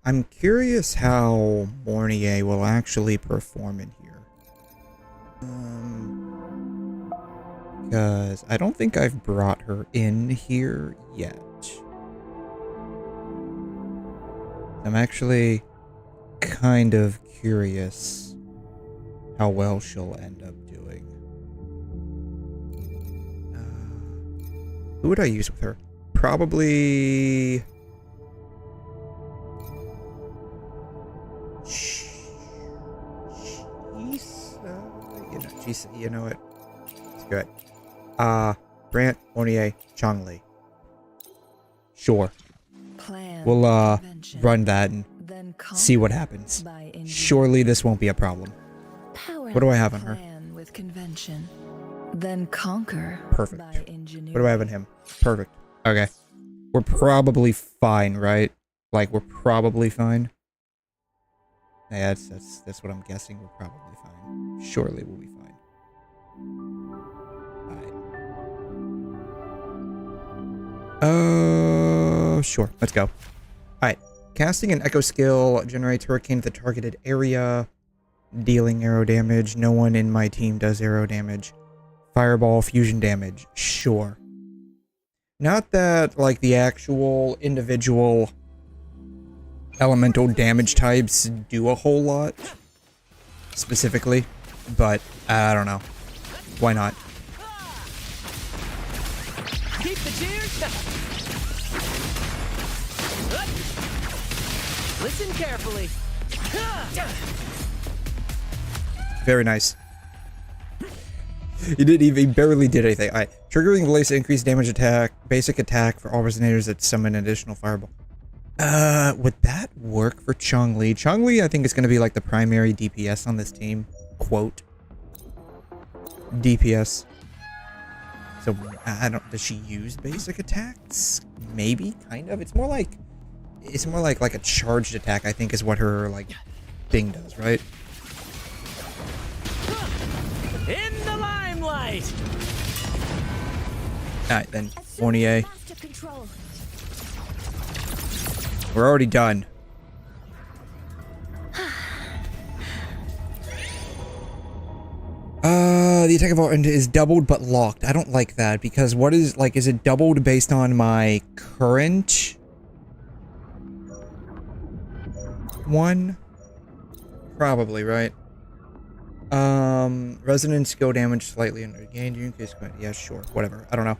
I'm curious how 𝘤𝘦𝘬𝘦 will actually perform in here. Because I don't think I've brought her in here yet. I'm actually kind of curious how well she'll end up doing. Who would I use with her? Probably... you know what? Let's do it. Brant, 𝘤𝘦𝘬𝘦, 𝘐𝘮. Sure. We'll run that and see what happens. Surely this won't be a problem. What do I have on her? Then conquer. Perfect. What do I have on him? Perfect. Okay. We're probably fine, right? Like, we're probably fine. Yeah, that's what I'm guessing. We're probably fine. Surely we'll be fine. Alright. Sure. Let's go. Alright. Casting an echo skill generates hurricane at the targeted area, dealing arrow damage. No one in my team does arrow damage. Fireball, fusion damage. Sure. Not that, like, the actual individual elemental damage types do a whole lot, specifically, but I don't know. Why not? Keep the cheers. Listen carefully. Very nice. He barely did anything. Alright. Triggering release increased damage attack, basic attack for all resonators that summon an additional fireball. Would that work for 𝘐𝘮? 𝘐𝘮, I think, is going to be like the primary DPS on this team. Quote. DPS. So, I don't, does she use basic attacks? Maybe, kind of. It's more like a charged attack, I think, is what her, like, thing does, right? In the limelight. Alright, then, 𝘤𝘦𝘬𝘦. We're already done. The attack of art is doubled but locked. I don't like that because what is, like, is it doubled based on my current one? Probably, right? Resonance skill damage slightly under gain. Yeah, sure. Whatever. I don't know.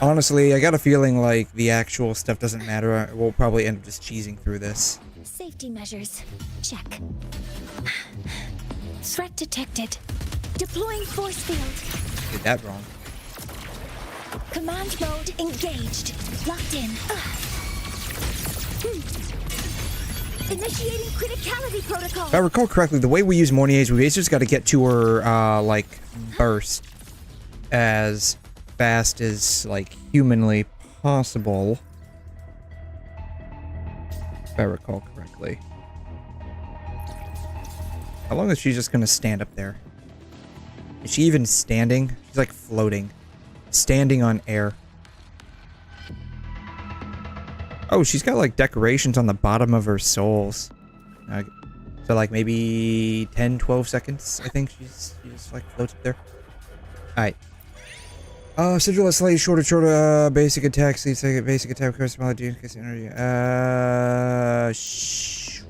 Honestly, I got a feeling like the actual stuff doesn't matter. We'll probably end up just cheesing through this. Safety measures. Check. Threat detected. Deploying force field. Did that wrong. Command mode engaged. Locked in. Initiating criticality protocol. If I recall correctly, the way we use 𝘤𝘦𝘬𝘦, we basically just got to get to her, like, burst as fast as, like, humanly possible. If I recall correctly. How long is she just gonna stand up there? Is she even standing? She's like floating. Standing on air. Oh, she's got like decorations on the bottom of her souls. So like maybe 10, 12 seconds, I think she just like floats up there. Alright. Sigil is slightly shorter, basic attack, so you take it, basic attack, curse, melody, increase energy. Sure.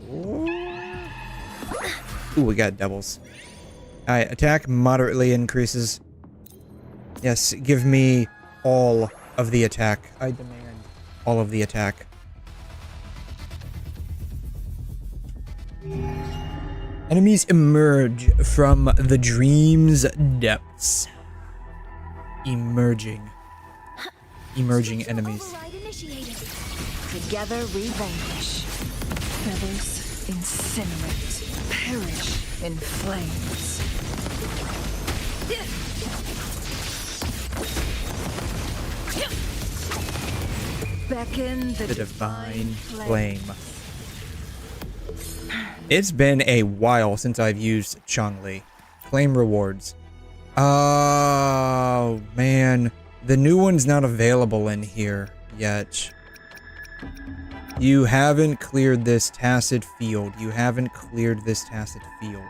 Ooh, we got doubles. Alright, attack moderately increases. Yes, give me all of the attack. I demand all of the attack. Enemies emerge from the dream's depths. Emerging enemies. Together we vanquish. Feathers incinerate. Perish in flames. Beckon the divine flame. It's been a while since I've used 𝘐𝘮. Claim rewards. Oh, man. The new one's not available in here yet. You haven't cleared this tacit field. You haven't cleared this tacit field.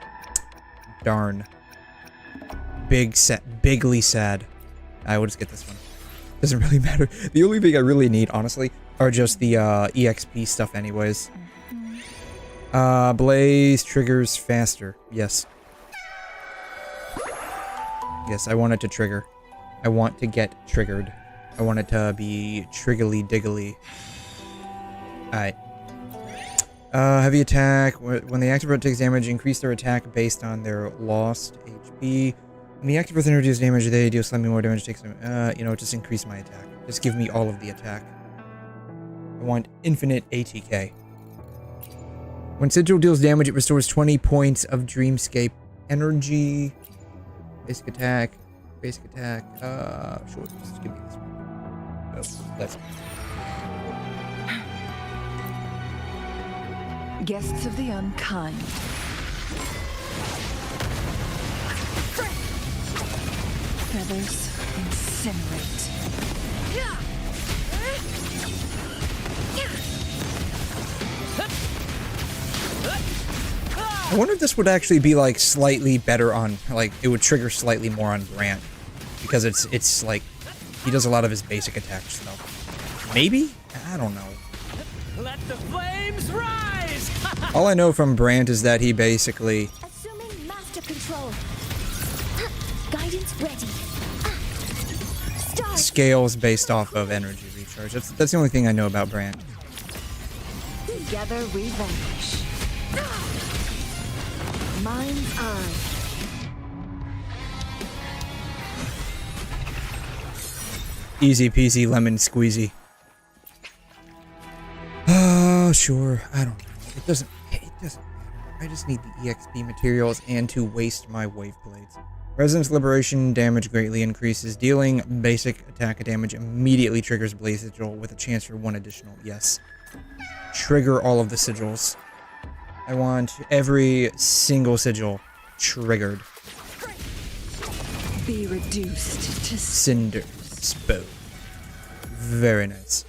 Darn. Bigly sad. I will just get this one. Doesn't really matter. The only thing I really need, honestly, are just the EXP stuff anyways. Blaze triggers faster. Yes. Yes, I want it to trigger. I want to get triggered. I want it to be triggly-diggly. Alright. Heavy attack. When the active breath takes damage, increase their attack based on their lost HP. When the active breath reduces damage, they deal slightly more damage. Takes you know, just increase my attack. Just give me all of the attack. I want infinite ATK. When Sigil deals damage, it restores 20 points of Dreamscape energy. Basic attack. Basic attack. Sure, just give me this one. Oh, that's... Guests of the unkind. Feathers incinerate. I wonder if this would actually be like slightly better on, like, it would trigger slightly more on Brant, because it's like he does a lot of his basic attack stuff. Maybe? I don't know. Let the flames rise! All I know from Brant is that he basically Assuming master control. Guidance ready. Start. scales based off of energy recharge. That's the only thing I know about Brant. Together we vanish. Mind's eye. Easy peasy lemon squeezy. Oh, sure. I don't know. It doesn't matter. I just need the EXP materials and to waste my wave blades. Resonance Liberation damage greatly increases. Dealing basic attack damage immediately triggers Blaze Sigil with a chance for 1 additional. Yes. Trigger all of the sigils. I want every single sigil triggered. Be reduced to Cinder Spoon. Very nice.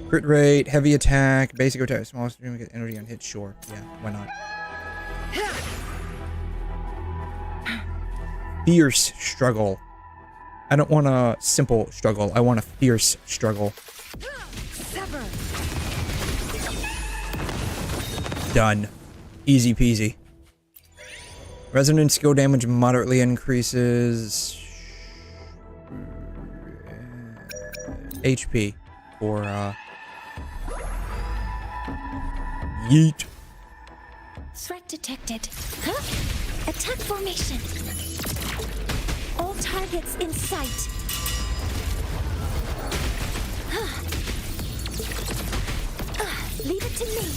Crit rate, heavy attack, basic attack, small stream, get energy on hit, sure. Yeah, why not? Fierce struggle. I don't want a simple struggle. I want a fierce struggle. sever. Done. Easy peasy. Resonant skill damage moderately increases HP for yeet. Threat detected. Huh? Attack formation. All targets in sight. Leave it to me.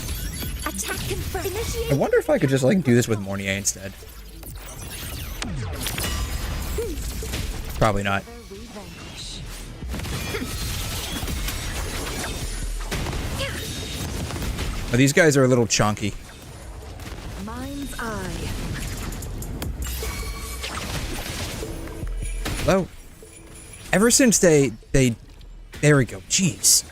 Attack confirmed. Initiate. I wonder if I could just like do this with {𝘠𝘠𝘠𝘠} instead. Probably not. But these guys are a little chunky. Mind's eye. Hello. Ever since they there we go. Jeez.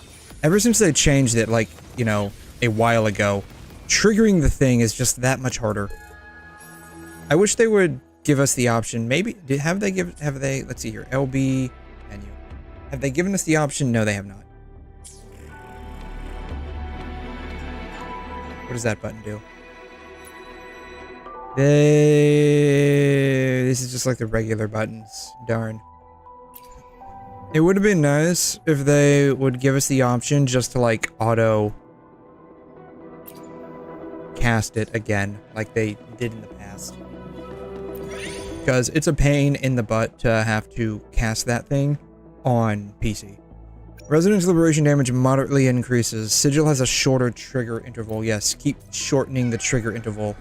Ever since they changed it, like, you know, a while ago, triggering the thing is just that much harder. I wish they would give us the option. Maybe have they let's see here. LB menu. Have they given us the option? No, they have not. What does that button do? This is just like the regular buttons. Darn. It would have been nice if they would give us the option just to like auto cast it again like they did in the past. Because it's a pain in the butt to have to cast that thing on PC. Resonance Liberation damage moderately increases. Sigil has a shorter trigger interval. Yes, keep shortening the trigger interval.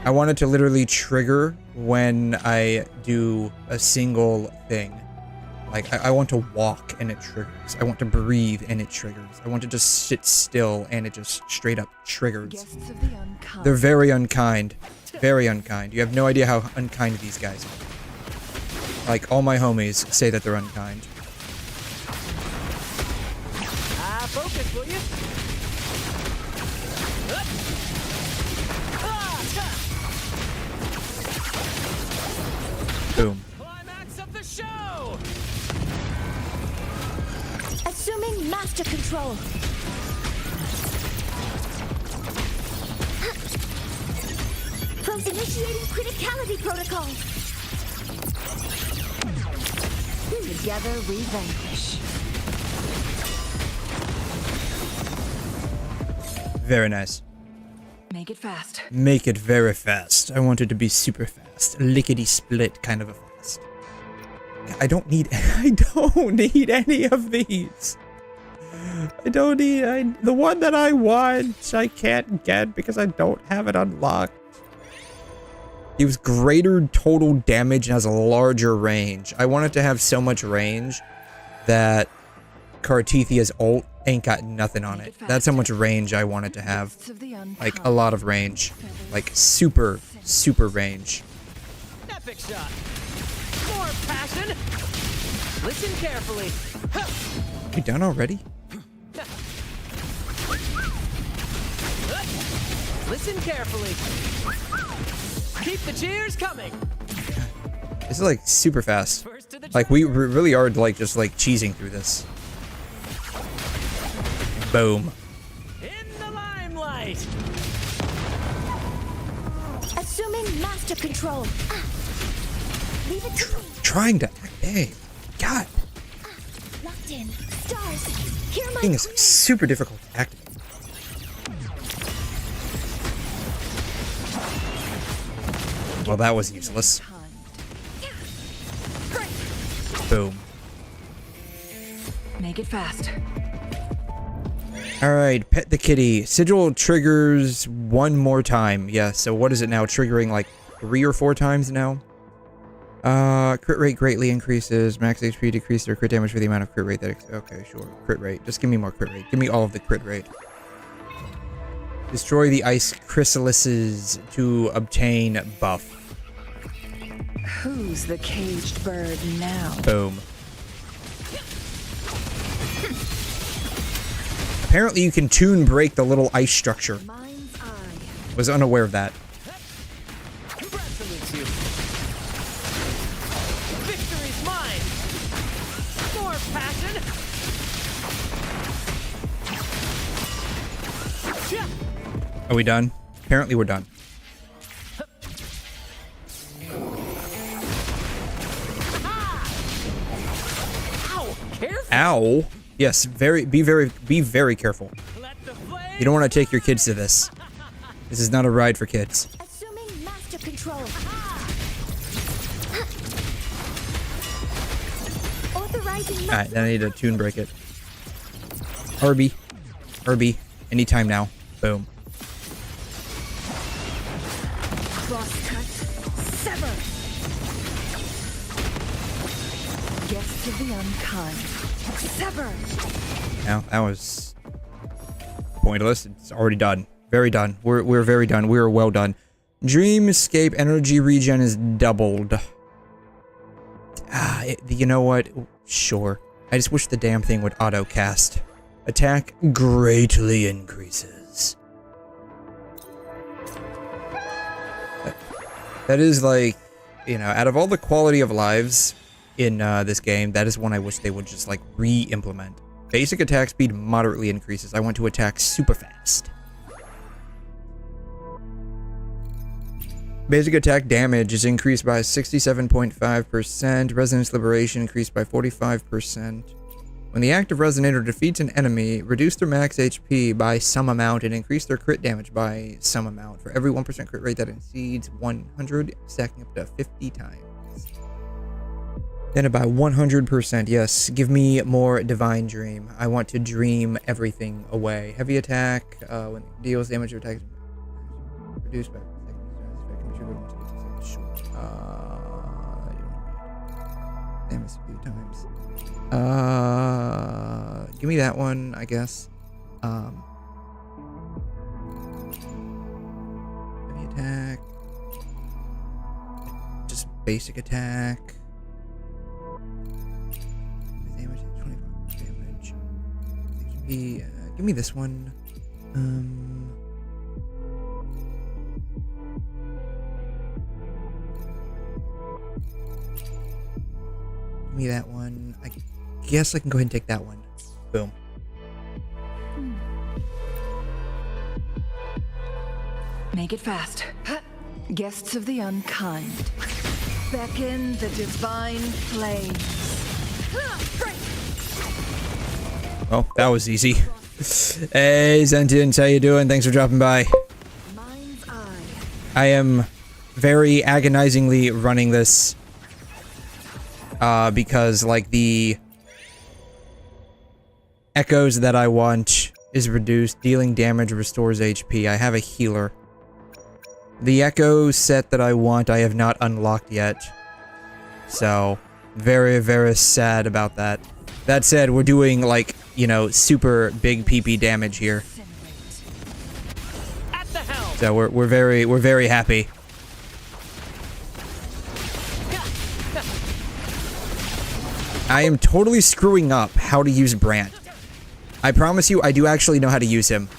I want it to literally trigger when I do a single thing. Like, I want to walk and it triggers. I want to breathe and it triggers. I want to just sit still and it just straight up triggers. Guests of the unkind. They're very unkind. Very unkind. You have no idea how unkind these guys are. Like, all my homies say that they're unkind. Focus, will you? Boom. Climax of the show! Assuming master control. Initiating criticality protocol. Together we vanquish. Very nice. Make it fast. Make it very fast. I want it to be super fast. Lickety-split kind of a fast. I don't need any of these. I don't need the one that I want I can't get because I don't have it unlocked. Gives greater total damage and has a larger range. I want it to have so much range that Cartithia's ult ain't got nothing on it. That's how much range I want it to have. Like, a lot of range. Like, super, super range. Epic shot. More passion. Listen carefully. You done already? Listen carefully. Keep the cheers coming. This is like super fast. Like we really are like just like cheesing through this. Boom. In the limelight. Assuming master control. Leave it to me. Trying to hey, God. Locked in. Stars. Hear my Thing is queen. super difficult to activate. Well, that was useless. Boom. Make it fast. Alright, pet the kitty. Sigil triggers one more time. Yeah, so what is it now? Triggering like 3 or 4 times now? Crit rate greatly increases. Max HP decreases or crit damage for the amount of crit rate that... Okay, sure. Crit rate. Just give me more crit rate. Give me all of the crit rate. Destroy the ice chrysalises to obtain buff. Who's the caged bird now? Boom. Apparently you can tune break the little ice structure. Mind's eye. Was unaware of that. Brad salutes you. Victory's mine. More passion. Are we done? Apparently we're done. Ow. Yes, be very careful. You don't want to take your kids to this. This is not a ride for kids. Assuming master control. Authorizing. Alright, then I need to tune break it. Herbie. Anytime now. Boom. Crosscut. Sever. Guest of the unkind. Sever. Now, that was pointless. It's already done. Very done. We're very done. We're well done. Dream escape energy regen is doubled. You know what? Sure. I just wish the damn thing would auto cast. Attack greatly increases. That is like, you know, out of all the quality of lives in this game, that is one I wish they would just like re-implement. Basic attack speed moderately increases. I want to attack super fast. Basic attack damage is increased by 67.5%. Resonance liberation increased by 45%. When the active resonator defeats an enemy, reduce their max HP by some amount and increase their crit damage by some amount. For every 1% crit rate that exceeds 100, stacking up to 50 times. Then about 100%, yes. Give me more Divine Dream. I want to dream everything away. Heavy attack, when it deals damage or attack, reduced by... Damage a few times. Give me that one, I guess. Heavy attack. Just basic attack. give me this one. Give me that one. I guess I can go ahead and take that one. Boom. Make it fast. Guests of the unkind. Beckon the divine flames. Oh, that was easy. Hey, Sentience, how you doing? Thanks for dropping by. Mind's eye. I am very agonizingly running this. Because, like, the echoes that I want is reduced. Dealing damage restores HP. I have a healer. The echo set that I want, I have not unlocked yet. So, very, very sad about that. That said, we're doing, like, you know, super big PP damage here. At the helm. So we're very happy. I am totally screwing up how to use Brant. I promise you, I do actually know how to use him.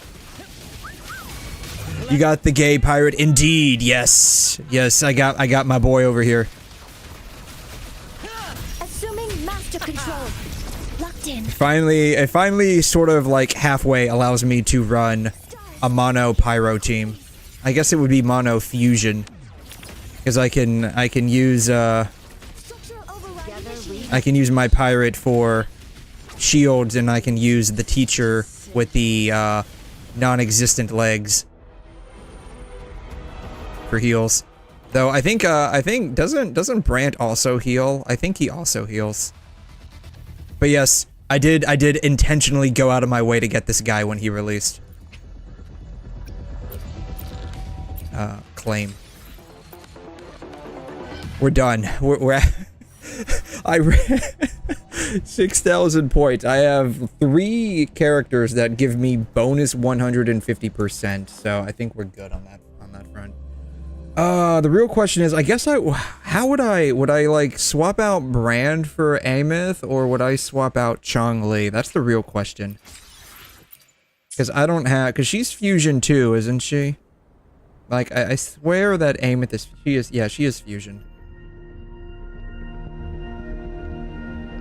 You got the gay pirate, indeed. Yes, yes, I got my boy over here. Assuming master control. Locked in. It finally sort of like halfway allows me to run a mono pyro team. I guess it would be mono fusion, because I can use I can use my pirate for shields, and I can use the teacher with the non-existent legs for heals. Though I think doesn't Brant also heal? I think he also heals. But yes, I did intentionally go out of my way to get this guy when he released. Claim. We're done. We're at I ran 6,000 points. I have 3 characters that give me bonus 150%. So I think we're good on that front. The real question is, I guess how would I like swap out Brand for Amos, or would I swap out Chong-Li? That's the real question. Because I don't have, because she's fusion too, isn't she? Like I swear that Amos is, she is fusion.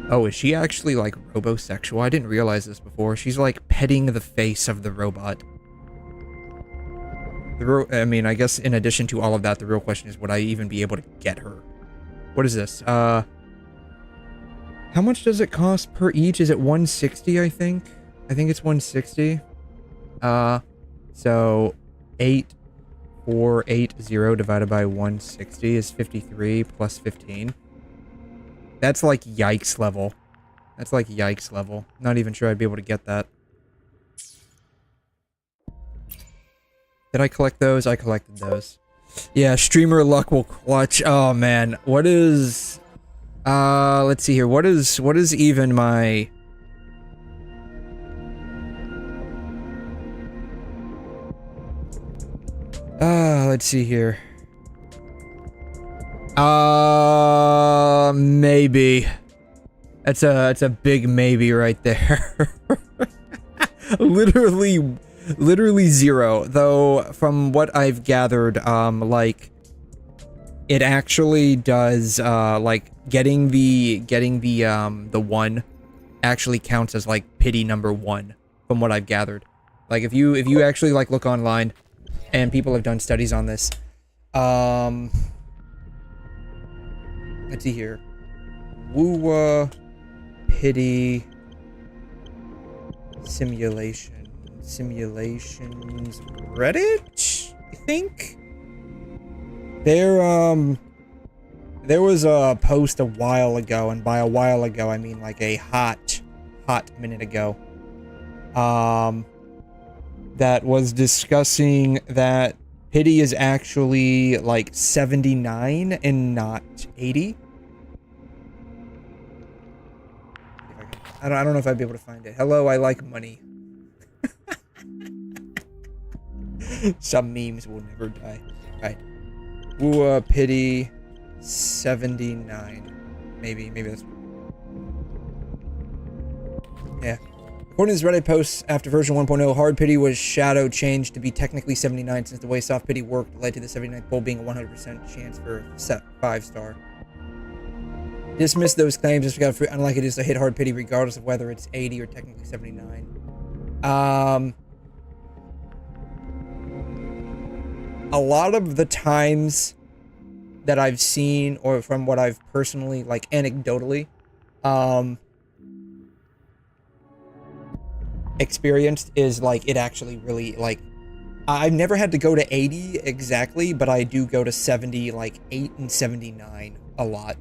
Oh, is she actually, like, robosexual? I didn't realize this before. She's, like, petting the face of the robot. I mean, I guess in addition to all of that, the real question is, would I even be able to get her? What is this? How much does it cost per each? Is it 160, I think? I think it's 160. So 8480 divided by 160 is 53 plus 15. That's like yikes level. That's like yikes level. Not even sure I'd be able to get that. Did I collect those? I collected those. Yeah, streamer luck will clutch. Oh man, what is let's see here. What is even my let's see here. Maybe. That's a big maybe right there. Literally 0. Though from what I've gathered, like it actually does like getting the 1 actually counts as like pity number 1 from what I've gathered. Like if you actually like look online, and people have done studies on this. Let's see here. Pity simulations Reddit, I think. There was a post a while ago, and by a while ago I mean like a hot minute ago, that was discussing that pity is actually like 79 and not 80. I don't know if I'd be able to find it. Hello, I like money. Some memes will never die. Alright. Pity 79. Maybe that's... Yeah. According to his Reddit posts, after version 1.0, hard pity was shadow changed to be technically 79 since the way soft pity worked led to the 79th pull being a 100% chance for set 5-star. Dismiss those claims just because unlike it is to hit hard pity regardless of whether it's 80 or technically 79. A lot of the times that I've seen, or from what I've personally, like, anecdotally, experienced is, like, it actually really, like, I've never had to go to 80 exactly, but I do go to 70, like, 8 and 79 a lot.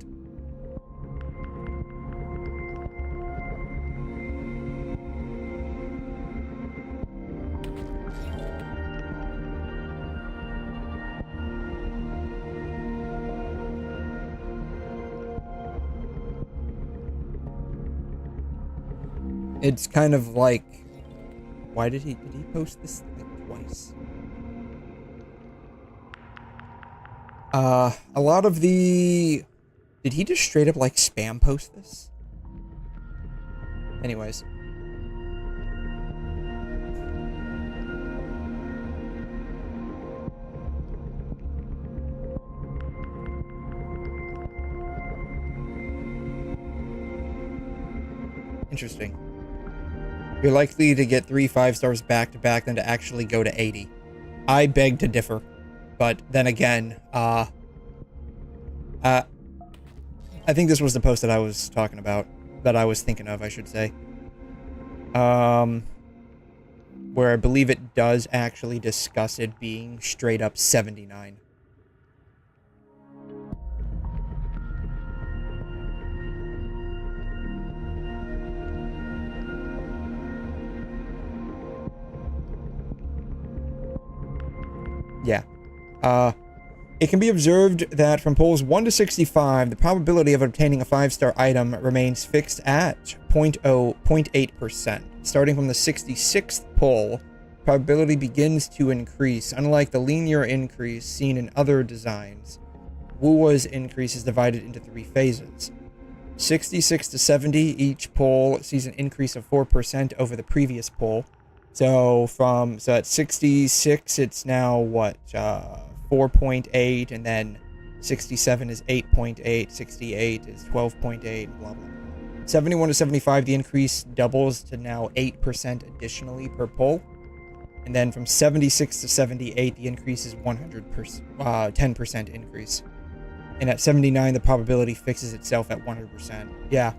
It's kind of like, why did he post this like twice? A lot of the, did he just straight up like spam post this? Anyways. Interesting. You're likely to get 3 5-stars back-to-back than to actually go to 80. I beg to differ. But then again, I think this was the post that I was talking about. That I was thinking of, I should say. Where I believe it does actually discuss it being straight up 79. Yeah. It can be observed that from polls 1 to 65, the probability of obtaining a 5-star item remains fixed at 0.8%. Starting from the 66th poll, probability begins to increase. Unlike the linear increase seen in other designs, Wuwa's increase is divided into 3 phases. 66 to 70, each poll sees an increase of 4% over the previous poll. So at 66, it's now what, 4.8, and then 67 is 8.8, 68 is 12.8, blah, blah, blah. 71 to 75, the increase doubles to now 8% additionally per poll. And then from 76 to 78, the increase is 10% increase. And at 79, the probability fixes itself at 100%. Yeah.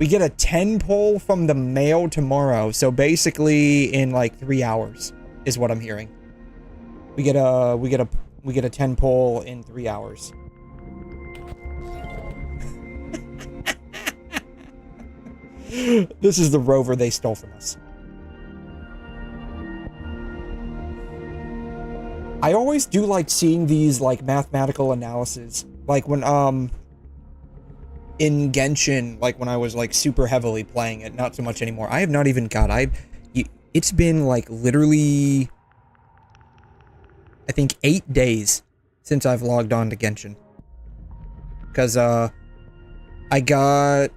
We get a 10 poll from the mail tomorrow, so basically in like 3 hours is what I'm hearing. We get a 10 poll in 3 hours. This is the rover they stole from us. I always do like seeing these like mathematical analyses, like when in Genshin, like when I was like super heavily playing it, not so much anymore. I have not even got, it's been like literally, I think 8 days since I've logged on to Genshin. Because I got,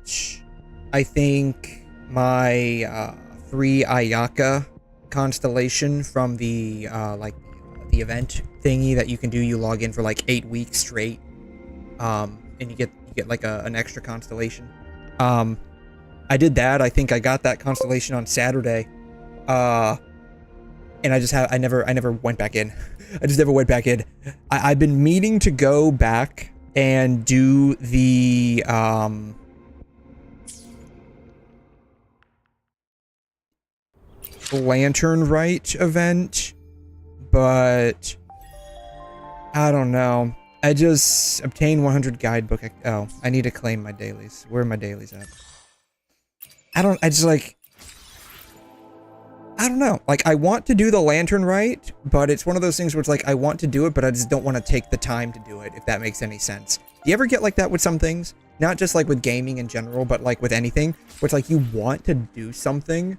I think, my free Ayaka constellation from the like the event thingy that you can do. You log in for like 8 weeks straight, and you get like an extra constellation. I did that. I think I got that constellation on Saturday, and I never went back in. I just never went back in. I've been meaning to go back and do the Lantern Rite event, but I don't know. I just obtained 100 guidebook. Oh, I need to claim my dailies. Where are my dailies at? I don't know. Like, I want to do the Lantern Rite, but it's one of those things where it's like, I want to do it, but I just don't want to take the time to do it, if that makes any sense. Do you ever get like that with some things? Not just like with gaming in general, but like with anything, where it's like you want to do something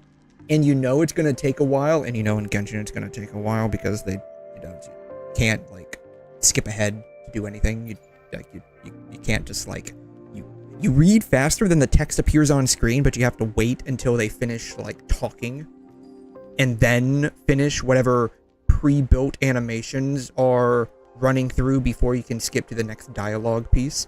and you know it's going to take a while, and you know in Genshin it's going to take a while because they, you know, you can't like skip ahead to do anything. You can't just like, you read faster than the text appears on screen, but you have to wait until they finish like talking and then finish whatever pre-built animations are running through before you can skip to the next dialogue piece.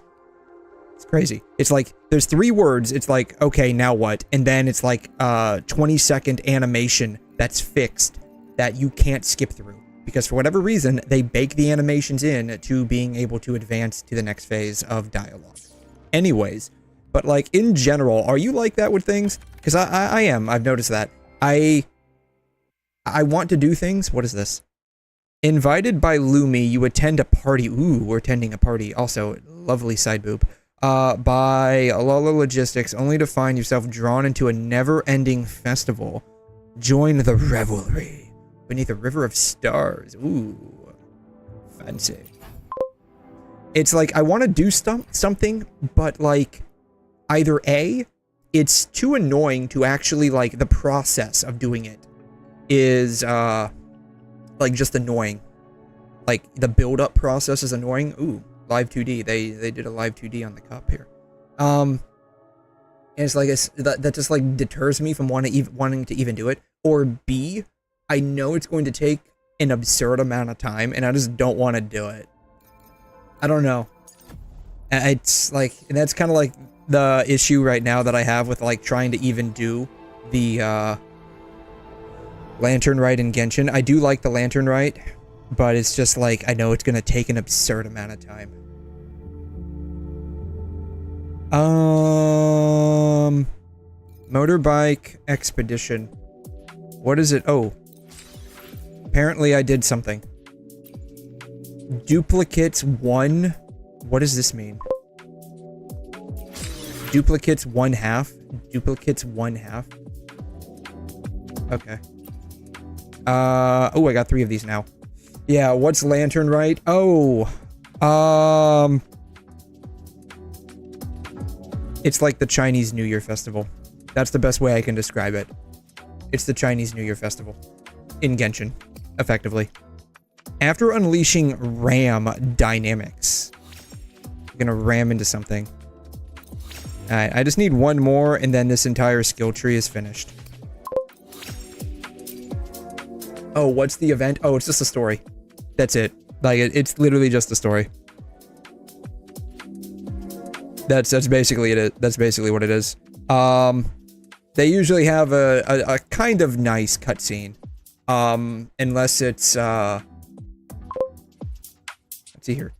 It's crazy. It's like there's 3 words. It's like, okay, now what? And then it's like 20-second animation that's fixed that you can't skip through because for whatever reason they bake the animations in to being able to advance to the next phase of dialogue. Anyways, but like in general, are you like that with things? Because I am. I've noticed that. I want to do things. What is this? Invited by Lumi, you attend a party. Ooh, we're attending a party. Also, lovely side boob. By Alola Logistics, only to find yourself drawn into a never-ending festival. Join the revelry beneath a river of stars. Ooh, fancy. It's like, I want to do something, but like, either A, it's too annoying to actually, like, the process of doing it is, like, just annoying. Like, the build-up process is annoying. Ooh, live 2D. They did a live 2D on the cup here. And it's like, that just, like, deters me from wanting to even do it. Or B, I know it's going to take an absurd amount of time, and I just don't want to do it. I don't know. It's like, and that's kind of like the issue right now that I have with like trying to even do the Lantern Rite in Genshin. I do like the Lantern Rite, but it's just like, I know it's going to take an absurd amount of time. Motorbike expedition. What is it? Oh. Apparently I did something. Duplicates 1. What does this mean? Duplicates 1/2. Duplicates 1/2. Okay. Oh, I got 3 of these now. Yeah, what's Lantern Rite? Oh. It's like the Chinese New Year festival. That's the best way I can describe it. It's the Chinese New Year festival. In Genshin. Effectively. After unleashing ram dynamics. I'm gonna ram into something. Alright, I just need 1 more and then this entire skill tree is finished. Oh, what's the event? Oh, it's just a story. That's it. Like, it's literally just a story. That's basically it. That's basically what it is. They usually have a kind of nice cutscene. Unless it's, let's see here.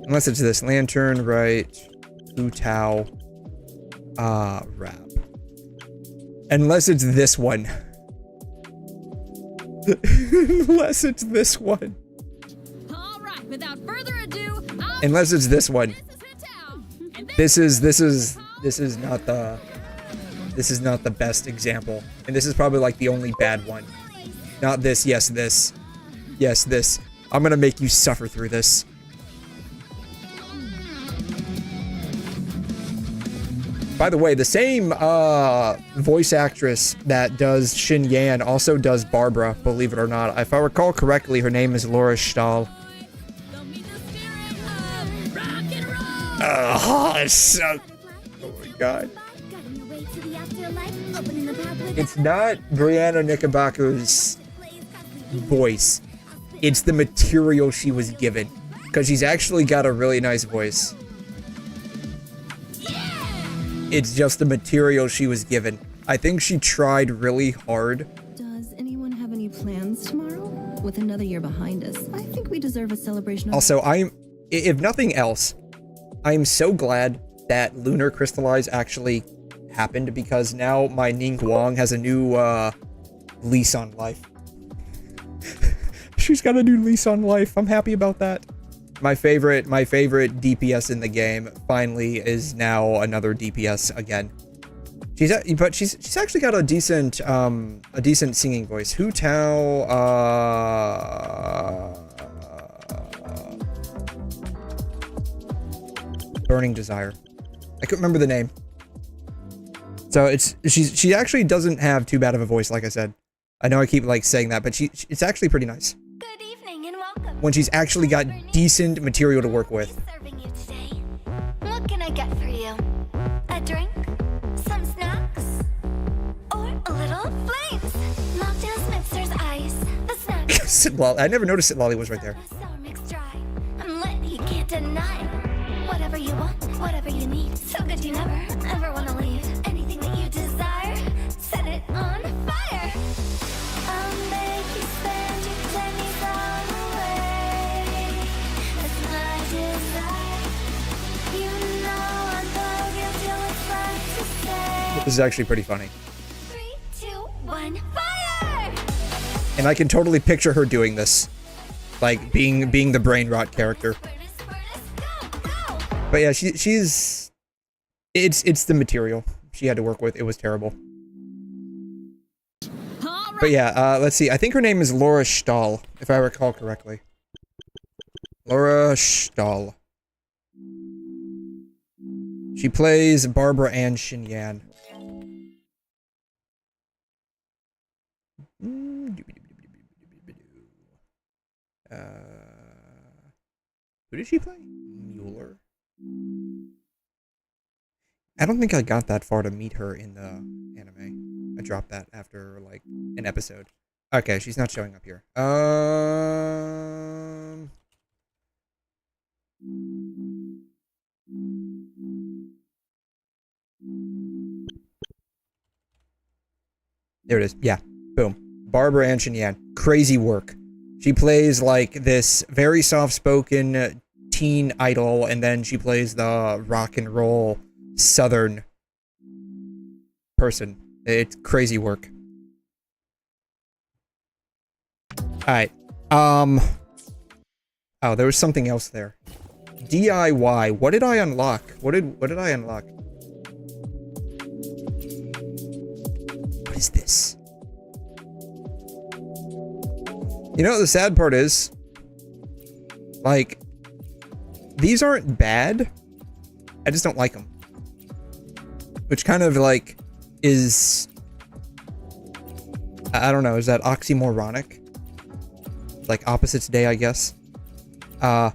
Unless it's this Lantern Rite, Hu-Tao, rap. Unless it's this one. Unless it's this one. All right, without further ado, unless it's this one. This is not the best example. And this is probably like the only bad one. Not this, yes, this. Yes, this. I'm gonna make you suffer through this. By the way, the same voice actress that does Xinyan also does Barbara, believe it or not. If I recall correctly, her name is Laura Stahl. Oh, it's so... Oh my god. It's not Brianna Knickerbocker's voice. It's the material she was given. Because she's actually got a really nice voice. It's just the material she was given. I think she tried really hard. Does anyone have any plans tomorrow? With another year behind us, I think we deserve a celebration. Also, if nothing else, I'm so glad that Lunar Crystallize actually happened, because now my Ningguang has a new lease on life. She's got a new lease on life. I'm happy about that. My favorite DPS in the game finally is now another DPS again. She's actually got a decent singing voice. Hu-Tao, Burning Desire. I couldn't remember the name. So she actually doesn't have too bad of a voice, like I said. I know I keep like saying that, but it's actually pretty nice. Good evening and welcome. When she's actually got decent material to work with. Serving you today. What can I get for you? A drink? Some snacks? Or a little flames? Mocktails, mixers, ice. The snacks. Sit-Lolly. I never noticed Sit-Lolly was right there. Sour mix dry. I'm lit, you can't deny. Whatever you want, whatever you need. So good you never, ever want to leave. Anything that you desire, set it on fire. I'll make you spend your pennies all away. That's my desire. You know I'll love you till it's right to say. This is actually pretty funny. 3, 2, 1, fire! And I can totally picture her doing this. Like, being the brain rot character. Furnace, go, go! But yeah, she's... It's the material she had to work with. It was terrible. But yeah, let's see. I think her name is Laura Stahl, if I recall correctly. Laura Stahl. She plays Barbara Ann Shinyan. Who did she play? Mueller. I don't think I got that far to meet her in the anime. I dropped that after like an episode. Okay, she's not showing up here. There it is. Yeah. Boom. Barbara Ann Shinyan. Crazy work. She plays like this very soft-spoken teen idol, and then she plays the rock and roll southern person. It's crazy work. Alright. Oh, there was something else there. DIY. What did I unlock? What did I unlock? What is this? You know what the sad part is? Like, these aren't bad. I just don't like them. Which kind of like is, I don't know, is that oxymoronic? Like opposites day, I guess. I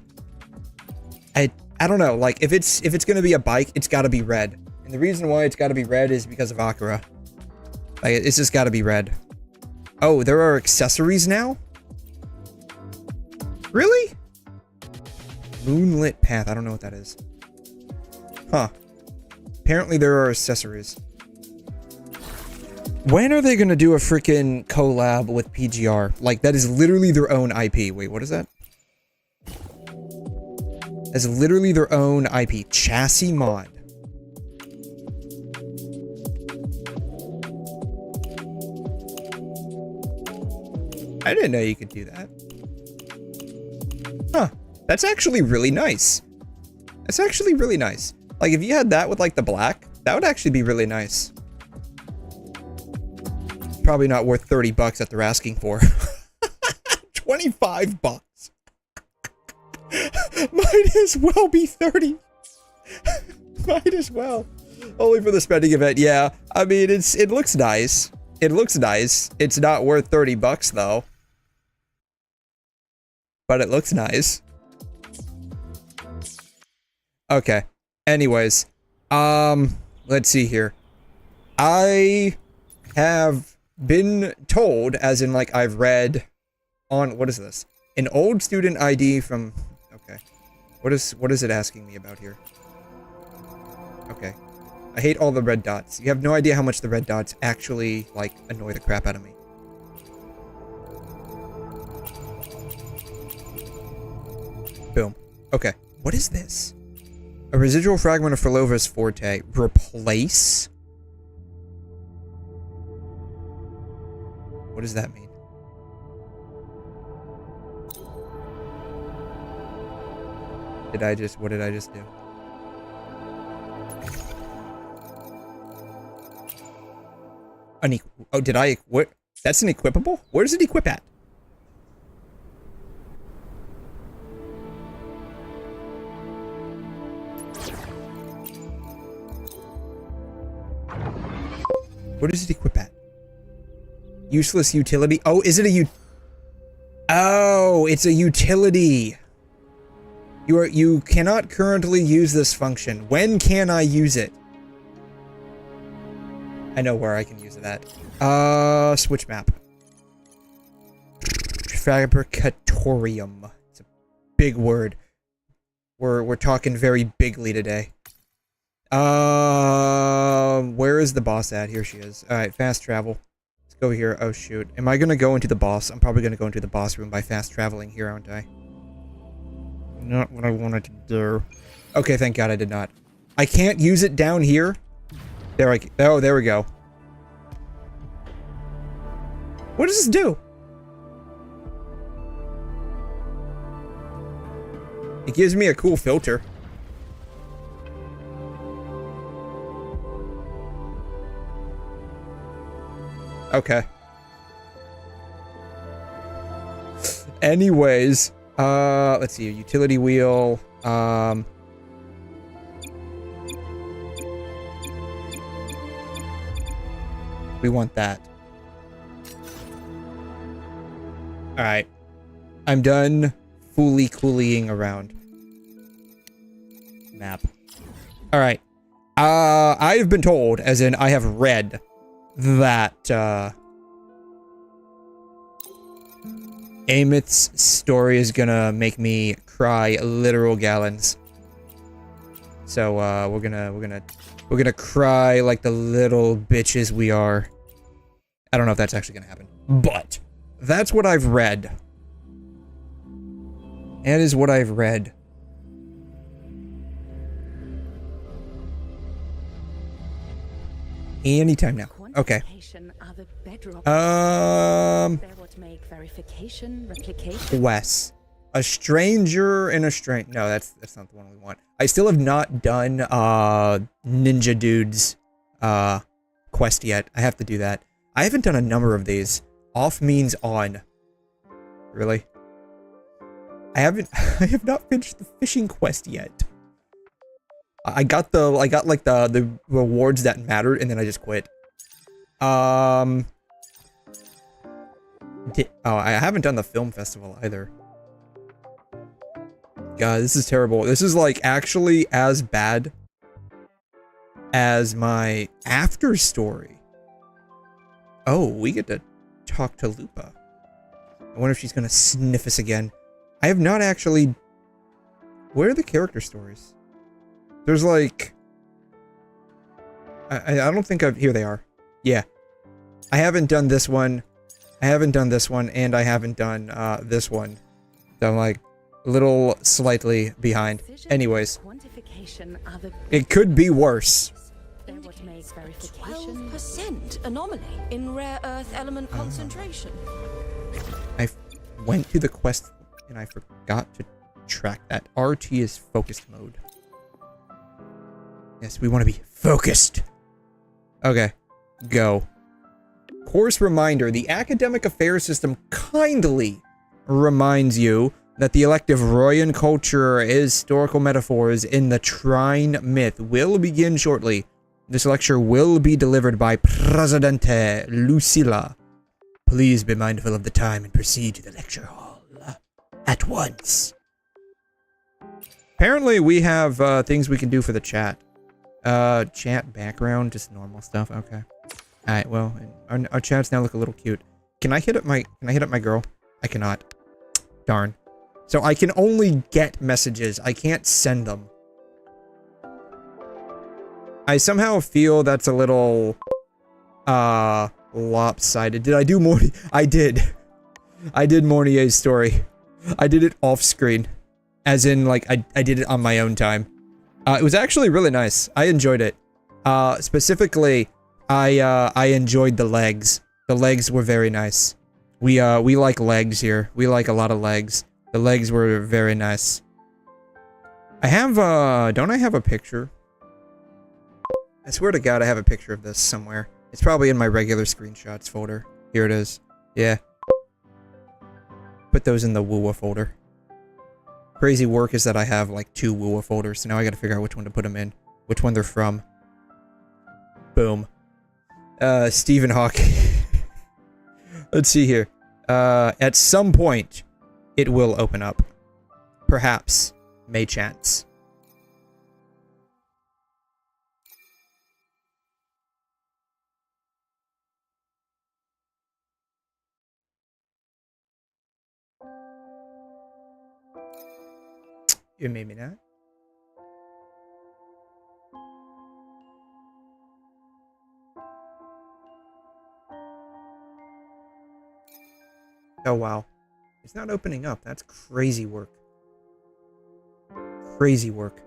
don't know, like if it's gonna be a bike, it's gotta be red. And the reason why it's gotta be red is because of Akira. Like it's just gotta be red. Oh, there are accessories now? Really? Moonlit Path, I don't know what that is. Huh. Apparently there are accessories. When are they gonna do a freaking collab with PGR? Like, that is literally their own IP. Wait, what is that? That's literally their own IP. Chassis mod. I didn't know you could do that. Huh. That's actually really nice. That's actually really nice. Like, if you had that with, like, the black, that would actually be really nice. Probably not worth 30 bucks that they're asking for. 25 bucks. Might as well be 30. Might as well. Only for the spending event. Yeah, I mean, it looks nice. It looks nice. It's not worth 30 bucks, though. But it looks nice. Okay. Anyways, let's see here. I have been told, as in like I've read on, what is this? An old student ID from, okay. What is it asking me about here? Okay. I hate all the red dots. You have no idea how much the red dots actually, like, annoy the crap out of me. Boom. Okay. What is this? A residual fragment of 𝘨𝘮𝘀 Forte. Replace? What does that mean? What did I just do? Oh, did I, what? That's an equipable? Where does it equip at? What does it equip at? Useless utility. Oh, is it a Oh, it's a utility. You cannot currently use this function. When can I use it? I know where I can use it at. Switch map. Fabricatorium. It's a big word. We're talking very bigly today. Where is the boss at? Here she is. Alright, fast travel. Let's go here. Oh shoot. Am I gonna go into the boss? I'm probably gonna go into the boss room by fast traveling here, aren't I? Not what I wanted to do. Okay, thank God I did not. I can't use it down here. Oh, there we go. What does this do? It gives me a cool filter. Okay. Anyways, let's see, a utility wheel, we want that. Alright. I'm done fully cooling around. Map. Alright. I've been told, as in I have read, that, 𝘬𝘮's story is gonna make me cry literal gallons. So, we're gonna cry like the little bitches we are. I don't know if that's actually gonna happen, but that's what I've read. That is what I've read. Anytime now. Okay. Wes. A stranger in a strange. No, that's not the one we want. I still have not done Ninja Dude's quest yet. I have to do that. I haven't done a number of these. Off means on. Really? I have not finished the fishing quest yet. I got like the rewards that mattered, and then I just quit. Oh, I haven't done the film festival either. God, this is terrible. This is like actually as bad as my after story. Oh, we get to talk to Lupa. I wonder if she's gonna sniff us again. I have not actually... Where are the character stories? There's like... I don't think I've... Here they are. Yeah. I haven't done this one. I haven't done this one, and I haven't done this one. So I'm like a little slightly behind. Anyways. It could be worse. 12% anomaly in rare earth element concentration. I went to the quest and I forgot to track that. RT is focused mode. Yes, we want to be focused. Okay, go. Course reminder, the academic affairs system kindly reminds you that the elective Royan culture historical metaphors in the Trine myth will begin shortly. This lecture will be delivered by Presidente Lucilla. Please be mindful of the time and proceed to the lecture hall at once. Apparently we have things we can do for the chat. Chat background, just normal stuff. Okay. Alright, well, our chats now look a little cute. Can I hit up my girl? I cannot. Darn. So I can only get messages. I can't send them. I somehow feel that's a little lopsided. Did I do more? I did. I did 𝘠𝘠𝘧 story. I did it off screen. As in, like, I did it on my own time. It was actually really nice. I enjoyed it. Specifically, I enjoyed the legs. The legs were very nice. We like legs here. We like a lot of legs. The legs were very nice. I have, don't I have a picture? I swear to God I have a picture of this somewhere. It's probably in my regular screenshots folder. Here it is. Yeah. Put those in the 𝘬𝘯𝘬𝘵 folder. Crazy work is that I have like 2 𝘬𝘯 folders, so now I gotta figure out which one to put them in. Which one they're from. Boom. Stephen Hawking. Let's see here. At some point, it will open up. Perhaps. May chance. You made me not. Oh, wow. It's not opening up. That's crazy work. Crazy work.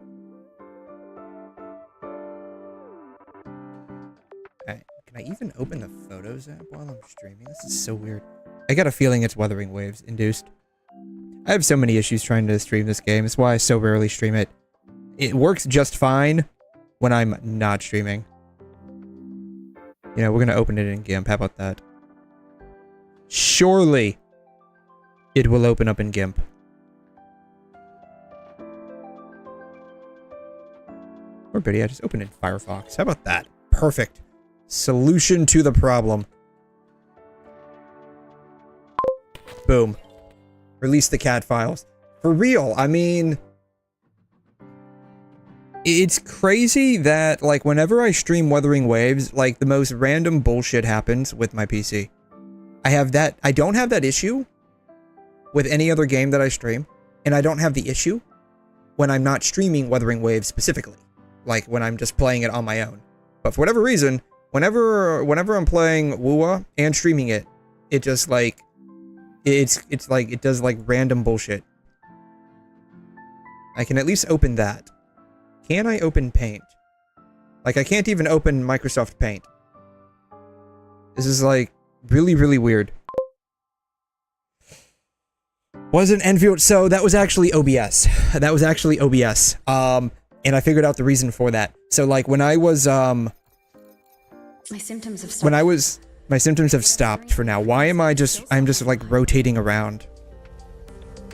Alright, can I even open the Photos app while I'm streaming? This is so weird. I got a feeling it's Wuthering Waves induced. I have so many issues trying to stream this game. It's why I so rarely stream it. It works just fine when I'm not streaming. You know, we're gonna open it in GIMP. How about that? Surely it will open up in GIMP. Or better yet, just open it in Firefox. How about that? Perfect. Solution to the problem. Boom. Release the CAD files. For real, I mean... It's crazy that, like, whenever I stream Wuthering Waves, like, the most random bullshit happens with my PC. I don't have that issue with any other game that I stream, and I don't have the issue when I'm not streaming Wuthering Waves specifically. Like, when I'm just playing it on my own. But for whatever reason, whenever I'm playing WoA and streaming it, it just, like... It's like, it does, like, random bullshit. I can at least open that. Can I open Paint? Like, I can't even open Microsoft Paint. This is, like, really, really weird. Wasn't Enfield, so that was actually OBS. That was actually OBS. And I figured out the reason for that. So, like, when I was, My symptoms have stopped. My symptoms have stopped for now. Why am I'm just, like, rotating around?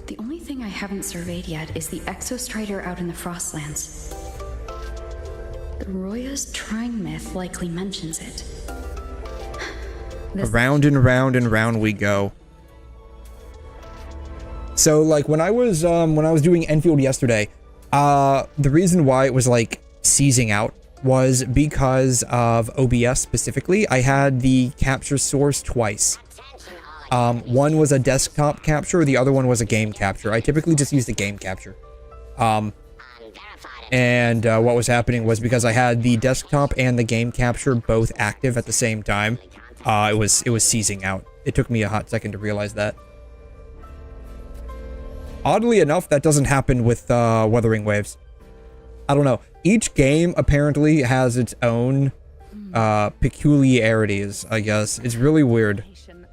The only thing I haven't surveyed yet is the 𝘧𝘬𝘧 out in the Frostlands. The 𝘧𝘬𝘧 trying myth likely mentions it. Around and round and round we go. So, like, when I was doing Enfield yesterday, the reason why it was, like, seizing out was because of OBS specifically. I had the capture source twice. One was a desktop capture, the other one was a game capture. I typically just use the game capture. And what was happening was because I had the desktop and the game capture both active at the same time, it was seizing out. It took me a hot second to realize that. Oddly enough, that doesn't happen with Wuthering Waves. I don't know. Each game apparently has its own peculiarities, I guess. It's really weird.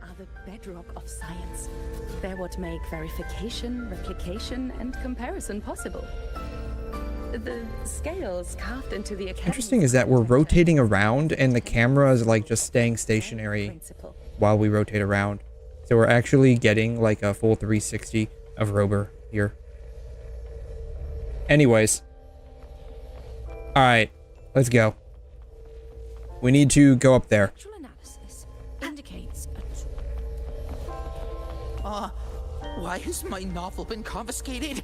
Are the bedrock of science. They're what make verification, replication, and comparison possible. The scales carved into the Interesting is that we're rotating around and the camera is like just staying stationary while we rotate around. So we're actually getting like a full 360 of Rober here. Anyways. Alright, let's go. We need to go up there. Analysis indicates why has my novel been confiscated?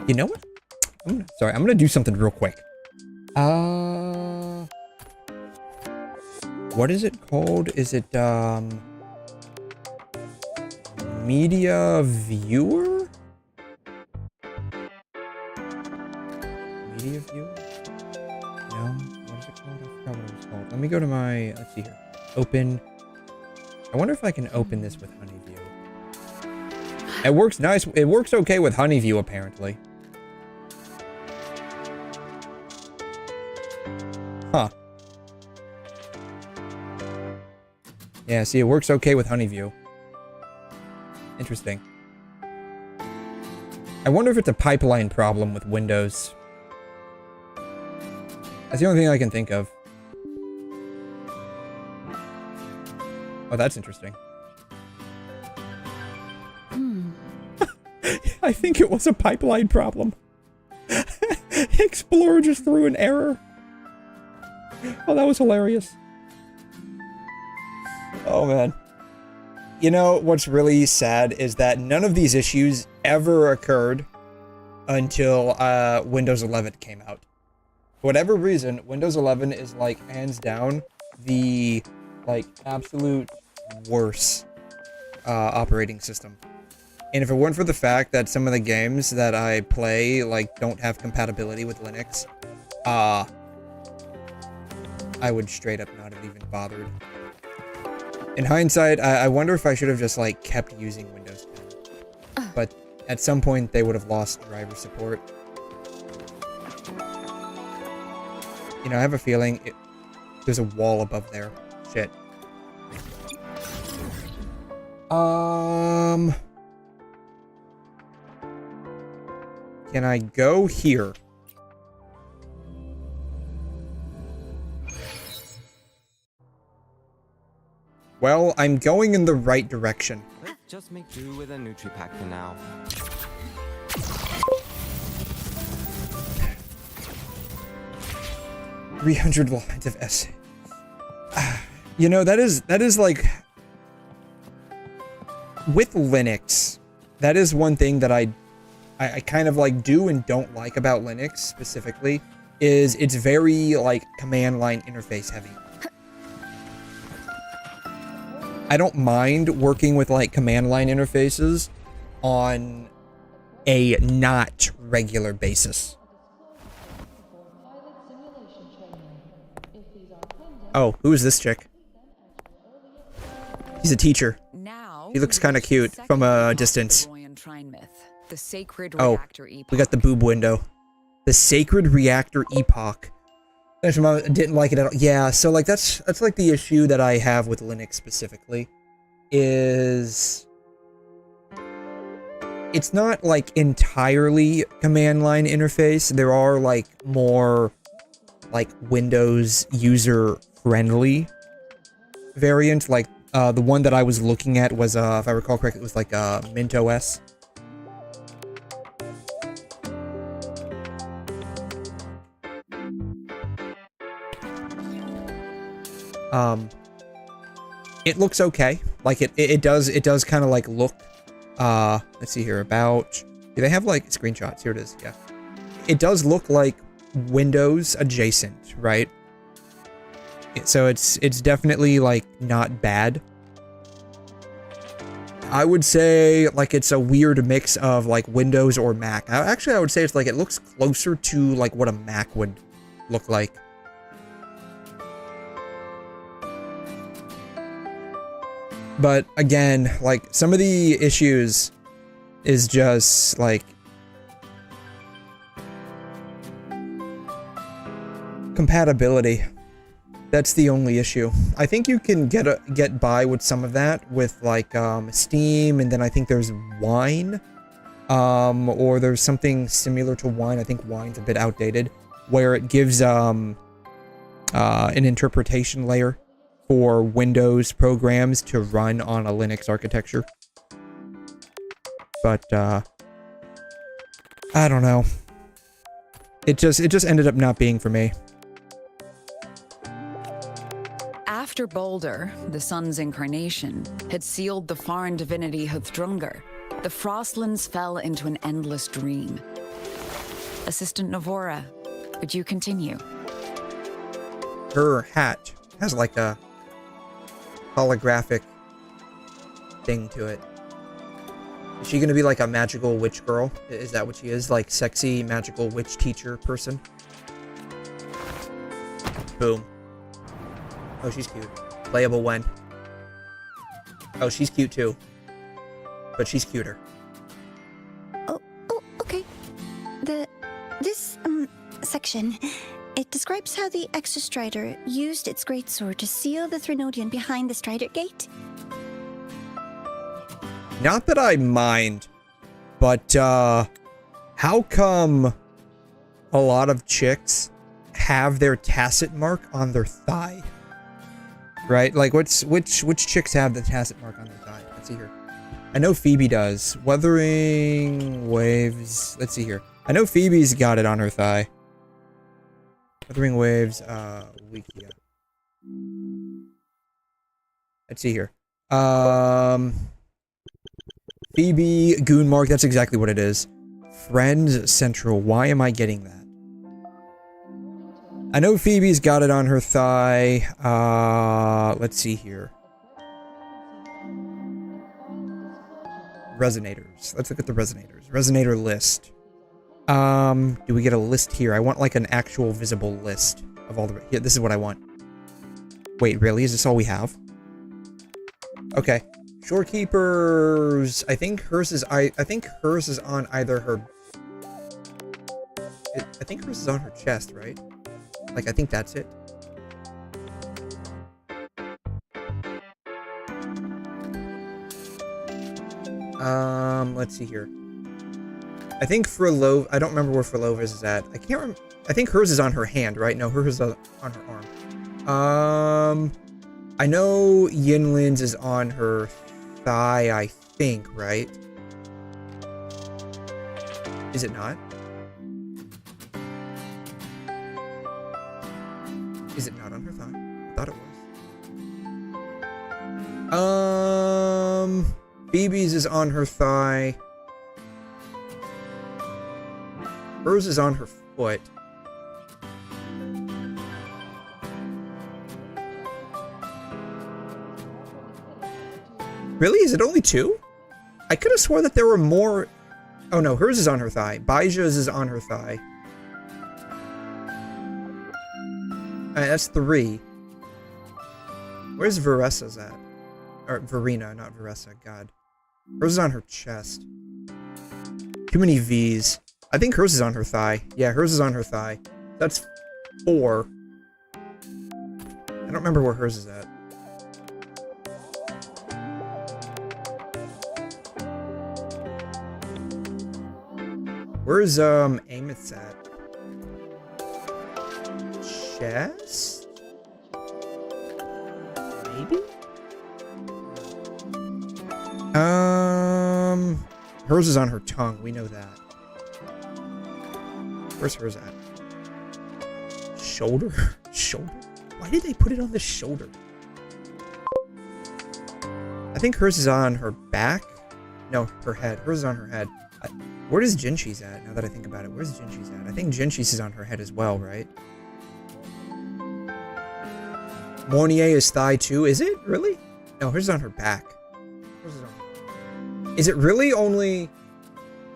You know what? I'm gonna do something real quick. What is it called? Is it, Media Viewer? Media Viewer? No? What is it called? I forgot what it was called. Let me go to my, let's see here. Open. I wonder if I can open this with Honeyview. It works nice. It works okay with Honeyview, apparently. Huh. Yeah, see, it works okay with Honeyview. Interesting. I wonder if it's a pipeline problem with Windows. That's the only thing I can think of. Oh, that's interesting. I think it was a pipeline problem. Explorer just threw an error. Oh, that was hilarious. Oh, man. You know, what's really sad is that none of these issues ever occurred until Windows 11 came out. For whatever reason, Windows 11 is, like, hands down the, like, absolute worst operating system. And if it weren't for the fact that some of the games that I play, like, don't have compatibility with Linux, I would straight up not have even bothered. In hindsight, I wonder if I should have just, like, kept using Windows 10. But at some point, they would have lost driver support. You know, I have a feeling there's a wall above there. Shit. Can I go here? Well, I'm going in the right direction. Let's just make do with a Nutri-Pack for now. "300 lines of essay." You know, that is like, with Linux, that is one thing that I kind of like do and don't like about Linux specifically, is it's very like command line interface heavy. I don't mind working with like command line interfaces on a not regular basis. Oh, who is this chick? She's a teacher. She looks kind of cute from a distance. Oh, we got the boob window. The Sacred Reactor Epoch. I didn't like it at all. Yeah, so like that's like the issue that I have with Linux specifically, is it's not like entirely command line interface. There are like more like Windows user friendly variant. Like the one that I was looking at was if I recall correctly, it was like Mint OS. It looks okay. Like it does kind of like look, let's see here, about, do they have like screenshots? Here it is. Yeah. It does look like Windows adjacent, right? So it's definitely like not bad. I would say like it's a weird mix of like Windows or Mac. Actually, I would say it's like, it looks closer to like what a Mac would look like. But again, like some of the issues is just like compatibility. That's the only issue. I think you can get by with some of that with like Steam, and then I think there's Wine, or there's something similar to Wine. I think Wine's a bit outdated, where it gives an interpretation layer for Windows programs to run on a Linux architecture. But I don't know. It just ended up not being for me. After Baldur, the sun's incarnation, had sealed the foreign divinity 𝘧𝘬𝘬, the Frostlands fell into an endless dream. Assistant 𝘪𝘯𝘬, would you continue? Her hat has like a holographic thing to it. Is she gonna be like a magical witch girl? Is that what she is? Like sexy magical witch teacher person? Boom. Oh, she's cute. Playable when. Oh, she's cute too. But she's cuter. Oh, okay. This section, it describes how the Exostrider used its greatsword to seal the Threnodian behind the Strider Gate. Not that I mind, but how come a lot of chicks have their tacit mark on their thigh? Right? Like which chicks have the tacit mark on their thigh? Let's see here. I know Phoebe does. Wuthering Waves. Let's see here. I know Phoebe's got it on her thigh. Wuthering Waves, Wikia. Let's see here. Phoebe, Goon Mark, that's exactly what it is. Friends Central, why am I getting that? I know Phoebe's got it on her thigh. Let's see here. Resonators. Let's look at the resonators. Resonator list. Do we get a list here? I want like an actual visible list of all the... Here, this is what I want. Wait, really? Is this all we have? Okay. Shorekeepers. I think hers is on either her... I think hers is on her chest, right? Like, I think that's it. Let's see here. I think Frolov, I don't remember where Frolova's is at. I can't remember. I think hers is on her hand, right? No, hers is on her arm. I know Yinlin's is on her thigh, I think, right? Is it not? Is it not on her thigh? I thought it was. Phoebe's is on her thigh. Hers is on her foot. Really? Is it only two? I could have sworn that there were more. Oh no, hers is on her thigh. 𝘠𝘮's is on her thigh. Alright, that's 3. Where's Veressa's at? Or Verena, not Veressa, god. Hers is on her chest. Too many V's. I think hers is on her thigh. Yeah, hers is on her thigh. That's 4. I don't remember where hers is at. Where's Amos at? Chest? Maybe? Hers is on her tongue, we know that. Where's hers at? Shoulder? Shoulder? Why did they put it on the shoulder? I think hers is on her back. No, her head. Hers is on her head. Where does Jinchi's at, now that I think about it? Where's Jinchi's at? I think Jinchi's is on her head as well, right? Mornier is thigh too. Is it? Really? No, hers is on her back. Hers is on... Is it really only...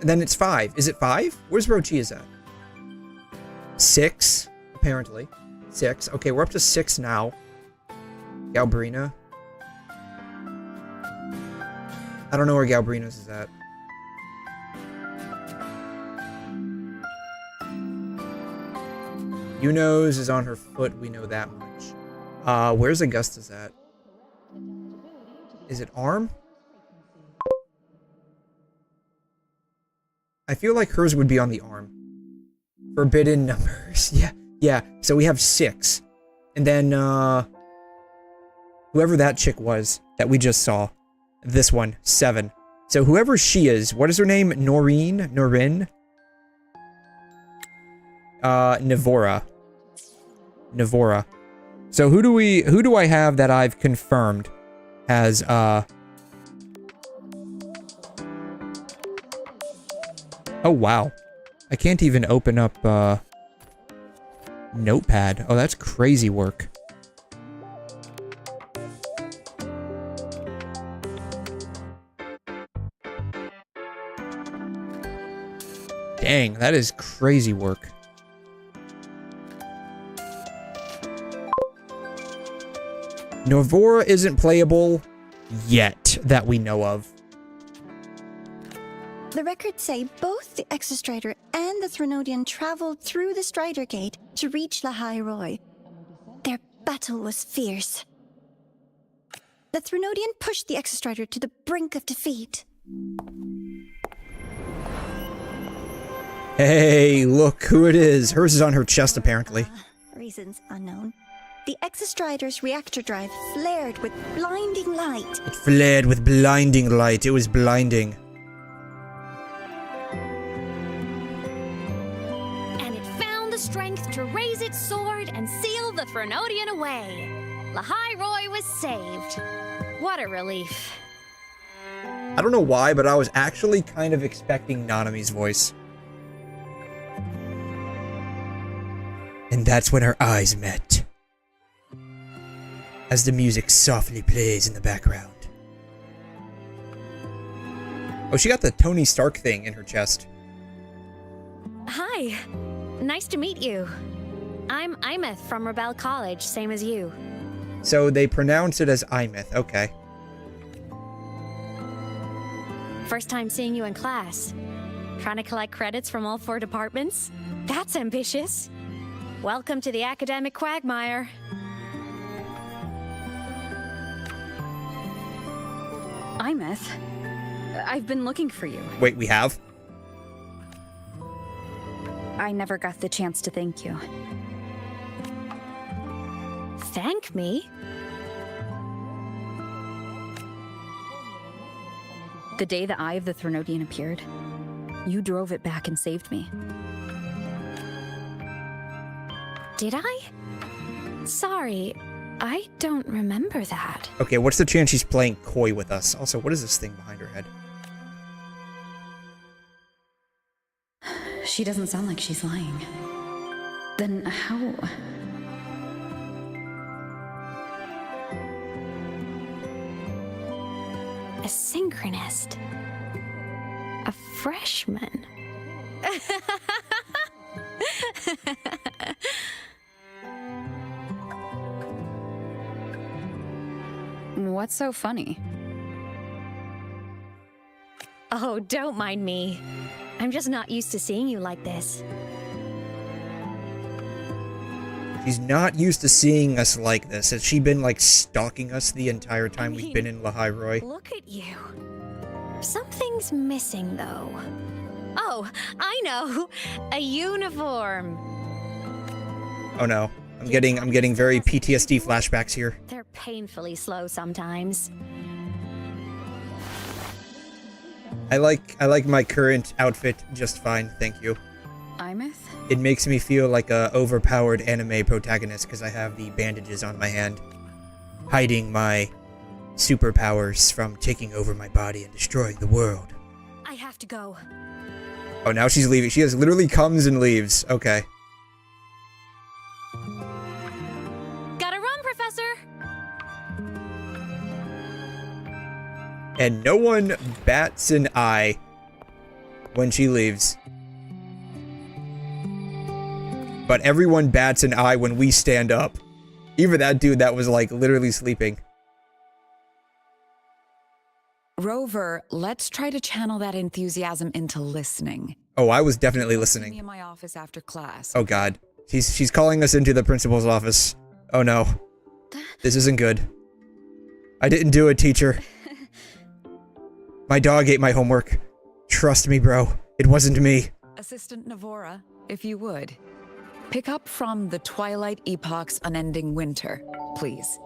Then it's 5. Is it 5? Where's Rochia's at? 6, apparently. 6. Okay, we're up to 6 now. Galbrina. I don't know where Galbrina's is at. Yuno's is on her foot, we know that much. Where's Augusta's at? Is it arm? I feel like hers would be on the arm. Forbidden numbers. Yeah. So we have 6. And then, whoever that chick was that we just saw. This one, 7. So whoever she is, what is her name? Norin? Nivora. So who do I have that I've confirmed has, oh, wow. I can't even open up, Notepad. Oh, that's crazy work. Dang, that is crazy work. Nivora isn't playable yet, that we know of. The records say both the Exostrider and the Threnodian traveled through the Strider Gate to reach 𝘰𝘰𝘬𝘬𝘬. Their battle was fierce. The Threnodian pushed the Exostrider to the brink of defeat. Hey, look who it is. Hers is on her chest, apparently. Reasons unknown. The 𝘧𝘧 reactor drive flared with blinding light. It flared with blinding light. It was blinding. And it found the strength to raise its sword and seal the 𝘧𝘧𝘕 away. 𝘠𝘮𝘧 was saved. What a relief. I don't know why, but I was actually kind of expecting Nanami's voice. And that's when our eyes met. As the music softly plays in the background. Oh, she got the Tony Stark thing in her chest. Hi. Nice to meet you. I'm 𝘬𝘬 from Rebel College, same as you. So they pronounce it as 𝘬𝘬. Okay. First time seeing you in class. Trying to collect credits from all 4 departments? That's ambitious. Welcome to the academic quagmire. 𝘬𝘬? I've been looking for you. Wait, we have? I never got the chance to thank you. Thank me? The day the Eye of the 𝘧𝘧𝘕 appeared, you drove it back and saved me. Did I? Sorry, I don't remember that. Okay, what's the chance she's playing coy with us? Also, what is this thing behind her head? She doesn't sound like she's lying. Then how? A synchronist. A freshman. What's so funny? Oh, don't mind me. I'm just not used to seeing you like this. She's not used to seeing us like this. Has she been, like, stalking us the entire time we've been in 𝘠𝘧𝘧𝘕? Look at you. Something's missing, though. Oh, I know. A uniform. Oh no. I'm getting very PTSD flashbacks here. They're painfully slow sometimes. I like my current outfit just fine, thank you. 𝘬𝘬? It makes me feel like a overpowered anime protagonist because I have the bandages on my hand, hiding my superpowers from taking over my body and destroying the world. I have to go. Oh, now she's leaving. She just literally comes and leaves. Okay. Gotta run, Professor! And no one bats an eye when she leaves. But everyone bats an eye when we stand up. Even that dude that was, like, literally sleeping. Rover, let's try to channel that enthusiasm into listening. Oh, I was definitely Me listening. in my office after class. Oh god. She's calling us into the principal's office. Oh no. This isn't good. I didn't do it, teacher. My dog ate my homework. Trust me, bro. It wasn't me. Assistant 𝘧𝘬𝘕, if you would. Pick up from the Twilight Epoch's Unending Winter, please.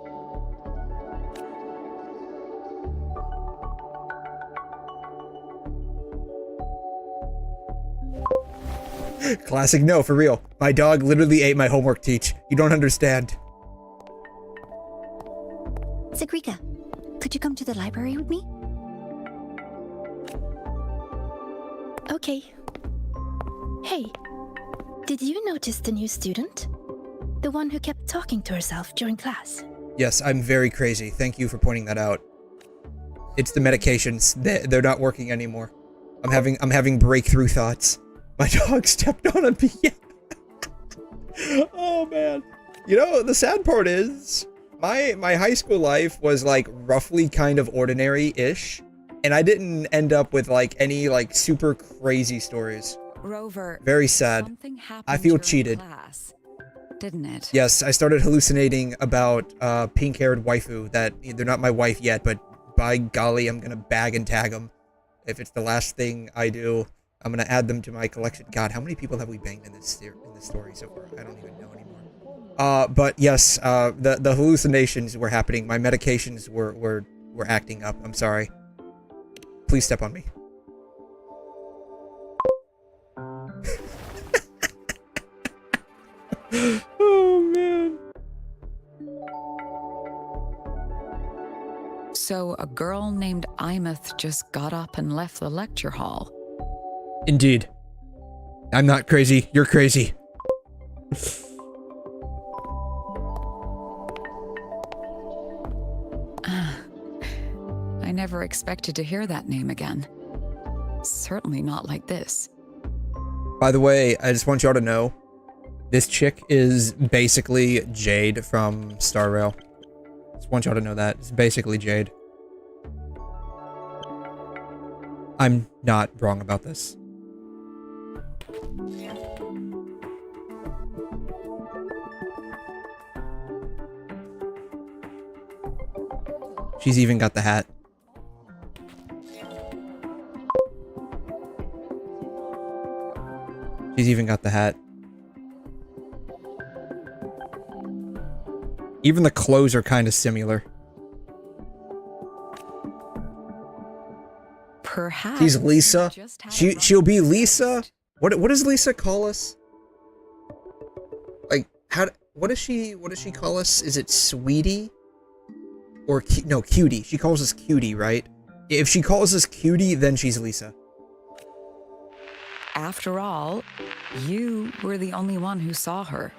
Classic no, for real. My dog literally ate my homework, teach. You don't understand. Sagrika, could you come to the library with me? Okay. Hey, did you notice the new student? The one who kept talking to herself during class? Yes, I'm very crazy. Thank you for pointing that out. It's the medications. They're not working anymore. I'm having breakthrough thoughts. My dog stepped on a piano. Oh man. You know, the sad part is my high school life was like roughly kind of ordinary-ish, and I didn't end up with like any like super crazy stories. Rover, very sad. I feel cheated. Class, didn't it? Yes, I started hallucinating about pink-haired waifu that they're not my wife yet, but by golly, I'm gonna bag and tag them. If it's the last thing I do, I'm gonna add them to my collection. God, how many people have we banged in this story so far? I don't even know anymore. But yes, the hallucinations were happening. My medications were acting up. I'm sorry. Please step on me. Oh, man. So a girl named 𝘬𝘮 just got up and left the lecture hall. Indeed. I'm not crazy. You're crazy. I never expected to hear that name again. Certainly not like this. By the way, I just want y'all to know, this chick is basically Jade from Star Rail. Just want y'all to know that. It's basically Jade. I'm not wrong about this. She's even got the hat. She's even got the hat. Even the clothes are kind of similar. Perhaps she's Lisa. She'll be Lisa. What does Lisa call us? Like what does she call us? Is it Sweetie? Or no, Cutie. She calls us Cutie, right? If she calls us Cutie, then she's Lisa. After all, you were the only one who saw her.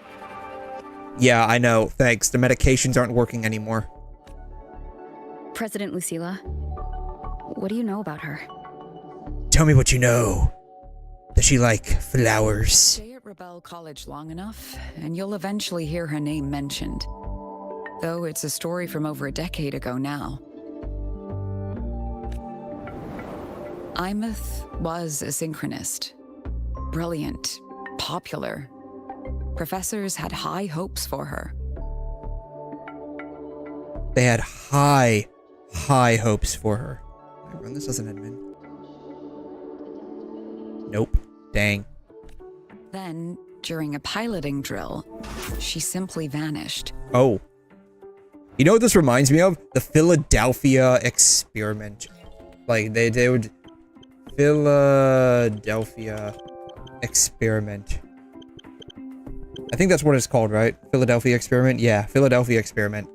Yeah, I know. Thanks. The medications aren't working anymore. President Lucilla, what do you know about her? Tell me what you know. Does she like flowers? Stay at Rebel College long enough, and you'll eventually hear her name mentioned. Though it's a story from over a decade ago now. 𝘬𝘮 was a synchronist. Brilliant, popular. Professors had high hopes for her. They had high hopes for her. Can I run this as an admin? Nope. Dang. Then, during a piloting drill, she simply vanished. Oh. You know what this reminds me of? The Philadelphia experiment. Like, they would... Philadelphia experiment. I think that's what it's called, right? Philadelphia experiment? Yeah, Philadelphia experiment.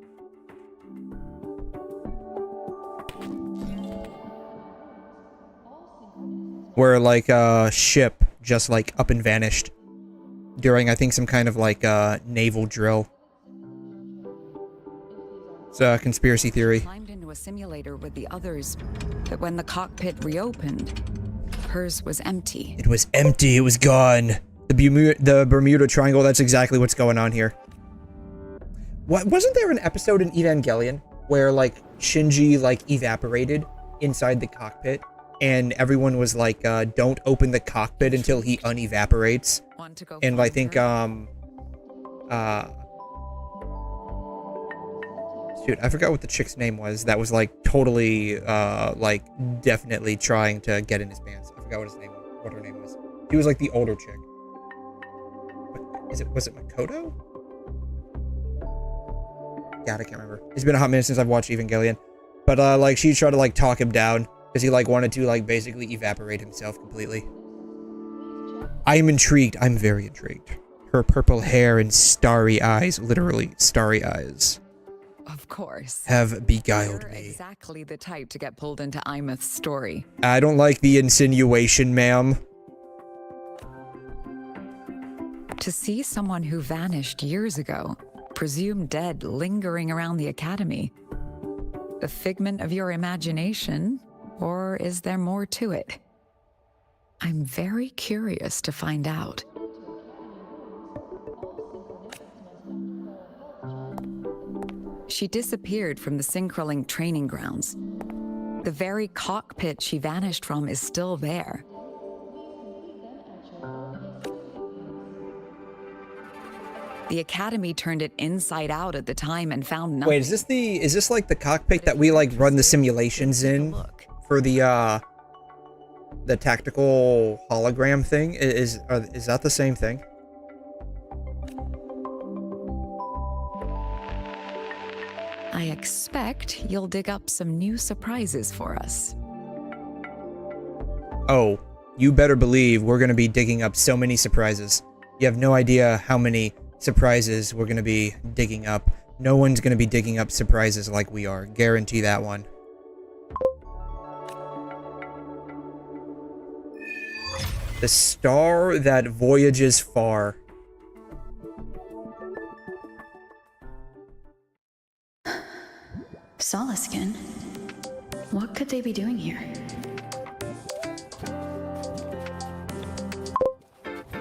Where, like, a ship just, like, up and vanished. During, I think, some kind of, like, naval drill. It's a conspiracy theory. Climbed into a simulator with the others, but when the cockpit reopened, hers was empty. It was empty. It was gone. The Bermuda Triangle. That's exactly what's going on here. What wasn't there an episode in Evangelion where like Shinji like evaporated inside the cockpit, and everyone was like, "Don't open the cockpit until he unevaporates." And I think Dude, I forgot what the chick's name was. That was like totally, like definitely trying to get in his pants. I forgot what her name was. She was like the older chick. Was it Makoto? God, I can't remember. It's been a hot minute since I've watched Evangelion. But like she tried to like talk him down because he like wanted to like basically evaporate himself completely. I am intrigued. I'm very intrigued. Her purple hair and starry eyes, literally starry eyes. Of course. Have beguiled You're me. Exactly the type to get pulled into 𝘬𝘮's story. I don't like the insinuation, ma'am. To see someone who vanished years ago, presumed dead, lingering around the academy. A figment of your imagination, or is there more to it? I'm very curious to find out. She disappeared from the 𝘬𝘮 training grounds. The very cockpit she vanished from is still there. The academy turned it inside out at the time and found nothing. Wait, is this like the cockpit that we like run the simulations in for the tactical hologram thing? Is that the same thing? I expect you'll dig up some new surprises for us. Oh, you better believe we're going to be digging up so many surprises. You have no idea how many surprises we're going to be digging up. No one's going to be digging up surprises like we are. Guarantee that one. The star that voyages far. 𝘬𝘲𝘗? What could they be doing here?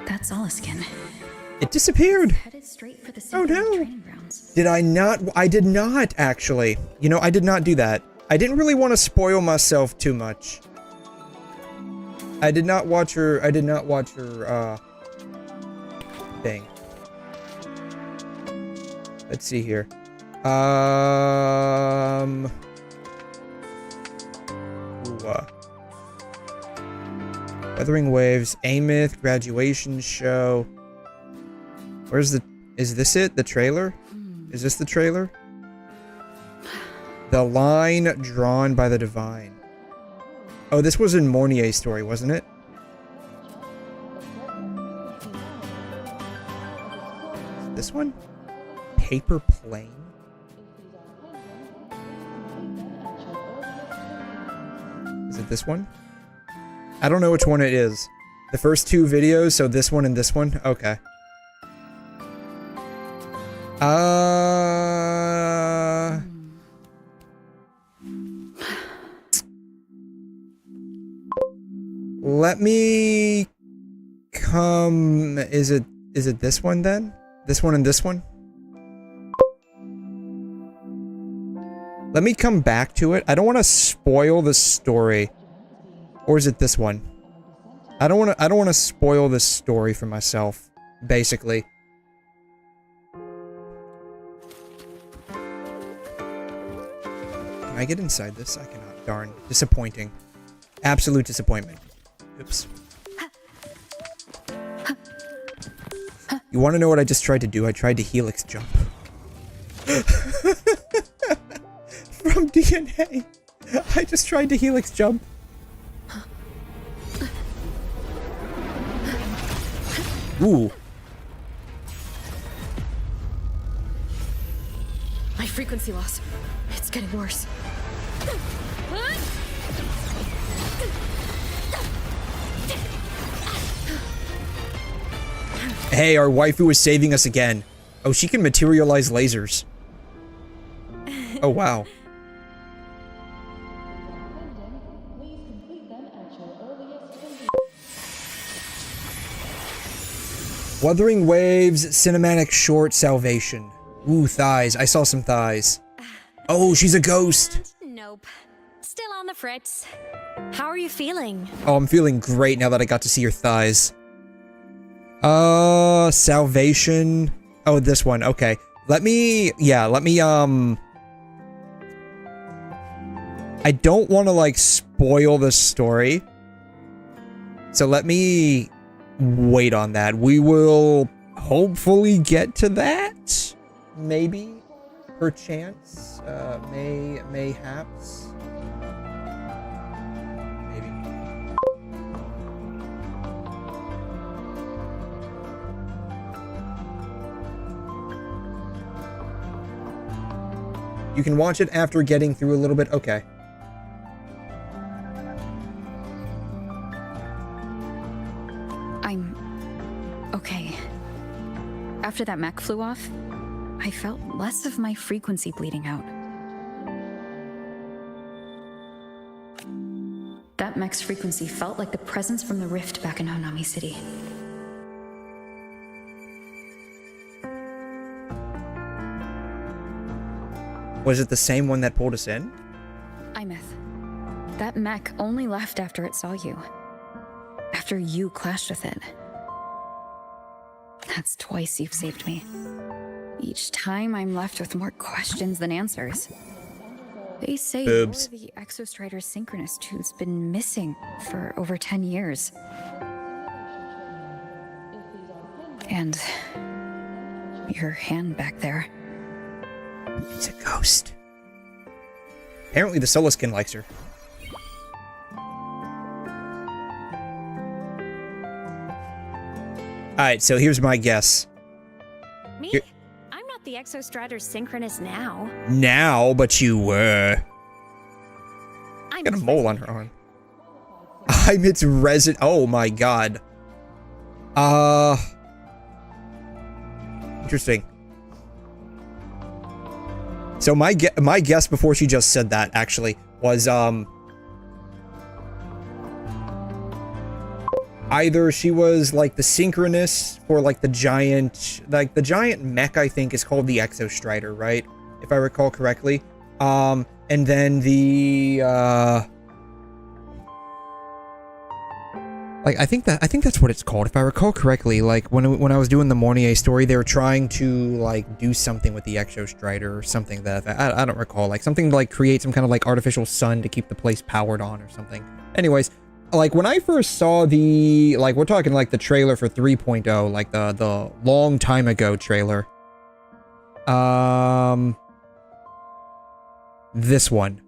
That's 𝘬𝘗. It disappeared. Headed straight for the training grounds. Did I not? I did not, actually. You know, I did not do that. I didn't really want to spoil myself too much. I did not watch her thing. Let's see here. Wuthering Waves, 𝘬𝘮, graduation show. Where's the... Is this it? The trailer? Is this the trailer? The line drawn by the divine. Oh, this was in 𝘠𝘦𝘳𝘕 story, wasn't it? This one? Paper plane? Is it this one? I don't know which one it is. The first two videos, so this one and this one? Okay. Let me come... Is it this one then? This one and this one? Let me come back to it. I don't want to spoil the story. Or is it this one? I don't want to spoil this story for myself, basically. Can I get inside this? I cannot. Darn. Disappointing. Absolute disappointment. Oops. You want to know what I just tried to do? I tried to helix jump. From DNA. I just tried to helix jump. Ooh. My frequency loss. It's getting worse. Hey, our waifu is saving us again. Oh, she can materialize lasers. Oh, wow. Wuthering Waves, cinematic short, salvation. Ooh, thighs. I saw some thighs. Oh, she's a ghost. Nope. Still on the fritz. How are you feeling? Oh, I'm feeling great now that I got to see your thighs. Salvation. Oh, this one. Okay. Let me, I don't want to, like, spoil the story. So let me wait on that. We will hopefully get to that. Maybe. Perchance. Mayhaps. Maybe. You can watch it after getting through a little bit. Okay. I'm okay. After that mech flew off, I felt less of my frequency bleeding out. That mech's frequency felt like the presence from the rift back in Honami City. Was it the same one that pulled us in? 𝘬𝘮. That mech only left after it saw you. After you clashed with it. That's twice you've saved me. Each time I'm left with more questions than answers. They say you're the 𝘧𝘮 synchronist who's been missing for over 10 years. And your hand back there. It's a ghost. Apparently the 𝘬𝘮 likes her. Alright, so here's my guess. Me? I'm not the 𝘧𝘀 synchronous now. Now, but you were. I'm Got a mole on her arm. I'm its resident. Oh my god. Interesting. So my guess before she just said that actually was either she was like the synchronous or like the giant mech, I think is called the 𝘧𝘀, right? If I recall correctly. And then the like I think that's what it's called. If I recall correctly, like when I was doing the 𝘠𝘠𝘦𝘳 story, they were trying to like do something with the 𝘧𝘀 or something that I don't recall, like something to like create some kind of like artificial sun to keep the place powered on or something. Anyways, like when I first saw the, like we're talking like the trailer for 3.0, like the long time ago trailer. This one.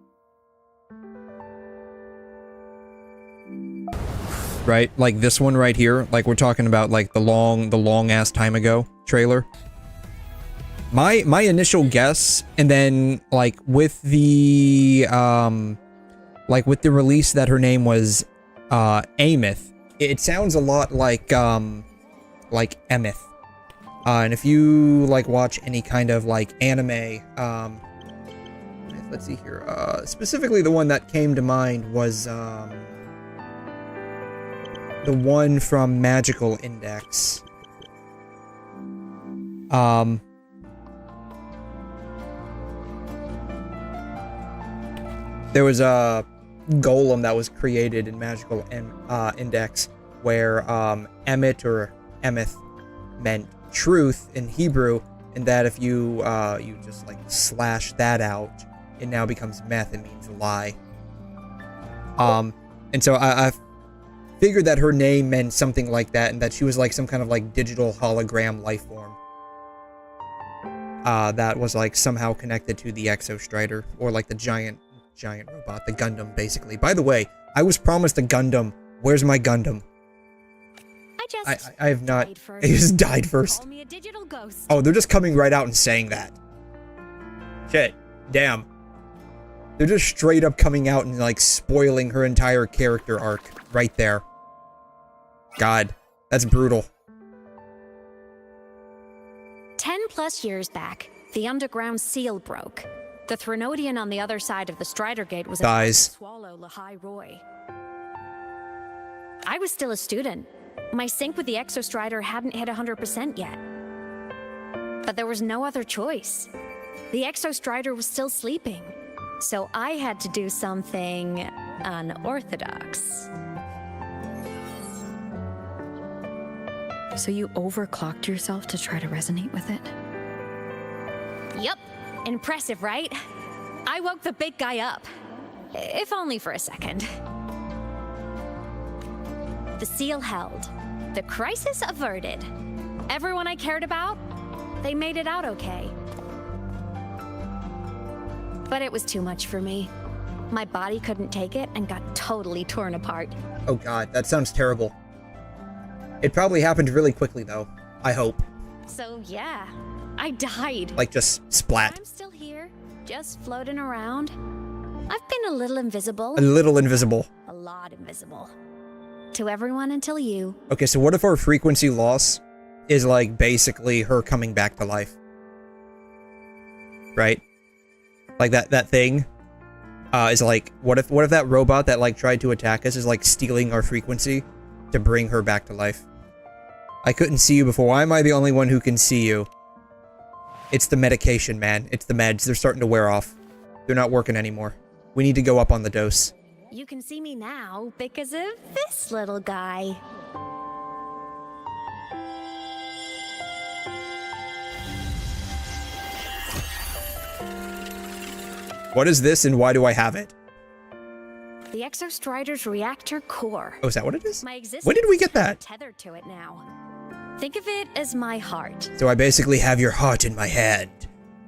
Right? Like this one right here. Like we're talking about like the long ass time ago trailer. My initial guess, and then like with the release that her name was 𝘬𝘮𝘻, it sounds a lot like 𝘬𝑚𝑒𝑡H. And if you like watch any kind of like anime, let's see here, specifically the one that came to mind was the one from Magical Index. There was a golem that was created in Magical Index where 𝘬𝑚𝑒𝑡H or 𝘬𝑚𝑒𝑡H meant truth in Hebrew, and that if you you just like slash that out, it now becomes meth. It means lie. And so I figured that her name meant something like that, and that she was like some kind of like digital hologram life form that was like somehow connected to the 𝘧𝘀, or like the giant robot, the Gundam, basically. By the way, I was promised a Gundam. Where's my Gundam? I have not. It just died first. Call me a digital ghost. Oh, they're just coming right out and saying that. Shit. Damn. They're just straight up coming out and like spoiling her entire character arc right there. God, that's brutal. 10+ years back, the underground seal broke. The Threnodian on the other side of the Strider Gate was about to swallow 𝘠𝘮𝘬𝘠. I was still a student. My sync with the 𝘧𝘀 hadn't hit 100% yet. But there was no other choice. The 𝘧𝘀 was still sleeping. So I had to do something unorthodox. So you overclocked yourself to try to resonate with it? Yup. Impressive, right? I woke the big guy up. If only for a second. The seal held. The crisis averted. Everyone I cared about, they made it out okay. But it was too much for me. My body couldn't take it and got totally torn apart. Oh god, that sounds terrible. It probably happened really quickly though. I hope. So yeah, I died. Like just splat. I'm still here, just floating around. I've been a little invisible. A little invisible. A lot invisible. To everyone until you. Okay, so what if our frequency loss is like basically her coming back to life? Right? Like that thing is like, what if that robot that like tried to attack us is like stealing our frequency to bring her back to life? I couldn't see you before. Why am I the only one who can see you? It's the medication, man. It's the meds. They're starting to wear off. They're not working anymore. We need to go up on the dose. You can see me now because of this little guy. What is this and why do I have it? The 𝘧𝘀's reactor core. Oh, is that what it is? My existence when did we get that? Tethered to it now. Think of it as my heart. So I basically have your heart in my hand.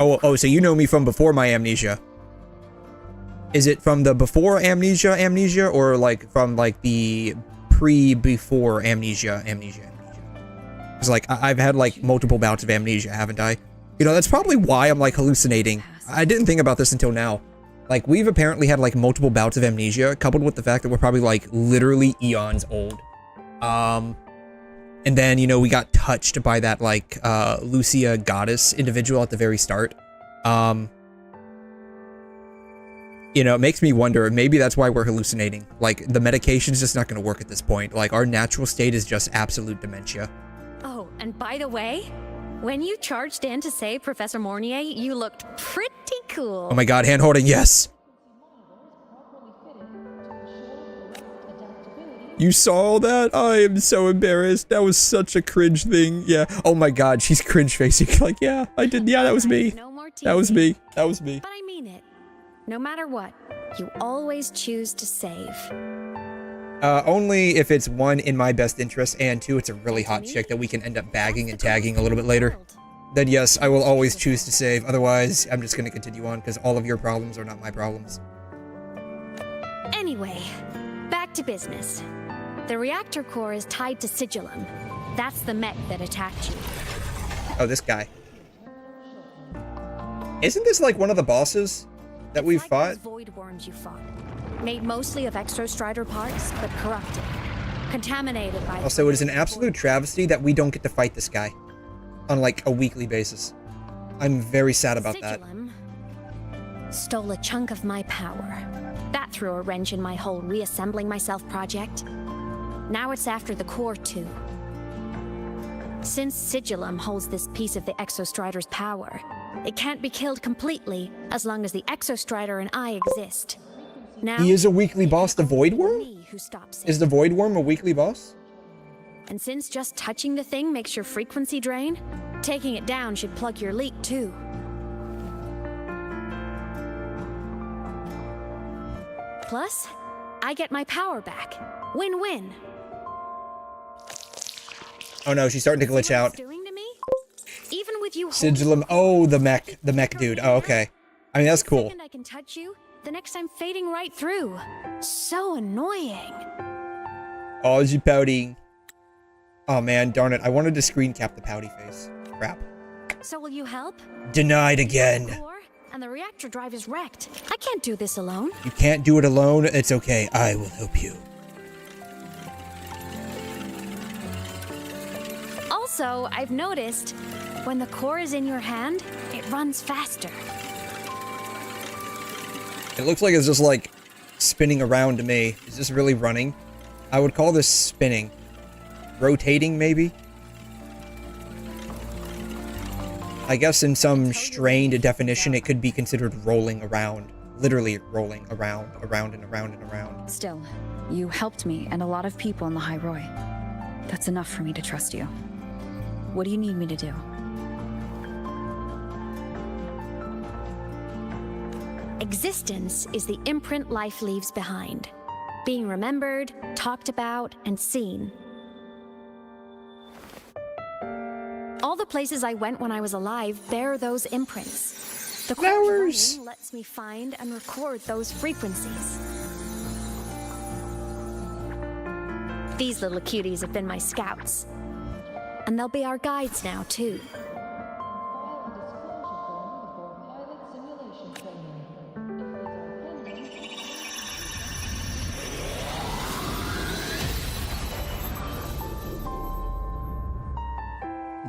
Oh, so you know me from before my amnesia. Is it from the before amnesia, or like from like the before amnesia? Because like I've had like multiple bouts of amnesia, haven't I? You know, that's probably why I'm like hallucinating. I didn't think about this until now. Like, we've apparently had like multiple bouts of amnesia, coupled with the fact that we're probably like literally eons old. And then, you know, we got touched by that like Lucia goddess individual at the very start. You know, it makes me wonder, maybe that's why we're hallucinating. Like, the medication's just not going to work at this point. Like, our natural state is just absolute dementia. Oh, and by the way, when you charged in to save Professor Mornier, you looked pretty cool. Oh my god, hand holding, yes! You saw that? I am so embarrassed. That was such a cringe thing. Yeah. Oh my god, she's cringe facing. Like, yeah, I did. Yeah, that was me. That was me. That was me. But I mean it. No matter what, you always choose to save. Only if it's one, in my best interest, and two, it's a really hot chick that we can end up bagging and tagging a little bit later. Then yes, I will always choose to save. Otherwise, I'm just going to continue on, because all of your problems are not my problems. Anyway, back to business. The reactor core is tied to 𝘬𝘲. That's the mech that attacked you. Oh, this guy. Isn't this like one of the bosses that we've fought? 𝘬𝘠𝘦𝘥 you fought. Made mostly of 𝘧𝘀 parts, but corrupted. Contaminated by... Also, it is an absolute travesty that we don't get to fight this guy on, like, a weekly basis. I'm very sad about that. 𝘬𝘲 stole a chunk of my power. That threw a wrench in my whole reassembling myself project. Now it's after the core, too. Since 𝘬𝘲 holds this piece of the 𝘧𝘀's power, it can't be killed completely as long as the 𝘧𝘀 and I exist. Now, he is a weekly boss, the Void Worm? Is the Void Worm a weekly boss? And since just touching the thing makes your frequency drain, taking it down should plug your leak too. Plus, I get my power back. Win-win. Oh no, she's starting to glitch out. Even with you 𝘬𝘲, oh, the mech dude. Oh, okay. I mean, that's cool. I can touch you, the next I'm fading right through. So annoying. Oh, she pouting. Oh man, darn it. I wanted to screen cap the pouty face. Crap. So will you help? Denied again. And the reactor drive is wrecked. I can't do this alone. You can't do it alone. It's okay. I will help you. Also, I've noticed when the core is in your hand, it runs faster. It looks like it's just like spinning around to me. Is this really running? I would call this spinning. Rotating, maybe? I guess in some strained definition, it could be considered rolling around. Literally rolling around and around and around. Still, you helped me and a lot of people in the 𝘧𝘬𝘧. That's enough for me to trust you. What do you need me to do? Existence is the imprint life leaves behind. Being remembered, talked about, and seen. All the places I went when I was alive bear those imprints. The flowers lets me find and record those frequencies. These little cuties have been my scouts. And they'll be our guides now, too.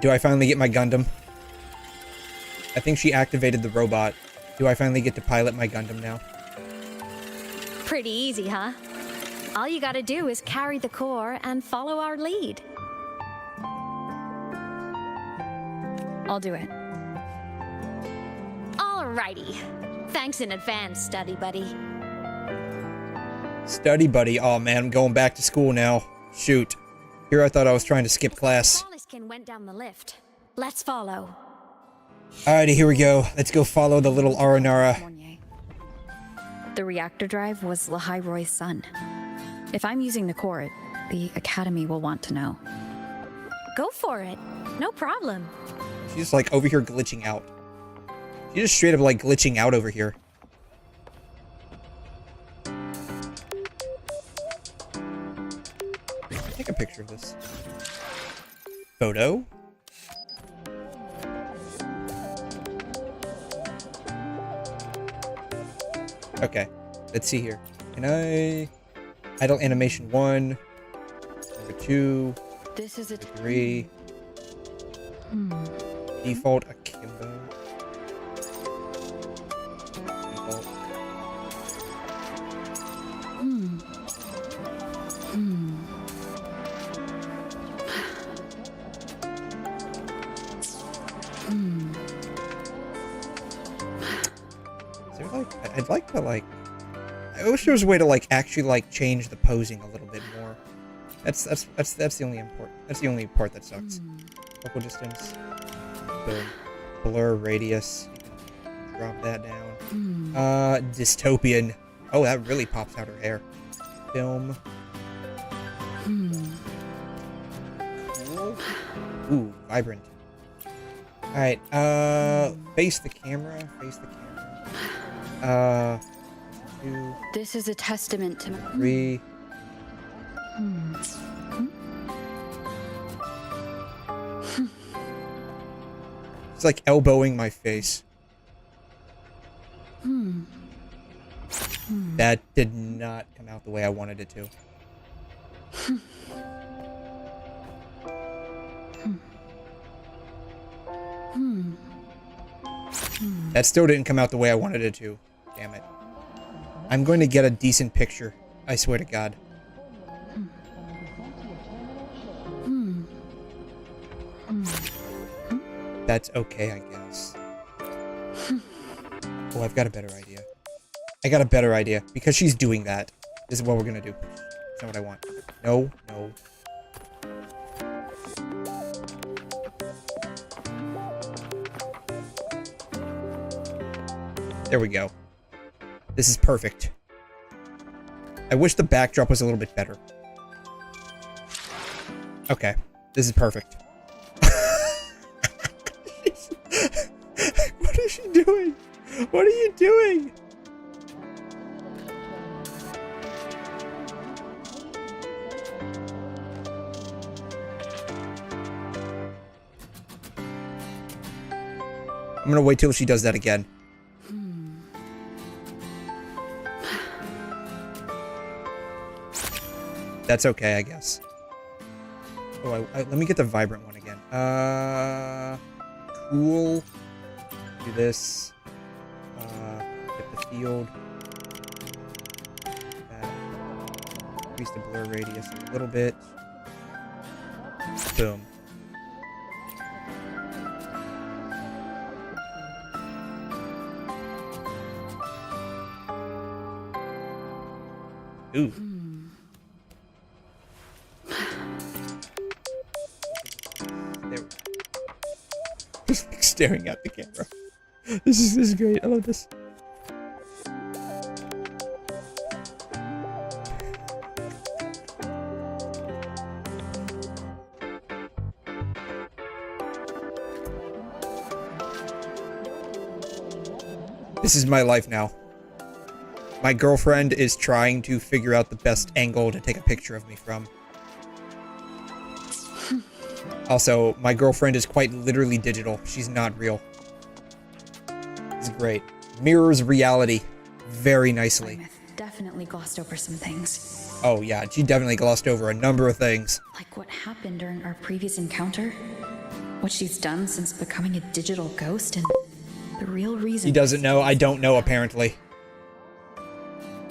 Do I finally get my Gundam? I think she activated the robot. Do I finally get to pilot my Gundam now? Pretty easy, huh? All you gotta do is carry the core and follow our lead. I'll do it. Alrighty. Thanks in advance, study buddy. Study buddy. Oh man, I'm going back to school now. Shoot. Here I thought I was trying to skip class. Went down the lift. Let's follow. Alrighty, here we go. Let's go follow the little Aranara. The reactor drive was 𝘧𝘬𝘧's son. If I'm using the core, the Academy will want to know. Go for it. No problem. She's just like over here glitching out. She's just straight up like glitching out over here. Take a picture of this. Photo. Okay, let's see here. Can I idle animation 1, number 2, this is a 3, default akimbo. Default. I'd like to like. I wish there was a way to like actually like change the posing a little bit more. That's the only important. That's the only part that sucks. Focal distance. The blur radius. You can drop that down. Dystopian. Oh, that really pops out her hair. Film. Cool. Ooh, vibrant. All right. Face the camera. Face the camera. 2. This is a testament to 3. It's like elbowing my face. That did not come out the way I wanted it to. That still didn't come out the way I wanted it to. Damn it. I'm going to get a decent picture. I swear to God. That's okay, I guess. Oh, I've got a better idea. I got a better idea. Because she's doing that. This is what we're gonna do. That's not what I want. No, no. There we go. This is perfect. I wish the backdrop was a little bit better. Okay. This is perfect. What is she doing? What are you doing? I'm gonna wait till she does that again. That's okay, I guess. Oh, let me get the vibrant one again. Cool. Do this. Get the field. increase the blur radius a little bit. Boom. Ooh. There. Just like staring at the camera. This is great. I love this. This is my life now. My girlfriend is trying to figure out the best angle to take a picture of me from. Also, my girlfriend is quite literally digital. She's not real. It's great. Mirrors reality very nicely. Definitely glossed over some things. Oh yeah, she definitely glossed over a number of things. Like what happened during our previous encounter, what she's done since becoming a digital ghost, and the real reason. He doesn't know. I don't know, apparently.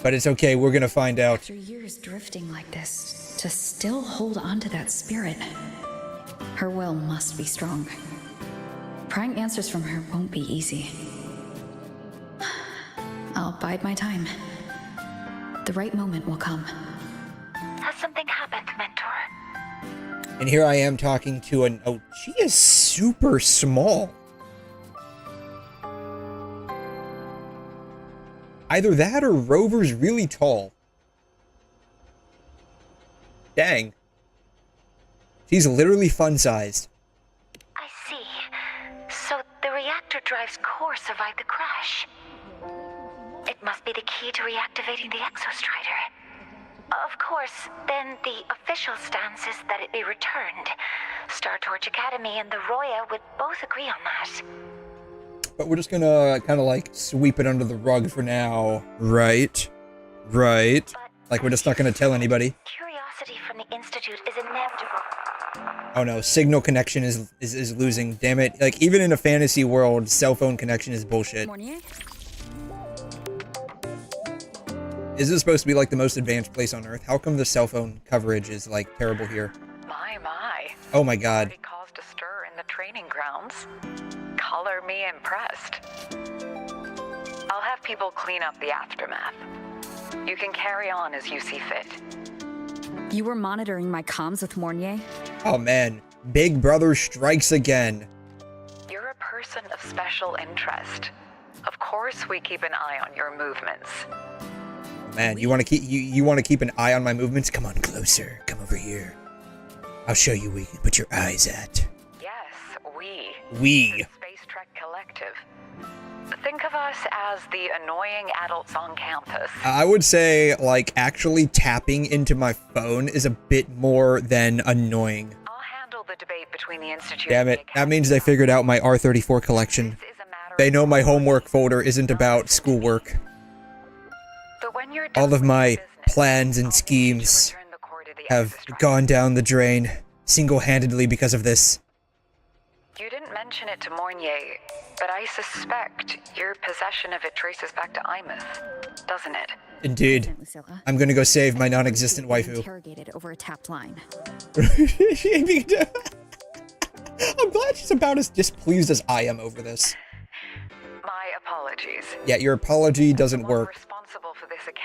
But it's okay, we're gonna find out. After years drifting like this, to still hold on to that spirit, her will must be strong. Prying answers from her won't be easy. I'll bide my time. The right moment will come. Has something happened, Mentor? And here I am talking to an... Oh, she is super small. Either that or Rover's really tall. Dang. She's literally fun-sized. I see. So the reactor drive's core survived the crash. It must be the key to reactivating the 𝘧𝘧. Of course, then the official stance is that it be returned. 𝘧𝘧 Academy and the 𝘠𝘯𝘬 would both agree on that. But we're just gonna kind of like sweep it under the rug for now. Right. Right. Like we're just not gonna tell anybody. Curiosity from the Institute is inevitable. Oh no, signal connection is losing. Damn it. Like even in a fantasy world, cell phone connection is bullshit. Is this supposed to be like the most advanced place on Earth? How come the cell phone coverage is like terrible here? My. Oh my god. Already caused a stir in the training grounds. Color me impressed. I'll have people clean up the aftermath. You can carry on as you see fit. You were monitoring my comms with 𝘠𝘠𝘕? Oh man, Big Brother strikes again. You're a person of special interest. Of course we keep an eye on your movements. Man, you want to keep you want to keep an eye on my movements? Come on closer. Come over here. I'll show you where you can put your eyes at. Yes, we. We. The Space Trek Collective. Think of us as the annoying adults on campus. I would say, like, actually tapping into my phone is a bit more than annoying. I'll handle the debate between the Institute. Damn it. That means they figured out my R34 collection. They know my homework folder isn't about schoolwork. All of my plans and schemes have gone down the drain single-handedly because of this. You didn't mention it to 𝘠𝘠𝘕, but I suspect your possession of it traces back to 𝘬𝘮, doesn't it? Indeed. I'm gonna go save my non-existent waifu. Interrogated over a tapped line. I'm glad she's about as displeased as I am over this. My apologies. Yeah, your apology doesn't work.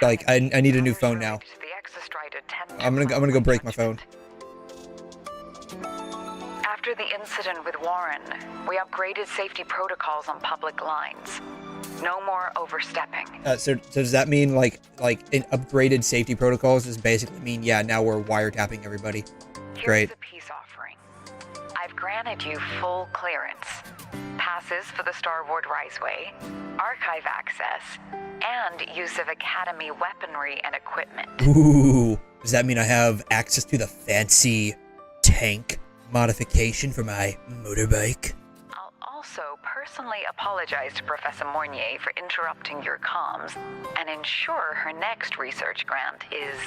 Like, I need a new phone now. I'm gonna go break my phone. After the incident with Warren, we upgraded safety protocols on public lines. No more overstepping. So does that mean like in upgraded safety protocols does basically mean, yeah, now we're wiretapping everybody? Great. Here's a peace offering. I've granted you full clearance, passes for the Starboard Riseway, archive access, and use of Academy weaponry and equipment. Ooh, does that mean I have access to the fancy tank modification for my motorbike? I'll also personally apologize to Professor 𝘠𝘠𝘕 for interrupting your comms and ensure her next research grant is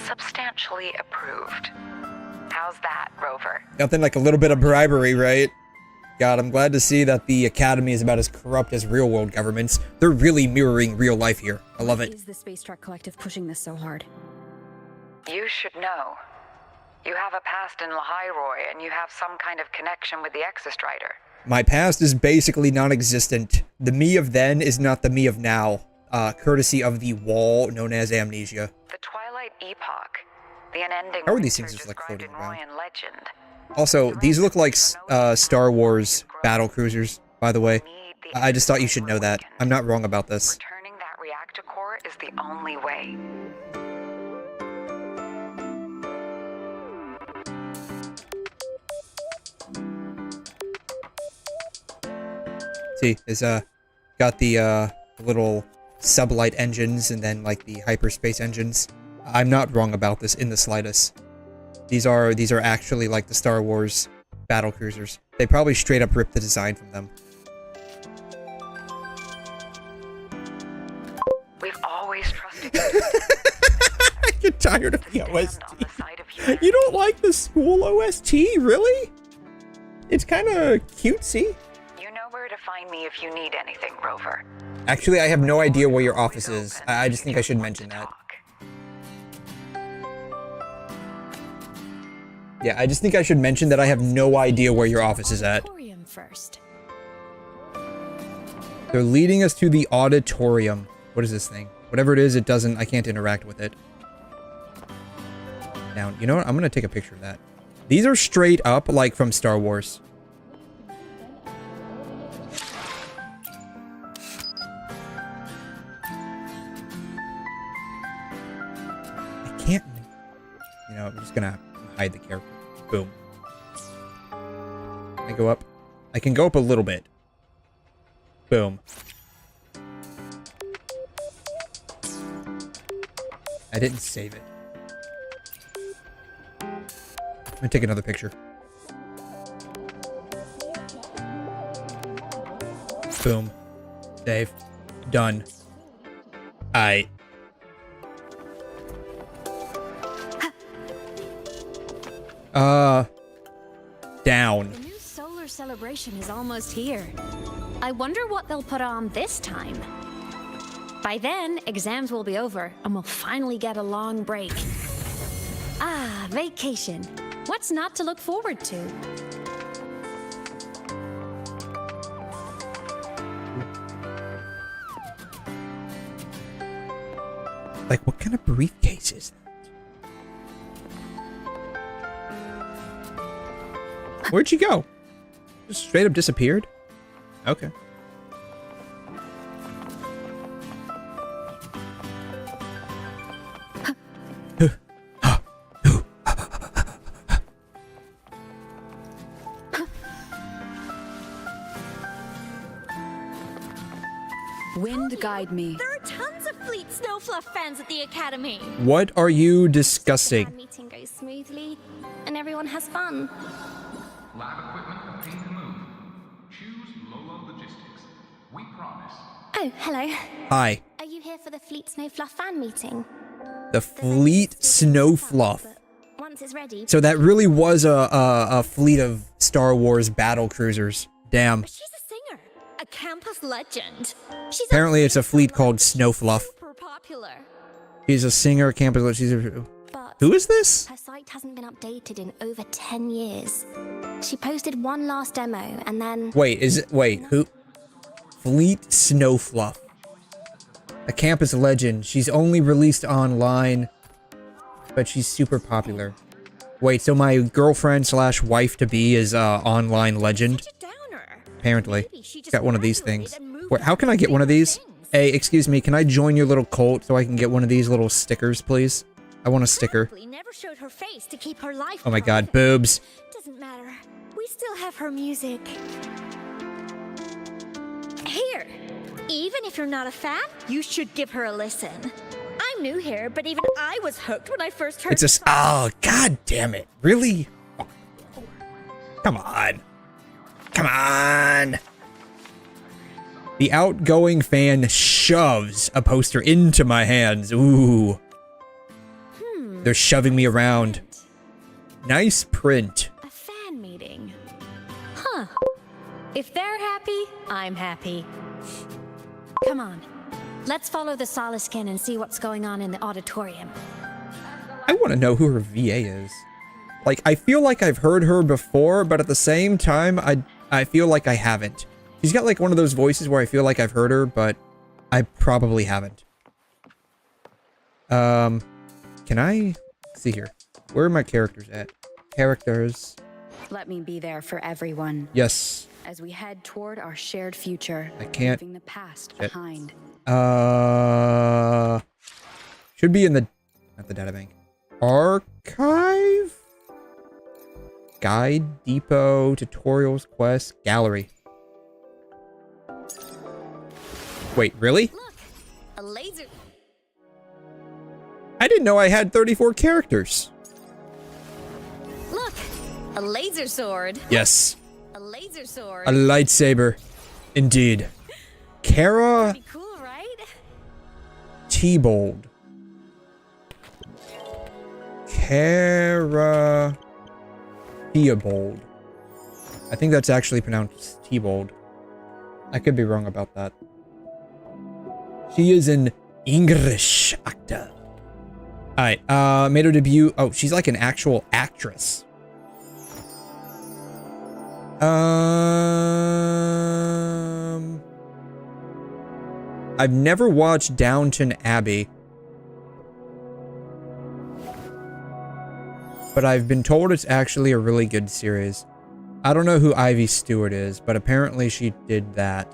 substantially approved. How's that, Rover? Nothing like a little bit of bribery, right? God, I'm glad to see that the Academy is about as corrupt as real-world governments. They're really mirroring real life here. I love it. Why is the Space Trek Collective pushing this so hard? You should know. You have a past in 𝘬𝘯𝘬, and you have some kind of connection with the 𝘧𝘮. My past is basically non-existent. The me of then is not the me of now, courtesy of the wall known as amnesia. The Twilight Epoch. The unending How are these things winter just like described floating in around? Royan legend. Also, these look like Star Wars battle cruisers, by the way. I just thought you should know that. I'm not wrong about this. Returning that reactor core is the only way. See, it's got the little sublight engines and then like the hyperspace engines. I'm not wrong about this in the slightest. These are actually like the Star Wars battle cruisers. They probably straight up ripped the design from them. We've always trusted you. You're tired of the OST. You don't like the school OST, really? It's kind of cutesy. You know where to find me if you need anything, Rover. Actually, I have no idea where your office is. I just think I should mention that. Yeah, I just think I should mention that I have no idea where your office is at. First. They're leading us to the auditorium. What is this thing? Whatever it is, it doesn't... I can't interact with it. Down. You know what? I'm gonna take a picture of that. These are straight up, like, from Star Wars. I can't... You know, I'm just gonna hide the character. Boom. Can I go up? I can go up a little bit. Boom. I didn't save it. I'm gonna take another picture. Boom. Save. Done. Aight. Down. The new solar celebration is almost here. I wonder what they'll put on this time. By then, exams will be over, and we'll finally get a long break. Ah, vacation. What's not to look forward to? Like, what kind of briefcase is that? Where'd she go? Just straight up disappeared? Okay. Wind guide me. There are tons of Fleet Snowfluff fans at the Academy. What are you discussing? The meeting goes smoothly, and everyone has fun. Lab equipment obtained to move. Choose Lola Logistics. We promise. Oh, hello. Hi. Are you here for the Fleet Snowfluff fan meeting? The Fleet Snowfluff. Once it's ready. So that really was a fleet of Star Wars battle cruisers. Damn. She's a singer, a campus legend. She's Apparently it's a fleet called Snowfluff. super popular. She's a singer, campus. She's a... But Who is this? her site hasn't been updated in over 10 years. She posted one last demo and then... Wait, who? Fleet Snowfluff. A campus legend. She's only released online, but she's super popular. Wait, so my girlfriend slash wife-to-be is online legend? Apparently. Got one of these things. Wait, how can I get one of these? Hey, excuse me, can I join your little cult so I can get one of these little stickers, please? I want a sticker. Never showed her face to keep her life. Oh my god, boobs. Doesn't matter. We still have her music. Here. Even if you're not a fan, you should give her a listen. I'm new here, but even I was hooked when I first heard. It's a... Oh, god damn it. Really? Oh, come on. Come on. The outgoing fan shoves a poster into my hands. Ooh. They're shoving me around. Nice print. A fan meeting. Huh. If they're happy, I'm happy. Come on. Let's follow the 𝘬𝘮 and see what's going on in the auditorium. I want to know who her VA is. Like, I feel like I've heard her before, but at the same time, I feel like I haven't. She's got like one of those voices where I feel like I've heard her, but I probably haven't. Can I see here? Where are my characters at? Characters. Let me be there for everyone. Yes. As we head toward our shared future, I can't. leaving the past behind. Should be in the, not the data bank. Archive? Guide, depot, tutorials, quests, gallery. Wait, really? Look, a laser. I didn't know I had 34 characters. Look, a laser sword. Yes. A laser sword. A lightsaber. Indeed. Kara Pretty cool, right? 𝘬𝘗. Kara 𝘬𝘗. I think that's actually pronounced 𝘬𝘗. I could be wrong about that. She is an English actor. Alright, made her debut. Oh, she's like an actual actress. I've never watched Downton Abbey. But I've been told it's actually a really good series. I don't know who Ivy Stewart is, but apparently she did that.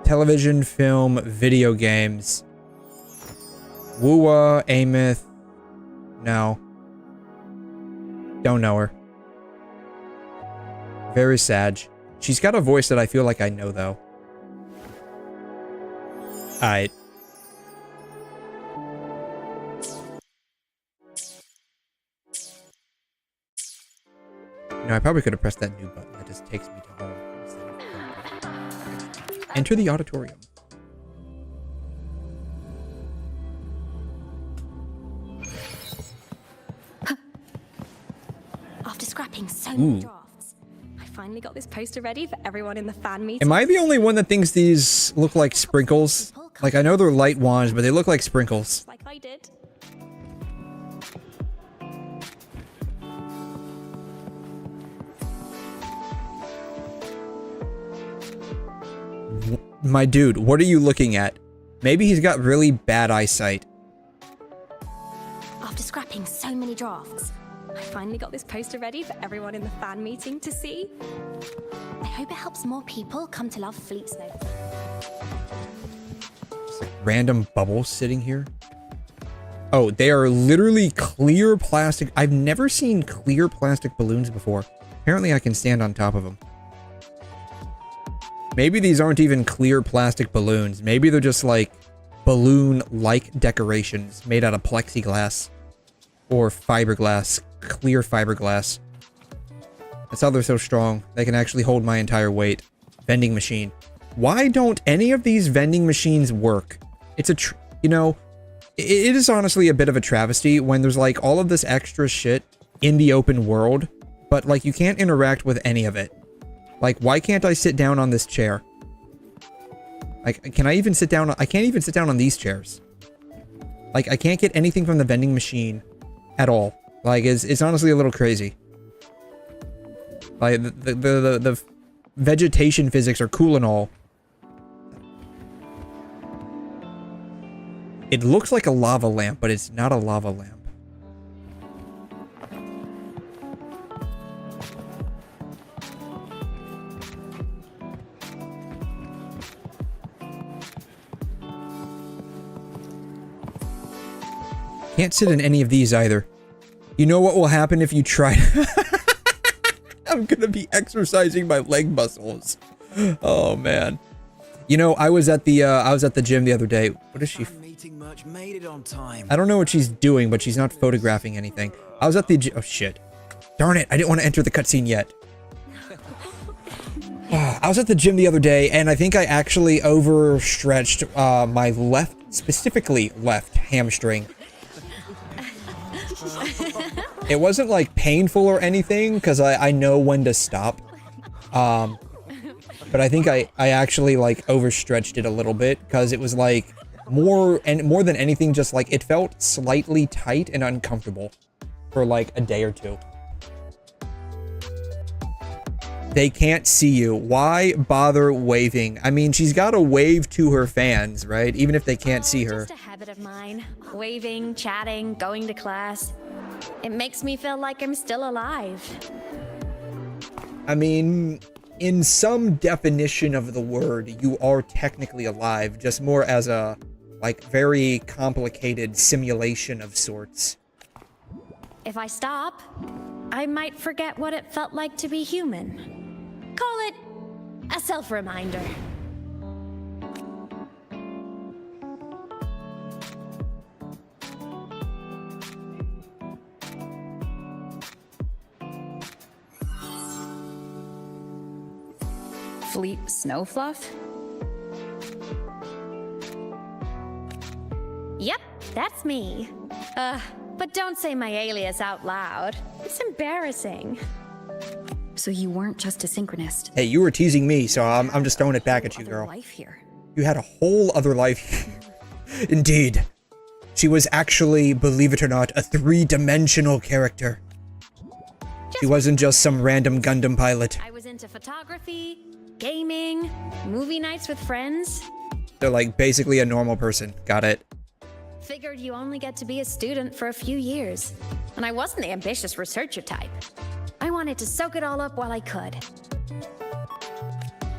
Television, film, video games. 𝘬𝘯𝘦𝘴. No. Don't know her. Very sad. She's got a voice that I feel like I know, though. Alright. You know, I probably could have pressed that new button that just takes me to home. Enter the auditorium. After scrapping so many drafts, I finally got this poster ready for everyone in the fan meeting. Am I the only one that thinks these look like sprinkles? Like, I know they're light wands, but they look like sprinkles. Like I did. My dude, what are you looking at? Maybe he's got really bad eyesight. After scrapping so many drafts, I finally got this poster ready for everyone in the fan meeting to see. I hope it helps more people come to love Fleet Snow. Just like random bubbles sitting here. Oh, they are literally clear plastic. I've never seen clear plastic balloons before. Apparently I can stand on top of them. Maybe these aren't even clear plastic balloons. Maybe they're just like balloon-like decorations made out of plexiglass or fiberglass, clear fiberglass. That's how they're so strong. They can actually hold my entire weight. Vending machine. Why don't any of these vending machines work? It's a, you know, it is honestly a bit of a travesty when there's like all of this extra shit in the open world, but like you can't interact with any of it. Like, why can't I sit down on this chair? Like, can I even sit down? I can't even sit down on these chairs. Like, I can't get anything from the vending machine at all. Like, it's honestly a little crazy. Like, the vegetation physics are cool and all. It looks like a lava lamp, but it's not a lava lamp. Can't sit in any of these either. You know what will happen if you try? I'm gonna be exercising my leg muscles. Oh man. You know, I was at the gym the other day. What is she? Made it on time. I don't know what she's doing, but she's not photographing anything. I was at the gym. Oh shit. Darn it, I didn't want to enter the cutscene yet. I was at the gym the other day, and I think I actually overstretched my left, specifically left hamstring. It wasn't like painful or anything, because I know when to stop. But I think I actually like overstretched it a little bit, because it was like, more than anything, just like it felt slightly tight and uncomfortable for like a day or two. They can't see you. Why bother waving? I mean, she's got to wave to her fans, right? Even if they can't see her. Just a habit of mine. Waving, chatting, going to class. It makes me feel like I'm still alive. I mean, in some definition of the word, you are technically alive, just more as a, like, very complicated simulation of sorts. If I stop, I might forget what it felt like to be human. Call it a self-reminder. Fleet Snowfluff? Yep, that's me. But don't say my alias out loud. It's embarrassing. So you weren't just a synchronist. Hey, you were teasing me, so I'm just throwing it back at you, girl. Life here. You had a whole other life. Indeed. She was actually, believe it or not, a three-dimensional character. She wasn't just some random Gundam pilot. I was into photography, gaming, movie nights with friends. They're like basically a normal person. Got it. Figured you only get to be a student for a few years. And I wasn't the ambitious researcher type. I wanted to soak it all up while I could.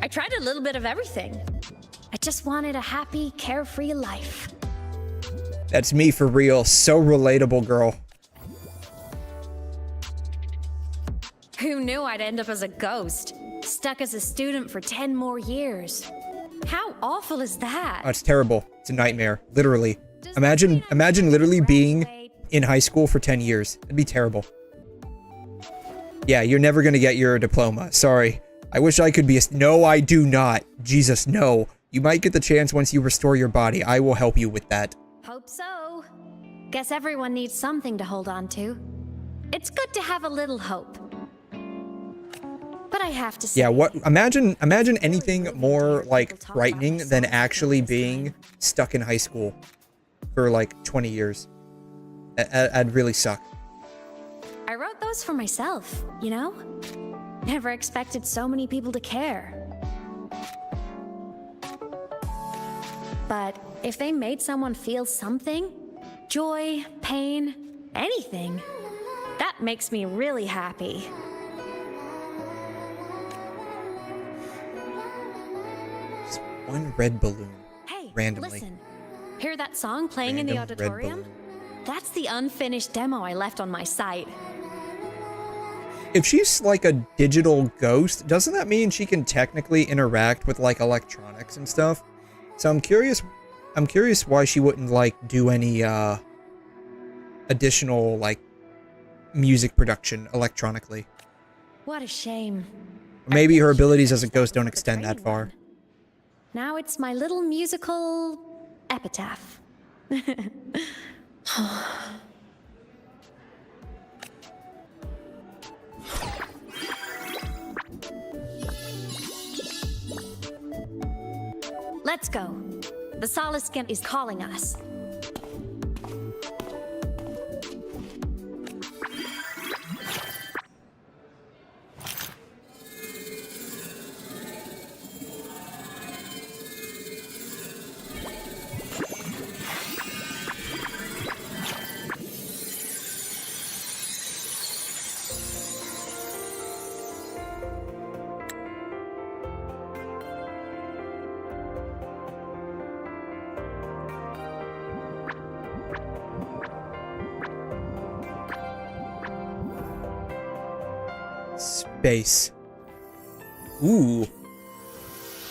I tried a little bit of everything. I just wanted a happy, carefree life. That's me for real. So relatable, girl. Who knew I'd end up as a ghost, stuck as a student for 10 more years? How awful is that? Oh, it's terrible. It's a nightmare. Literally. Imagine literally being in high school for 10 years. It'd be terrible. Yeah, you're never gonna get your diploma. Sorry. I wish I could be a... No, I do not. Jesus, no. You might get the chance once you restore your body. I will help you with that. Hope so. Guess everyone needs something to hold on to. It's good to have a little hope. But I have to say... Yeah, what... Imagine anything more, like, frightening than actually being stuck in high school for, like, 20 years. That'd really suck. I wrote those for myself, you know? Never expected so many people to care. But if they made someone feel something, joy, pain, anything, that makes me really happy. Just one red balloon. Hey, randomly. Listen. Hear that song playing in the auditorium? That's the unfinished demo I left on my site. If she's like a digital ghost, doesn't that mean she can technically interact with like electronics and stuff? So I'm curious why she wouldn't like do any additional like music production electronically. What a shame. Maybe her abilities as a ghost don't extend that far. Now it's my little musical epitaph. Let's go. The 𝘬𝘮 is calling us. Space. Ooh.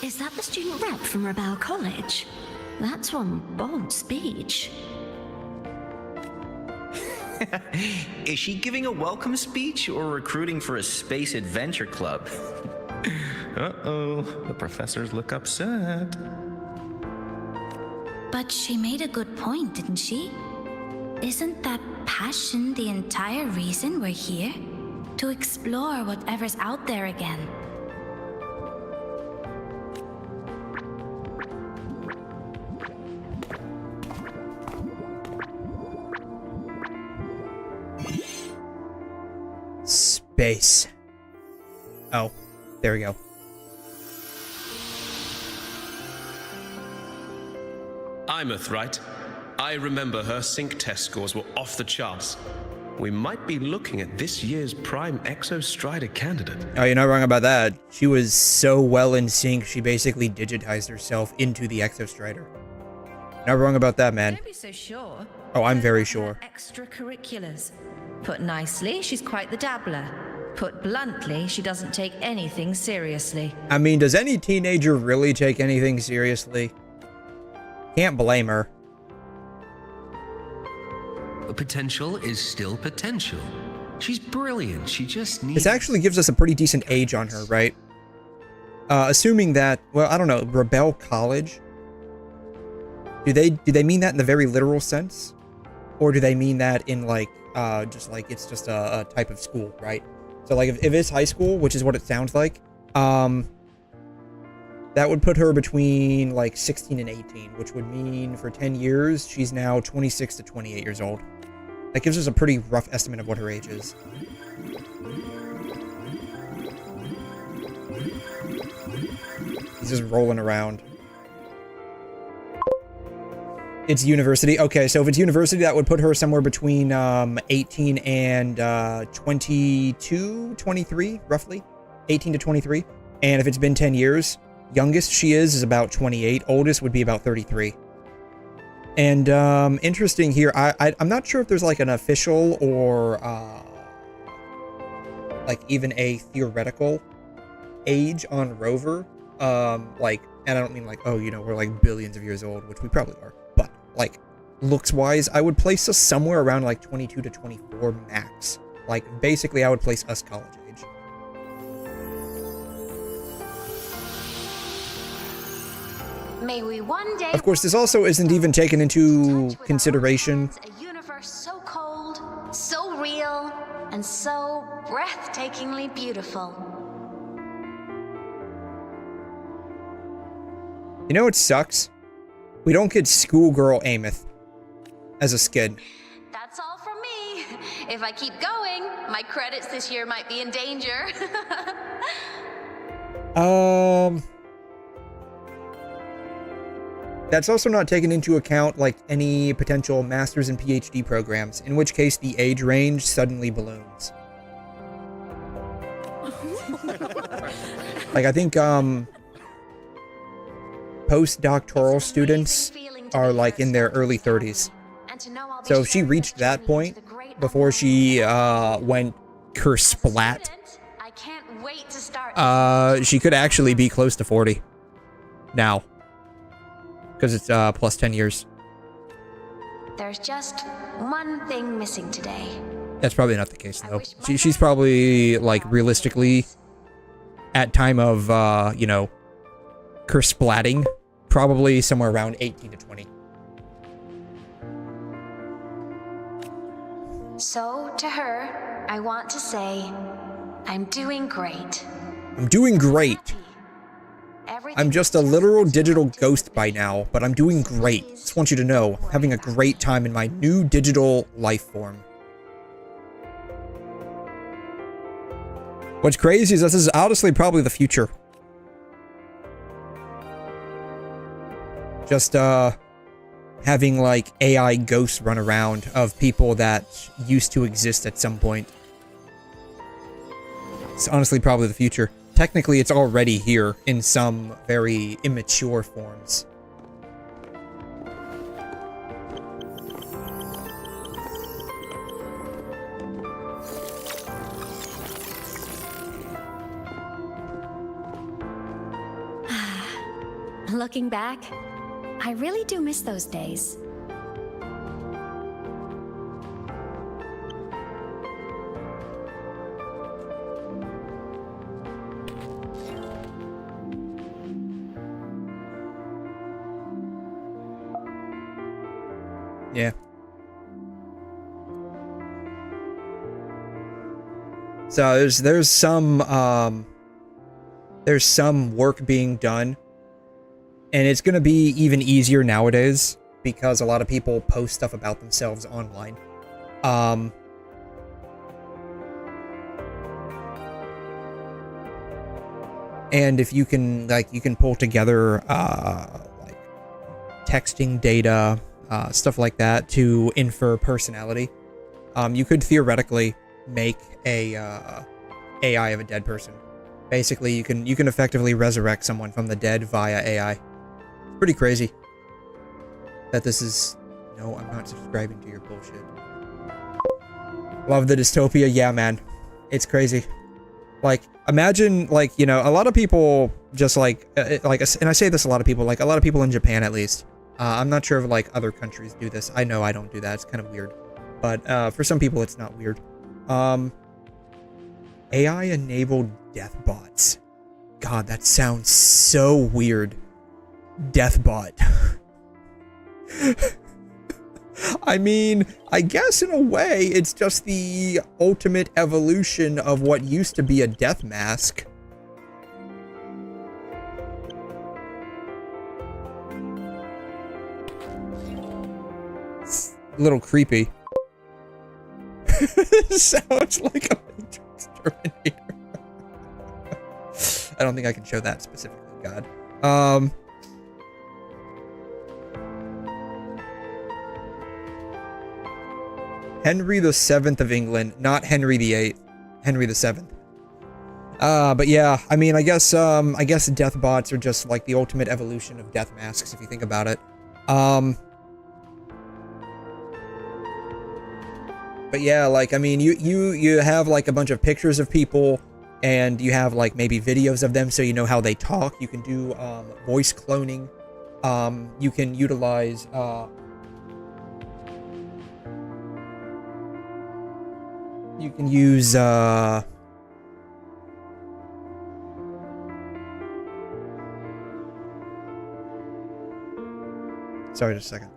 Is that the student rep from Rebel College? That's one bold speech. Is she giving a welcome speech or recruiting for a space adventure club? Uh-oh, the professors look upset. But she made a good point, didn't she? Isn't that passion the entire reason we're here? To explore whatever's out there again. Base. Oh, there we go. 𝘬𝘮, right? I remember her sync test scores were off the charts. We might be looking at this year's prime 𝘧𝘮 candidate. Oh, you're not wrong about that. She was so well in sync, she basically digitized herself into the 𝘧𝘮. Not wrong about that, man. Don't be so sure. Oh, I'm very sure. Extracurriculars. Put nicely, she's quite the dabbler. Put bluntly, she doesn't take anything seriously. I mean, does any teenager really take anything seriously? Can't blame her. Potential is still potential. She's brilliant. She just needs... This actually gives us a pretty decent age on her, right? Assuming that, well, I don't know, Rebel College? Do they mean that in the very literal sense? Or do they mean that in like, just like, it's just a type of school, right? So like, if it's high school, which is what it sounds like, that would put her between like 16 and 18, which would mean for 10 years, she's now 26 to 28 years old. That gives us a pretty rough estimate of what her age is. He's just rolling around. It's university. Okay, so if it's university, that would put her somewhere between 18 and 22, 23, roughly. 18 to 23. And if it's been 10 years, youngest she is about 28. Oldest would be about 33. And interesting here, I'm not sure if there's like an official or like even a theoretical age on Rover. Like, and I don't mean like, oh, you know, we're like billions of years old, which we probably are. But like looks wise, I would place us somewhere around like 22 to 24 max. Like basically I would place us college age. May we one day... Of course, this also isn't even taken into consideration. A universe so cold, so real, and so breathtakingly beautiful. You know what sucks? We don't get schoolgirl 𝘬𝘮 as a skid. That's all from me. If I keep going, my credits this year might be in danger. That's also not taken into account like any potential master's and PhD programs, in which case the age range suddenly balloons. Like I think postdoctoral students are like in their early 30s. So if she reached that point before she went 𝘬𝘮, she could actually be close to 40 now. Because it's plus 10 years. There's just one thing missing today. That's probably not the case, though. She's probably, like, realistically, at time of, you know, 𝘬𝘮ing, probably somewhere around 18 to 20. So, to her, I want to say, I'm doing great. I'm doing great. I'm just a literal digital ghost by now, but I'm doing great. Just want you to know, I'm having a great time in my new digital life form. What's crazy is this is honestly probably the future. Just, having, like, AI ghosts run around of people that used to exist at some point. It's honestly probably the future. Technically, it's already here in some very immature forms. Looking back, I really do miss those days. Yeah. So there's some work being done, and it's gonna be even easier nowadays because a lot of people post stuff about And if you can, like, you can pull together, like, texting data, stuff like that to infer personality, you could theoretically make a, AI of a dead person. Basically, you can effectively resurrect someone from the dead via AI. It's pretty crazy that this is... No, I'm not subscribing to your bullshit. Love the dystopia. Yeah, man. It's crazy. Like, imagine, like, you know, a lot of people just, like, and I say this a lot of people, like, a lot of people in Japan, at least. I'm not sure if, like, other countries do this. I know I don't do that. It's kind of weird. But, for some people, it's not weird. AI-enabled death bots. God, that sounds so weird. Deathbot. I mean, I guess in a way, it's just the ultimate evolution of what used to be a death mask. It's a little creepy. Sounds like a Matrix Terminator. I don't think I can show that specifically, God. Henry VII of England, not Henry VIII, Henry VII. But yeah, I mean, I guess death bots are just like the ultimate evolution of death masks, if you think about it. But yeah, like, I mean, you have like a bunch of pictures of people, and you have like maybe videos of them so you know how they talk. You can do voice cloning. You can utilize you can use sorry, just a second.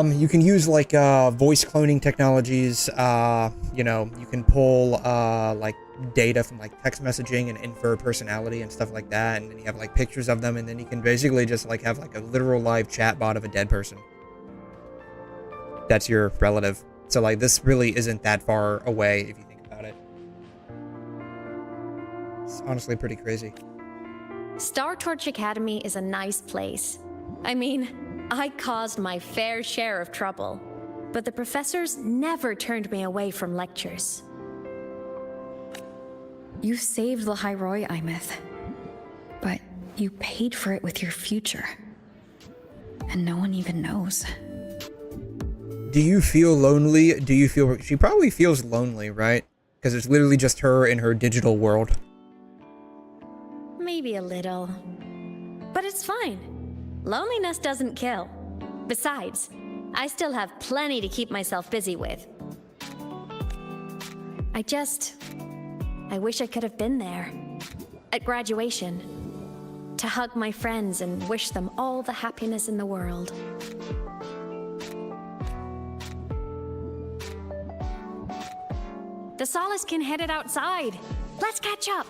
You can use like voice cloning technologies. You know, you can pull like data from like text messaging and infer personality and stuff like that, and then you have like pictures of them, and then you can basically just like have like a literal live chat bot of a dead person. That's your relative. So like this really isn't that far away if you think about it. It's honestly pretty crazy. Star Torch Academy is a nice place. I mean, I caused my fair share of trouble, but the professors never turned me away from lectures. You saved the 𝘧𝘬𝘬𝘦, but you paid for it with your future. And no one even knows. Do you feel lonely? Do you feel... She probably feels lonely, right? Because it's literally just her in her digital world. Maybe a little. But it's fine. Loneliness doesn't kill. Besides, I still have plenty to keep myself busy with. I wish I could have been there. At graduation. To hug my friends and wish them all the happiness in the world. The Solace can headed outside. Let's catch up.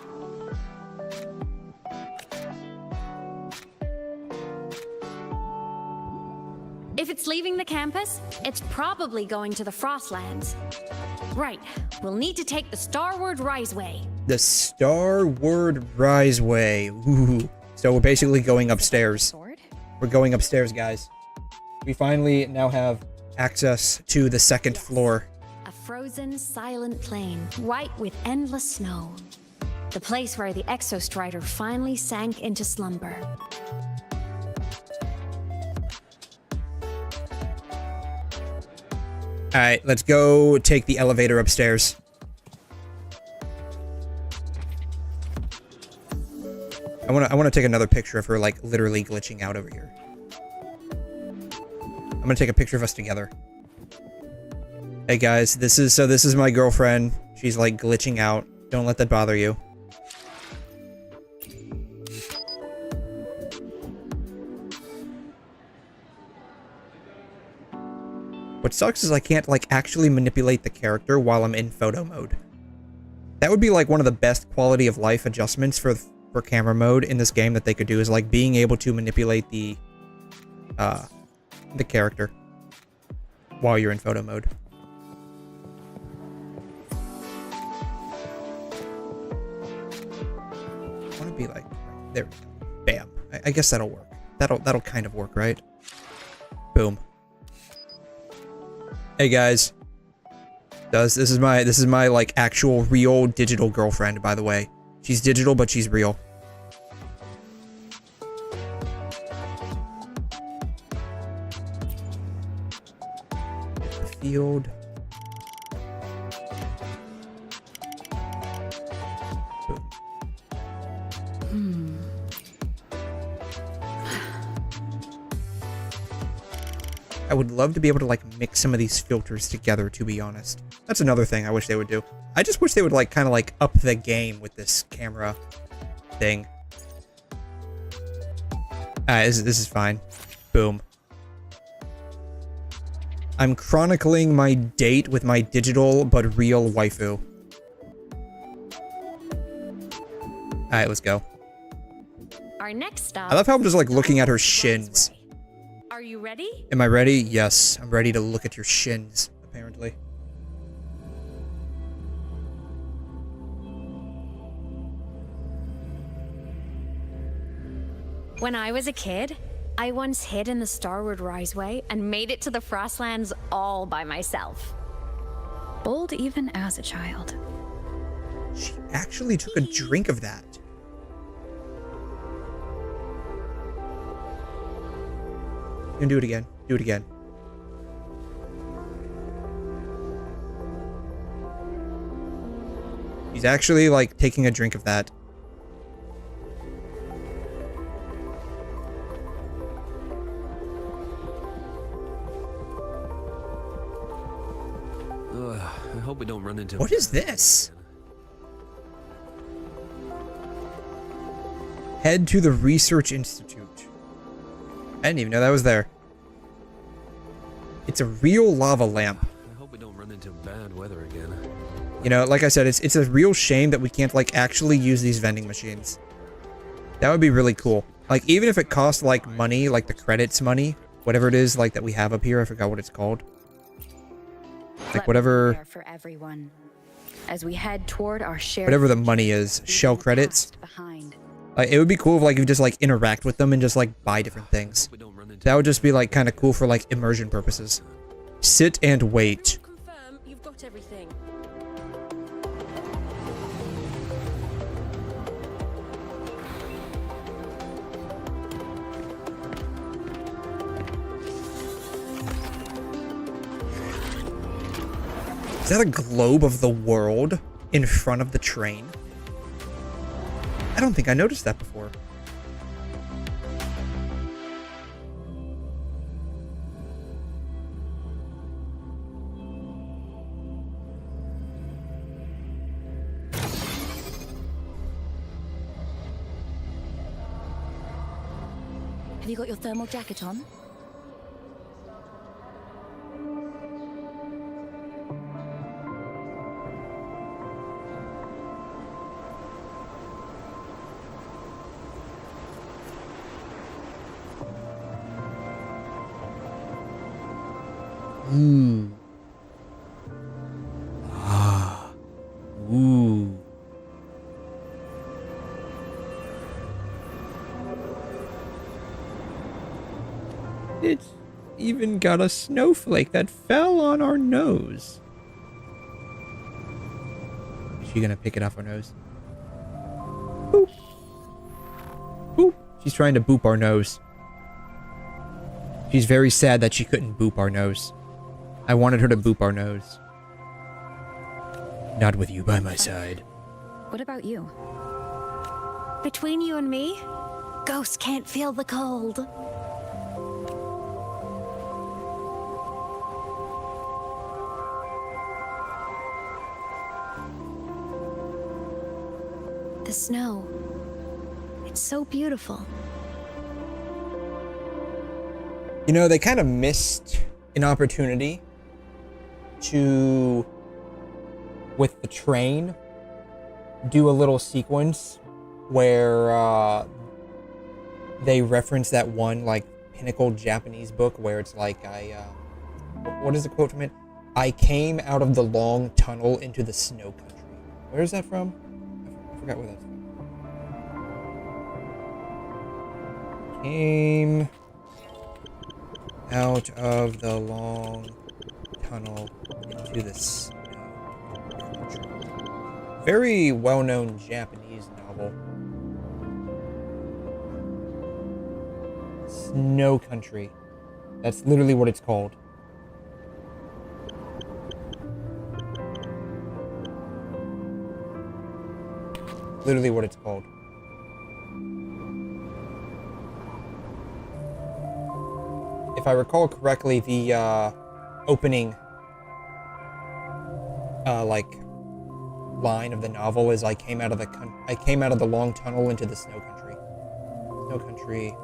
If it's leaving the campus, it's probably going to the Frostlands. Right, we'll need to take the 𝘬𝘮 𝘕𝘬𝘬𝘕. The 𝘬𝘮 𝘕𝘬𝘬𝘬. Ooh. So we're basically going upstairs. We're going upstairs, guys. We finally now have access to the second floor. A frozen, silent plain, white with endless snow. The place where the Exostrider finally sank into slumber. Alright, let's go take the elevator upstairs. I wanna take another picture of her, like, literally glitching out over here. I'm gonna take a picture of us together. Hey guys, this is my girlfriend. She's like glitching out. Don't let that bother you. What sucks is I can't like actually manipulate the character while I'm in photo mode. That would be like one of the best quality of life adjustments for camera mode in this game that they could do, is like being able to manipulate the character while you're in photo mode. I want to be like, there we go. Bam. I guess that'll work. That'll kind of work, right? Boom. Hey guys. This is my like actual real digital girlfriend, by the way. She's digital, but she's real. Field. I would love to be able to like mix some of these filters together, to be honest. That's another thing I wish they would do. I just wish they would like kind of like up the game with this camera thing. This is fine. Boom. I'm chronicling my date with my digital but real waifu. Alright, let's go. Our next stop. I love how I'm just like looking at her shins. Are you ready? Am I ready? Yes, I'm ready to look at your shins, apparently. When I was a kid, I once hid in the 𝘬𝘬𝘦𝘴𝘏 and made it to the Frostlands all by myself. Bold even as a child. She actually took a drink of that. You can do it again. Do it again. He's actually like taking a drink of that. I hope we don't run into. What is this? Head to the Research Institute. I didn't even know that was there. It's a real lava lamp. I hope we don't run into bad weather again. You know, like I said, it's a real shame that we can't like actually use these vending machines. That would be really cool. Like even if it costs like money, like the credits money, whatever it is like that we have up here, I forgot what it's called. Like whatever For everyone, as we head toward our shared whatever the money is, shell credits. Like it would be cool if like you just like interact with them and just like buy different things. That would just be like kind of cool for like immersion purposes. Sit and wait. Confirm you've got everything. Is that a globe of the world in front of the train? I don't think I noticed that before. Have you got your thermal jacket on? Ooh. Ah. Ooh. It's even got a snowflake that fell on our nose. Is she gonna pick it off our nose? Boop. Boop. She's trying to boop our nose. She's very sad that she couldn't boop our nose. I wanted her to boop our nose. Not with you by my side. What about you? Between you and me, Ghosts can't feel the cold. The snow. It's so beautiful. You know, they kind of missed an opportunity to, with the train, do a little sequence where they reference that one, like, pinnacle Japanese book where it's like, what is the quote from it? I came out of the long tunnel into the snow country. Where is that from? I forgot where that's from. Came out of the long tunnel into the snow country. Very well-known Japanese novel. Snow Country. That's literally what it's called. Literally what it's called. If I recall correctly, the opening like line of the novel is I came out of the long tunnel into the snow country. Snow country.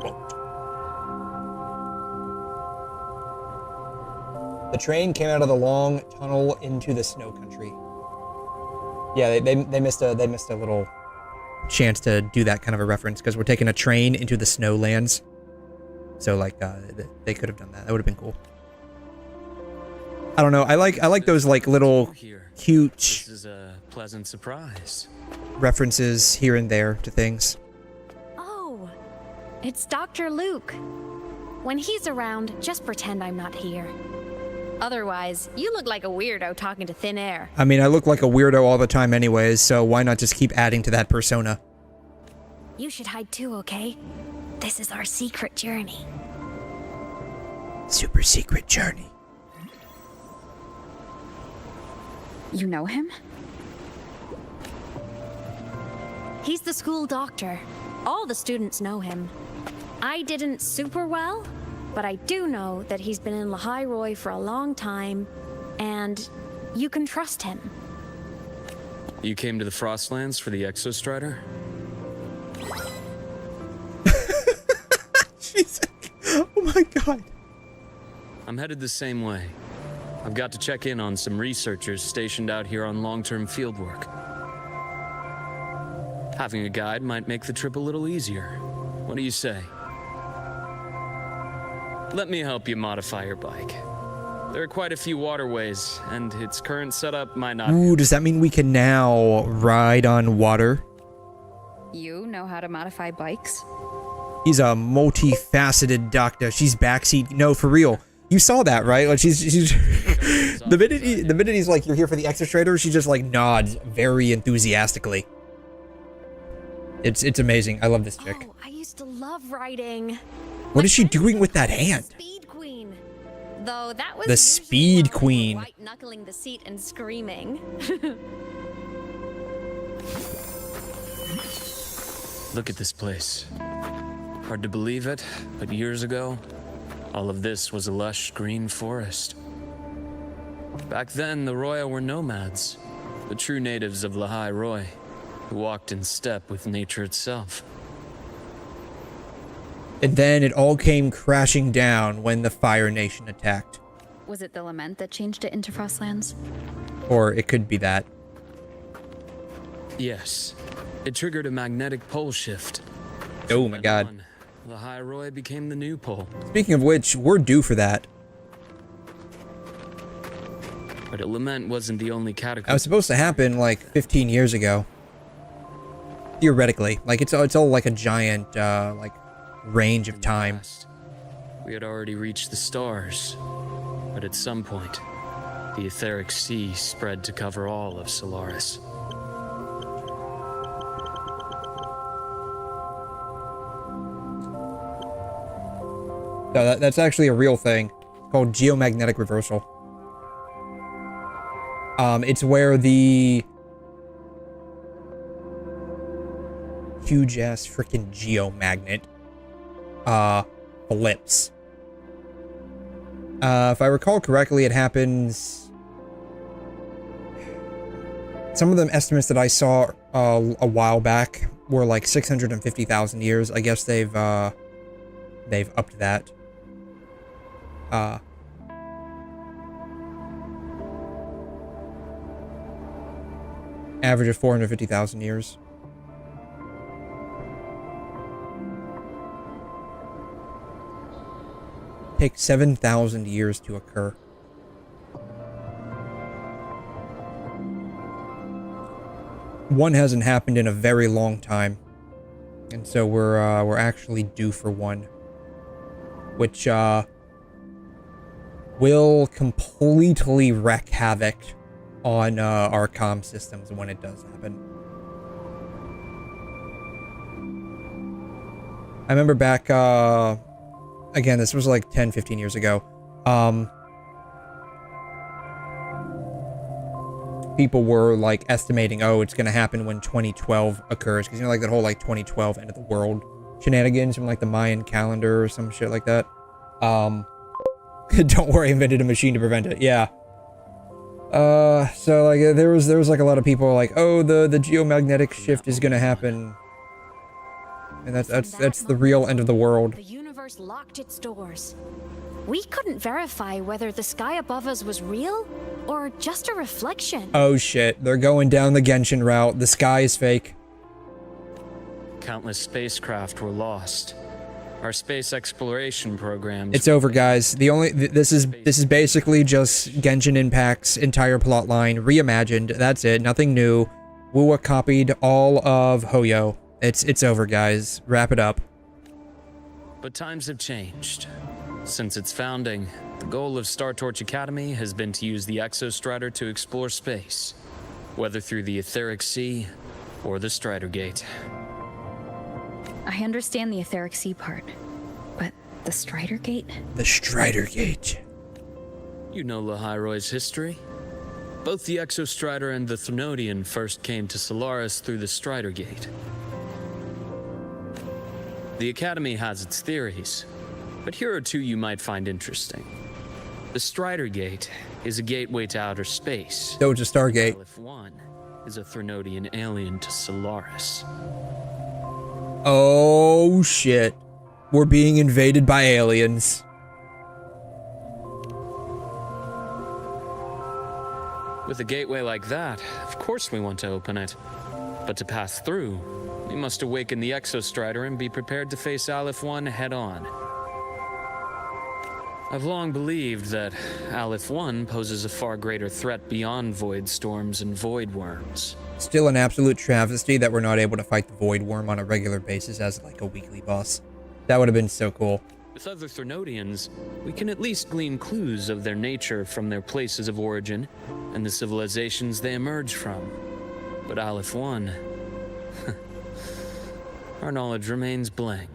Quote. The train came out of the long tunnel into the snow country. Yeah, they missed a little chance to do that kind of a reference because we're taking a train into the snowlands. So like they could have done that. That would have been cool. I don't know. I like those like little cute. This is a pleasant surprise. References here and there to things. Oh, it's Dr. Luke. When he's around, just pretend I'm not here. Otherwise, you look like a weirdo talking to thin air. I mean, I look like a weirdo all the time anyways, so why not just keep adding to that persona? You should hide too, okay? This is our secret journey. Super secret journey. You know him? He's the school doctor. All the students know him. I didn't super well, but I do know that he's been in 𝘬𝘬𝘧 for a long time, and you can trust him. You came to the Frostlands for the Exostrider? Jesus. Oh my god. I'm headed the same way. I've got to check in on some researchers stationed out here on long-term fieldwork. Having a guide might make the trip a little easier. What do you say? Let me help you modify your bike. There are quite a few waterways, and its current setup might not... Ooh, does that mean we can now ride on water? You know how to modify bikes? He's a multifaceted doctor. She's backseat. No, for real. You saw that, right? Like she's the minute he's like, you're here for the Exostrider, she just like nods very enthusiastically. It's amazing. I love this chick. Oh, I used to love riding. What is she doing with that hand? Speed Queen. Though that was the Speed Queen. White knuckling the seat and screaming. Look at this place. Hard to believe it, but years ago, all of this was a lush green forest. Back then, the Roya were nomads, the true natives of 𝘬𝘬𝘧, who walked in step with nature itself. And then it all came crashing down when the Fire Nation attacked. Was it the lament that changed it into Frostlands? Or it could be that. Yes. It triggered a magnetic pole shift. Oh my god. 𝘬𝘬𝘧 became the new pole. Speaking of which, we're due for that. But a lament wasn't the only cataclysm. That was supposed to happen like 15 years ago. Theoretically. Like it's all like a giant like range of time. We had already reached the stars. But at some point, the etheric sea spread to cover all of Solaris. No, that's actually a real thing called geomagnetic reversal. It's where the huge ass freaking geomagnet flips. If I recall correctly, it happens. Some of the estimates that I saw a while back were like 650,000 years. I guess they've upped that. Average of 450,000 years. Takes 7,000 years to occur. One hasn't happened in a very long time, and so we're actually due for one, which will completely wreak havoc on our comm systems when it does happen. I remember back, again, this was like 10-15 years ago, people were like estimating, oh, it's gonna happen when 2012 occurs, because you know, like that whole like 2012 end of the world shenanigans from like the Mayan calendar or some shit like that. Don't worry, I invented a machine to prevent it. Yeah. So like there was like a lot of people like, oh, the geomagnetic shift is gonna happen, and that's the real end of the world. The universe locked its doors. We couldn't verify whether the sky above us was real or just a reflection. Oh shit, they're going down the Genshin route. The sky is fake. Countless spacecraft were lost. Our space exploration programs. It's over, guys. This is basically just Genshin Impact's entire plot line reimagined. That's it. Nothing new. Wuwa copied all of Hoyo. It's over, guys. Wrap it up. But times have changed. Since its founding, the goal of Star Torch Academy has been to use the Exostrider to explore space, whether through the Etheric Sea or the Strider Gate. I understand the Etheric Sea part, but the Strider Gate? The Strider Gate. You know 𝘠𝘮𝑟oy's history. Both the Exostrider and the 𝘧rnodian first came to Solaris through the Strider Gate. The Academy has its theories, but here are two you might find interesting. The Strider Gate is a gateway to outer space. So it's a Stargate. 𝘠𝑚 is a 𝘧rnodian alien to Solaris. Oh shit. We're being invaded by aliens. With a gateway like that, of course we want to open it. But to pass through, we must awaken the Exostrider and be prepared to face 𝘠𝑚 head-on. I've long believed that 𝘠𝑚 poses a far greater threat beyond void storms and void worms. Still an absolute travesty that we're not able to fight the Void Worm on a regular basis as like a weekly boss. That would have been so cool. With other 𝘧rnodians, we can at least glean clues of their nature from their places of origin and the civilizations they emerge from. But 𝘠𝑚, our knowledge remains blank.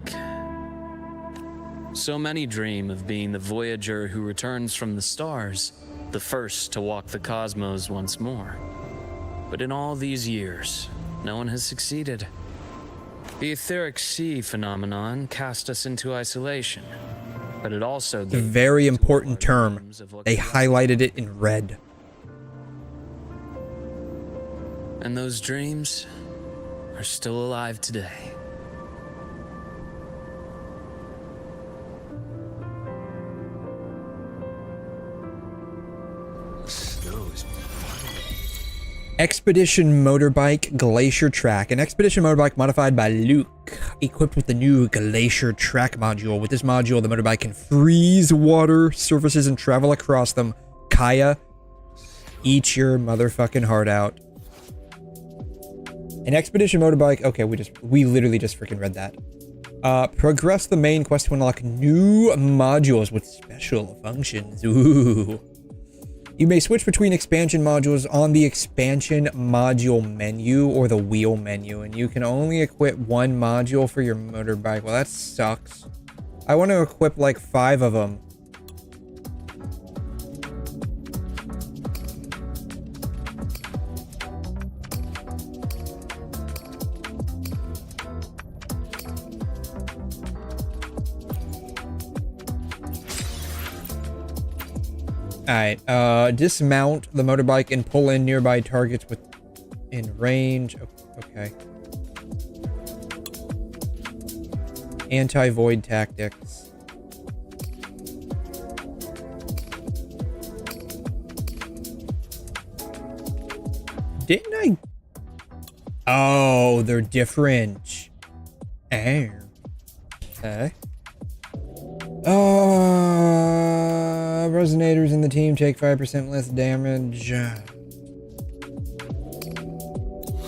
So many dream of being the Voyager who returns from the stars, the first to walk the cosmos once more. But in all these years, no one has succeeded. The Etheric Sea phenomenon cast us into isolation, but it also gave a very important term. They highlighted it in red. And those dreams are still alive today. Expedition Motorbike Glacier Track. An expedition motorbike modified by Luke, equipped with the new Glacier Track module. With this module, the motorbike can freeze water surfaces and travel across them. Kaya, eat your motherfucking heart out. An expedition motorbike. Okay, we literally just freaking read that. Progress the main quest to unlock new modules with special functions. Ooh. You may switch between expansion modules on the expansion module menu or the wheel menu, and you can only equip one module for your motorbike. Well, that sucks. I want to equip like 5 of them. Alright, dismount the motorbike and pull in nearby targets with In range. Okay. Anti-void tactics. Didn't I? Oh, they're different. Oh. Okay. Resonators in the team take 5% less damage.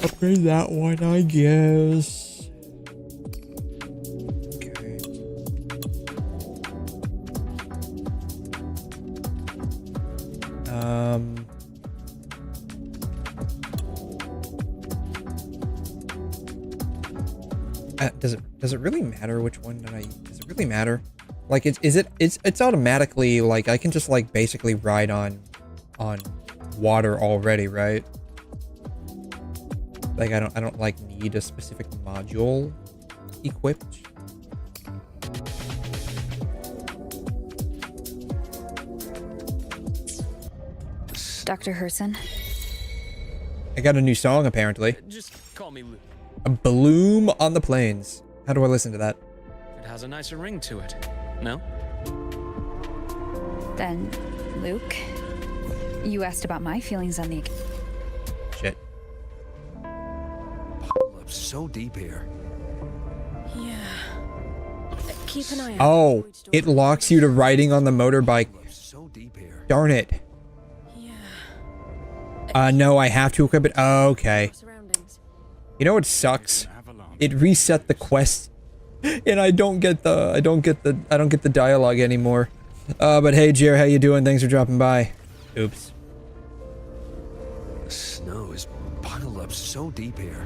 Upgrade that one, I guess. Okay. Does it really matter which one that does it really matter? Like it's automatically like I can just like basically ride on water already, right? Like I don't like need a specific module equipped. Dr. 𝘐𝘮. I got a new song apparently. Just call me Luke. A bloom on the plains. How do I listen to that? It has a nicer ring to it. No? Then, Luke, you asked about my feelings on the... Shit. It's so deep here. Yeah. Keep an eye out. Oh, it locks you to riding on the motorbike. So deep here. Darn it. Yeah. No, I have to equip it. Oh, okay. You know what sucks? It reset the quest, and I don't get the dialogue anymore. But hey, Jer, how you doing? Thanks for dropping by. Oops. The snow is piled up so deep here.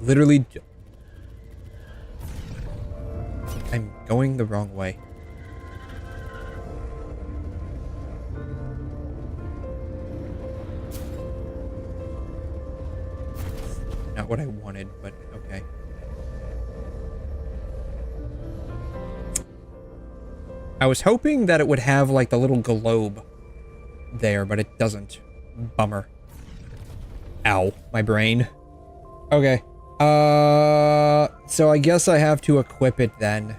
Literally. I'm going the wrong way. Not what I wanted, but okay. I was hoping that it would have like the little globe there, but it doesn't. Bummer. Ow, my brain. Okay. So I guess I have to equip it then.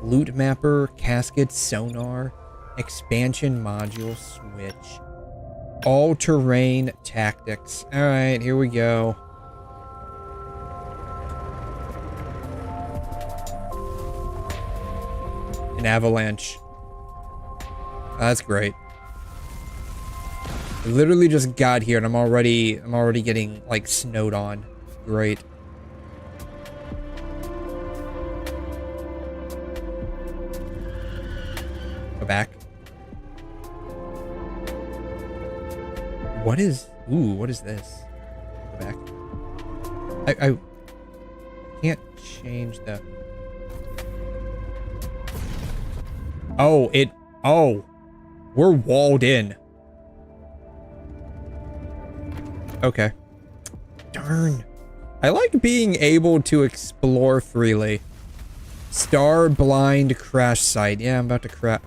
Loot mapper, casket, sonar, expansion module switch, all-terrain tactics. All right, here we go. An avalanche. That's great. I literally just got here and I'm already getting like snowed on. Great. Go back. What is this? Go back. I can't change the... Oh, we're walled in. Okay. Darn. I like being able to explore freely. Star blind crash site. Yeah, I'm about to crash.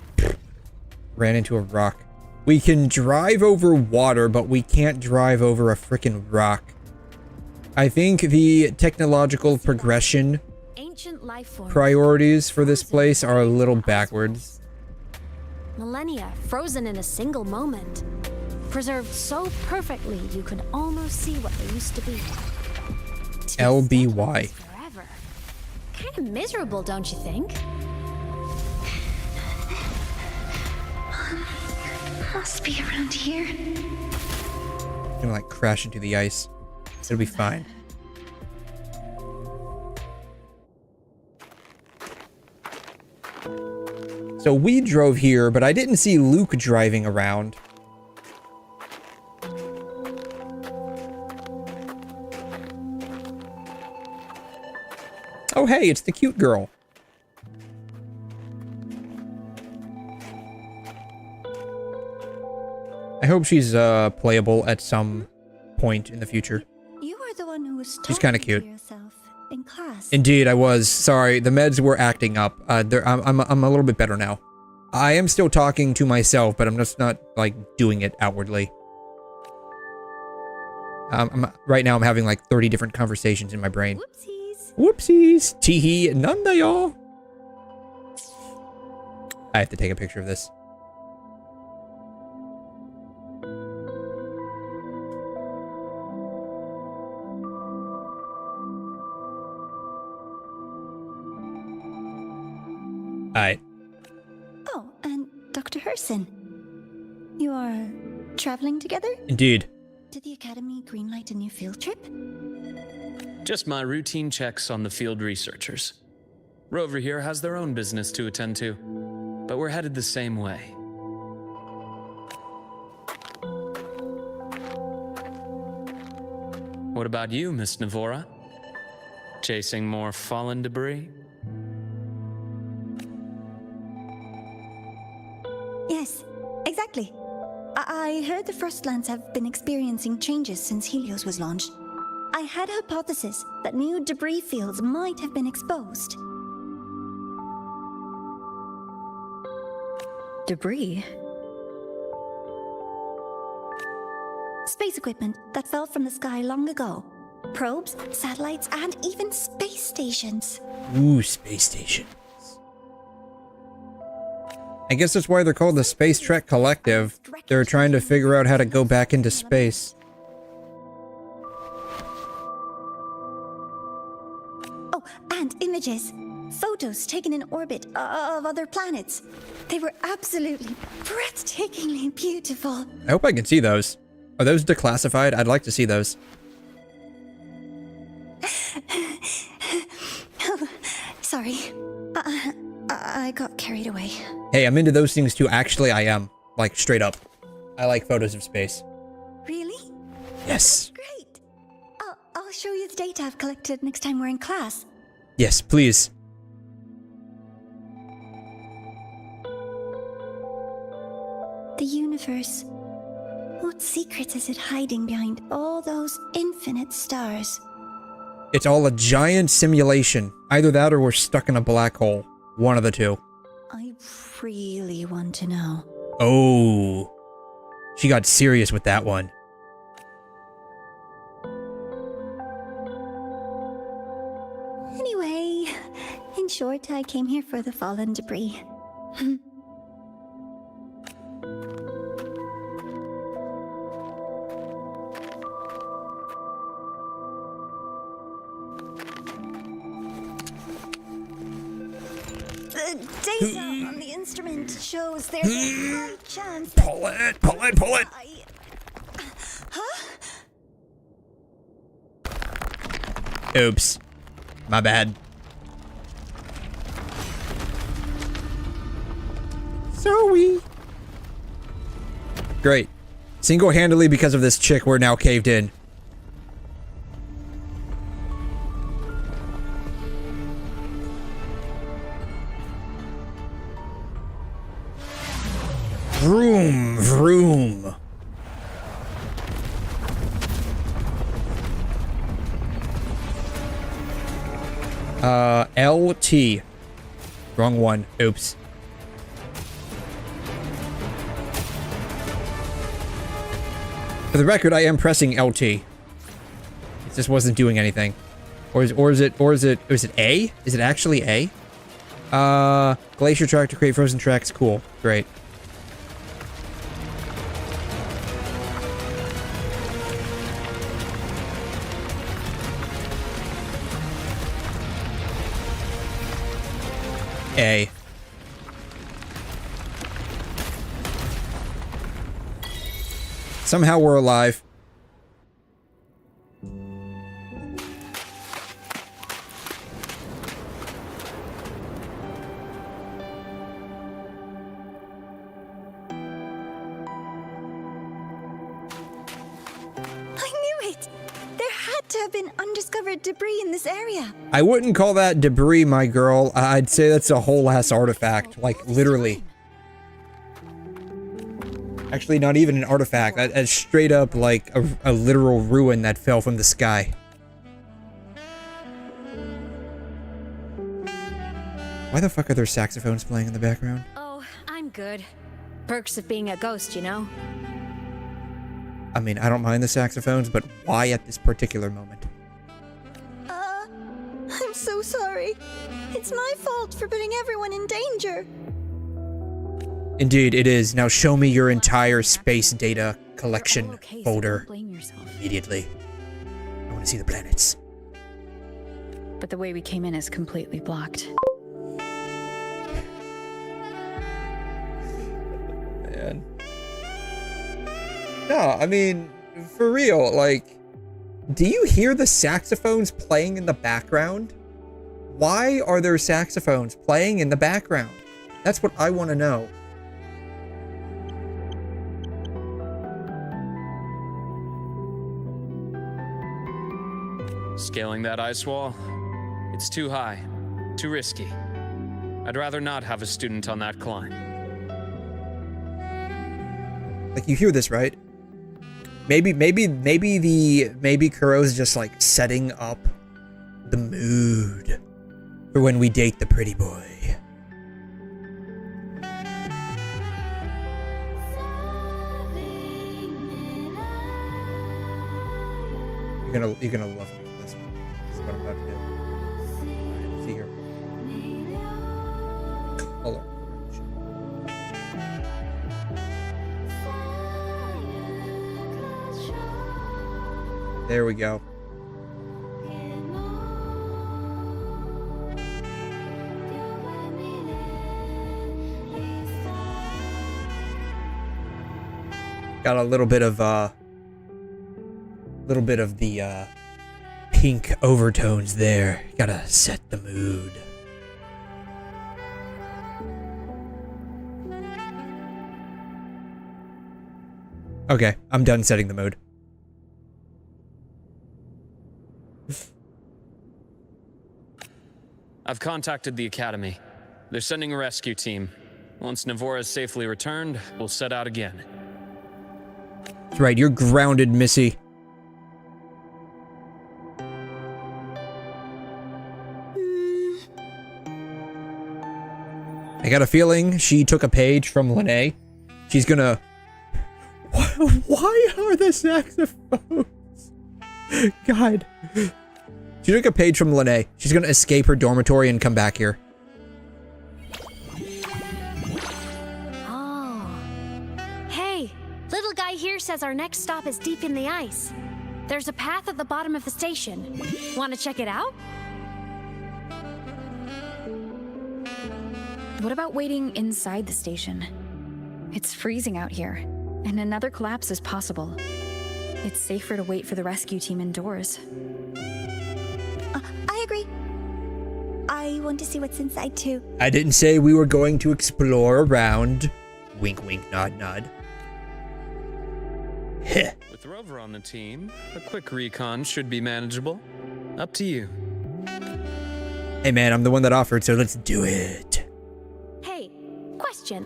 Ran into a rock. We can drive over water, but we can't drive over a freaking rock. I think the technological progression priorities for this place are a little backwards. Millennia frozen in a single moment. Preserved so perfectly you could almost see what they used to be. 𝘬𝘩𝘦𝘆. Forever. Kind of miserable, don't you think? Must be around here. I'm gonna like crash into the ice. It'll be fine. So we drove here, but I didn't see Luke driving around. Oh hey, it's the cute girl. I hope she's playable at some point in the future. You were the one who was She's kind of cute. yourself in class. Indeed, I was. Sorry, the meds were acting up. I'm a little bit better now. I am still talking to myself, but I'm just not, like, doing it outwardly. Right now I'm having, like, 30 different conversations in my brain. Whoopsies. Whoopsies. Teehee. Nanda, y'all. I have to take a picture of this. Alright. Oh, and Dr. 𝘬𝘲. You are traveling together? Indeed. Did the Academy greenlight a new field trip? Just my routine checks on the field researchers. Rover here has their own business to attend to, but we're headed the same way. What about you, Miss Navora? Chasing more fallen debris? Yes, exactly. I heard the Frostlands have been experiencing changes since Helios was launched. I had a hypothesis that new debris fields might have been exposed. Debris? Space equipment that fell from the sky long ago. Probes, satellites, and even space stations. Ooh, space station. I guess that's why they're called the Space Trek Collective. They're trying to figure out how to go back into space. Oh, and images. Photos taken in orbit of other planets. They were absolutely breathtakingly beautiful. I hope I can see those. Are those declassified? I'd like to see those. Oh, sorry. I got carried away. Hey, I'm into those things too. Actually, I am. Like, straight up. I like photos of space. Really? Yes. Great. I'll show you the data I've collected next time we're in class. Yes, please. The universe. What secrets is it hiding behind all those infinite stars? It's all a giant simulation. Either that or we're stuck in a black hole. One of the two. I really want to know. Oh. She got serious with that one. Anyway, in short, I came here for the fallen debris. The data on the instrument shows there's a high chance that... Pull it! Pull it! Pull it! Huh? Oops. My bad. Sorry. Great. Single-handedly because of this chick, we're now caved in. Vroom, vroom. LT. Wrong one. Oops. For the record, I am pressing LT. It just wasn't doing anything. Or is it A? Is it actually A? Glacier track to create frozen tracks. Cool. Great. A. Somehow we're alive. Undiscovered debris in this area. I wouldn't call that debris, my girl. I'd say that's a whole ass artifact. Like, literally. Actually, not even an artifact. That's straight up, like, a literal ruin that fell from the sky. Why the fuck are there saxophones playing in the background? Oh, No, I'm good. Perks of being a ghost, you know? I mean, I don't mind the saxophones, but why at this particular moment? I'm so sorry. It's my fault for putting everyone in danger. Indeed, it is. Now show me your entire space data collection folder immediately. I want to see the planets. But the way we came in is completely blocked. Man. No, I mean, for real, like, do you hear the saxophones playing in the background? Why are there saxophones playing in the background? That's what I want to know. Scaling that ice wall? It's too high, too risky. I'd rather not have a student on that climb. Like, you hear this, right? Maybe 𝘬𝘮's just like setting up the mood for when we date the pretty boy. You're gonna love me for this one. This is what I'm about to do. Alright, let's see here. Color. There we go. Got a little bit of the pink overtones there. Gotta set the mood. Okay, I'm done setting the mood. I've contacted the Academy. They're sending a rescue team. Once 𝘠𝘯𝘓 is safely returned, we'll set out again. That's right, you're grounded, Missy. I got a feeling she took a page from Lene. She's gonna... Why are the saxophones? God. She took a page from Lene. She's gonna escape her dormitory and come back here. Oh. Hey, little guy here says our next stop is deep in the ice. There's a path at the bottom of the station. Want to check it out? What about waiting inside the station? It's freezing out here, and another collapse is possible. It's safer to wait for the rescue team indoors. I agree. I want to see what's inside too. I didn't say we were going to explore around. Wink, wink, nod, nod. Heh. With Rover on the team, a quick recon should be manageable. Up to you. Hey man, I'm the one that offered, so let's do it. Hey, question.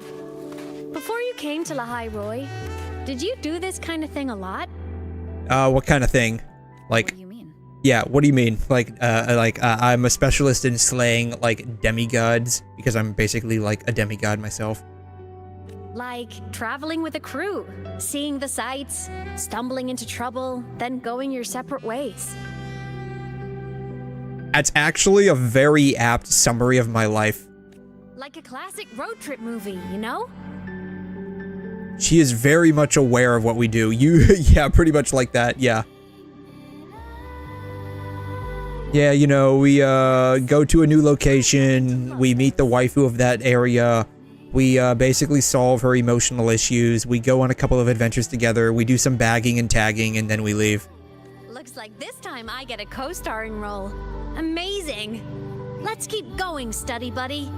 Before you came to 𝘬𝘬𝘧, did you do this kind of thing a lot? What kind of thing? Like... What do you mean? Yeah, what do you mean? Like, I'm a specialist in slaying, like, demigods, because I'm basically, like, a demigod myself. Like traveling with a crew, seeing the sights, stumbling into trouble, then going your separate ways. That's actually a very apt summary of my life. Like a classic road trip movie, you know? She is very much aware of what we do. Yeah, pretty much like that, yeah. Yeah, you know, we go to a new location, we meet the waifu of that area, we basically solve her emotional issues, we go on a couple of adventures together, we do some bagging and tagging, and then we leave. Looks like this time I get a co-starring role. Amazing! Let's keep going, study buddy.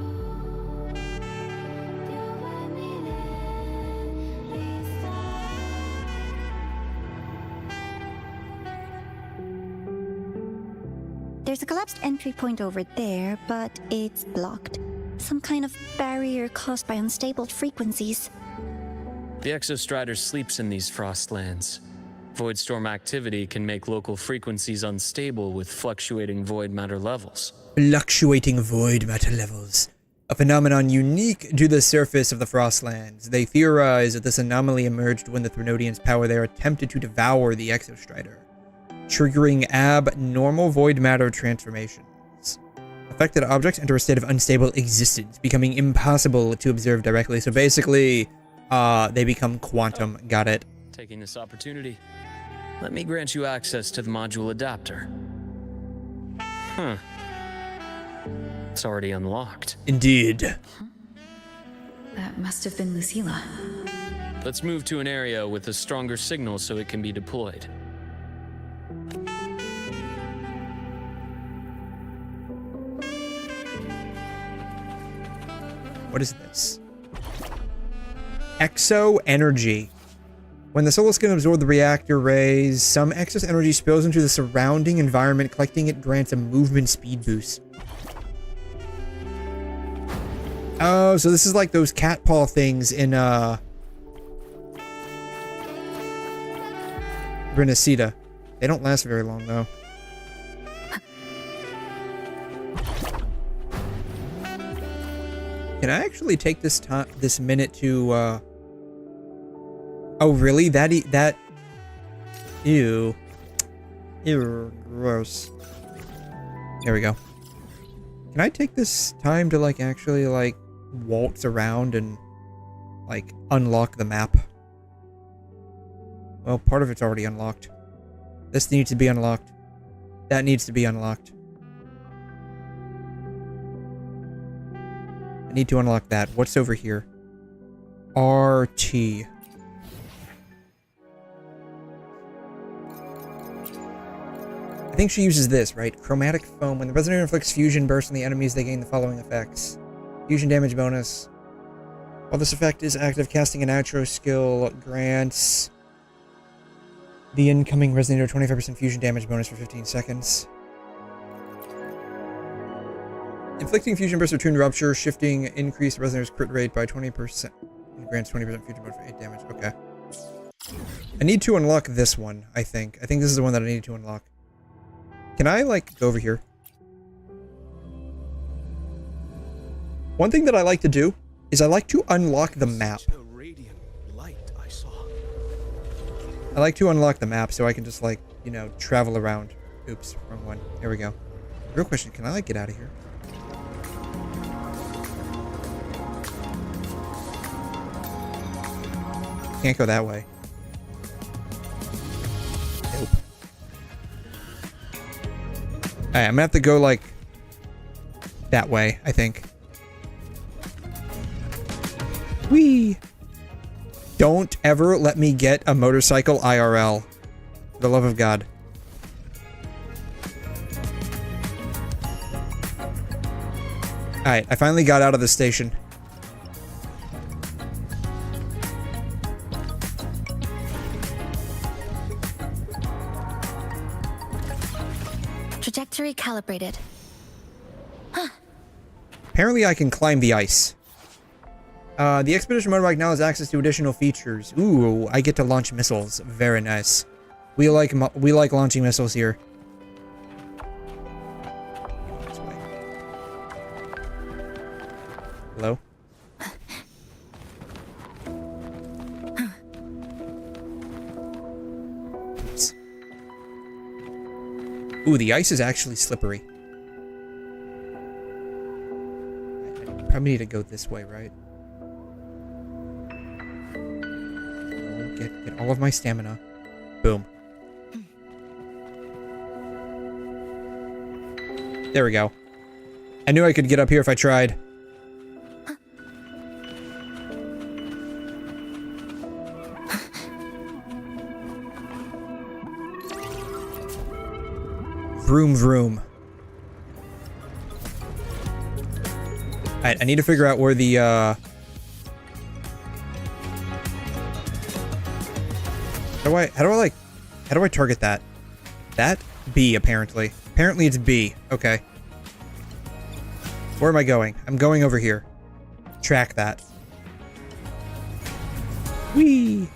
There's a collapsed entry point over there, but it's blocked. Some kind of barrier caused by unstable frequencies. The 𝘬𝘮 sleeps in these frostlands. Void storm activity can make local frequencies unstable with fluctuating void matter levels. Fluctuating void matter levels. a phenomenon unique to the surface of the Frostlands. They theorize that this anomaly emerged when the Threnodians' power there attempted to devour the Exostrider, triggering abnormal void matter transformations. Affected objects enter a state of unstable existence, becoming impossible to observe directly. So basically, they become quantum. Got it. Taking this opportunity, let me grant you access to the module adapter. Huh. It's already unlocked. Indeed. That must have been Lucilla. Let's move to an area with a stronger signal so it can be deployed. What is this? Exo energy. When the solar skin absorbs the reactor rays, some excess energy spills into the surrounding environment. Collecting it grants a movement speed boost. Oh, so this is like those cat paw things in 𝘰𝘮𝘳𝘕. They don't last very long though. Can I actually take this minute to oh really? That ew. Ew, gross. There we go. Can I take this time to like actually like waltz around and like unlock the map? Well, part of it's already unlocked. This needs to be unlocked. That needs to be unlocked. I need to unlock that. What's over here? RT. I think she uses this, right? Chromatic foam. When the resonator inflicts fusion bursts on the enemies, they gain the following effects. Fusion damage bonus. While this effect is active, casting an 𝘕 skill grants the incoming resonator 25% fusion damage bonus for 15 seconds. Inflicting fusion burst or tuned rupture, shifting increase the resonator's crit rate by 20%. And grants 20% fusion bonus for 8 damage. Okay. I need to unlock this one, I think. I think this is the one that I need to unlock. Can I, like, go over here? One thing that I like to do is I like to unlock the map. I like to unlock the map so I can just, like, you know, travel around. Oops, wrong one. There we go. Real question, can I, like, get out of here? Can't go that way. Nope. Alright, I'm gonna have to go, like, that way, I think. Whee! Don't ever let me get a motorcycle IRL. For the love of God. Alright, I finally got out of the station. Trajectory calibrated. Huh. Apparently I can climb the ice. The expedition motorbike now has access to additional features. Ooh, I get to launch missiles. Very nice. We like launching missiles here. This way. Hello? Oops. Ooh, the ice is actually slippery. I probably need to go this way, right? Get all of my stamina. Boom. There we go. I knew I could get up here if I tried. Vroom vroom. Alright, I need to figure out where the How do I target that? That? B, apparently. Apparently it's B. Okay. Where am I going? I'm going over here. Track that. Whee!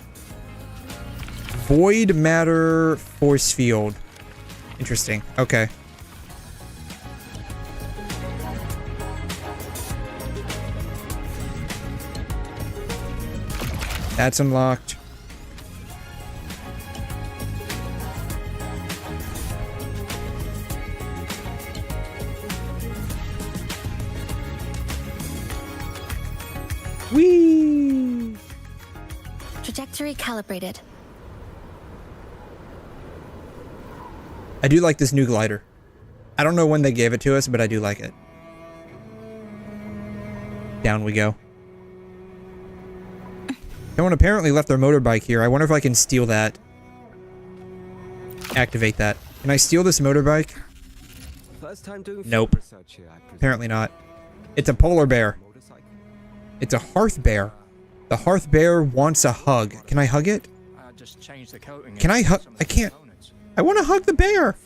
Void matter force field. Interesting. Okay. That's unlocked. Whee! Trajectory calibrated. I do like this new glider. I don't know when they gave it to us, but I do like it. Down we go. Someone apparently left their motorbike here. I wonder if I can steal that. Activate that. Can I steal this motorbike? Nope. Apparently not. It's a polar bear. It's a hearth bear. The hearth bear wants a hug. Can I hug it? Can I hug? I can't. I want to hug the bear.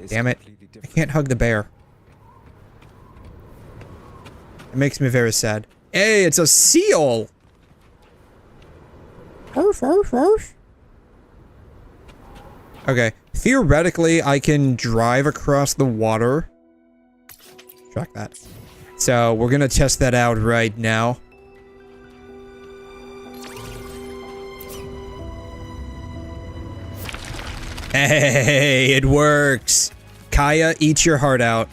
Damn it. I can't hug the bear. It makes me very sad. Hey, it's a seal! Okay. Theoretically, I can drive across the water. Track that. So, we're gonna test that out right now. Hey, it works! Kaya, eat your heart out.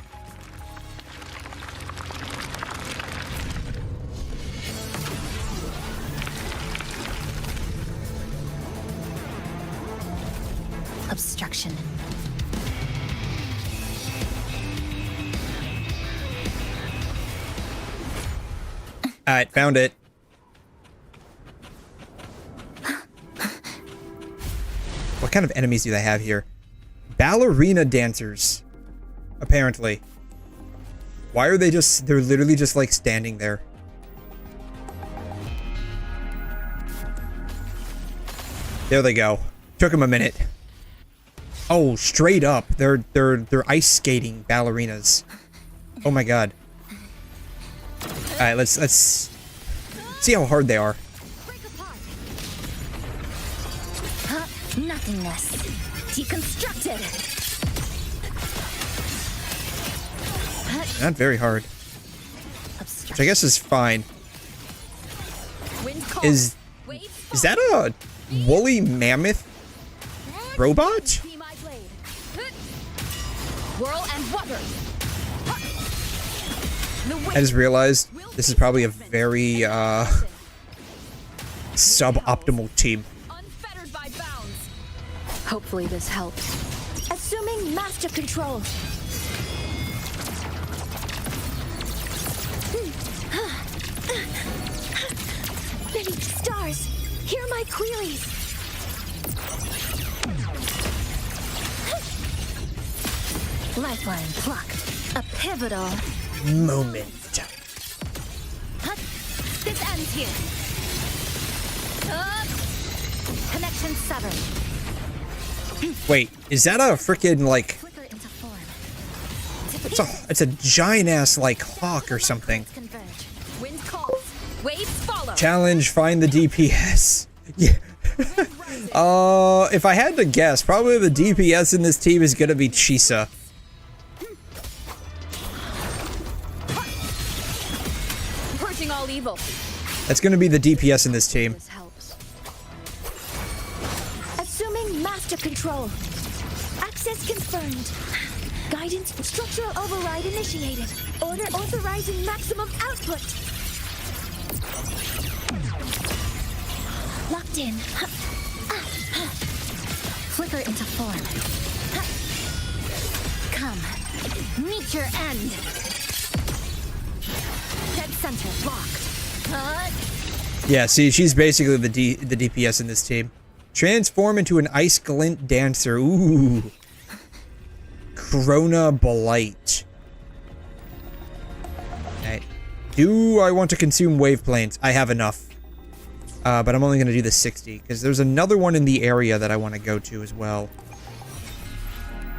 Obstruction. Alright, found it. What kind of enemies do they have here? Ballerina dancers. Apparently. Why are they just... They're literally just like standing there. There they go. Took them a minute. Oh, straight up. They're ice skating ballerinas. Oh my god. Alright, let's see how hard they are. Nothingness. Deconstructed. Not very hard. Which I guess is fine. Is that a woolly mammoth robot? I just realized this is probably a very suboptimal team. Hopefully this helps. Assuming master control. Many stars, hear my queries. Lifeline plucked. A pivotal moment. This ends here. Connection severed. Wait, is that a freaking like... It's a giant ass like hawk or something. Challenge, find the DPS. Yeah. If I had to guess, probably the DPS in this team is gonna be 𝘬𝘳. Purging all evil. That's gonna be the DPS in this team. Assuming master control. Access confirmed. Guidance structural override initiated. Order authorizing maximum output. Locked in. Flicker into form. Come. Meet your end. Dead center locked. Yeah, see, she's basically the DPS in this team. Transform into an ice glint dancer. Ooh. 𝘰𝘮 Okay. Do I want to consume wave planes? I have enough. But I'm only going to do the 60, because there's another one in the area that I want to go to as well.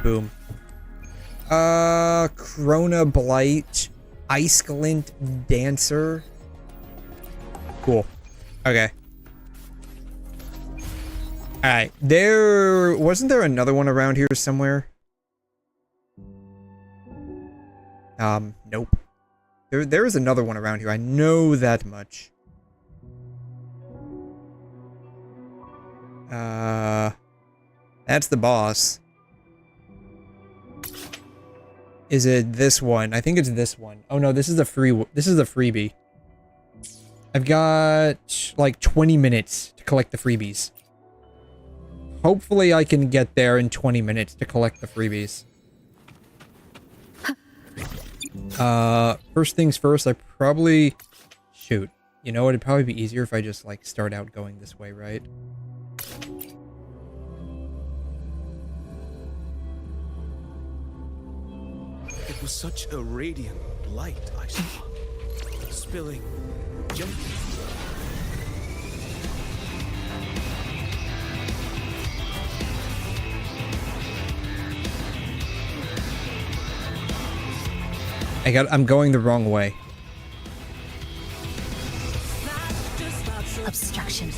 Boom. 𝘰𝘮 ice glint dancer. Cool. Okay. Alright. Wasn't there another one around here somewhere? Nope. There is another one around here. I know that much. That's the boss. Is it this one? I think it's this one. Oh no, this is the freebie. I've got like 20 minutes to collect the freebies. Hopefully I can get there in 20 minutes to collect the freebies. First things first, I probably... Shoot. You know, it'd probably be easier if I just, like, start out going this way, right? It was such a radiant light I saw, spilling gently. I'm going the wrong way. Obstruction.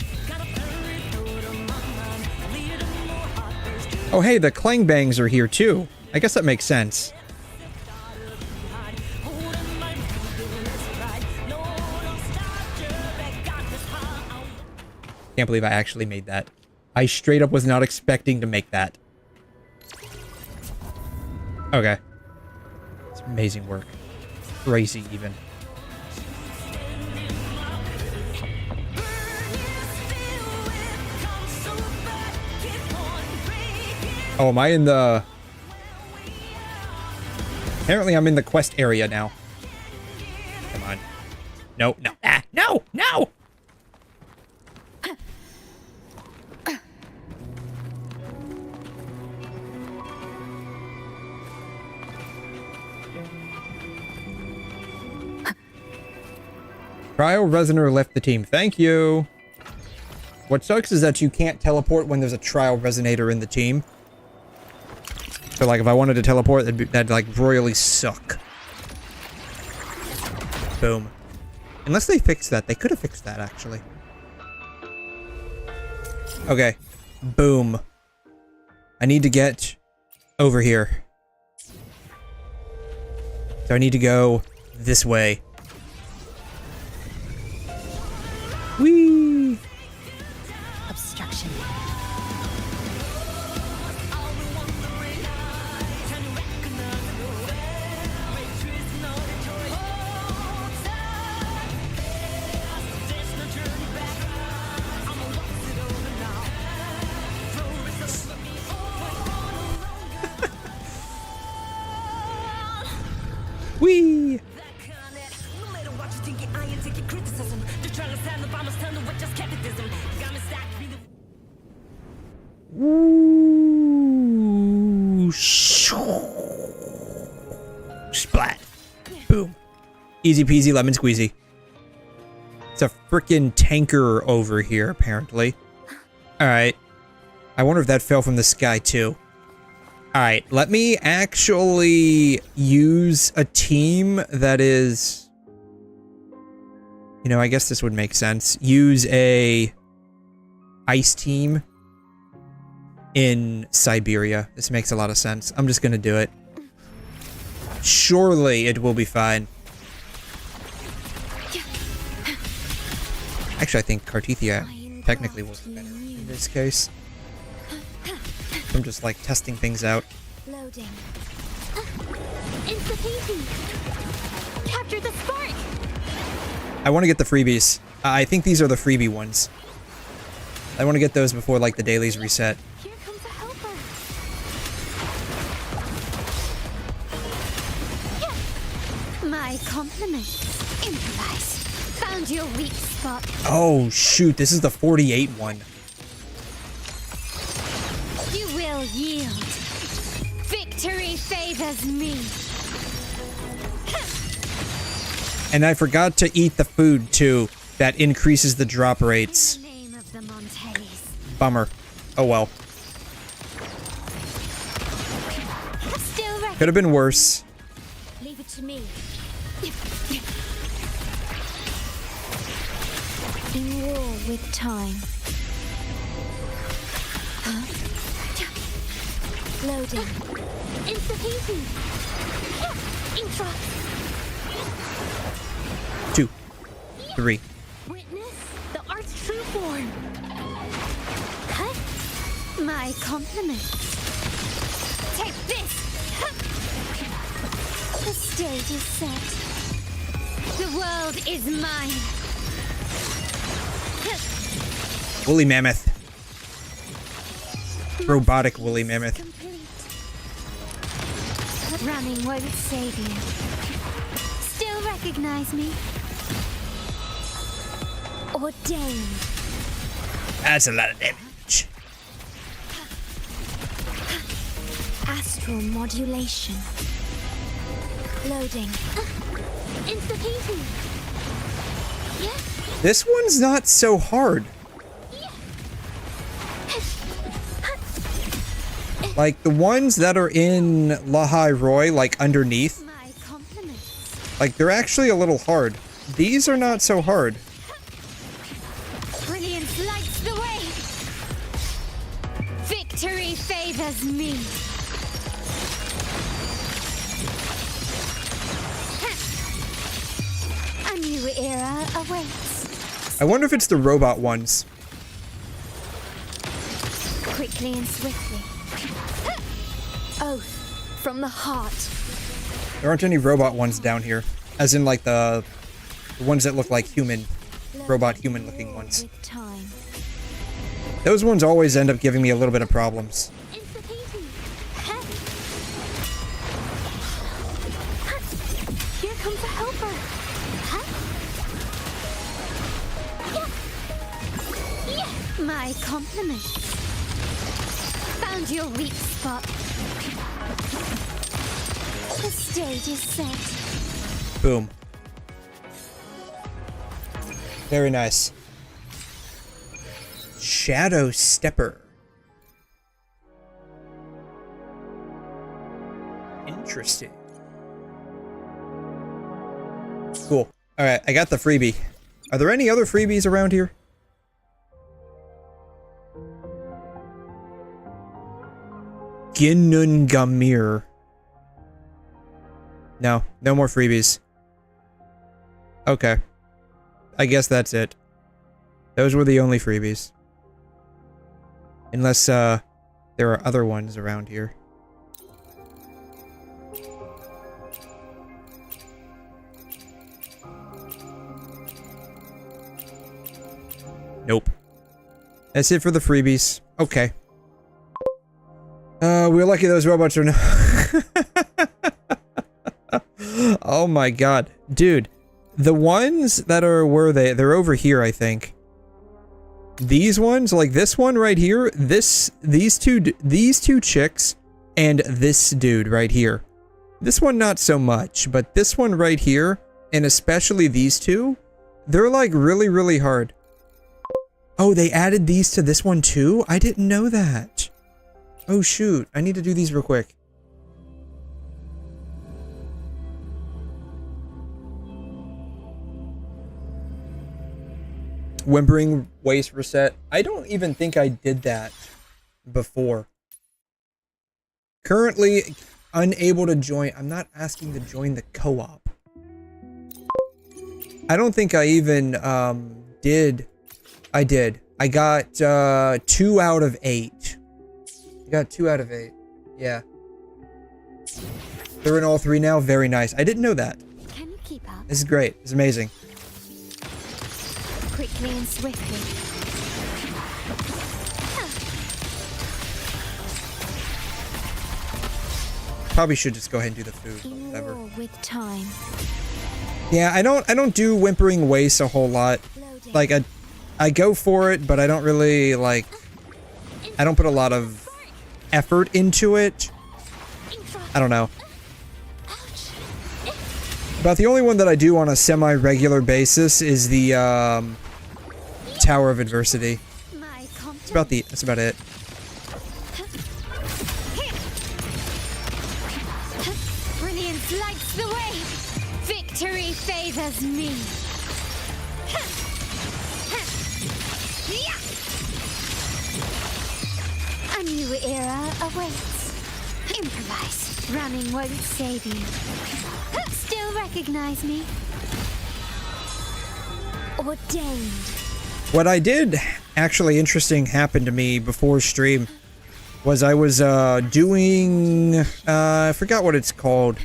Oh hey, the clang bangs are here too. I guess that makes sense. Can't believe I actually made that. I straight up was not expecting to make that. Okay. It's amazing work. Crazy even. Oh, am I in the... Apparently I'm in the quest area now. Come on. No, no. Ah, no, no! Trial Resonator left the team. Thank you. What sucks is that you can't teleport when there's a Trial Resonator in the team. So, like, if I wanted to teleport, that'd like, royally suck. Boom. Unless they fixed that. They could have fixed that, actually. Okay. Boom. I need to get over here. So I need to go this way. Whee! Obstruction. Whee! Ooh, splat. Boom. Easy peasy lemon squeezy. It's a frickin' tanker over here, apparently. Alright. I wonder if that fell from the sky, too. Alright, let me actually use a team that is... You know, I guess this would make sense. Use a... ice team in Siberia. This makes a lot of sense. I'm just gonna do it. Surely it will be fine. Actually, I think Cartethia technically works better in this case. I'm just like testing things out. Loading. Insta-peasy. Capture the spark. I want to get the freebies. I think these are the freebie ones. I want to get those before like the dailies reset. Here comes a helper. Yeah. My compliments. Improvise. Found your weak spot. Oh shoot, this is the 48 one. You will yield. Victory favors me. And I forgot to eat the food too. That increases the drop rates. Bummer. Oh well. Could have been worse. Leave it to me. In war with time. Loading. Insta-peasy. Intra. 2, 3. Witness the art's true form. Cut. My compliments. Take this. The stage is set. The world is mine. Woolly mammoth. Robotic woolly mammoth. Running won't save you. Still recognize me? Ordained. That's a lot of damage. Astral modulation. Loading. Insta-painting. Yeah. This one's not so hard. Like, the ones that are in 𝘠𝘠𝘬𝘠, like, underneath, like, they're actually a little hard. These are not so hard. Brilliance lights the way. Victory favors me. A new era awaits. I wonder if it's the robot ones. Quickly and swiftly. Oath from the heart. There aren't any robot ones down here. As in, like, the ones that look like human. Robot human looking ones. Those ones always end up giving me a little bit of problems. Here comes a helper. My compliments. Found your weak spot. The stage is set. Boom. Very nice. Shadow Stepper. Interesting. Cool. Alright, I got the freebie. Are there any other freebies around here? 𝘠𝘮. No, no more freebies. Okay. I guess that's it. Those were the only freebies. Unless, there are other ones around here. Nope. That's it for the freebies. Okay. We're lucky those robots are not. Oh my god. Dude. The ones that are, where they're over here, I think. These ones, like this one right here, these two chicks, and this dude right here. This one not so much, but this one right here, and especially these two, they're like really, really hard. Oh, they added these to this one too? I didn't know that. Oh shoot, I need to do these real quick. Whimpering waist reset. I don't even think I did that before. Currently unable to join. I'm not asking to join the co-op. I don't think I even did. I did. I got 2 out of 8. I got 2 out of 8. Yeah. They're in all 3 now. Very nice. I didn't know that. Can you keep up? This is great. It's amazing. Quickly and swiftly. Probably should just go ahead and do the food. But whatever. With time. Yeah, I don't do whimpering waist a whole lot. Like I go for it, but I don't really like. I don't put a lot of effort into it. I don't know. About the only one that I do on a semi-regular basis is the Tower of Adversity. That's about it. Brilliance lights the way. Victory favors me. A new era awaits. Improvise. Running won't save you. Still recognize me? Ordained. What I did actually interesting happened to me before stream. was I was doing I forgot what it's called.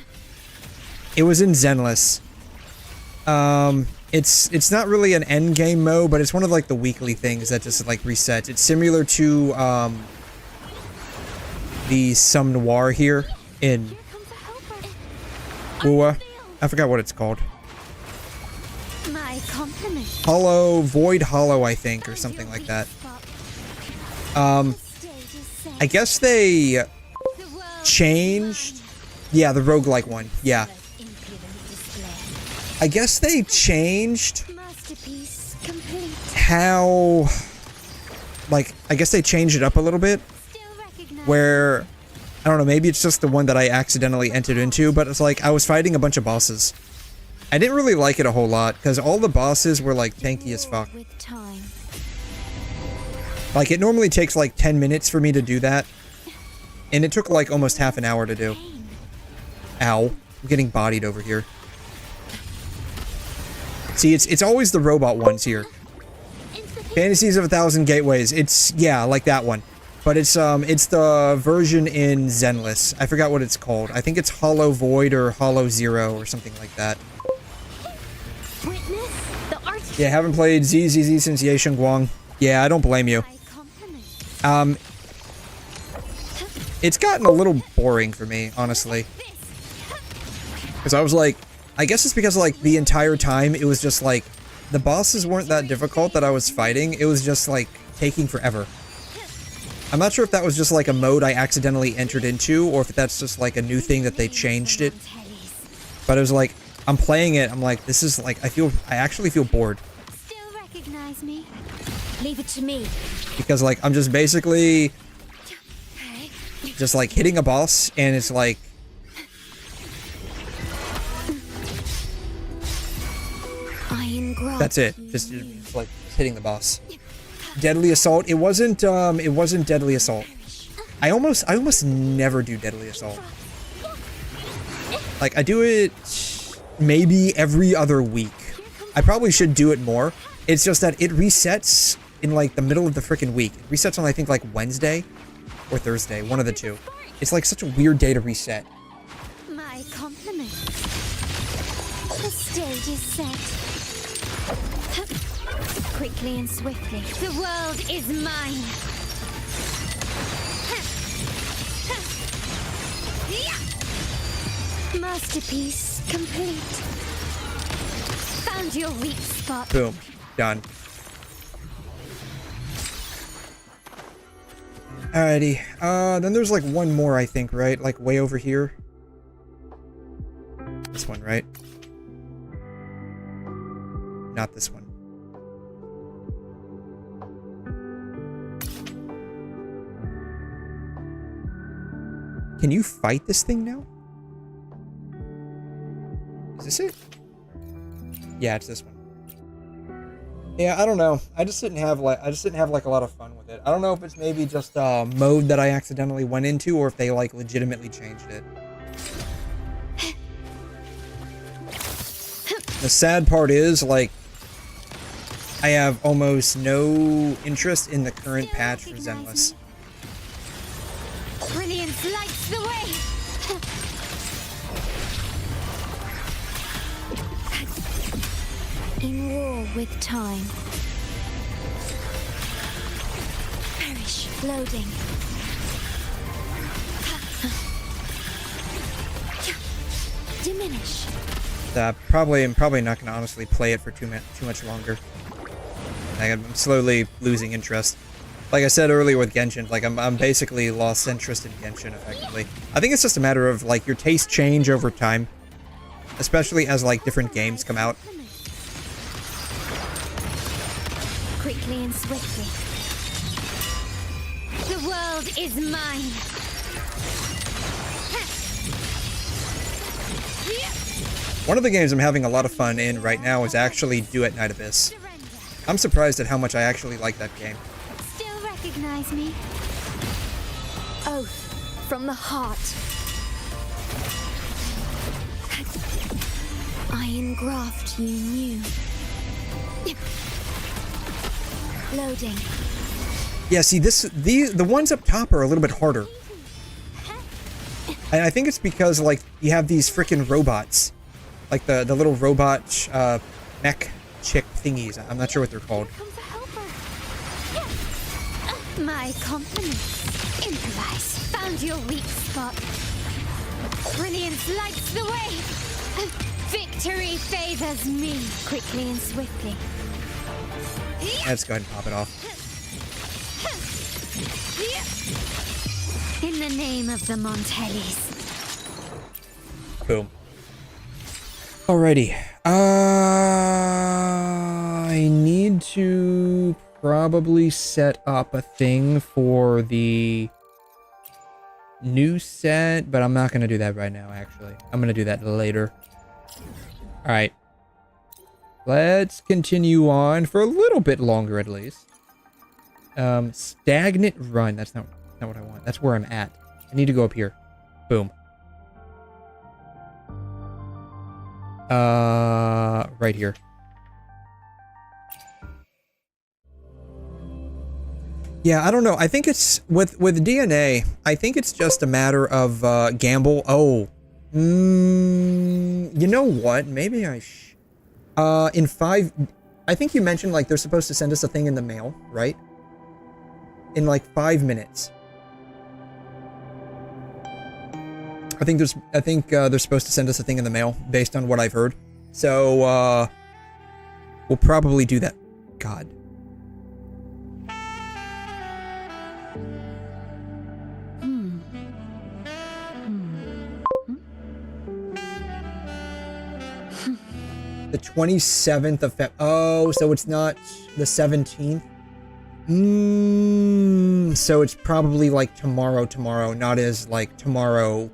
It was in 𝘮. It's not really an end game mode, but it's one of like the weekly things that just like resets. It's similar to the 𝘬𝘬 here in 𝘬𝘯𝘬. I forgot what it's called. My compliment. 𝘬𝘩𝘦𝘺, I think, or something like that. I guess they changed. Yeah, the roguelike one. Yeah. I guess they changed how, like, I guess they changed it up a little bit, where, I don't know, maybe it's just the one that I accidentally entered into, but it's like, I was fighting a bunch of bosses. I didn't really like it a whole lot, because all the bosses were, like, tanky as fuck. Like, it normally takes, like, 10 minutes for me to do that, and it took, like, almost half an hour to do. Ow. I'm getting bodied over here. See, it's always the robot ones here. Fantasies of 1,000 Gateways. It's, yeah, like that one. But it's the version in 𝘮. I forgot what it's called. I think it's Hollow Void or Hollow Zero or something like that. Yeah, haven't played 𝘧𝘬𝘳 since 𝘰𝘄. Yeah, I don't blame you. It's gotten a little boring for me, honestly. Because I was like, I guess it's because, like, the entire time, it was just, like, the bosses weren't that difficult that I was fighting. It was just, like, taking forever. I'm not sure if that was just, like, a mode I accidentally entered into, or if that's just, like, a new thing that they changed it. But it was, like, I'm playing it, I'm like, this is, like, I actually feel bored. Still recognize me? Leave it to me. Because, like, I'm just basically just, like, hitting a boss, and it's, like, that's it. Just like hitting the boss. Deadly Assault. It wasn't Deadly Assault. I almost never do Deadly Assault. Like, I do it maybe every other week. I probably should do it more. It's just that it resets in like the middle of the freaking week. It resets on, I think, like Wednesday or Thursday, one of the two. It's like such a weird day to reset. My compliment. The stage is set. Quickly and swiftly. The world is mine. Masterpiece complete. Found your weak spot. Boom. Done. Alrighty. Then there's like one more, I think, right? Like way over here. This one, right? Not this one. Can you fight this thing now? Is this it? Yeah, it's this one. Yeah, I don't know. I just didn't have like a lot of fun with it. I don't know if it's maybe just a mode that I accidentally went into, or if they like legitimately changed it. The sad part is, like, I have almost no interest in the current patch for 𝘮. Brilliance lights the way. In war with time. Perish. Loading. Diminish. I'm probably not gonna honestly play it for too much longer. Like, I'm slowly losing interest. Like I said earlier with Genshin, like I'm basically lost interest in Genshin effectively. I think it's just a matter of like your tastes change over time, especially as like different games come out. Quickly and swiftly. The world is mine. One of the games I'm having a lot of fun in right now is actually 𝘬𝘦𝘵𝑗𝑦. I'm surprised at how much I actually like that game. Still recognize me? Oath from the heart. I engraft you new. Loading. Yeah, see, the ones up top are a little bit harder. And I think it's because, like, you have these freaking robots. Like the little robot mech chick thingies. I'm not sure what they're called. My compliments. Improvise. Found your weak spot. Brilliance lights the way. Victory favors me. Quickly and swiftly. Let's go ahead and pop it off. In the name of the Montellis. Boom. Alrighty. I need to probably set up a thing for the new set, but I'm not going to do that right now, actually. I'm going to do that later. Alright. Let's continue on for a little bit longer, at least. Stagnant run. That's not what I want. That's where I'm at. I need to go up here. Boom. Right here. Yeah, I don't know. I think it's with DNA. I think it's just a matter of gamble. Oh, you know what? Maybe I. In 5. I think you mentioned like they're supposed to send us a thing in the mail, right? In like 5 minutes. I think they're supposed to send us a thing in the mail based on what I've heard. So we'll probably do that. God. The 27th of Feb. Oh, so it's not the 17th. So it's probably like tomorrow, not as like tomorrow.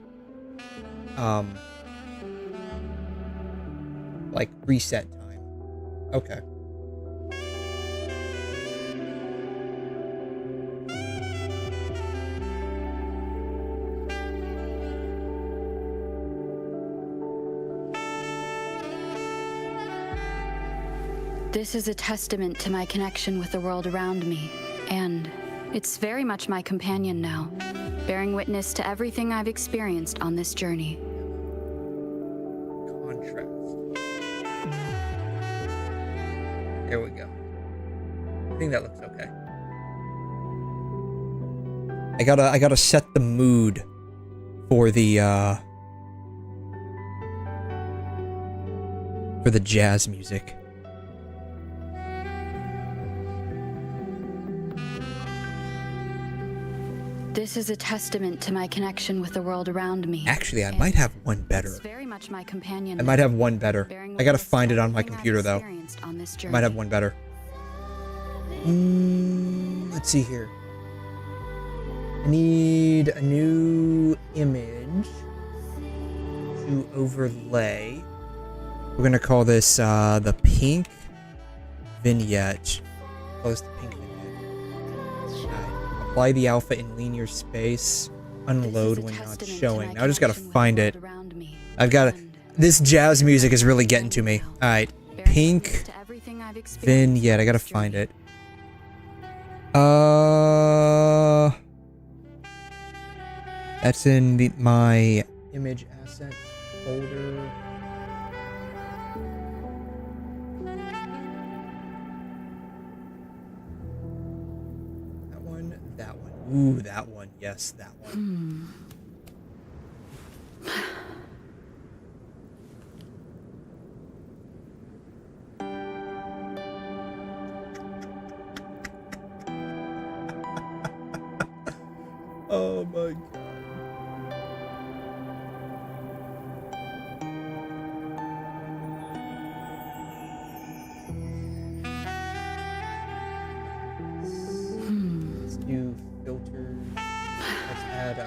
Like reset time. Okay. This is a testament to my connection with the world around me, and it's very much my companion now, bearing witness to everything I've experienced on this journey. Contrast. There we go. I think that looks okay. I gotta set the mood for the jazz music. This is a testament to my connection with the world around me. Actually, I might have one better. It's very much my companion. I might have one better. I gotta find it on my computer, though. Might have one better. Let's see here. I need a new image to overlay. We're gonna call this the pink vignette. Call this the pink vignette. Apply the alpha in linear space. Unload when not showing. Now I just gotta find it. I've got this jazz music is really getting to me. Alright. Pink vignette. I gotta find it. That's in my image assets folder. That one. Ooh, that one. Yes, that one. Oh my god. Let's do filters. Let's add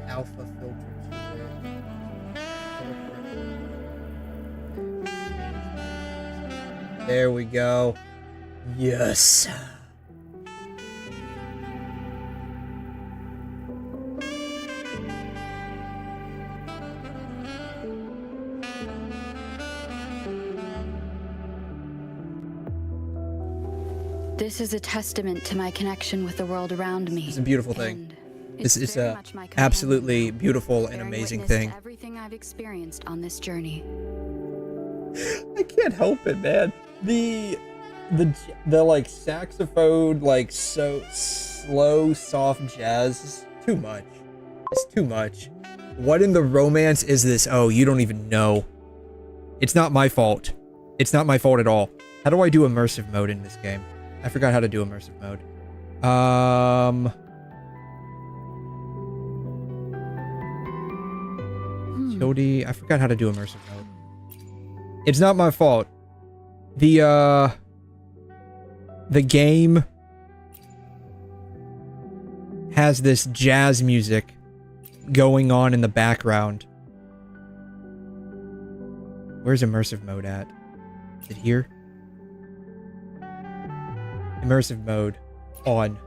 alpha filter to it. There we go. Yes. This is a testament to my connection with the world around me. It's a beautiful thing. This is a absolutely beautiful and amazing thing. Everything I've experienced on this journey. I can't help it, man. The like saxophone, like so slow, soft jazz is too much. It's too much. What in the romance is this? Oh, you don't even know. It's not my fault. It's not my fault at all. How do I do immersive mode in this game? I forgot how to do immersive mode. 𝘬𝘩𝘦𝘵𝘩𝘦. I forgot how to do immersive mode. It's not my fault. The game has this jazz music going on in the background. Where's immersive mode at? Is it here? Immersive mode on.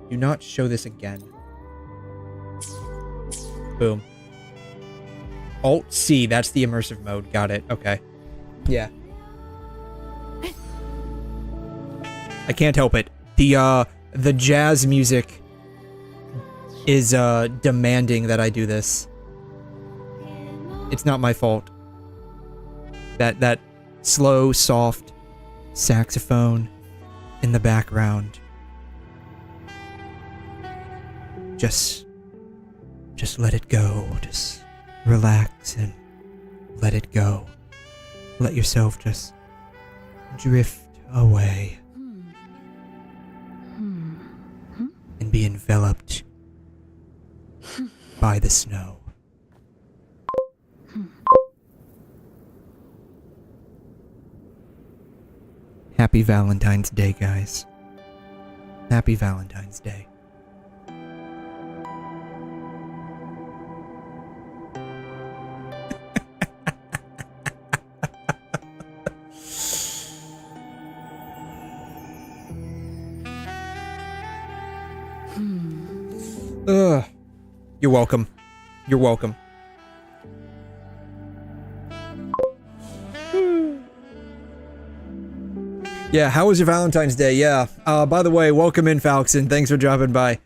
Do not show this again. Boom. Alt-C, that's the immersive mode. Got it. Okay. Yeah. I can't help it. The jazz music is demanding that I do this. It's not my fault. That slow, soft saxophone in the background. Just let it go. Just relax and let it go. Let yourself just drift away and be enveloped by the snow. Happy Valentine's Day, guys. Happy Valentine's Day. You're welcome. You're welcome. Yeah, how was your Valentine's Day? Yeah. By the way, welcome in, 𝘬𝘗. Thanks for dropping by.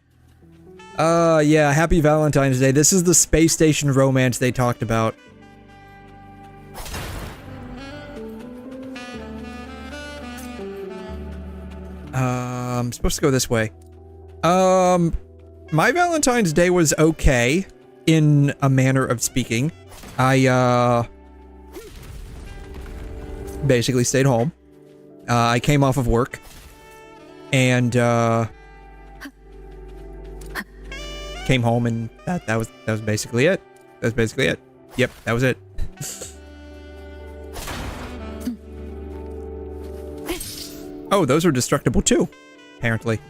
Yeah, happy Valentine's Day. This is the space station romance they talked about. I'm supposed to go this way. My Valentine's Day was okay, in a manner of speaking. I, basically stayed home. I came off of work. And, came home and that was basically it. That was basically it. Yep, that was it. Oh, those are destructible too, apparently.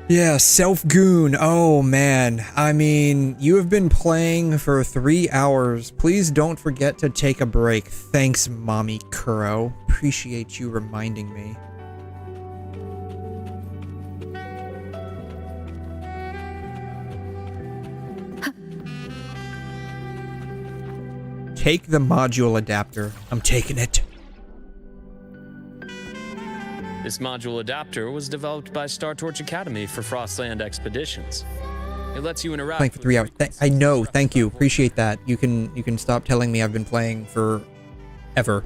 Yeah, 𝘬𝘗. Oh man, I mean, you have been playing for 3 hours. Please don't forget to take a break. Thanks, Mommy 𝘐𝘮. Appreciate you reminding me. Take the module adapter. I'm taking it. This module adapter was developed by Star Torch Academy for Frostland expeditions. It lets you interact. Playing for 3 hours. I know. Thank you. Appreciate that. You can stop telling me I've been playing for ever.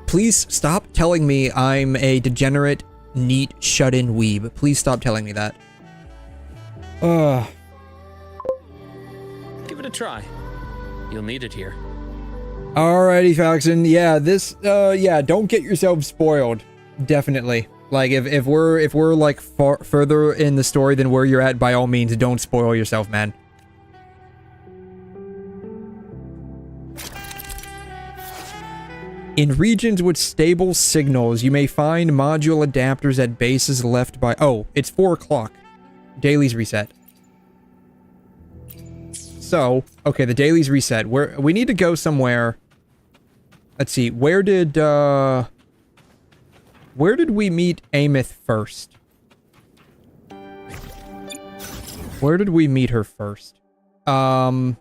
Please stop telling me I'm a degenerate, neat, shut-in weeb. Please stop telling me that. Give it a try. You'll need it here. Alrighty, 𝘬𝘗. Yeah, this. Yeah, don't get yourself spoiled. Definitely. Like, if we're like further in the story than where you're at, by all means, don't spoil yourself, man. In regions with stable signals, you may find module adapters at bases left by... Oh, it's 4 o'clock. Daily's reset. So, okay, the daily's reset. We need to go somewhere. Let's see, where did we meet Amith first? Where did we meet her first? I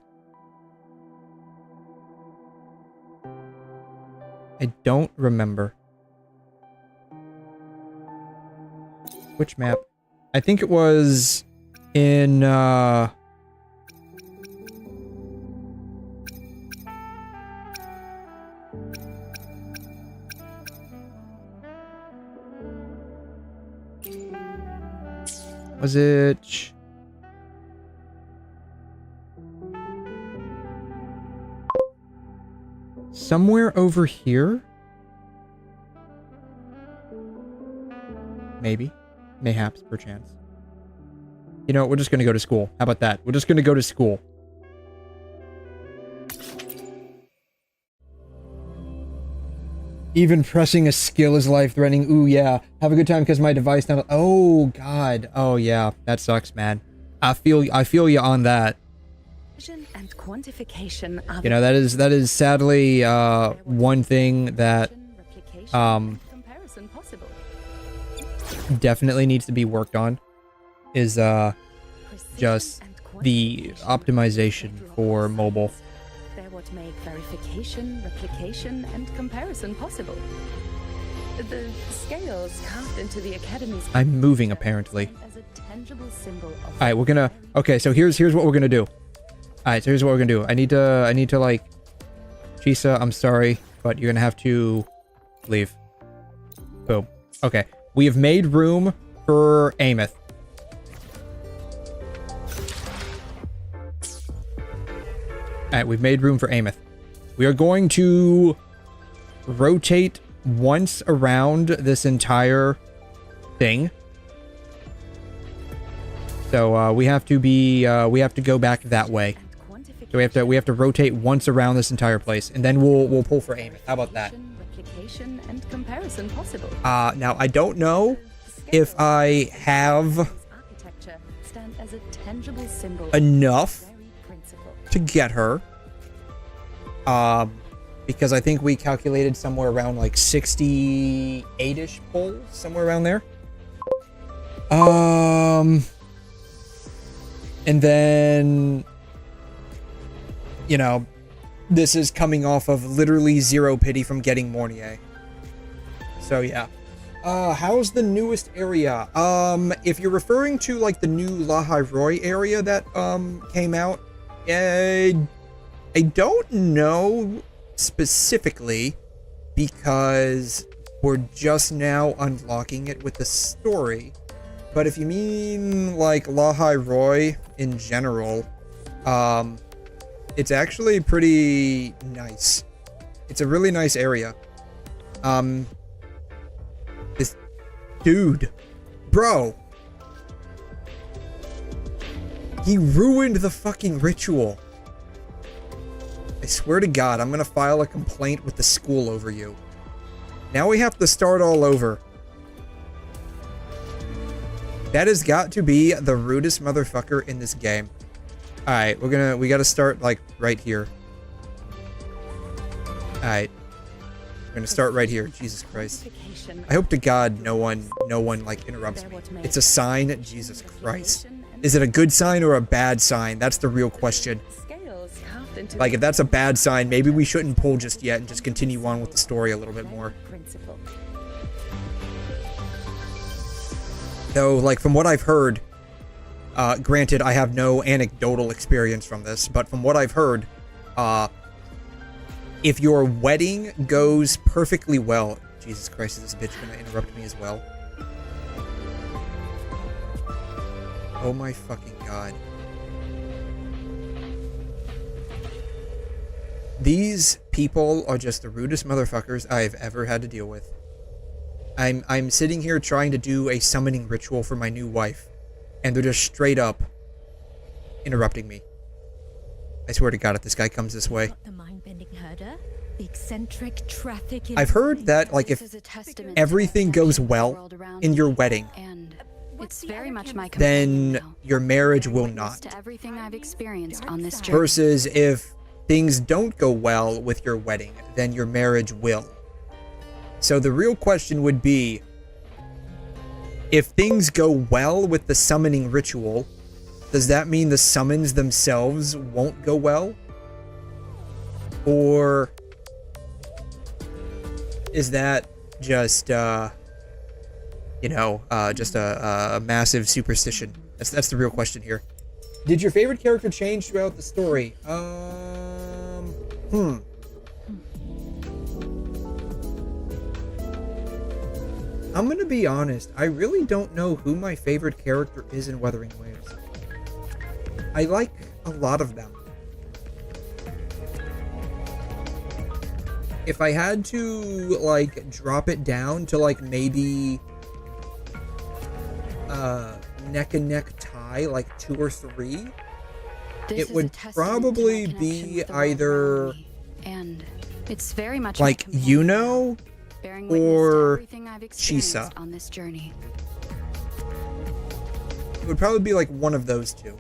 don't remember. Which map? I think it was in, was it... somewhere over here? Maybe. Mayhaps, perchance. You know, we're just gonna go to school. How about that? We're just gonna go to school. Even pressing a skill is life-threatening. Ooh, yeah. Have a good time because my device not... Oh, God. Oh, yeah. That sucks, man. I feel you on that. And quantification are You know, that is sadly one thing that definitely needs to be worked on is just the optimization for mobile. They're what make verification, replication, and comparison possible. The scales carved into the Academy's... I'm moving, apparently. As a tangible symbol of... Alright, we're gonna... Okay, so here's what we're gonna do. Alright, so here's what we're gonna do. I need to, like... 𝘵𝘲, I'm sorry, but you're gonna have to leave. Boom. Okay. We have made room for 𝘬𝘮. Alright, we've made room for 𝘬𝘮. We are going to rotate once around this entire thing. So we have to be we have to go back that way. So we have to rotate once around this entire place, and then we'll pull for 𝘬𝘮. How about that? Replication and comparison possible. Now I don't know if I have enough to get her. Because I think we calculated somewhere around like 68-ish pulls, somewhere around there. And then, you know, this is coming off of literally zero pity from getting 𝘠𝘠𝘦𝘬. So yeah. How's the newest area? If you're referring to like the new 𝘰𝘰 area that came out, I don't know specifically because we're just now unlocking it with the story. But if you mean like 𝘰𝘰 in general, it's actually pretty nice. It's a really nice area. This dude, bro, he ruined the fucking ritual. I swear to God, I'm gonna file a complaint with the school over you. Now we have to start all over. That has got to be the rudest motherfucker in this game. Alright, we gotta start like right here. Alright. We're gonna start right here. Jesus Christ. I hope to God no one like interrupts me. It's a sign, Jesus Christ. Is it a good sign or a bad sign? That's the real question. Like, if that's a bad sign, maybe we shouldn't pull just yet and just continue on with the story a little bit more. Though, like, from what I've heard, granted, I have no anecdotal experience from this, but from what I've heard, if your wedding goes perfectly well... Jesus Christ, is this bitch gonna interrupt me as well? Oh my fucking God. These people are just the rudest motherfuckers I've ever had to deal with. I'm sitting here trying to do a summoning ritual for my new wife, and they're just straight up interrupting me. I swear to God, if this guy comes this way. The mind-bending herder, the eccentric traffic. I've heard that, like, if everything goes well in your wedding, It's very much my then your marriage will not. to everything I've experienced on this journey. Versus if things don't go well with your wedding, then your marriage will. So the real question would be, if things go well with the summoning ritual, does that mean the summons themselves won't go well? Or is that just, you know, just a massive superstition. That's the real question here. Did your favorite character change throughout the story? I'm gonna be honest, I really don't know who my favorite character is in Wuthering Waves. I like a lot of them. If I had to, like, drop it down to, like, maybe neck and neck tie, like 2 or 3, it would probably be either and it's very much like Yuno or 𝘬𝘲. on this journey. It would probably be like one of those two.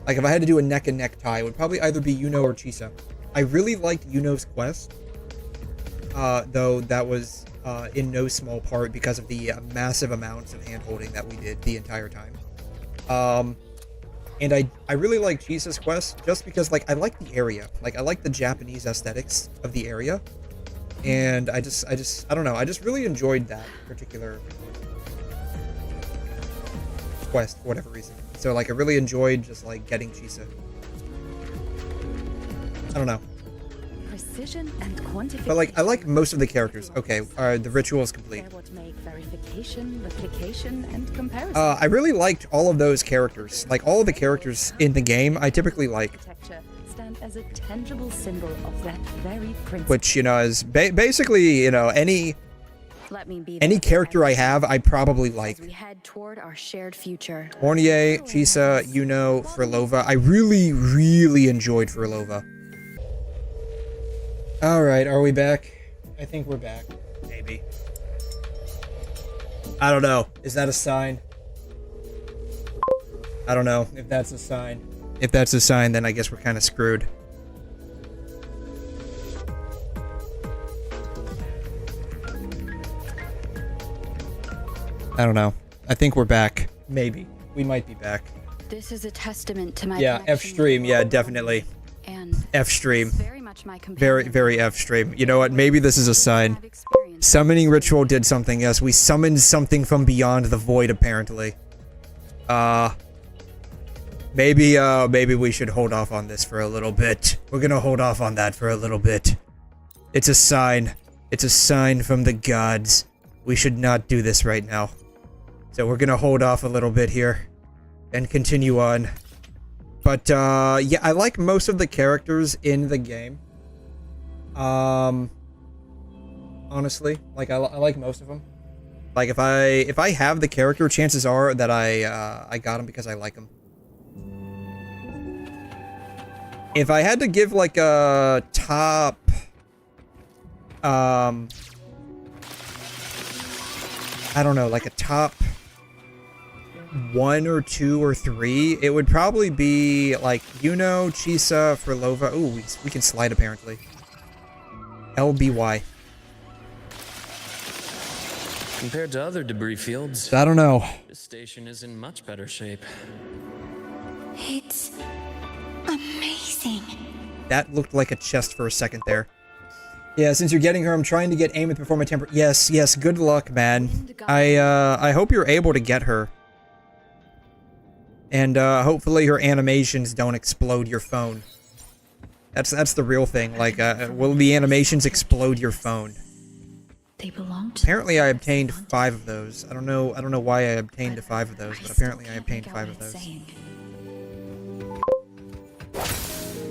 Like if I had to do a neck and neck tie, it would probably either be Yuno or 𝘬𝘲. I really liked Yuno's quest, though that was in no small part because of the massive amounts of hand-holding that we did the entire time. And I really like 𝘬𝘲's quest just because, like, I like the area. Like, I like the Japanese aesthetics of the area. And I don't know, I just really enjoyed that particular quest for whatever reason. So, like, I really enjoyed just, like, getting 𝘬𝘲. I don't know. Precision and quantification. But, like, I like most of the characters. Okay, the ritual is complete. Verification, replication, and comparison. I really liked all of those characters. Like, all of the characters in the game, I typically like. Stand as a tangible symbol of that very principle. Which, you know, is basically, you know, any character I have, I probably like. We head toward our shared future. 𝘬𝘰𝘦𝘵, 𝘬𝘲, Yuno, 𝘬𝘯𝘵. I really enjoyed 𝘬𝘯𝘵. Alright, are we back? I think we're back. Maybe. I don't know. Is that a sign? I don't know if that's a sign. If that's a sign, then I guess we're kind of screwed. I don't know. I think we're back. Maybe. We might be back. This is a testament to my 𝘓. Yeah, definitely. And 𝘓. very much my companion. Very 𝘓. You know what? Maybe this is a sign. Summoning ritual did something. Yes, we summoned something from beyond the void, apparently. Maybe we should hold off on this for a little bit. We're gonna hold off on that for a little bit. It's a sign. It's a sign from the gods. We should not do this right now. So we're gonna hold off a little bit here and continue on. But, yeah, I like most of the characters in the game. Honestly, like, I like most of them. Like, if I have the character, chances are that I got him because I like him. If I had to give, like, a top, I don't know, like a top 1 or 2 or 3, it would probably be like Yuno, 𝘬𝘲, 𝘬𝘯𝘵. Ooh, we can slide apparently. 𝘬𝑩𝑦. Compared to other debris fields, I don't know. This station is in much better shape. It's amazing. That looked like a chest for a second there. Yeah, since you're getting her, I'm trying to get 𝘰𝑒𝑚𝑡ℎ before my temper. Yes, good luck, man. I hope you're able to get her. And hopefully her animations don't explode your phone. That's the real thing. Like, will the animations explode your phone? They belong to Apparently I obtained 5 of those. I don't know why I obtained 5 of those, but apparently I obtained 5 of those.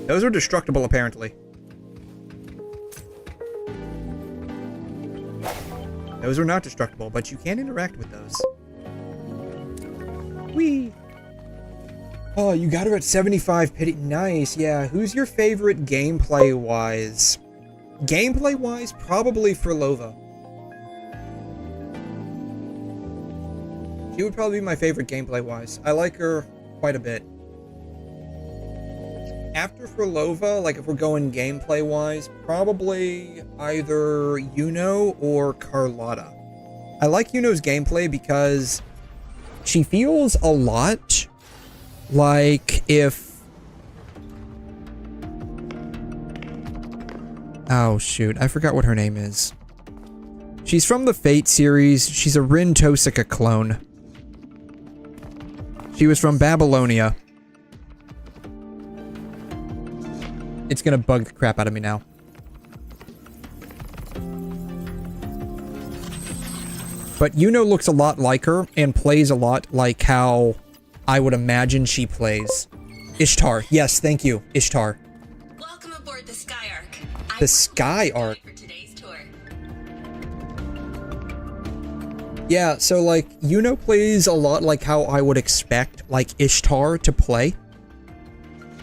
Those are destructible, apparently. Those are not destructible, but you can interact with those. Whee! Oh, you got her at 75 pity. Nice, yeah. Who's your favorite gameplay-wise? Gameplay-wise, probably 𝘬𝘯𝘵. She would probably be my favorite gameplay-wise. I like her quite a bit. After 𝘬𝘯𝘵, like if we're going gameplay-wise, probably either Yuno or Carlotta. I like Yuno's gameplay because she feels a lot like if... Oh shoot, I forgot what her name is. She's from the Fate series. She's a 𝘮𝘂𝘗 clone. She was from Babylonia. It's gonna bug the crap out of me now. But Yuno looks a lot like her and plays a lot like how I would imagine she plays. Ishtar. Yes, thank you. Ishtar. Welcome aboard the Sky Arc. The Sky Arc. Yeah, so like Yuno plays a lot like how I would expect like Ishtar to play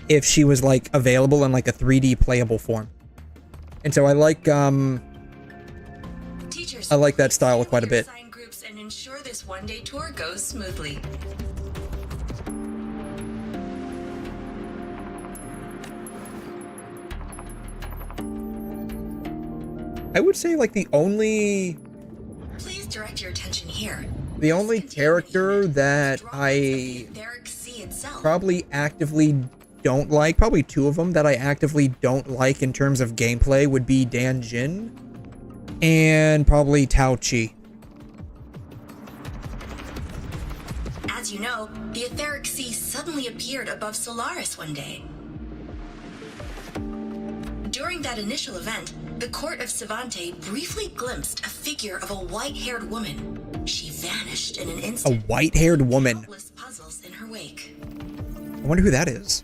if she was like available in like a 3D playable form. And so I like that style quite a bit. Groups and ensure this one-day tour goes smoothly. I would say like the only Direct your attention here. The only character that I probably actively don't like, probably two of them that I actively don't like in terms of gameplay would be Dan Jin and probably Tao Chi. As you know, the etheric sea suddenly appeared above Solaris one day. During that initial event, the court of 𝘲𝑒 briefly glimpsed a figure of a white-haired woman. She vanished in an instant. A white-haired woman. Countless puzzles in her wake. I wonder who that is.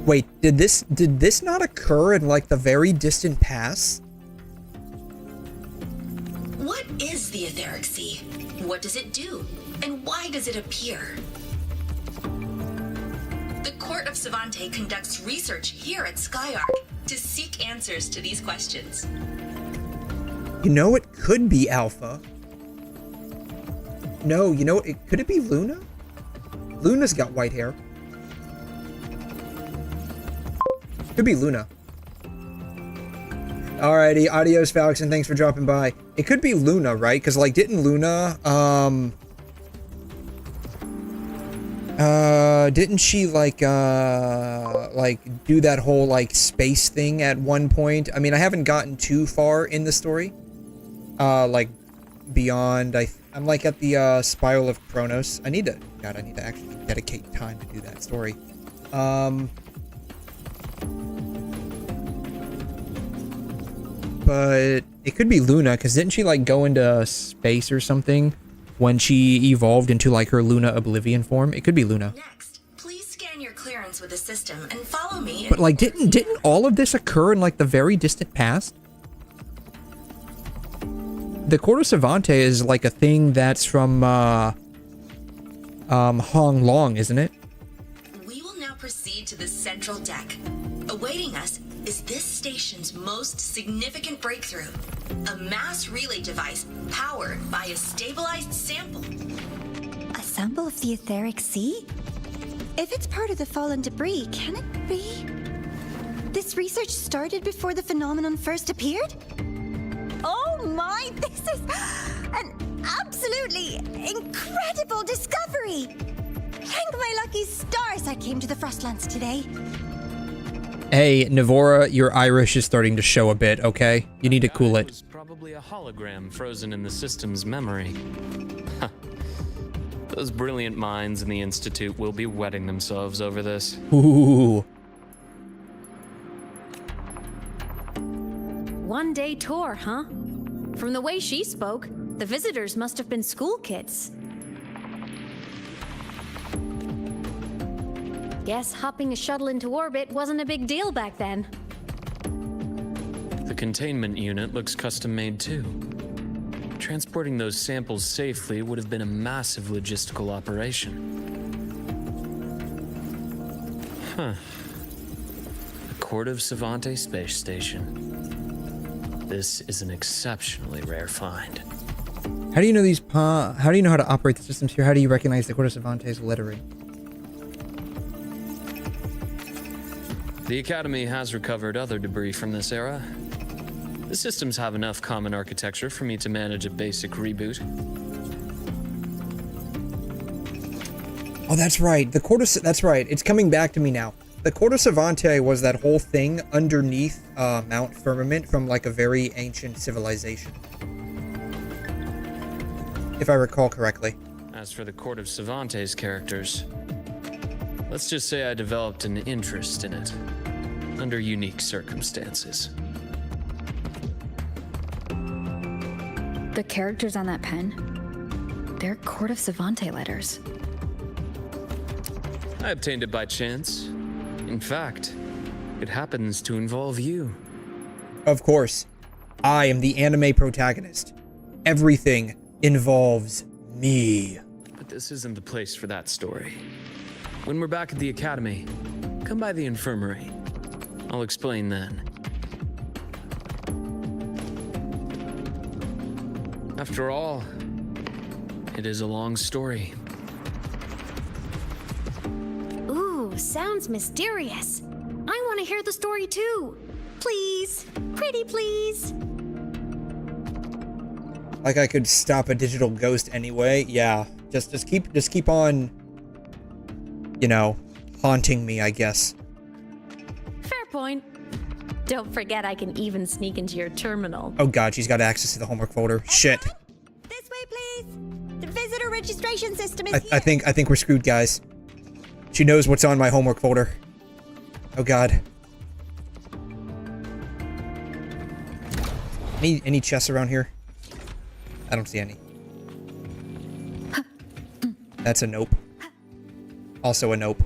Wait, did this not occur in like the very distant past? What is the etheric sea? What does it do? And why does it appear? The Court of 𝘲𝑒 conducts research here at Sky Arc to seek answers to these questions. You know, it could be Alpha. No, you know, could it be Luna? Luna's got white hair. Could be Luna. Alrighty, adios, Falcon. Thanks for dropping by. It could be Luna, right? Because, like, didn't Luna, didn't she, like, do that whole, like, space thing at one point? I mean, I haven't gotten too far in the story. Like, beyond, I'm, like, at the, Spiral of Kronos. I need to actually dedicate time to do that story. But it could be Luna, because didn't she, like, go into space or something when she evolved into, like, her Luna Oblivion form? It could be Luna. Next, please scan your clearance with the system and follow me. But, like, didn't all of this occur in, like, the very distant past? The Court of 𝘲𝑒 is, like, a thing that's from, Hong Long, isn't it? We will now proceed to the central deck. Awaiting us is this station's most significant breakthrough. A mass relay device powered by a stabilized sample. A sample of the etheric sea? If it's part of the fallen debris, can it be? This research started before the phenomenon first appeared? Oh my, this is an absolutely incredible discovery! Thank my lucky stars I came to the Frostlands today. Hey, Navora, your Irish is starting to show a bit, okay? You need to cool it. It was probably a hologram frozen in the system's memory. Those brilliant minds in the Institute will be wetting themselves over this. Ooh. One-day tour, huh? From the way she spoke, the visitors must have been school kids. Guess hopping a shuttle into orbit wasn't a big deal back then. The containment unit looks custom-made too. Transporting those samples safely would have been a massive logistical operation. Huh. The Court of 𝘲𝑒 Space Station. This is an exceptionally rare find. How do you know these how do you know how to operate the systems here? How do you recognize the Court of 𝘲𝑒's lettering? The Academy has recovered other debris from this era. The systems have enough common architecture for me to manage a basic reboot. Oh, that's right. The Court of... That's right. It's coming back to me now. the 𝘬𝘮 𝘕𝘖𝘛 was that whole thing underneath Mount Firmament from like a very ancient civilization. If I recall correctly. As for the Court of 𝘬𝘗𝘗's characters, let's just say I developed an interest in it, under unique circumstances. The characters on that pen, they're Court of 𝘬𝘗𝘗 letters. I obtained it by chance. In fact, it happens to involve you. Of course, I am the anime protagonist. Everything involves me. But this isn't the place for that story. When we're back at the academy, come by the infirmary. I'll explain then. After all, it is a long story. Ooh, sounds mysterious. I want to hear the story too. Please, pretty please. Like I could stop a digital ghost anyway. Yeah, just keep on, you know, haunting me, I guess. Fair point. Don't forget I can even sneak into your terminal. Oh god, she's got access to the homework folder. Shit. This way, please. The visitor registration system is here. I think we're screwed, guys. She knows what's on my homework folder. Oh god. Any chests around here? I don't see any. That's a nope. Also a nope.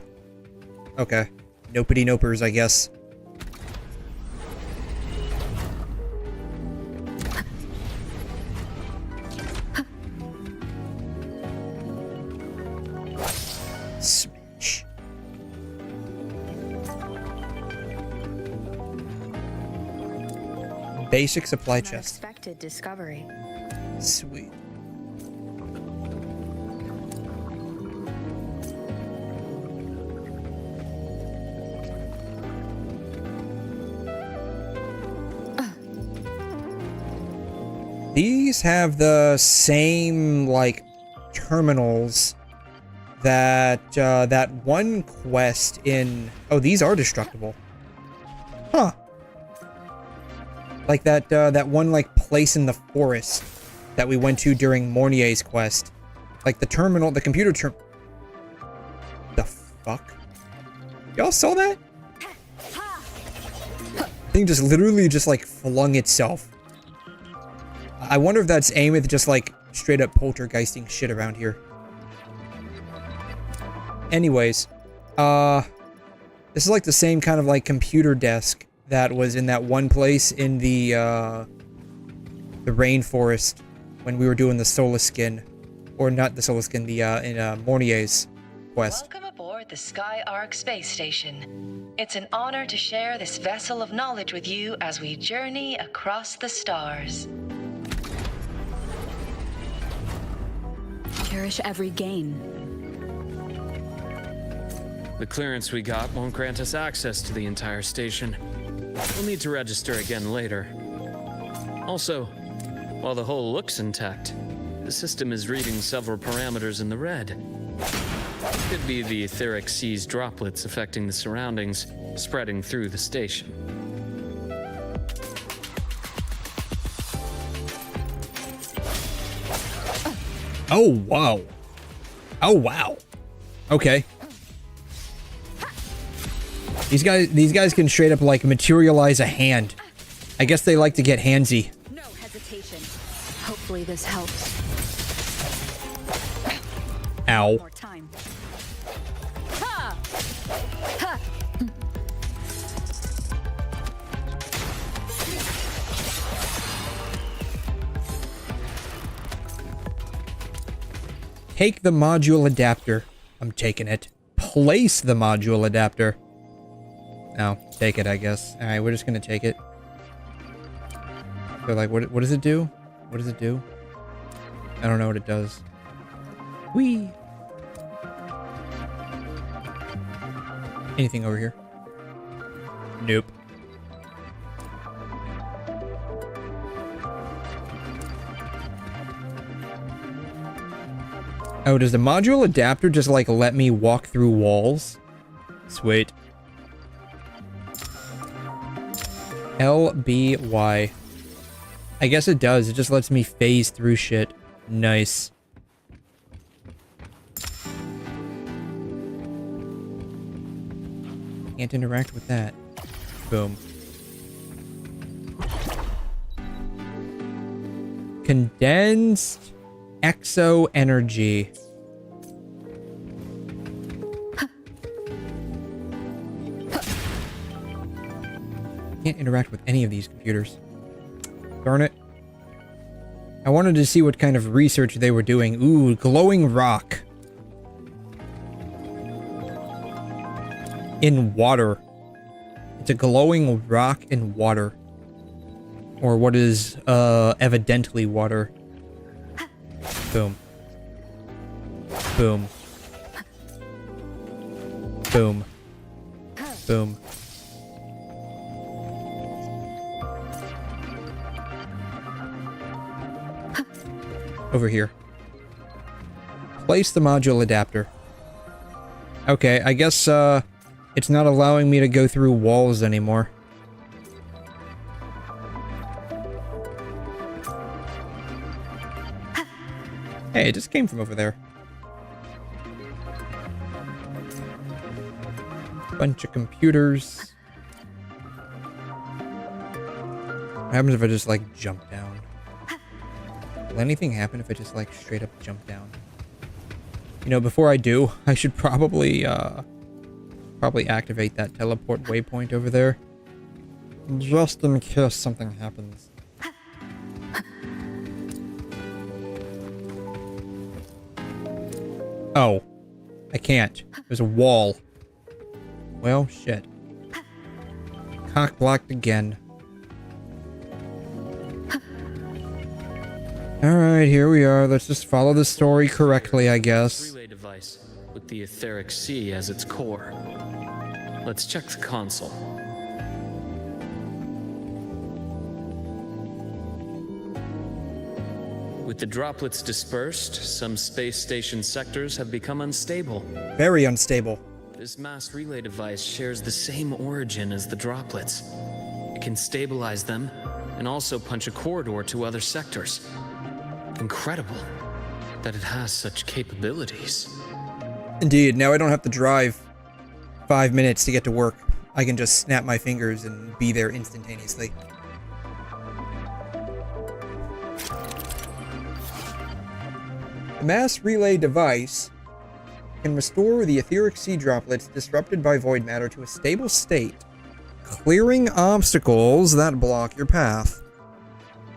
Okay. Nopity nopers, I guess. Smash. Basic supply chest. Unexpected discovery. Sweet. These have the same, like, terminals that, that one quest in... Oh, these are destructible. Huh. Like that one, like, place in the forest that we went to during 𝘠𝘠𝘕's quest. Like, the terminal, the computer The fuck? Y'all saw that? Thing just literally just, like, flung itself. I wonder if that's 𝘬𝘮 just, like, straight up poltergeisting shit around here. Anyways, this is like the same kind of, like, computer desk that was in that one place in the rainforest when we were doing the 𝘬𝘗𝘗, or not the 𝘬𝘗𝘗, in 𝘠𝘠𝘕's quest. Welcome aboard the SkyArk space station. It's an honor to share this vessel of knowledge with you as we journey across the stars. Cherish every gain. The clearance we got won't grant us access to the entire station. We'll need to register again later. Also, while the hull looks intact, the system is reading several parameters in the red. Could be the etheric seas droplets affecting the surroundings, spreading through the station. Oh, wow. Oh, wow. Okay. These guys can straight up, like, materialize a hand. I guess they like to get handsy. No hesitation. Hopefully this helps. Ow. More time. Ha! Ha! Take the module adapter. I'm taking it. Place the module adapter. No, take it, I guess. Alright, we're just gonna take it. So, like, what does it do? What does it do? I don't know what it does. Whee! Anything over here? Nope. Oh, does the module adapter just, like, let me walk through walls? Sweet. LBY. I guess it does. It just lets me phase through shit. Nice. Can't interact with that. Boom. Condensed exo energy. Can't interact with any of these computers. Darn it. I wanted to see what kind of research they were doing. Ooh, glowing rock. In water. It's a glowing rock in water. Or what is, evidently water. Boom. Boom. Boom. Boom. Over here. Place the module adapter. Okay, I guess, it's not allowing me to go through walls anymore. Hey, it just came from over there. Bunch of computers. What happens if I just, like, jump down? Will anything happen if I just, like, straight up jump down? You know, before I do, I should probably activate that teleport waypoint over there. Just in case something happens. Oh. I can't. There's a wall. Well, shit. Cock blocked again. Alright, here we are. Let's just follow the story correctly, I guess. Relay device with the 𝘧𝘬𝘳 as its core. Let's check the console. With the droplets dispersed, some space station sectors have become unstable. Very unstable. This mass relay device shares the same origin as the droplets. It can stabilize them and also punch a corridor to other sectors. Incredible that it has such capabilities. Indeed, now I don't have to drive 5 minutes to get to work. I can just snap my fingers and be there instantaneously. The mass relay device can restore the 𝘧𝘬𝘳 droplets disrupted by void matter to a stable state, clearing obstacles that block your path.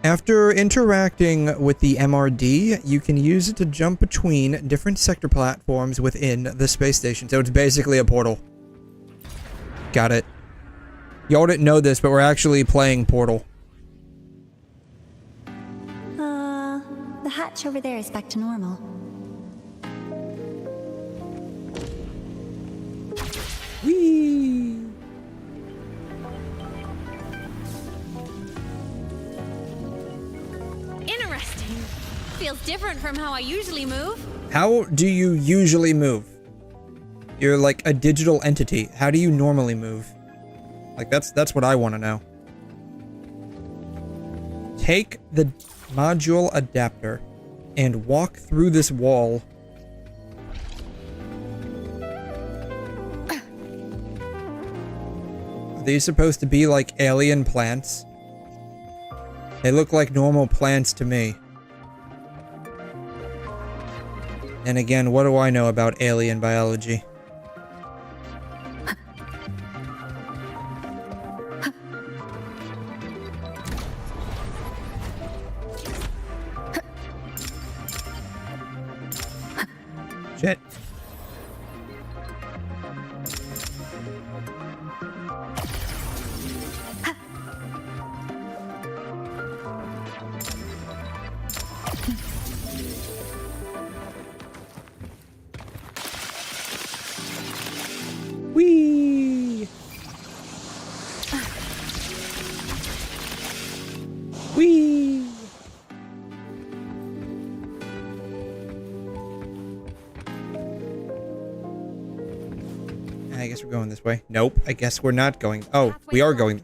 After interacting with the MRD, you can use it to jump between different sector platforms within the space station. So it's basically a portal. Got it. Y'all didn't know this, but we're actually playing Portal. The hatch over there is back to normal. Whee! Interesting. Feels different from how I usually move. How do you usually move? You're like a digital entity. How do you normally move? Like, that's what I want to know. Take the module adapter and walk through this wall. Are these supposed to be like alien plants? They look like normal plants to me. And again, what do I know about alien biology? Shit. Whee! Whee! I guess we're going this way. Nope, I guess we're not going. Oh, we are going.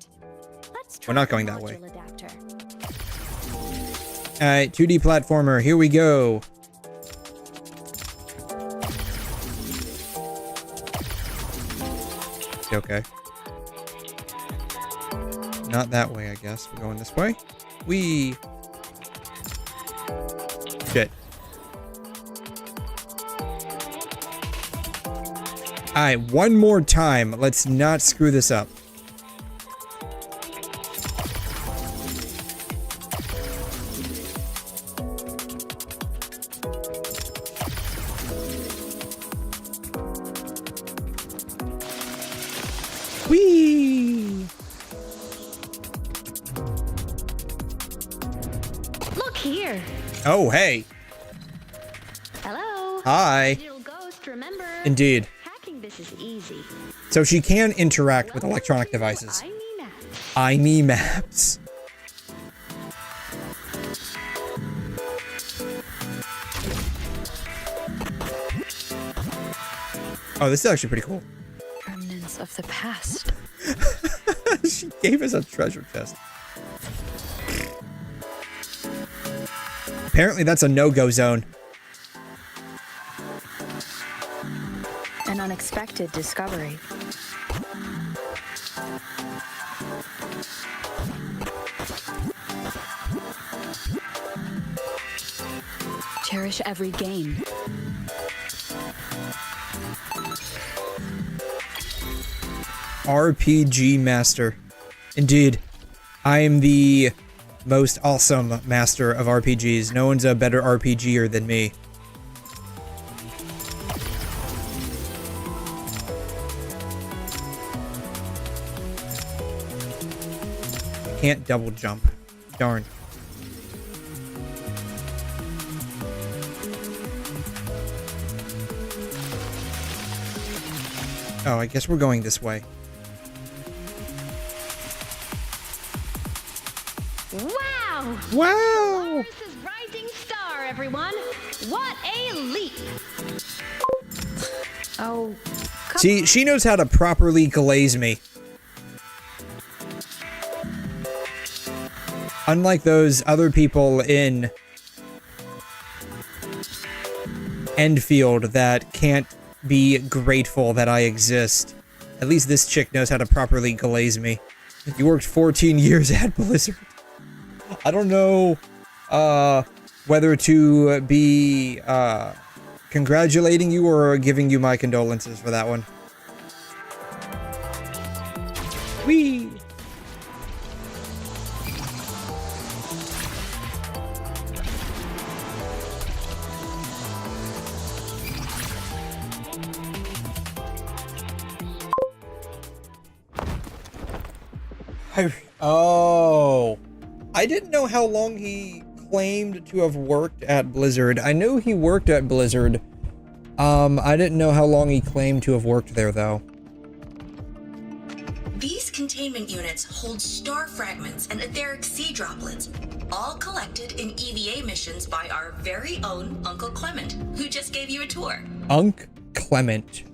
Let's We're not going that way. Alright, 2D platformer, here we go. Okay. Not that way, I guess. We're going this way. Whee! Shit. Alright, one more time. Let's not screw this up. Whee! Look here. Oh, hey. Hello. Hi. Little ghost, remember? Indeed. Hacking this is easy. So she can interact with electronic devices. 𝘬𝘮 maps. Oh, this is actually pretty cool. Remnants of the past. She gave us a treasure chest. Apparently that's a no-go zone. An unexpected discovery. Cherish every gain. RPG master. Indeed. I am the most awesome master of RPGs. No one's a better RPGer than me. Can't double jump. Darn. Oh, I guess we're going this way. Wow! Wow! This is rising star, everyone. What a leap! Oh, see, she knows how to properly glaze me. Unlike those other people in Enfield that can't be grateful that I exist. At least this chick knows how to properly glaze me. You worked 14 years at Blizzard. I don't know whether to be congratulating you or giving you my condolences for that one. Whee! Oh, I didn't know how long he claimed to have worked at Blizzard. I knew he worked at Blizzard. I didn't know how long he claimed to have worked there, though. These containment units hold star fragments and etheric sea droplets, all collected in EVA missions by our very own Uncle Clement, who just gave you a tour. Unc Clement.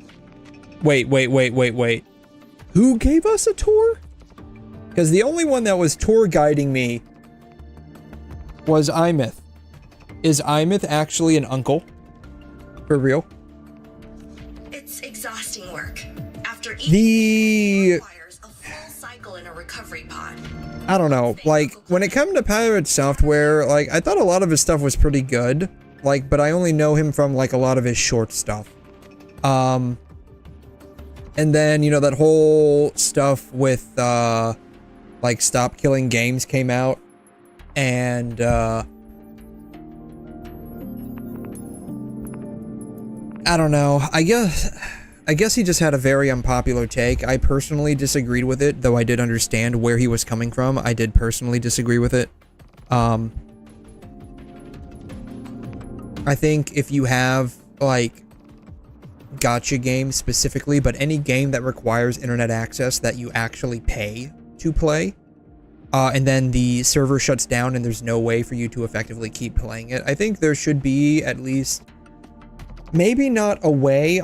Wait. Who gave us a tour? Because the only one that was tour guiding me was 𝘬𝘮. Is 𝘬𝘮 actually an uncle? For real? It's exhausting work. After each requires a full cycle in a recovery pod. I don't know. Like, when it comes to pirate software, like, I thought a lot of his stuff was pretty good. Like, but I only know him from, like, a lot of his short stuff. And then, you know, that whole stuff with, like, Stop Killing Games came out, and, I don't know. I guess he just had a very unpopular take. I personally disagreed with it, though I did understand where he was coming from. I did personally disagree with it. I think if you have, like, gacha games specifically, but any game that requires internet access that you actually pay to play, and then the server shuts down and there's no way for you to effectively keep playing it, I think there should be at least, maybe not a way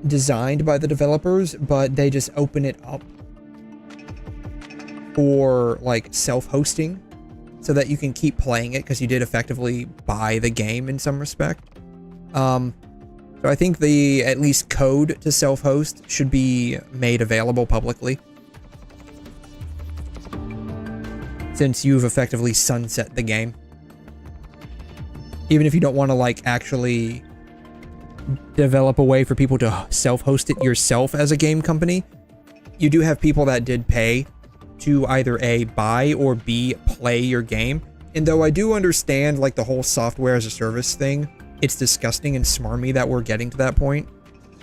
designed by the developers, but they just open it up for like self-hosting so that you can keep playing it because you did effectively buy the game in some respect. So I think the at least code to self-host should be made available publicly, since you've effectively sunset the game. Even if you don't want to like actually develop a way for people to self-host it yourself as a game company, you do have people that did pay to either A, buy, or B, play your game. And though I do understand like the whole software as a service thing, it's disgusting and smarmy that we're getting to that point.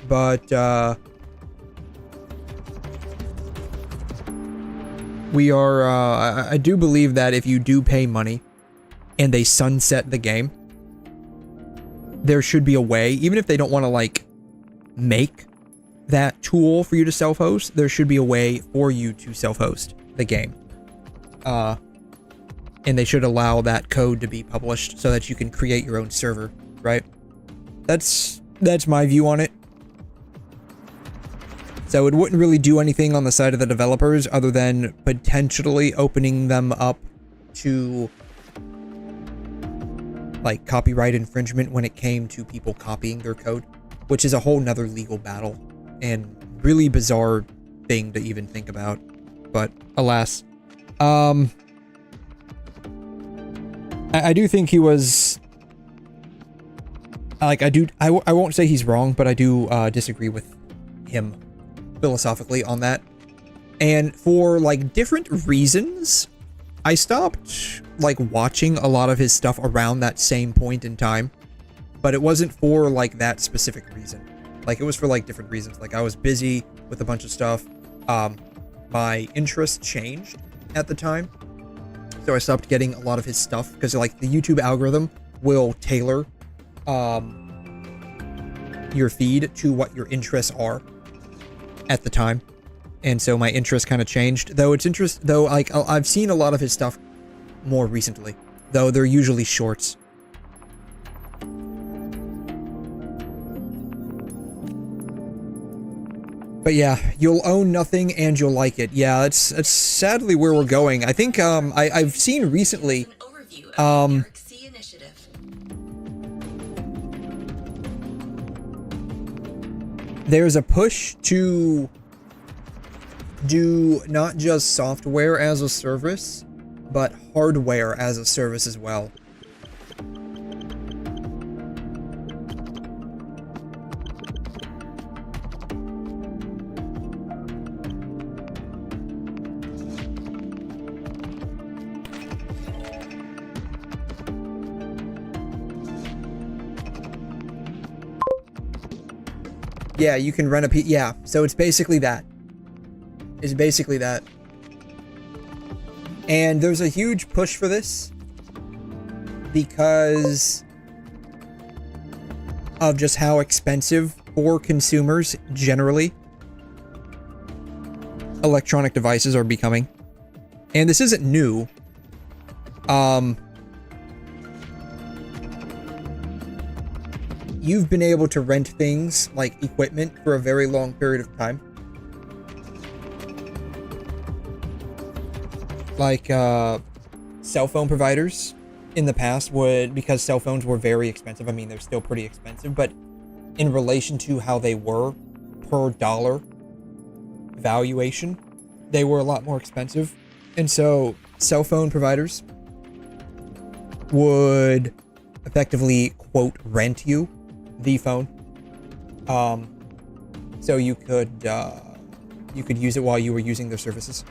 But we are, I do believe that if you do pay money and they sunset the game, there should be a way, even if they don't want to like make that tool for you to self-host, there should be a way for you to self-host the game. And they should allow that code to be published so that you can create your own server, right? That's my view on it. So it wouldn't really do anything on the side of the developers other than potentially opening them up to like copyright infringement when it came to people copying their code, which is a whole nother legal battle and really bizarre thing to even think about. But alas, I do think he was like, I won't say he's wrong, but I do disagree with him philosophically on that. And for like different reasons, I stopped like watching a lot of his stuff around that same point in time, but it wasn't for like that specific reason. Like it was for like different reasons. Like I was busy with a bunch of stuff. My interest changed at the time, so I stopped getting a lot of his stuff because like the YouTube algorithm will tailor your feed to what your interests are at the time. And so my interest kind of changed, though like I've seen a lot of his stuff more recently, though they're usually shorts. But yeah, you'll own nothing and you'll like it. Yeah, it's sadly where we're going. I think I've seen recently there's a push to do not just software as a service, but hardware as a service as well. Yeah, you can rent a yeah, so it's basically that. It's basically that. And there's a huge push for this because of just how expensive for consumers generally electronic devices are becoming. And this isn't new. You've been able to rent things like equipment for a very long period of time. Like, cell phone providers in the past would, because cell phones were very expensive. I mean, they're still pretty expensive, but in relation to how they were per dollar valuation, they were a lot more expensive. And so cell phone providers would effectively, quote, rent you the phone. So you could use it while you were using their services.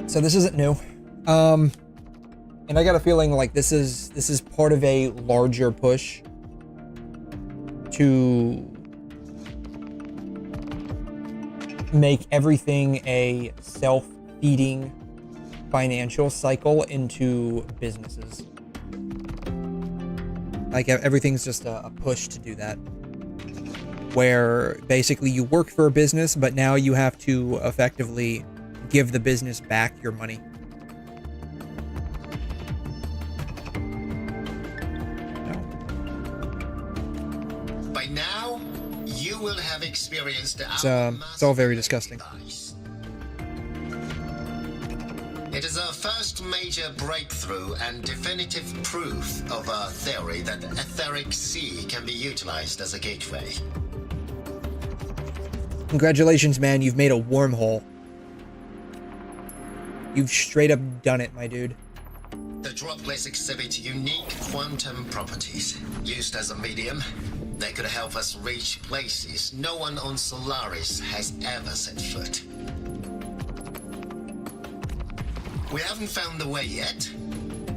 So this isn't new. And I got a feeling like this is part of a larger push to make everything a self-feeding financial cycle into businesses. Like everything's just a push to do that. Where basically you work for a business, but now you have to effectively give the business back your money. By now, experienced It's all very disgusting. It is our first major breakthrough and definitive proof of our theory that the etheric sea can be utilized as a gateway. Congratulations, man. You've made a wormhole. You've straight up done it, my dude. The droplets exhibit unique quantum properties. Used as a medium, they could help us reach places no one on Solaris has ever set foot. We haven't found the way yet,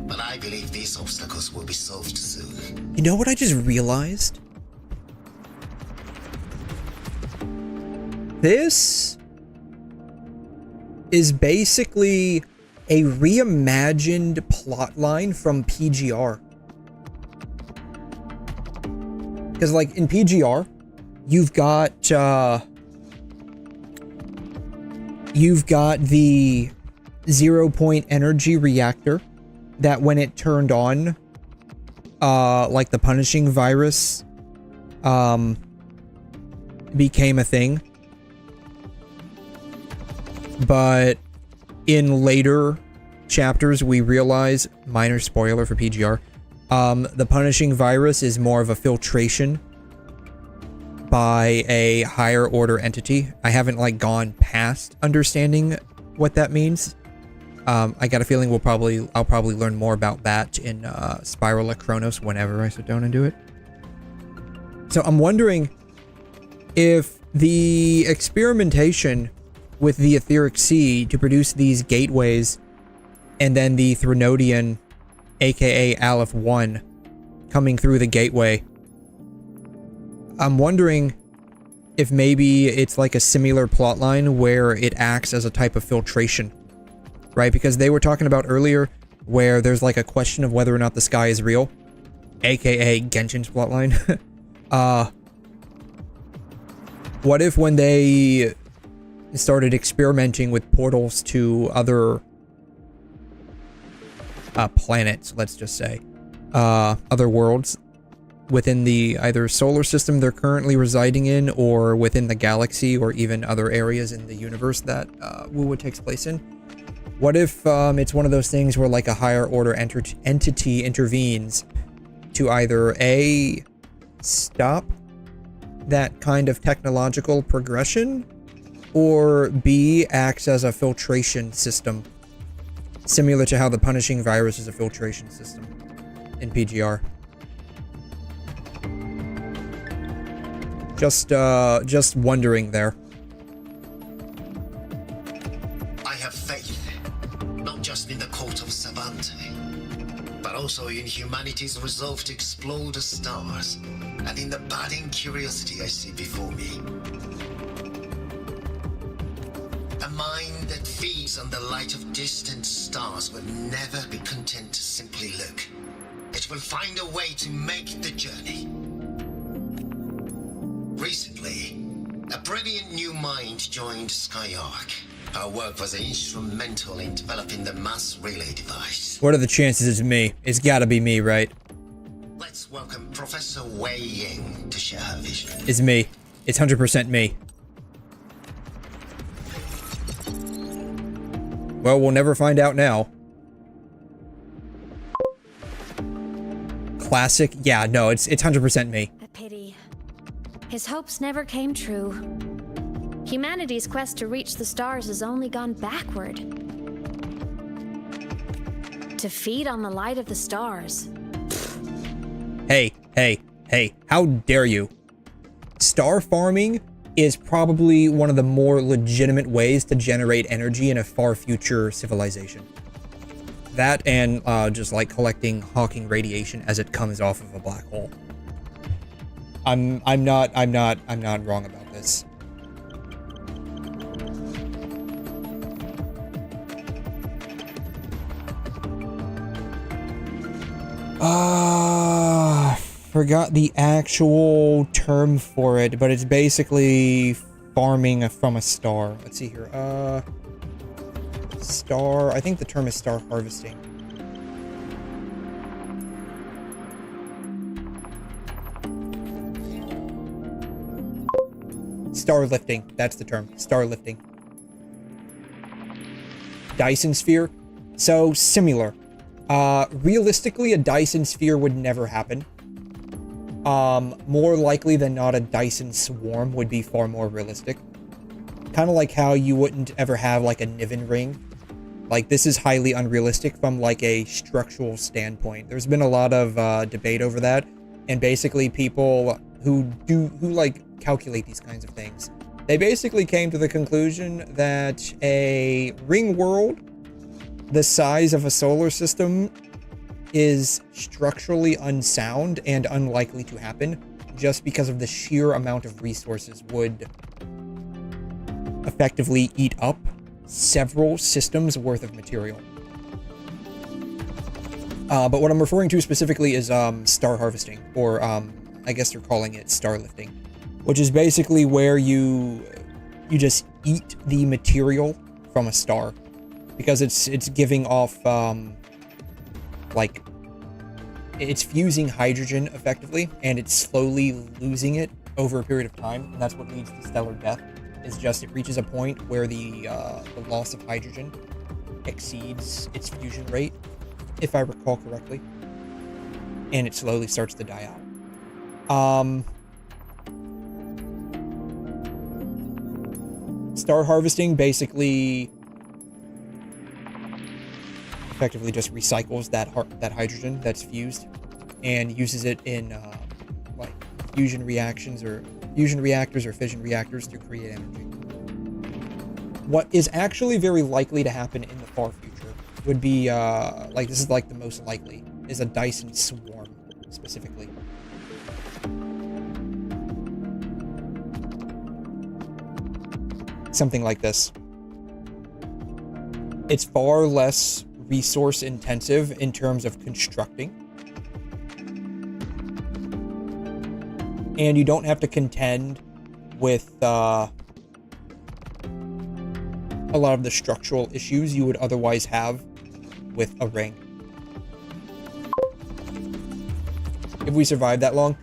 but I believe these obstacles will be solved soon. You know what I just realized? This is basically a reimagined plotline from PGR. Because, like, in PGR, you've got the 0-point energy reactor that when it turned on, like the punishing virus, became a thing. But in later chapters, we realize, minor spoiler for PGR, the punishing virus is more of a filtration by a higher order entity. I haven't like gone past understanding what that means. I got a feeling I'll probably learn more about that in Spiral of Chronos whenever I sit down and do it. So I'm wondering if the experimentation with the etheric sea to produce these gateways and then the Threnodian, aka Aleph 1, coming through the gateway. I'm wondering if maybe it's like a similar plotline where it acts as a type of filtration, right? Because they were talking about earlier where there's like a question of whether or not the sky is real, aka Genshin's plotline. What if when they started experimenting with portals to other planets, let's just say, other worlds within the either solar system they're currently residing in or within the galaxy or even other areas in the universe that 𝘬𝘬 takes place in. What if it's one of those things where like a higher order entity intervenes to either A, stop that kind of technological progression, or B, acts as a filtration system, similar to how the punishing virus is a filtration system in PGR. Just wondering there. I have faith, not just in the court of Savante, but also in humanity's resolve to explore the stars, and in the budding curiosity I see before me. A mind that feeds on the light of distant stars will never be content to simply look. It will find a way to make the journey. Recently, a brilliant new mind joined Skyark. Our work was instrumental in developing the mass relay device. What are the chances it's me? It's gotta be me, right? Let's welcome Professor Wei Ying to share her vision. It's me. It's 100% me. Well, we'll never find out now. Classic? Yeah, no, it's 100% me. A pity. His hopes never came true. Humanity's quest to reach the stars has only gone backward. To feed on the light of the stars. Hey, how dare you? Star farming is probably one of the more legitimate ways to generate energy in a far future civilization. That and just like collecting Hawking radiation as it comes off of a black hole. I'm not wrong about this. Forgot the actual term for it, but it's basically farming from a star. Let's see here. Star, I think the term is star harvesting. star lifting. That's the term. Star lifting. Dyson sphere. So, similar. Realistically, a Dyson sphere would never happen. More likely than not, a Dyson swarm would be far more realistic. Kind of like how you wouldn't ever have, like, a Niven ring. Like, this is highly unrealistic from, like, a structural standpoint. There's been a lot of debate over that. And basically, people who like, calculate these kinds of things, they basically came to the conclusion that a ring world the size of a solar system is structurally unsound and unlikely to happen just because of the sheer amount of resources would effectively eat up several systems worth of material. But what I'm referring to specifically is star harvesting, or I guess they're calling it star lifting, which is basically where you just eat the material from a star, because it's giving off like, it's fusing hydrogen effectively, and it's slowly losing it over a period of time, and that's what leads to stellar death. Is just it reaches a point where the loss of hydrogen exceeds its fusion rate, if I recall correctly, and it slowly starts to die out. Star harvesting basically effectively just recycles that hydrogen that's fused and uses it in like fusion reactions or fusion reactors or fission reactors to create energy. What is actually very likely to happen in the far future would be like, this is like the most likely, is a Dyson swarm specifically. Something like this. It's far less resource intensive in terms of constructing, and you don't have to contend with a lot of the structural issues you would otherwise have with a ring, if we survive that long.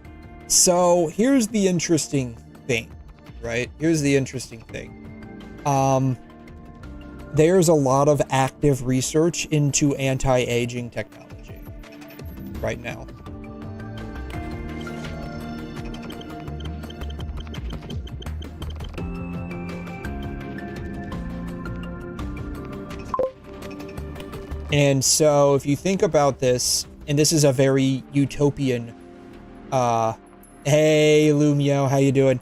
So here's the interesting thing, right? Here's the interesting thing. There's a lot of active research into anti-aging technology right now. And so if you think about this, and this is a very utopian, hey Meow, how you doing?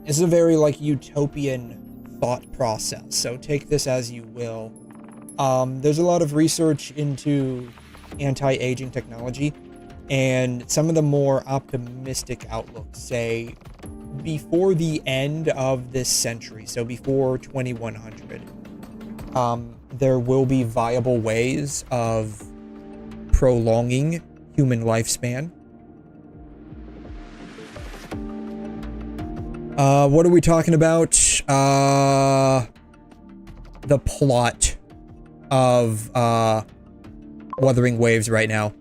This is a very like utopian thought process, so take this as you will. There's a lot of research into anti-aging technology, and some of the more optimistic outlooks say before the end of this century, so before 2100, there will be viable ways of prolonging human lifespan. What are we talking about? The plot of Wuthering Waves right now.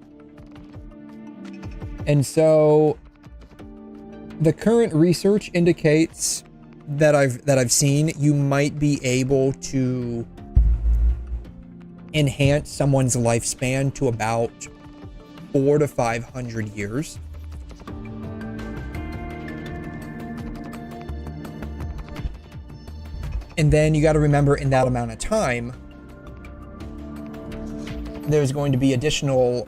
And so the current research indicates that I've seen, you might be able to enhance someone's lifespan to about 400 to 500 years. And then you got to remember, in that amount of time, there's going to be additional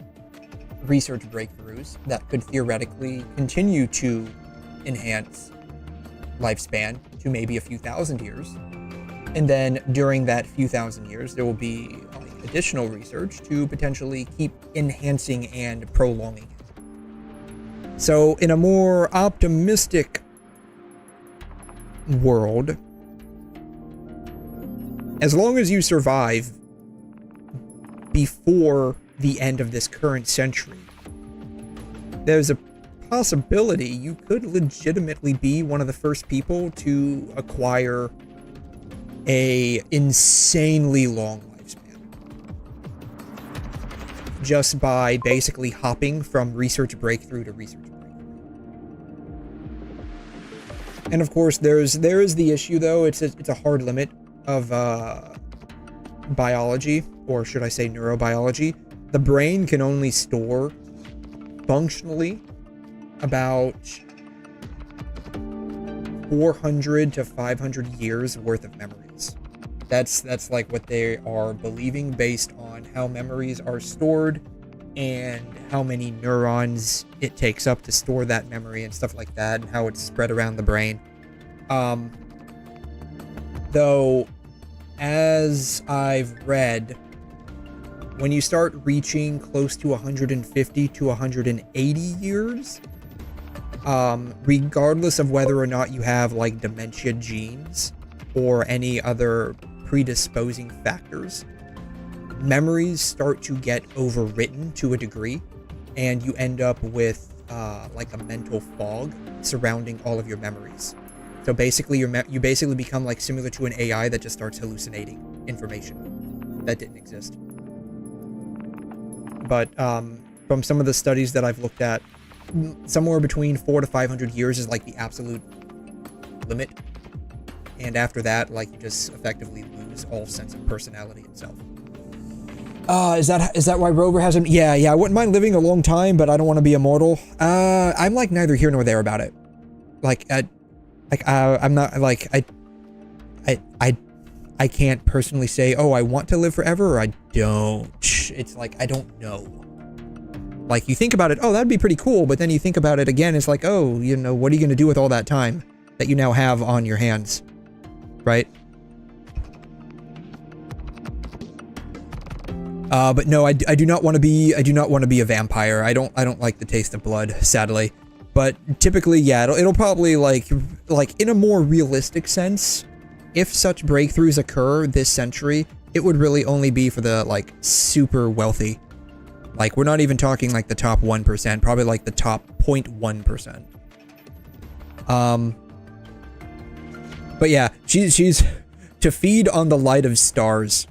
research breakthroughs that could theoretically continue to enhance lifespan to maybe a few thousand years. And then during that few thousand years, there will be additional research to potentially keep enhancing and prolonging it. So in a more optimistic world, as long as you survive before the end of this current century, there's a possibility you could legitimately be one of the first people to acquire a insanely long lifespan, just by basically hopping from research breakthrough to research breakthrough. And of course, there is the issue though. It's a hard limit of biology, or should I say neurobiology. The brain can only store functionally about 400 to 500 years worth of memories. That's like what they are believing based on how memories are stored and how many neurons it takes up to store that memory and stuff like that, and how it's spread around the brain. Though, as I've read, when you start reaching close to 150 to 180 years, regardless of whether or not you have like dementia genes or any other predisposing factors, memories start to get overwritten to a degree, and you end up with like a mental fog surrounding all of your memories. So basically, you basically become like similar to an AI that just starts hallucinating information that didn't exist. But from some of the studies that I've looked at, somewhere between 400 to 500 years is like the absolute limit. And after that, like, you just effectively lose all sense of personality itself. Is that why Rover has him? Yeah, I wouldn't mind living a long time, but I don't want to be immortal. I'm like neither here nor there about it. I'm not like, I can't personally say, oh, I want to live forever, or I don't. It's like, I don't know. Like, you think about it, oh, that'd be pretty cool, but then you think about it again, it's like, oh, you know, what are you going to do with all that time that you now have on your hands? Right? But no, I do not want to be a vampire. I don't like the taste of blood, sadly. But typically, yeah, it'll probably like in a more realistic sense, if such breakthroughs occur this century, it would really only be for the like super wealthy. Like, we're not even talking like the top 1%, probably like the top 0.1%. But yeah, she's to feed on the light of stars.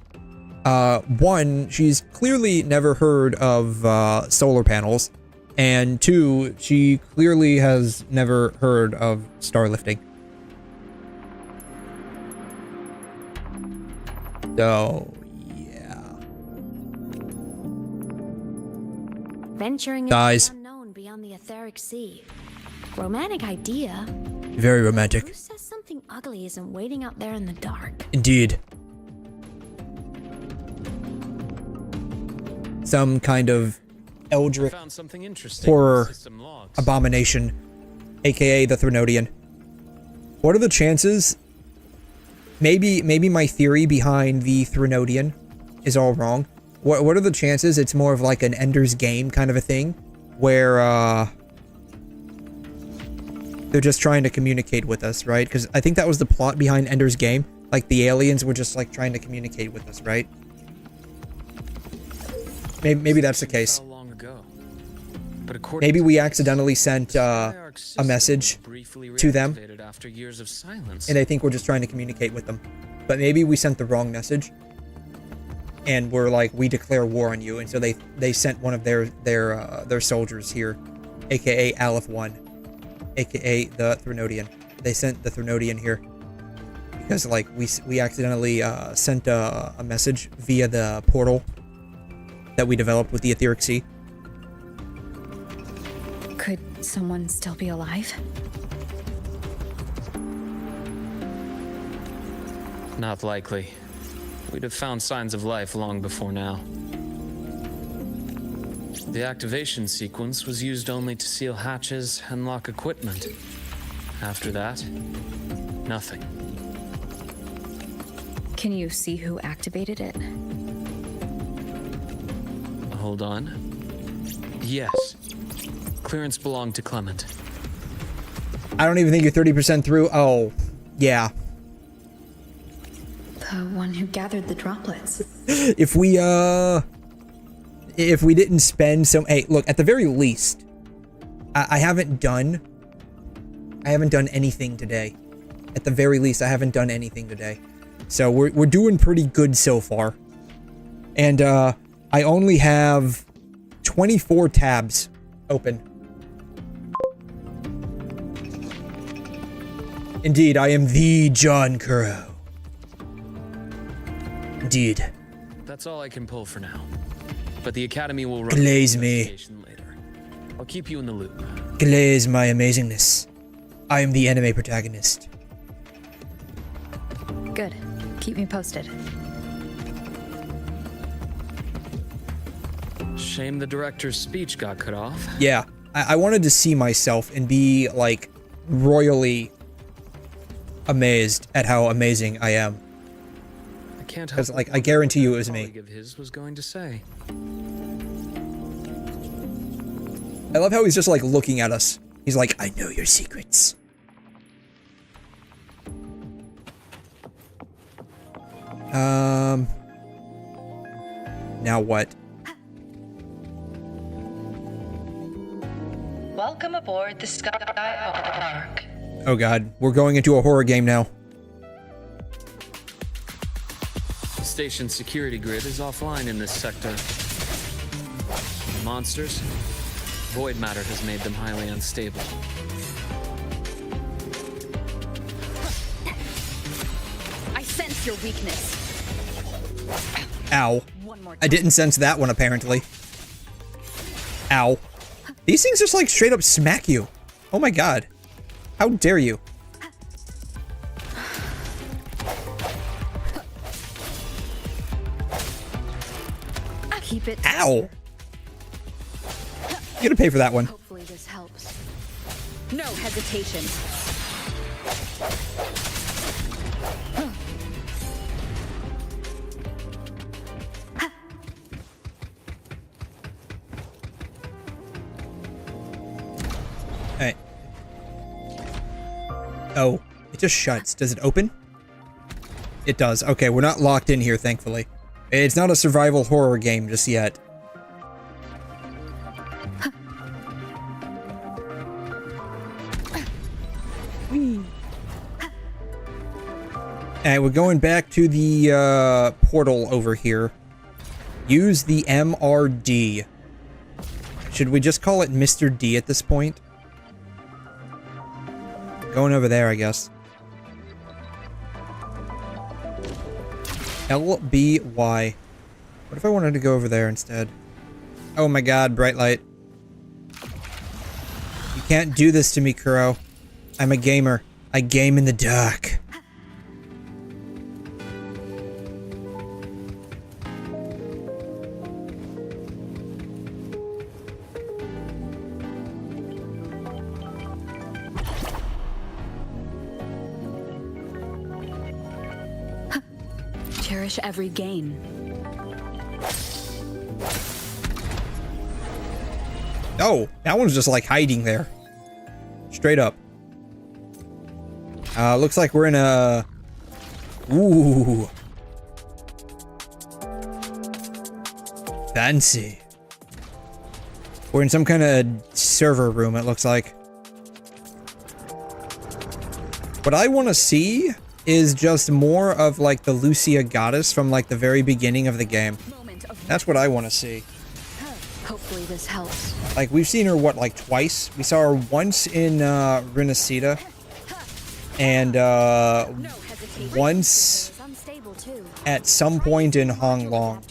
One, she's clearly never heard of solar panels, and two, she clearly has never heard of starlifting. So, yeah. Venturing into the unknown beyond the etheric sea. Romantic idea. Very romantic. Who says something ugly isn't waiting out there in the dark? Indeed. Some kind of eldritch horror abomination, aka the 𝘧𝘧𝘕. What are the chances? Maybe my theory behind the 𝘧𝘧𝘕 is all wrong. What are the chances it's more of like an Ender's Game kind of a thing, where they're just trying to communicate with us, right? Because I think that was the plot behind Ender's Game. Like, the aliens were just like trying to communicate with us, right? Maybe that's the case. Maybe we accidentally sent a message to them, and they think we're just trying to communicate with them. But maybe we sent the wrong message, and we're like, we declare war on you, and so they sent one of their soldiers here, aka Aleph 1, aka the 𝘧𝘧𝘕. They sent the 𝘧𝘧𝘕 here because like we accidentally sent a message via the portal that we developed with the etheric sea. Could someone still be alive? Not likely. We'd have found signs of life long before now. The activation sequence was used only to seal hatches and lock equipment. After that, nothing. Can you see who activated it? Hold on. Yes. Clearance belonged to Clement. I don't even think you're 30% through. Oh, yeah. The one who gathered the droplets. If we didn't spend some, hey, look, at the very least, I haven't done anything today. At the very least, I haven't done anything today. So we're doing pretty good so far. And I only have 24 tabs open. Indeed, I am the John 𝘐𝘮. Indeed. That's all I can pull for now. But the Academy will run 𝘬𝘮 investigation later. I'll keep you in the loop. 𝘬𝘮 my amazingness. I am the anime protagonist. Good. Keep me posted. Shame the director's speech got cut off. Yeah, I wanted to see myself and be, like, royally amazed at how amazing I am. I can't help. Because, like, I guarantee you it was me. A colleague of his was going to say. I love how he's just, like, looking at us. He's like, I know your secrets. Now what? Welcome aboard the Skyark. Oh god, we're going into a horror game now. The station's security grid is offline in this sector. The monsters, void matter has made them highly unstable. I sense your weakness. Ow. I didn't sense that one, apparently. Ow. These things just, like, straight up smack you. Oh my god. How dare you? Keep it. Ow. You're gonna pay for that one. Hopefully this helps. No hesitation. Alright. Oh, it just shuts. Does it open? It does. Okay, we're not locked in here, thankfully. It's not a survival horror game just yet. Alright, we're going back to the portal over here. Use the MRD. Should we just call it Mr. D at this point? Going over there, I guess. 𝘬𝘮 𝘬𝘦. What if I wanted to go over there instead? Oh my god, bright light. You can't do this to me, 𝘐𝘮. I'm a gamer. I game in the dark. Cherish every gain. Oh, that one's just like hiding there. Straight up. Looks like we're in a... Ooh. Fancy. We're in some kind of server room, it looks like. What I want to see is just more of like the 𝘬𝘰𝘄 goddess from like the very beginning of the game. That's what I want to see. Hopefully this helps. Like we've seen her what, like twice? We saw her once in 𝘺𝘰𝘗 and once at some point in Honglong.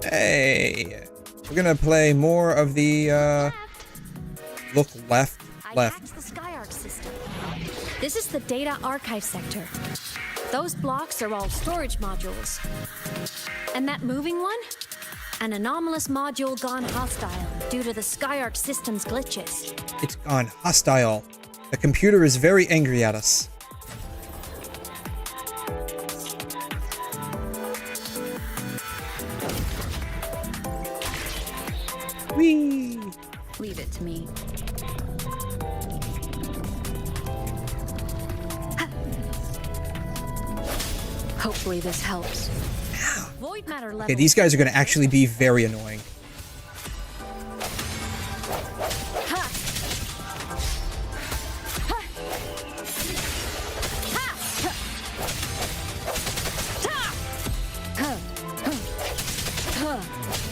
Hey, we're gonna play more of the look left. Hacked the Skyark system. This is the data archive sector. Those blocks are all storage modules. And that moving one? An anomalous module gone hostile due to the Skyark system's glitches. It's gone hostile. The computer is very angry at us. Whee! Leave it to me. Hopefully this helps. Void matter level. Okay, these guys are going to actually be very annoying.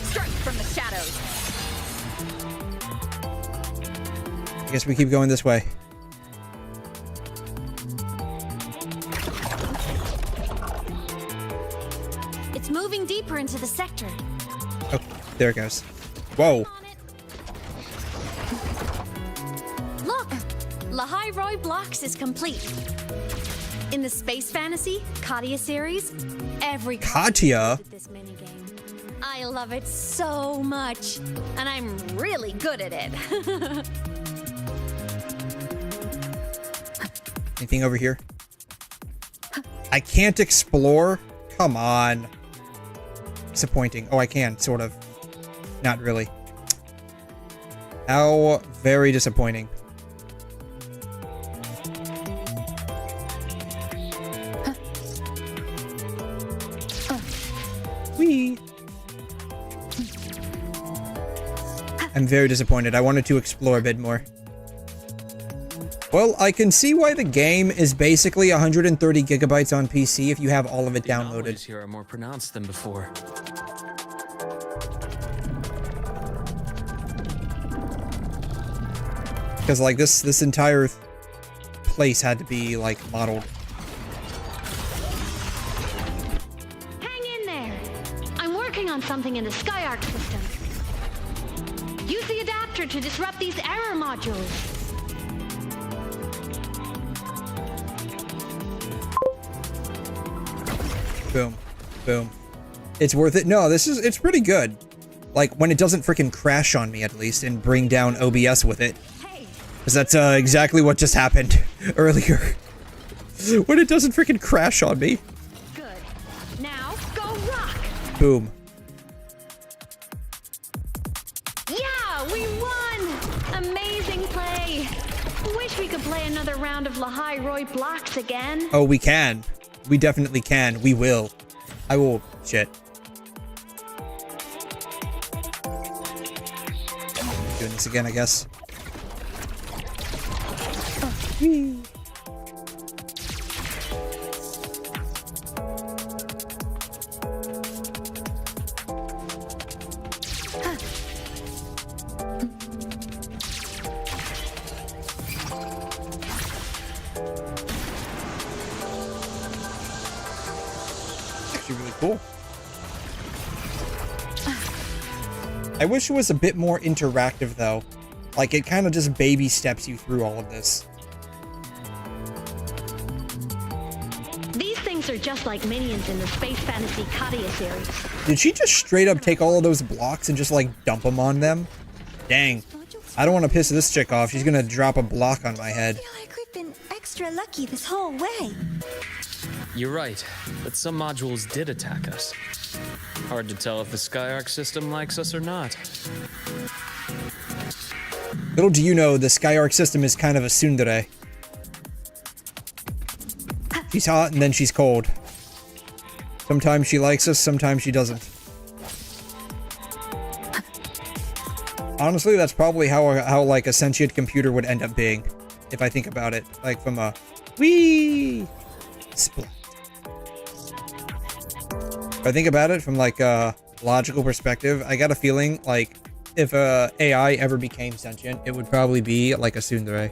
Strike from the shadows. guess we keep going this way. It's moving deeper into the sector. Oh, there it goes. Whoa. Look! 𝘧𝘬𝘦𝘥 is complete. In the Space Fantasy 𝘐𝘮 series, every 𝘐𝘮? this minigame. I love it so much, and I'm really good at it. Anything over here? I can't explore? Come on. Disappointing. Oh, I can, sort of. Not really. How very disappointing. Whee! I'm very disappointed. I wanted to explore a bit more. Well, I can see why the game is basically 130 gigabytes on PC if you have all of it downloaded. The here are more pronounced than before. Because like this entire place had to be like modeled. Hang in there. I'm working on something in the 𝘬𝘢 system. Use the adapter to disrupt these error modules. Boom. Boom. It's worth it. No, it's pretty good. Like when it doesn't freaking crash on me at least and bring down OBS with it. Because that's exactly what just happened earlier. When it doesn't freaking crash on me. Good. Now go rock. Boom. Yeah, we won! Amazing play. Wish we could play another round of 𝘧𝘬𝘦𝘥 again. Oh, we can. We definitely can. We will. I will. Shit. Doing this again, I guess. Whee. Actually really cool. I wish it was a bit more interactive though. Like it kind of just baby steps you through all of this. These things are just like minions in the Space Fantasy 𝘐𝘮 series. Did she just straight up take all of those blocks and just like dump them on them? Dang. I don't want to piss this chick off. She's gonna drop a block on my head. I feel like we've been extra lucky this whole way. You're right, but some modules did attack us. Hard to tell if the 𝘬𝘢 system likes us or not. Little do you know, the 𝘬𝘢 system is kind of a 𝘬𝘬𝘦𝘴. She's hot and then she's cold. Sometimes she likes us, sometimes she doesn't. Honestly, that's probably how like a sentient computer would end up being, if I think about it, like from a wee splat. If I think about it from like a logical perspective, I got a feeling like if AI ever became sentient, it would probably be like a 𝘬𝘬𝘦.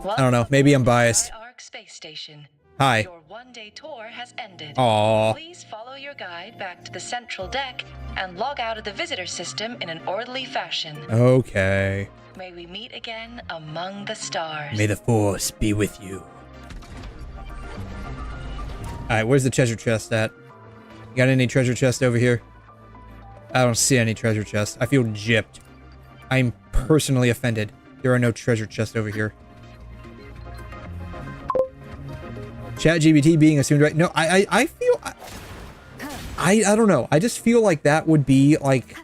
I don't know. Maybe I'm biased. Space Station. Hi. Your one-day tour has ended. Aww. Please follow your guide back to the central deck and log out of the visitor system in an orderly fashion. Okay. May we meet again among the stars. May the Force be with you. Alright, where's the treasure chest at? You got any treasure chest over here? I don't see any treasure chest. I feel gypped. I'm personally offended. There are no treasure chests over here. ChatGPT being assumed right? No, I feel... I don't know. I just feel like that would be like...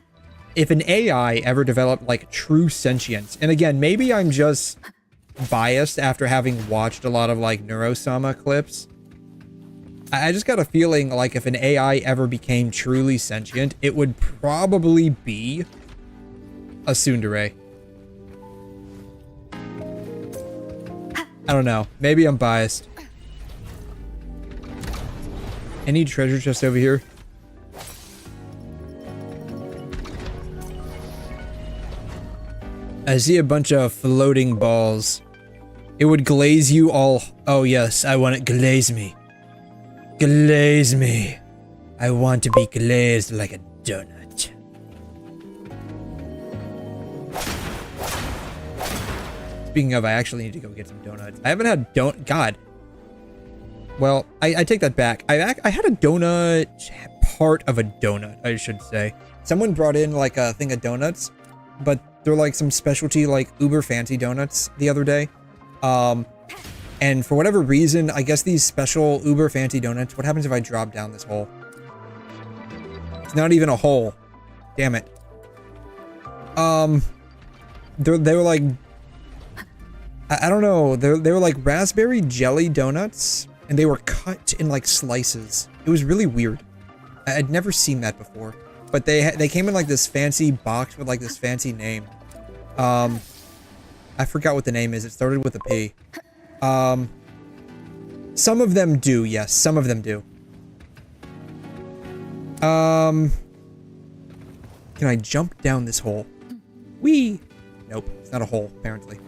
If an AI ever developed like true sentience. And again, maybe I'm just biased after having watched a lot of like 𝘺𝘯𝘕 clips. I just got a feeling like if an AI ever became truly sentient, it would probably be a 𝘬𝘬𝘦. I don't know. Maybe I'm biased. Any treasure chest over here? I see a bunch of floating balls. It would glaze you all. Oh yes, I want it. Glaze me. Glaze me. I want to be glazed like a donut. Speaking of, I actually need to go get some donuts. I haven't had God. Well, I take that back. I had a donut, part of a donut, I should say. Someone brought in like a thing of donuts, but they're like some specialty, like uber fancy donuts the other day. And for whatever reason, I guess these special uber fancy donuts, what happens if I drop down this hole? It's not even a hole. Damn it. They were like, I don't know, they were like raspberry jelly donuts, and they were cut in like slices. It was really weird. I'd never seen that before. But they came in like this fancy box with like this fancy name. I forgot what the name is. It started with a P. Some of them do, yes. Some of them do. Can I jump down this hole? Whee! Nope, it's not a hole, apparently.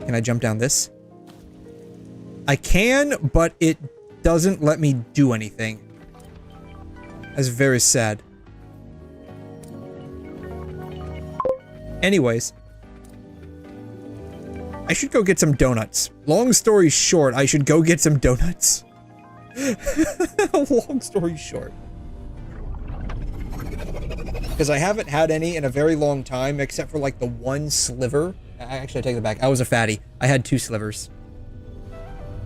Can I jump down this? I can, but it doesn't let me do anything. That's very sad. Anyways. I should go get some donuts. Long story short, I should go get some donuts. Long story short. Because I haven't had any in a very long time, except for like the one sliver. Actually, I take that back. I was a fatty. I had 2 slivers.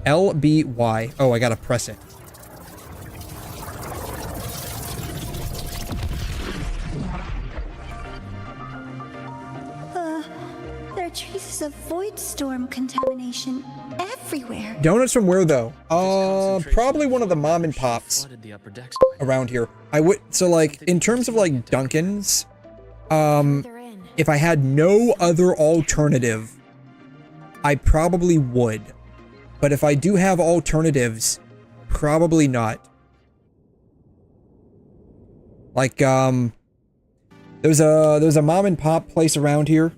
LBY. Oh, I gotta press it. There are traces of void storm contamination everywhere. Donuts from where though? Probably one of the mom and pops around here. So like in terms of like Dunkin's, if I had no other alternative, I probably would. But if I do have alternatives, probably not. Like there's a mom and pop place around here.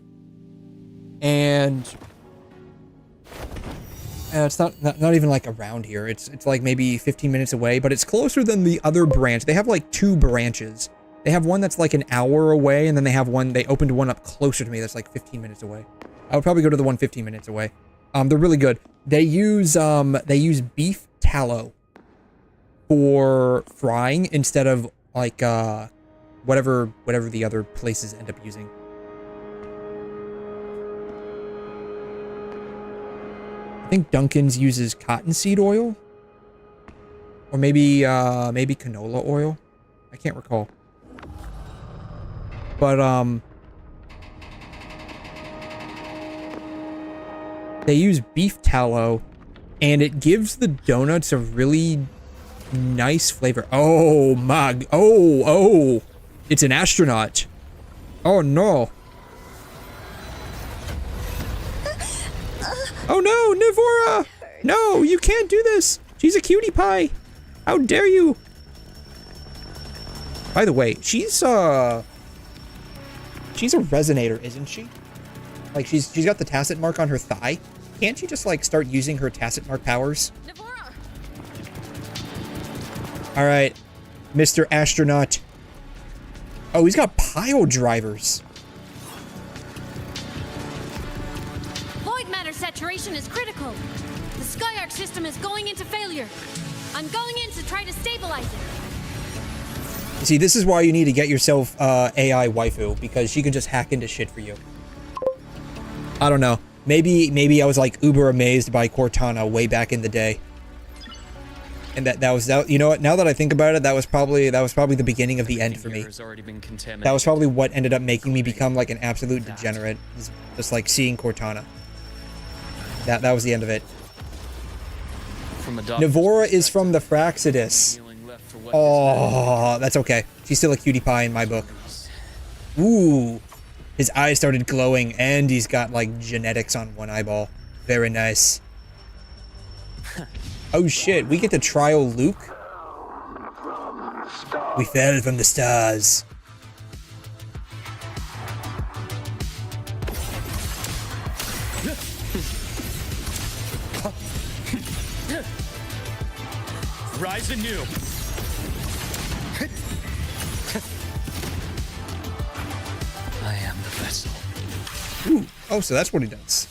And it's not even like around here. It's like maybe 15 minutes away, but it's closer than the other branch. They have like 2 branches. They have one that's like an hour away, and then they opened one up closer to me that's like 15 minutes away. I would probably go to the one 15 minutes away. They're really good. They use beef tallow for frying instead of like whatever the other places end up using. I think Dunkin's uses cottonseed oil, or maybe canola oil. I can't recall. But they use beef tallow, and it gives the donuts a really nice flavor. Oh my! Oh! It's an astronaut. Oh no! Oh no, 𝘍𝑒𝑟𝑎! No, you can't do this! She's a cutie pie! How dare you! By the way, she's a resonator, isn't she? Like, she's got the tacit mark on her thigh. Can't she just, like, start using her tacit mark powers? Alright, Mr. Astronaut. Oh, he's got pile drivers. Saturation is critical. The Skyark system is going into failure. I'm going in to try to stabilize it. You see, this is why you need to get yourself AI waifu, because she can just hack into shit for you. I don't know. Maybe I was like uber amazed by Cortana way back in the day. And that was you know what? Now that I think about it, that was probably the beginning of the end for me. That was probably what ended up making me become like an absolute degenerate, just like seeing Cortana. That was the end of it. 𝘍𝑒𝑟𝑎 is from the Fraxidus. Oh, that's okay. She's still a cutie pie in my book. Ooh. His eyes started glowing, and he's got, like, genetics on one eyeball. Very nice. Oh shit, we get to trial Luke? We fell from the stars. Rise anew. I am the vessel. Ooh. Oh, so that's what he does.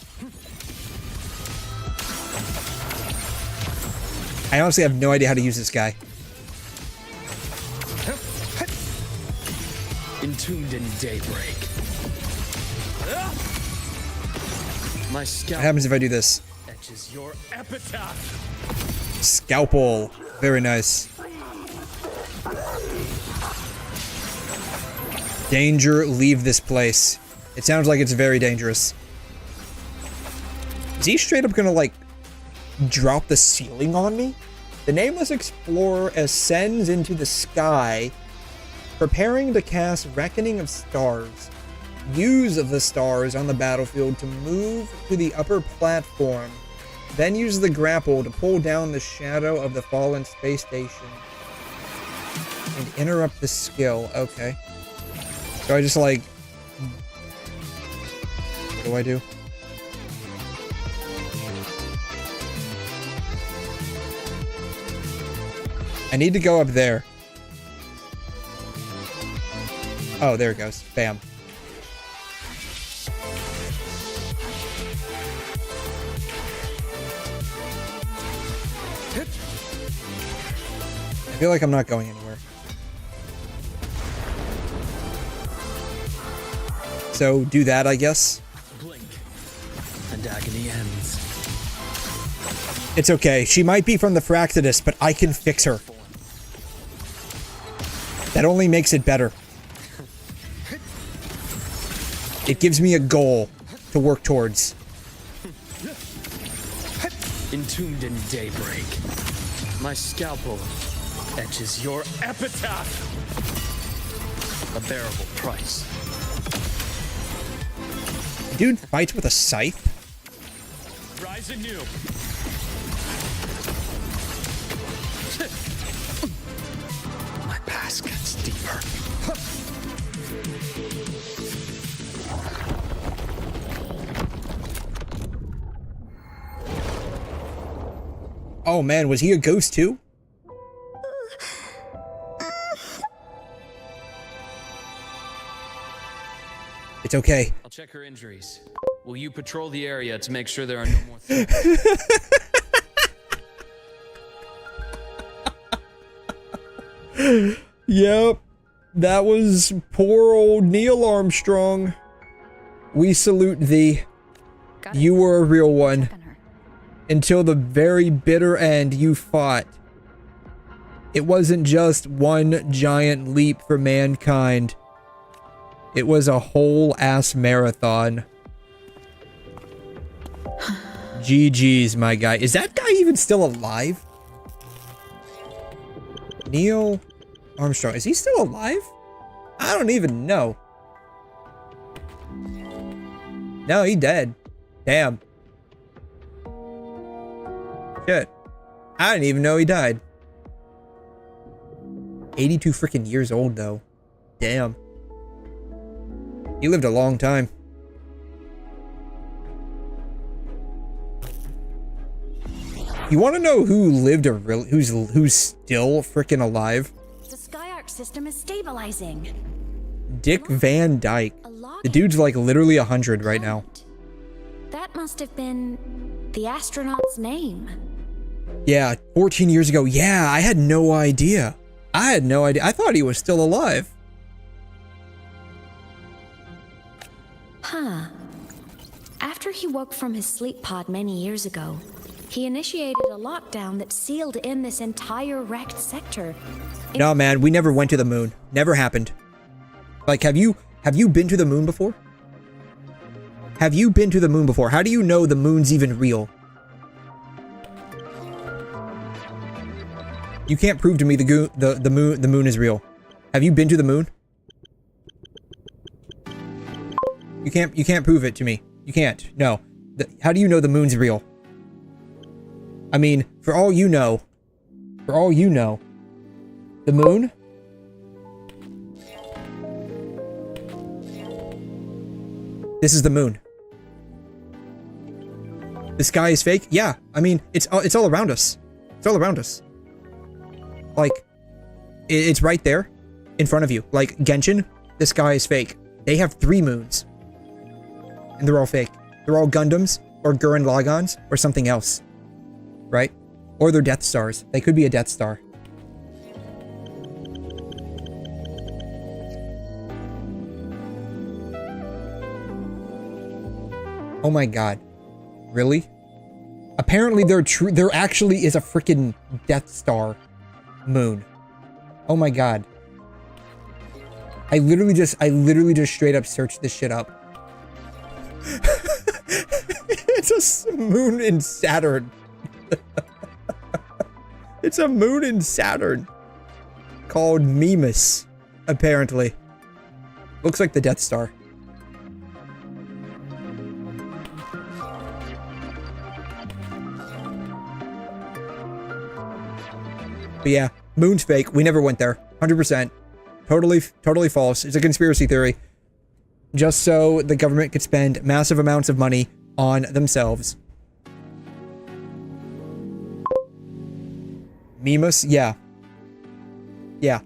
I honestly have no idea how to use this guy. Entombed in daybreak. My scalpel. What happens if I do this? Etches your epitaph. Scalpel. Very nice. Danger, leave this place. It sounds like it's very dangerous. Is he straight up gonna, like, drop the ceiling on me? The nameless explorer ascends into the sky, preparing to cast Reckoning of Stars. Use the stars on the battlefield to move to the upper platform. Then use the grapple to pull down the shadow of the fallen space station and interrupt the skill. Okay. So I just, like... What do I do? I need to go up there. Oh, there it goes. Bam. I feel like I'm not going anywhere. So, do that, I guess. Blink, and agony ends. It's okay. She might be from the Fractidus, but I can fix her. That only makes it better. It gives me a goal to work towards. Entombed in daybreak. My scalpel etches your epitaph. A bearable price. Dude fights with a scythe? Rise anew. My past gets deeper. Oh man, was he a ghost too? It's okay. I'll check her injuries. Will you patrol the area to make sure there are no more threats? Yep. That was poor old Neil Armstrong. We salute thee. You were a real one. Until the very bitter end you fought. It wasn't just one giant leap for mankind. It was a whole ass marathon. GG's, my guy. Is that guy even still alive? Neil Armstrong. Is he still alive? I don't even know. No, he dead. Damn. Shit. I didn't even know he died. 82 freaking years old, though. Damn. He lived a long time. You want to know who lived a real, who's still freaking alive? The SkyArk system is stabilizing. Dick Van Dyke. The dude's like literally 100 right now. That must have been the astronaut's name. Yeah, 14 years ago. Yeah, I had no idea. I had no idea. I thought he was still alive. Huh. After he woke from his sleep pod many years ago, he initiated a lockdown that sealed in this entire wrecked sector. No, man, we never went to the moon. Never happened. Like, have you been to the moon before? Have you been to the moon before? How do you know the moon's even real? You can't prove to me the moon is real. Have you been to the moon? You can't prove it to me. You can't. No. How do you know the moon's real? I mean, for all you know, the moon? This is the moon. The sky is fake? Yeah. I mean, it's all around us. It's all around us. Like, it's right there in front of you. Like, Genshin, the sky is fake. They have 3 moons. And they're all fake. They're all Gundams or Gurren Lagans or something else. Right? Or they're Death Stars. They could be a Death Star. Oh my god. Really? Apparently there actually is a freaking Death Star moon. Oh my god. I literally just straight up searched this shit up. It's a moon in Saturn. It's a moon in Saturn. Called Mimas, apparently. Looks like the Death Star. But yeah, moon's fake. We never went there. 100%. Totally false. It's a conspiracy theory. Just so the government could spend massive amounts of money on themselves. Mimas? Yeah. Yeah.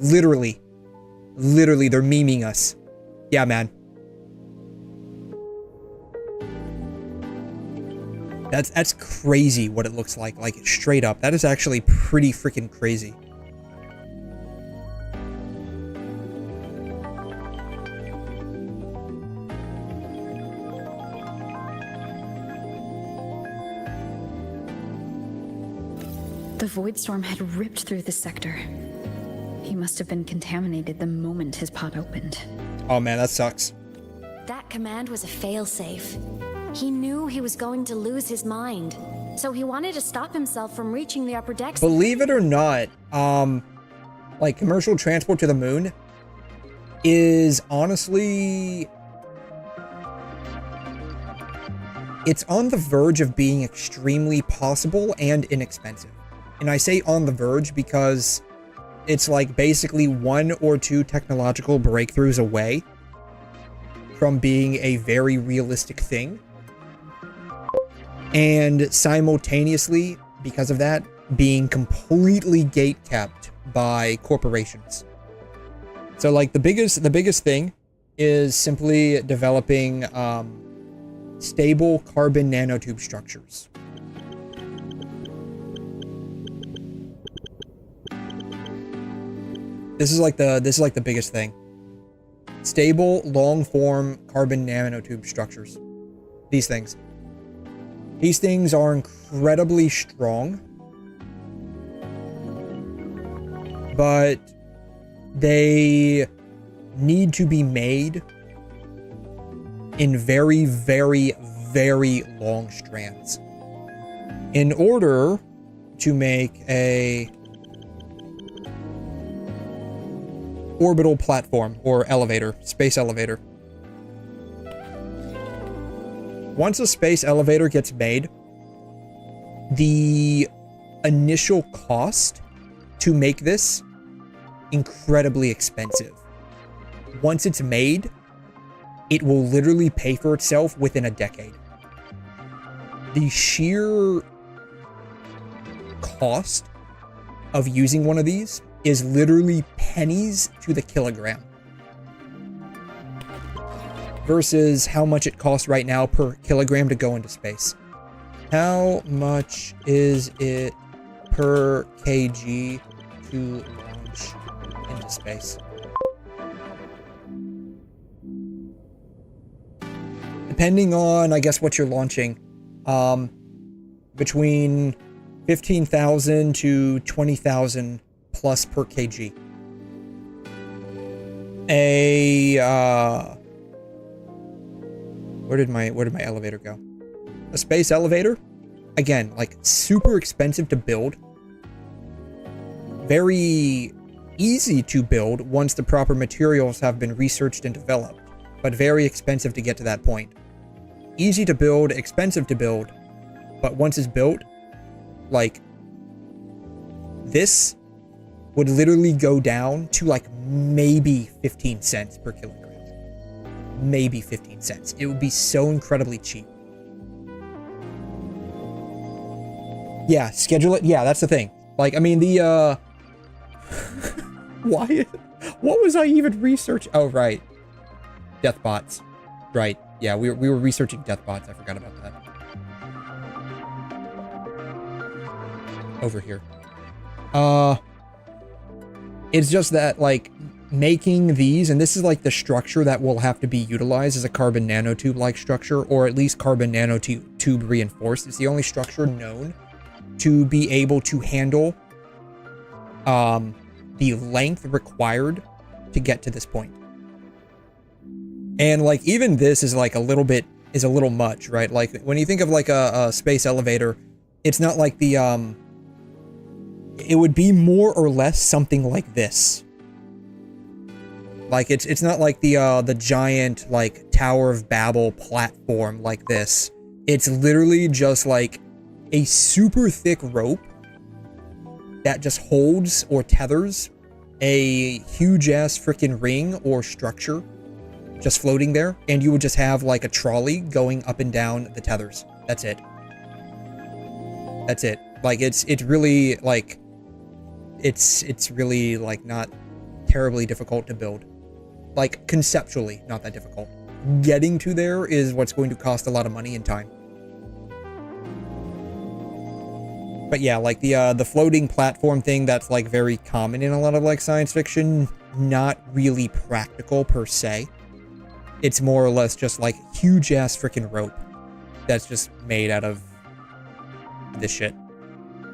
Literally, they're memeing us. Yeah, man. That's crazy what it looks like. Like, straight up. That is actually pretty freaking crazy. The void storm had ripped through the sector. He must have been contaminated the moment his pod opened. Oh man, that sucks. That command was a failsafe. He knew he was going to lose his mind, so he wanted to stop himself from reaching the upper decks. Believe it or not, like, commercial transport to the moon is honestly... It's on the verge of being extremely possible and inexpensive. And I say on the verge because it's like basically 1 or 2 technological breakthroughs away from being a very realistic thing. And simultaneously, because of that, being completely gatekept by corporations. So like the biggest thing is simply developing stable carbon nanotube structures. This is like the biggest thing. Stable, long-form carbon nanotube structures. These things. These things are incredibly strong, but they need to be made in very, very, very long strands in order to make a orbital platform or elevator, space elevator. Once a space elevator gets made, the initial cost to make this incredibly expensive. Once it's made, it will literally pay for itself within a decade. The sheer cost of using one of these is literally pennies to the kilogram versus how much it costs right now per kilogram to go into space. How much is it per kg to launch into space? Depending on, I guess, what you're launching, between 15,000 to 20,000 plus per kg. Where did my elevator go? A space elevator, again, like super expensive to build. Very easy to build once the proper materials have been researched and developed, but very expensive to get to that point. Easy to build, expensive to build, but once it's built, like, this would literally go down to like maybe 15 cents per kilogram. Maybe 15 cents. It would be so incredibly cheap. Yeah, schedule it. Yeah, that's the thing. Like, I mean, the, why? What was I even researching? Oh, right. Death bots. Right. Yeah, we were researching death bots. I forgot about that. Over here. It's just that, like, making these, and this is like the structure that will have to be utilized as a carbon nanotube-like structure, or at least carbon nanotube reinforced. It's the only structure known to be able to handle the length required to get to this point. And like even this is like a little much, right? Like when you think of like a space elevator, it's not like the it would be more or less something like this. Like it's not like the giant like Tower of Babel platform like this. It's literally just like a super thick rope that just holds or tethers a huge ass freaking ring or structure just floating there, and you would just have like a trolley going up and down the tethers. That's it. That's it. Like it's really like it's really like not terribly difficult to build. Like conceptually not that difficult. Getting to there is what's going to cost a lot of money and time. But yeah, like the floating platform thing, that's like very common in a lot of like science fiction, not really practical per se. It's more or less just like huge ass freaking rope that's just made out of this shit.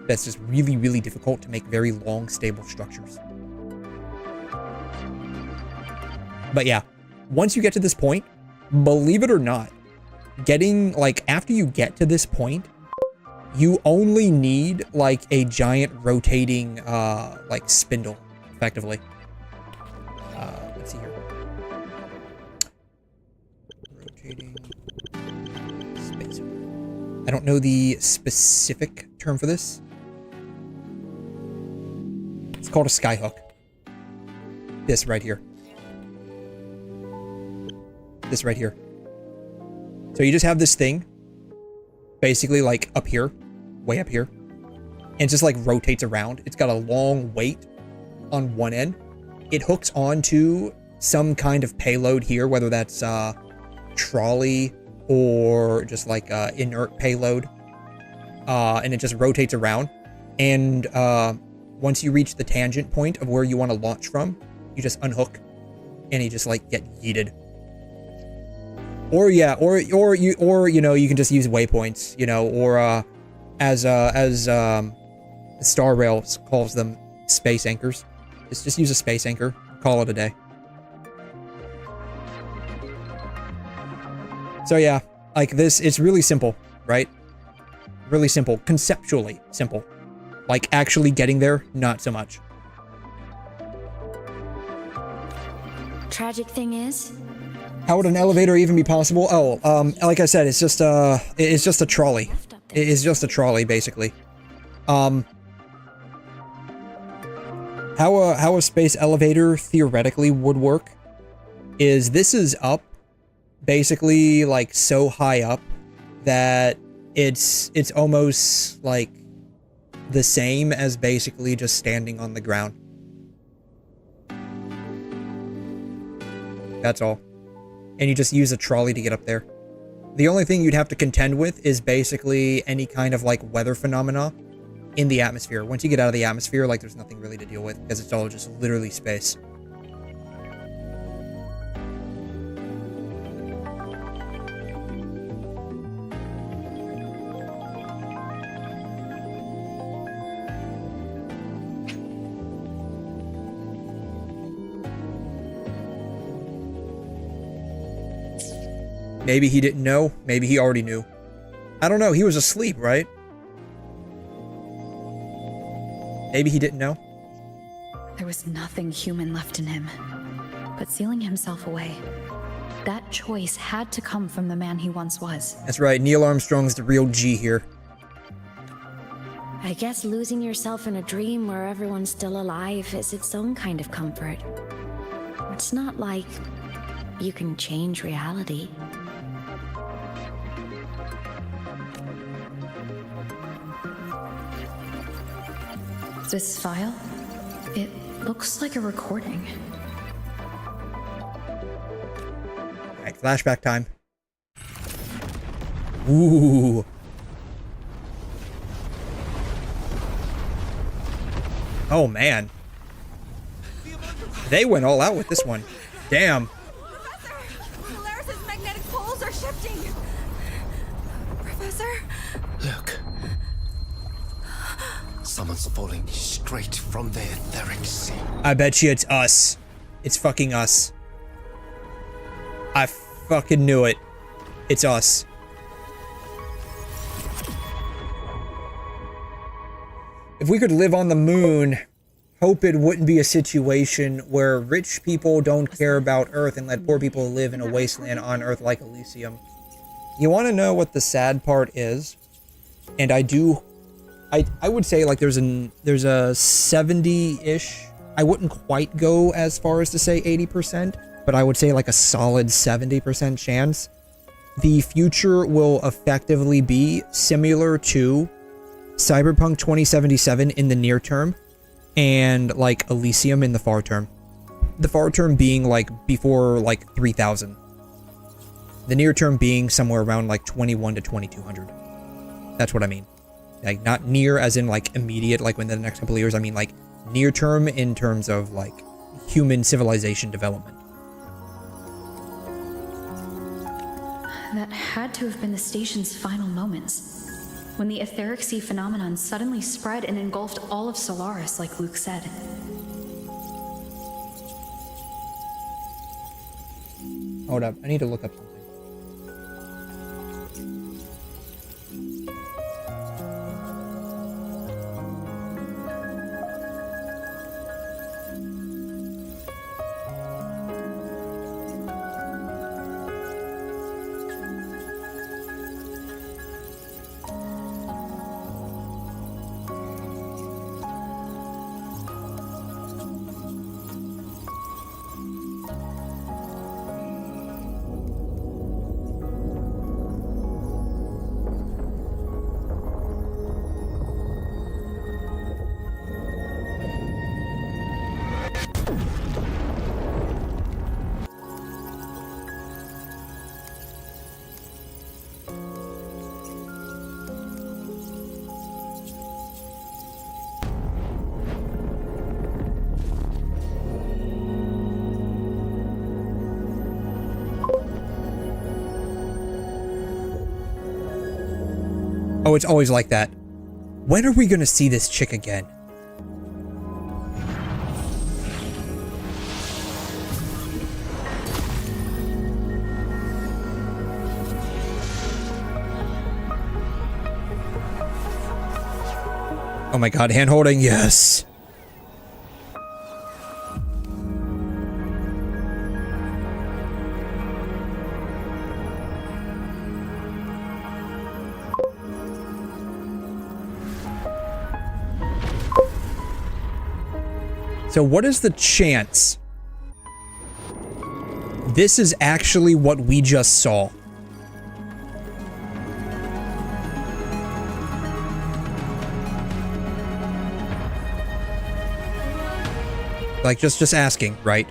That's just really, really difficult to make very long, stable structures. But yeah, once you get to this point, believe it or not, getting like after you get to this point, you only need like a giant rotating like spindle, effectively. Let's see here. Rotating spacer. I don't know the specific term for this. It's called a skyhook. This right here. This right here. So you just have this thing basically like up here, way up here, and it just like rotates around. It's got a long weight on one end. It hooks onto some kind of payload here, whether that's trolley or just like inert payload, and it just rotates around. And once you reach the tangent point of where you want to launch from, you just unhook and you just like get yeeted. Or yeah, or you know, you can just use waypoints, you know, or as Star Rail calls them, space anchors. Just use a space anchor, call it a day. So yeah, like this, it's really simple, right? Really simple, conceptually simple. Like actually getting there, not so much. Tragic thing is, how would an elevator even be possible? Oh, like I said, it's just a trolley. It is just a trolley, basically. How a space elevator theoretically would work is this is up, basically like so high up that it's almost like the same as basically just standing on the ground. That's all. And you just use a trolley to get up there. The only thing you'd have to contend with is basically any kind of like weather phenomena in the atmosphere. Once you get out of the atmosphere, like there's nothing really to deal with because it's all just literally space. Maybe he didn't know. Maybe he already knew. I don't know. He was asleep, right? Maybe he didn't know. There was nothing human left in him. But sealing himself away, that choice had to come from the man he once was. That's right. Neil Armstrong's the real G here. I guess losing yourself in a dream where everyone's still alive is its own kind of comfort. It's not like you can change reality. This file, it looks like a recording. Alright, flashback time. Ooh. Oh, man. They went all out with this one. Damn. Polaris's magnetic poles are shifting. Professor? Look. Someone's falling straight from the etheric sea. I bet you it's us. It's fucking us. I fucking knew it. It's us. If we could live on the moon, hope it wouldn't be a situation where rich people don't care about Earth and let poor people live in a wasteland on Earth like Elysium. You want to know what the sad part is? And I would say like there's a 70-ish. I wouldn't quite go as far as to say 80%, but I would say like a solid 70% chance. The future will effectively be similar to Cyberpunk 2077 in the near term, and like Elysium in the far term. The far term being like before like 3000. The near term being somewhere around like 21 to 2200. That's what I mean. Like not near as in like immediate, like within the next couple of years. I mean like near term in terms of like human civilization development. That had to have been the station's final moments, when the etheric sea phenomenon suddenly spread and engulfed all of Solaris, like Luke said. Hold up, I need to look up something. Oh, it's always like that. When are we gonna see this chick again? Oh my god, hand holding, yes. So what is the chance this is actually what we just saw? Like, just asking, right?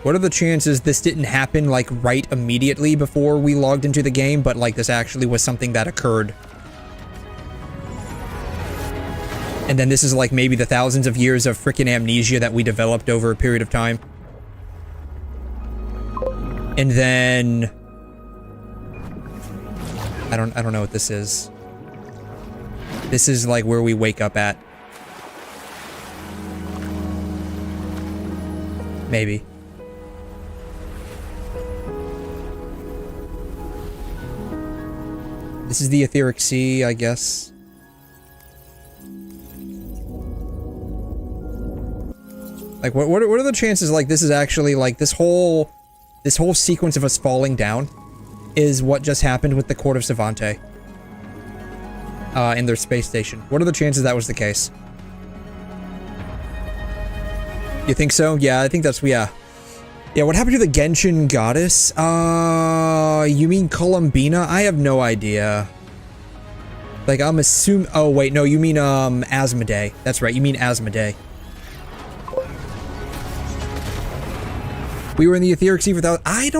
What are the chances this didn't happen, like, right immediately before we logged into the game, but, like, this actually was something that occurred? And then this is, like, maybe the thousands of years of freaking amnesia that we developed over a period of time. And then... I don't know what this is. This is, like, where we wake up at. Maybe. This is the etheric sea, I guess. Like, what are the chances, like, this is actually, like, this whole sequence of us falling down is what just happened with the Court of Savante. In their space station. What are the chances that was the case? You think so? Yeah, I think that's, yeah. Yeah, what happened to the Genshin goddess? You mean Columbina? I have no idea. Like, I'm assuming... Oh, wait, no, you mean, 𝘬𝘮𝘳𝘕. That's right, you mean 𝘬𝘮𝘳𝘕. We were in the etheric sea for thousands... I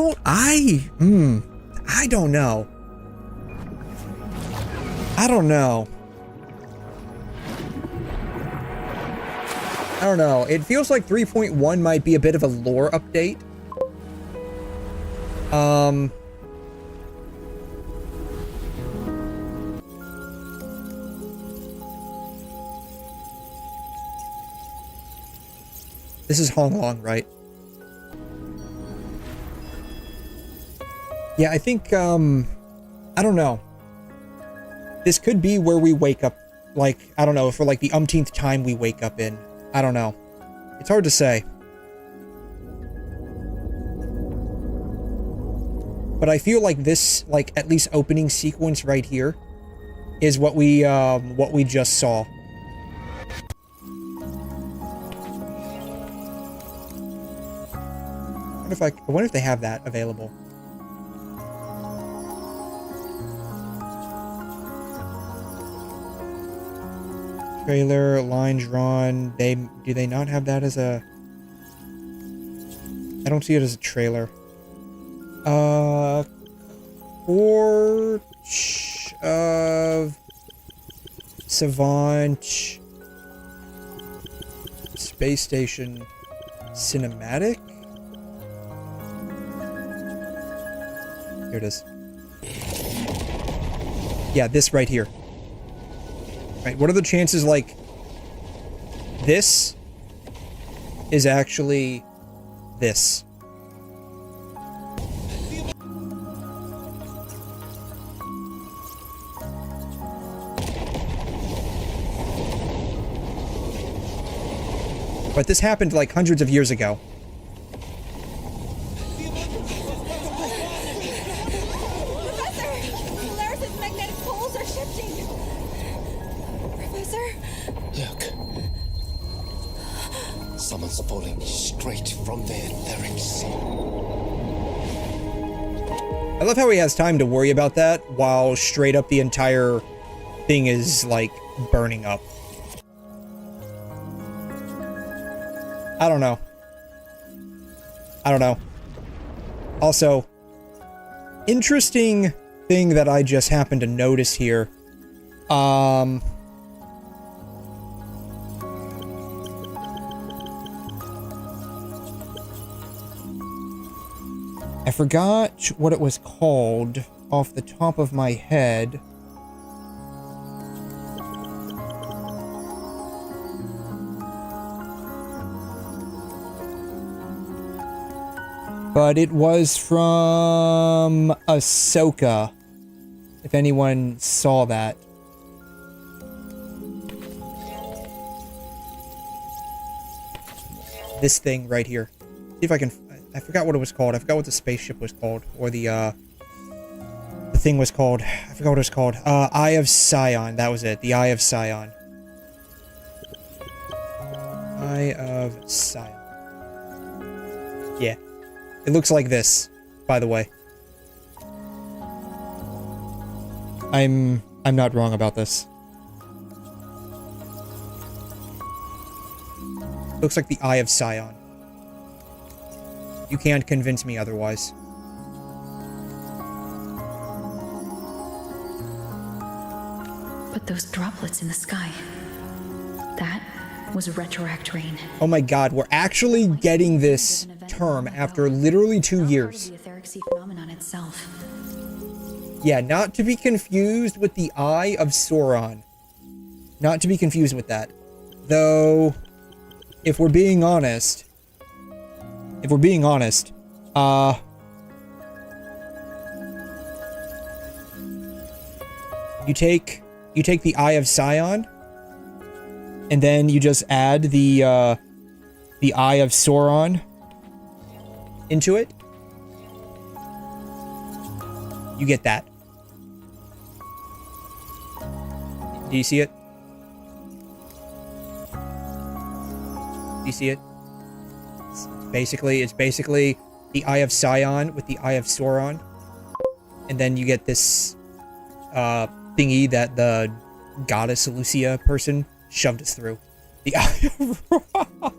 don't know. I don't know. It feels like 3.1 might be a bit of a lore update. This is Honglong, right? Yeah, I think, I don't know. This could be where we wake up, like, I don't know, for like the umpteenth time we wake up in. I don't know. It's hard to say. But I feel like this, like, at least opening sequence right here is what we just saw. I wonder if they have that available. Trailer, line drawn. Do they not have that as a... I don't see it as a trailer. Torch of Savant Space Station Cinematic? Here it is. Yeah, this right here. Right, what are the chances, like, this is actually this? But this happened, like, hundreds of years ago. Someone's falling straight from the etheric sea. I love how he has time to worry about that while straight up the entire thing is, like, burning up. I don't know. Also, interesting thing that I just happened to notice here. I forgot what it was called off the top of my head. But it was from Ahsoka, if anyone saw that. This thing right here. See if I can... I forgot what it was called. I forgot what the spaceship was called. Or the thing was called. I forgot what it was called. Eye of Sion. That was it. The Eye of Sion. Eye of Sion. Yeah. It looks like this, by the way. I'm not wrong about this. Looks like the Eye of Sion. You can't convince me otherwise. But those droplets in the sky, that was retroact rain. Oh my god, we're actually getting this term after literally 2 years. The etheric sea phenomenon itself. Yeah, not to be confused with the Eye of Sauron. Not to be confused with that. Though, if we're being honest, you take the Eye of Sion, and then you just add the Eye of Sauron into it. You get that. Do you see it? Do you see it? It's basically the Eye of Sion with the Eye of Sauron. And then you get this thingy that the goddess Lucia person shoved us through. The Eye of Ra.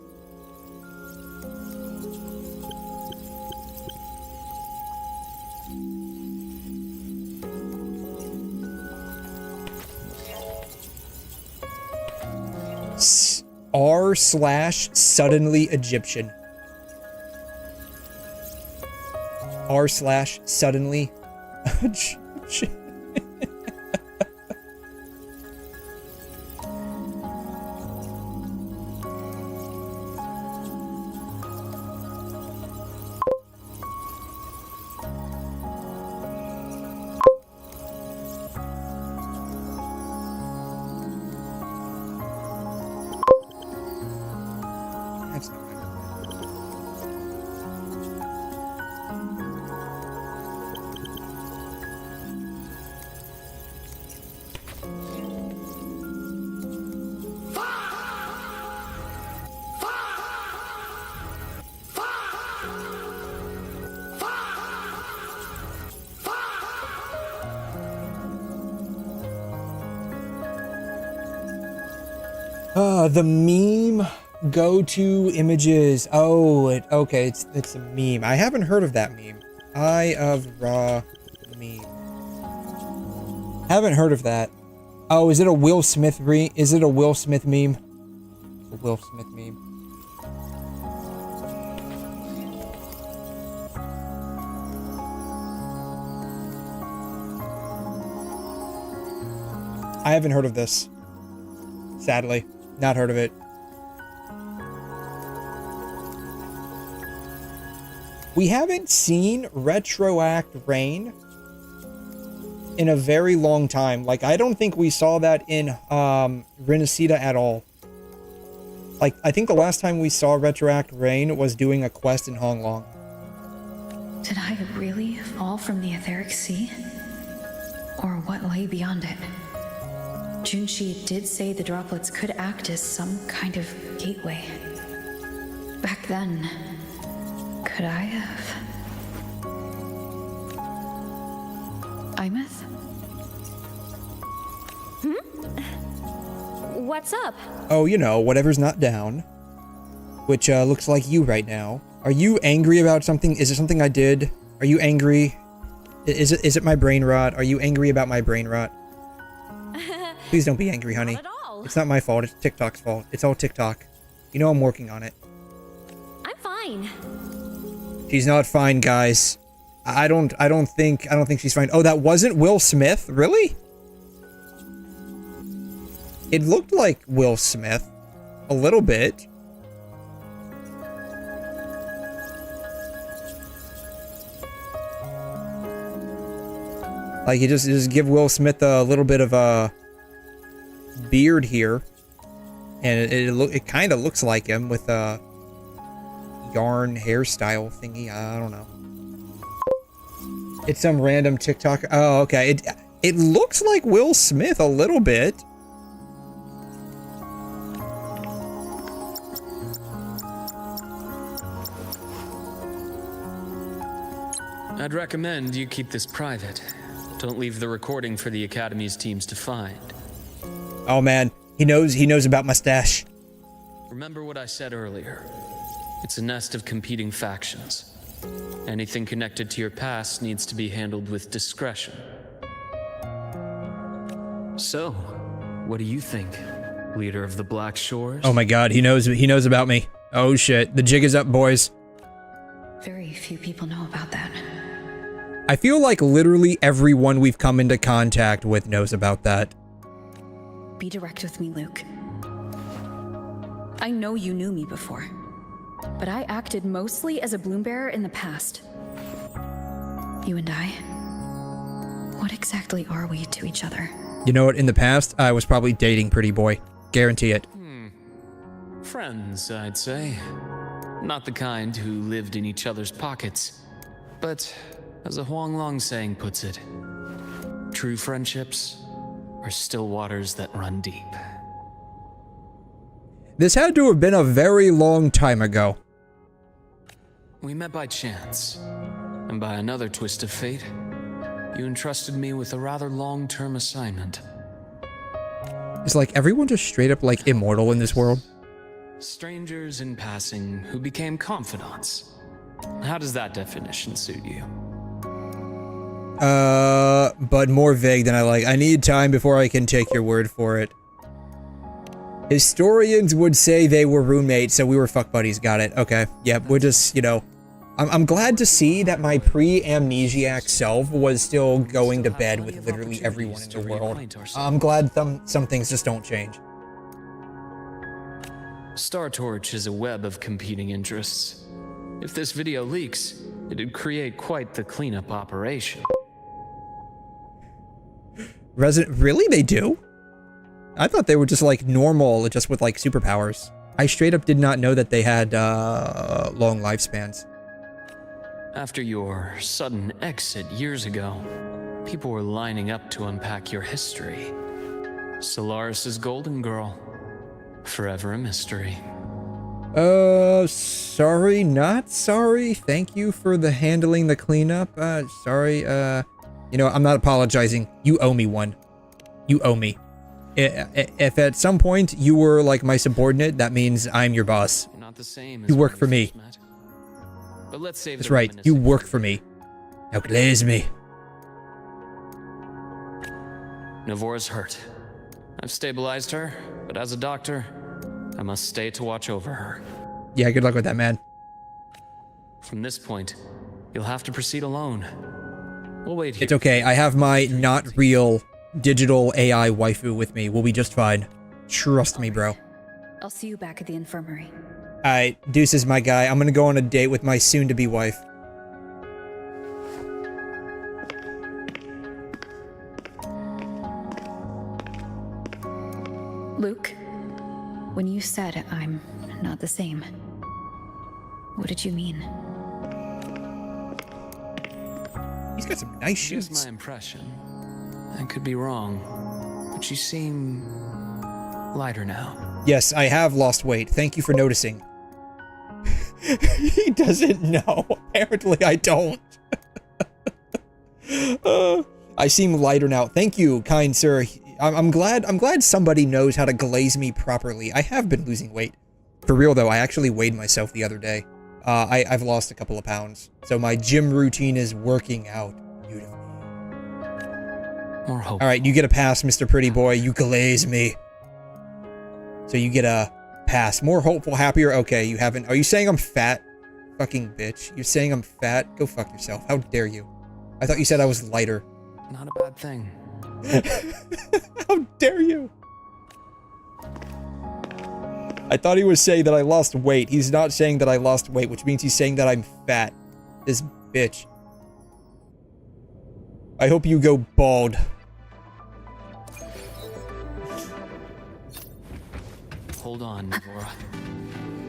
r/suddenly Egyptian. r/suddenly Egyptian. The meme go-to images. Oh, okay, it's a meme. I haven't heard of that meme. Eye of Ra meme. Haven't heard of that. Oh, is it a Will Smith is it a Will Smith meme? A Will Smith meme. I haven't heard of this. Sadly. Not heard of it. We haven't seen Retroact Rain in a very long time. Like, I don't think we saw that in Rinasida at all. Like, I think the last time we saw Retroact Rain was doing a quest in Honglong. Did I really fall from the etheric sea? Or what lay beyond it? Junshi did say the droplets could act as some kind of gateway. Back then, could I have... Imeth? What's up? Oh, you know, whatever's not down. Which looks like you right now. Are you angry about something? Is it something I did? Are you angry? Is it my brain rot? Are you angry about my brain rot? Please don't be angry, honey. Not at all. It's not my fault. It's TikTok's fault. It's all TikTok. You know I'm working on it. I'm fine. She's not fine, guys. I don't think she's fine. Oh, that wasn't Will Smith? Really? It looked like Will Smith. A little bit. Like, you just give Will Smith a little bit of a beard here, and it kind of looks like him with a yarn hairstyle thingy. I don't know. It's some random TikTok. Oh, okay. It looks like Will Smith a little bit. I'd recommend you keep this private. Don't leave the recording for the Academy's teams to find. Oh man, he knows about my stash. Remember what I said earlier. It's a nest of competing factions. Anything connected to your past needs to be handled with discretion. So, what do you think, leader of the Black Shores? Oh my god, he knows about me. Oh shit, the jig is up, boys. Very few people know about that. I feel like literally everyone we've come into contact with knows about that. Be direct with me, Luke. I know you knew me before, but I acted mostly as a bloom bearer in the past. You and I, what exactly are we to each other? You know what, in the past, I was probably dating Pretty Boy. Guarantee it. Friends, I'd say. Not the kind who lived in each other's pockets, but as a Huanglong saying puts it, true friendships are still waters that run deep. This had to have been a very long time ago. We met by chance, and by another twist of fate, You entrusted me with a rather long-term assignment. Is like everyone just straight up like immortal in this world? Strangers in passing who became confidants. How does that definition suit you? But more vague than I like. I need time before I can take your word for it. Historians would say they were roommates, so we were fuck buddies. Got it. Okay. Yep, we're just, you know... I'm glad to see that my pre-amnesiac self was still going to bed with literally everyone in the world. I'm glad some things just don't change. Star Torch is a web of competing interests. If this video leaks, it'd create quite the cleanup operation. Really? They do? I thought they were just like normal, just with like superpowers. I straight up did not know that they had long lifespans. After your sudden exit years ago, people were lining up to unpack your history. Solaris's golden girl. Forever a mystery. Sorry, not sorry. Thank you for handling the cleanup. Sorry, you know, I'm not apologizing. You owe me one. You owe me. If at some point you were like my subordinate, that means I'm your boss. Not the same as you work for me. But let's save That's right, you work for me. Now 𝘠𝘮 𝘠𝑯𝑟's hurt. I've stabilized her, but as a doctor, I must stay to watch over her. Yeah, good luck with that, man. From this point, you'll have to proceed alone. We'll wait here. It's okay, I have my not real digital AI waifu with me. We'll be just fine. Trust me, bro. I'll see you back at the infirmary. Alright, Deuce is my guy. I'm gonna go on a date with my soon-to-be wife. Luke, when you said I'm not the same, what did you mean? He's got some nice shoes. Here's my impression. I could be wrong, but you seem lighter now. Yes, I have lost weight. Thank you for noticing. He doesn't know. Apparently, I don't. I seem lighter now. Thank you, kind sir. I'm glad somebody knows how to glaze me properly. I have been losing weight. For real though, I actually weighed myself the other day. I've lost a couple of pounds. So my gym routine is working out beautifully. More hope. Alright, you get a pass, Mr. Pretty Boy. You glaze me. So you get a pass. More hopeful, happier. Okay, you haven't. Are you saying I'm fat? Fucking bitch. You're saying I'm fat? Go fuck yourself. How dare you? I thought you said I was lighter. Not a bad thing. How dare you? I thought he was saying that I lost weight. He's not saying that I lost weight, which means he's saying that I'm fat. This bitch. I hope you go bald. Hold on, Laura.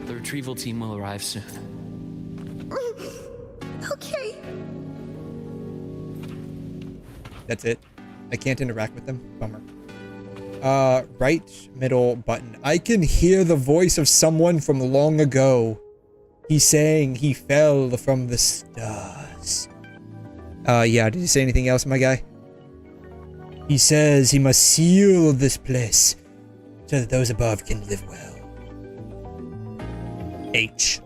The retrieval team will arrive soon. Okay. That's it. I can't interact with them. Bummer. Right middle button. I can hear the voice of someone from long ago. He's saying he fell from the stars. Yeah, did he say anything else, my guy? He says he must seal this place so that those above can live well. H.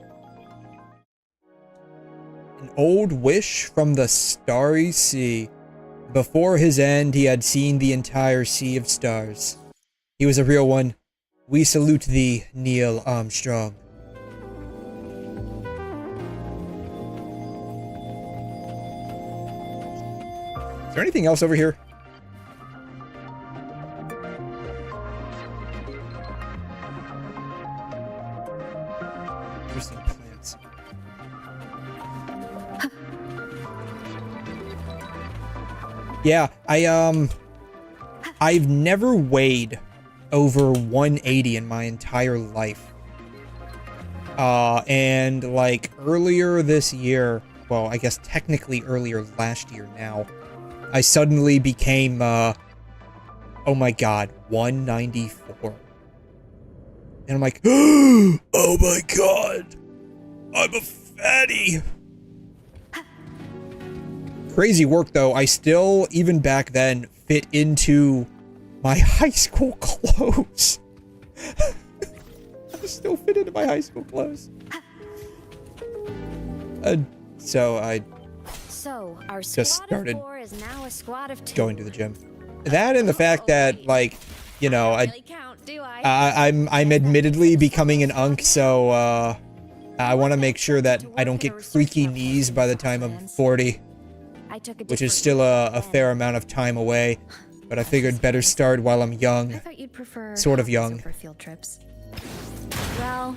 An old wish from the starry sea. Before his end, he had seen the entire sea of stars. He was a real one. We salute thee, Neil Armstrong. Is there anything else over here? Interesting plants. Yeah, I've never weighed over 180 in my entire life. And like earlier this year, well, I guess technically earlier last year now, I suddenly became, oh my god, 194. And I'm like, oh my god, I'm a fatty. Crazy work, though. I still, even back then, fit into my high school clothes. I still fit into my high school clothes. So I our just started is now a squad of 2. going to the gym. That and the fact that, like, you know, I'm admittedly becoming an unk, so I want to make sure that I don't get creaky knees by the time I'm 40, which is still a fair amount of time away. But I figured better start while I'm young, sort of young. Field trips. Well,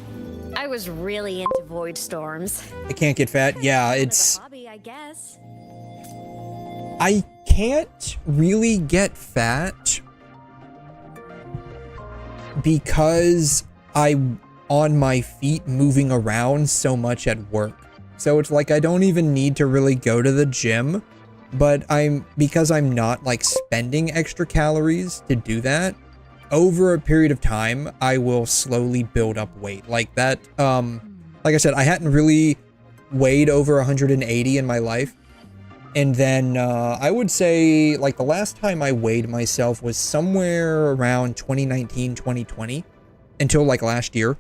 I was really into void storms. I can't get fat. Yeah, it's... Hobby, I guess. I can't really get fat because I'm on my feet moving around so much at work. So it's like I don't even need to really go to the gym, but because I'm not like spending extra calories to do that, over a period of time, I will slowly build up weight. Like that, like I said, I hadn't really weighed over 180 in my life. And then I would say like the last time I weighed myself was somewhere around 2019, 2020 until like last year.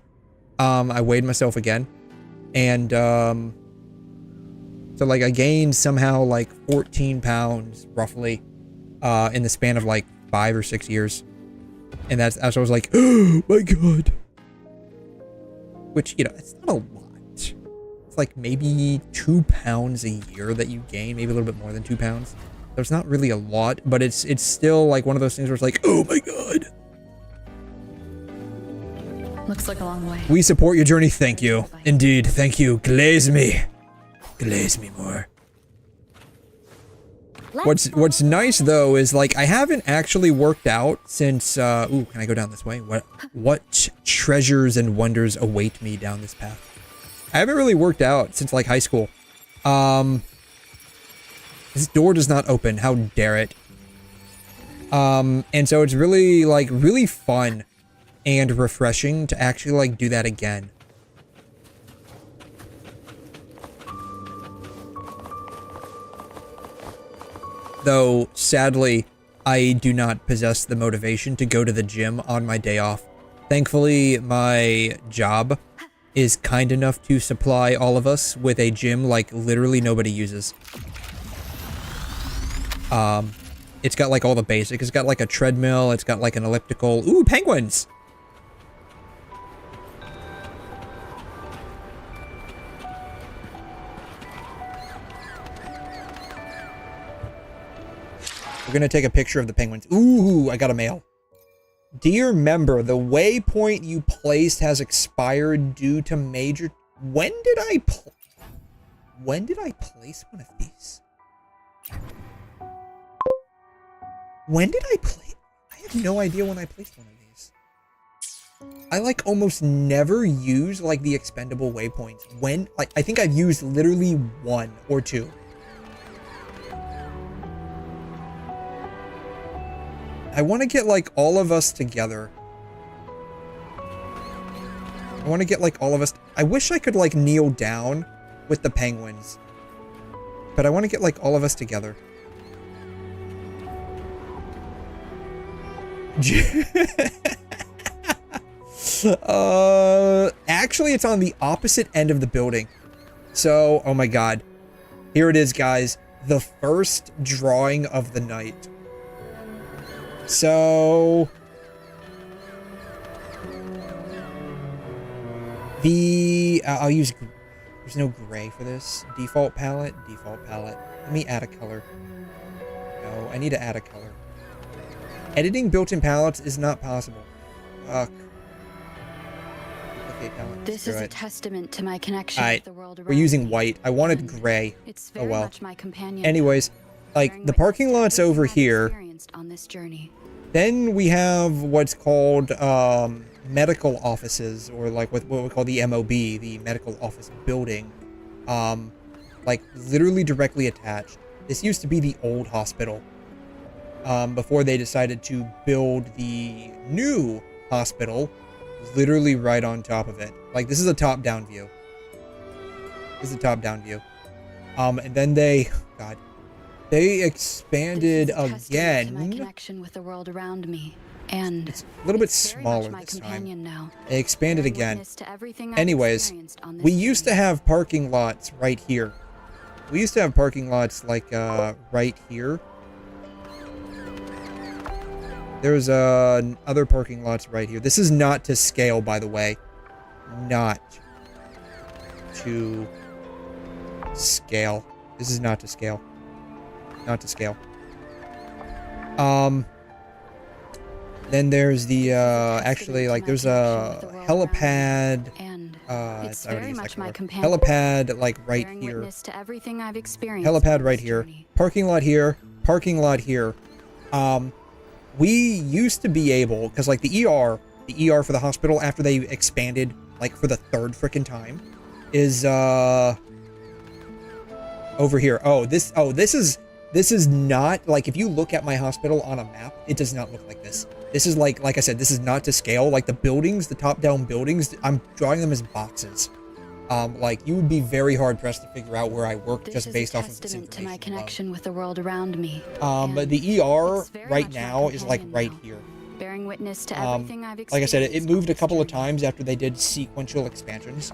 I weighed myself again. And so like I gained somehow like 14 pounds roughly in the span of like 5 or 6 years. And that's I was like, oh my god. Which, you know, it's not a lot. It's like maybe 2 pounds a year that you gain, maybe a little bit more than 2 pounds. So it's not really a lot, but it's still like one of those things where it's like, oh my god. Looks like a long way. We support your journey, thank you. Indeed, thank you. 𝘬𝘮. 𝘬𝘮 more. What's nice though is like I haven't actually worked out since ooh, can I go down this way? What treasures and wonders await me down this path? I haven't really worked out since like high school. This door does not open, how dare it? And so it's really like really fun and refreshing to actually like do that again. Though, sadly, I do not possess the motivation to go to the gym on my day off. Thankfully, my job is kind enough to supply all of us with a gym like literally nobody uses. It's got like all the basics. It's got like a treadmill, it's got like an elliptical. Ooh, penguins! We're gonna take a picture of the penguins. Ooh, I got a mail. Dear member, the waypoint you placed has expired due to major... When did I place one of these? When did I play? I have no idea when I placed one of these. I like almost never use like the expendable waypoints. When, like, I think I've used literally 1 or 2. I want to get, like, all of us together. I want to get, like, all of us... I wish I could, like, kneel down with the penguins. But I want to get, like, all of us together. Actually, it's on the opposite end of the building. So, oh my god. Here it is, guys. The first drawing of the night. So I'll use, there's no gray for this. Default palette. Let me add a color. No, I need to add a color. Editing built-in palettes is not possible. Fuck. Okay, palette. This is a testament to my connection with the world around. We're using white. I wanted gray. It's very much my companion. Anyways, like the parking lot's over here. On this journey. Then we have what's called medical offices, or like what we call the MOB, the medical office building. Like literally directly attached. This used to be the old hospital. Before they decided to build the new hospital, literally right on top of it. Like this is a top-down view. And then they, God. They expanded My again. connection with the world around me, and It's a little bit smaller this time. They expanded again. Anyways, we used to have parking lots right here. We used to have parking lots like right here. There's other parking lots right here. This is not to scale, by the way. Not to scale. This is not to scale. Not to scale. Then there's the actually, like, there's a helipad. It's very much my companion. Helipad, like, right Bearing here. witness to everything I've experienced Helipad on right this here. journey. Parking lot here. Parking lot here. We used to be able, because, like, the ER for the hospital, after they expanded, like, for the third frickin' time, is, over here. This is not, like, if you look at my hospital on a map, it does not look like this. This is like I said, this is not to scale. Like, the buildings, the top-down buildings, I'm drawing them as boxes. Like, you would be very hard-pressed to figure out where I work just based off of this information. To my connection with the world around me. But the ER right now is, like, right here. Bearing witness to everything I've experienced. Like I said, it moved a couple of times after they did sequential expansions.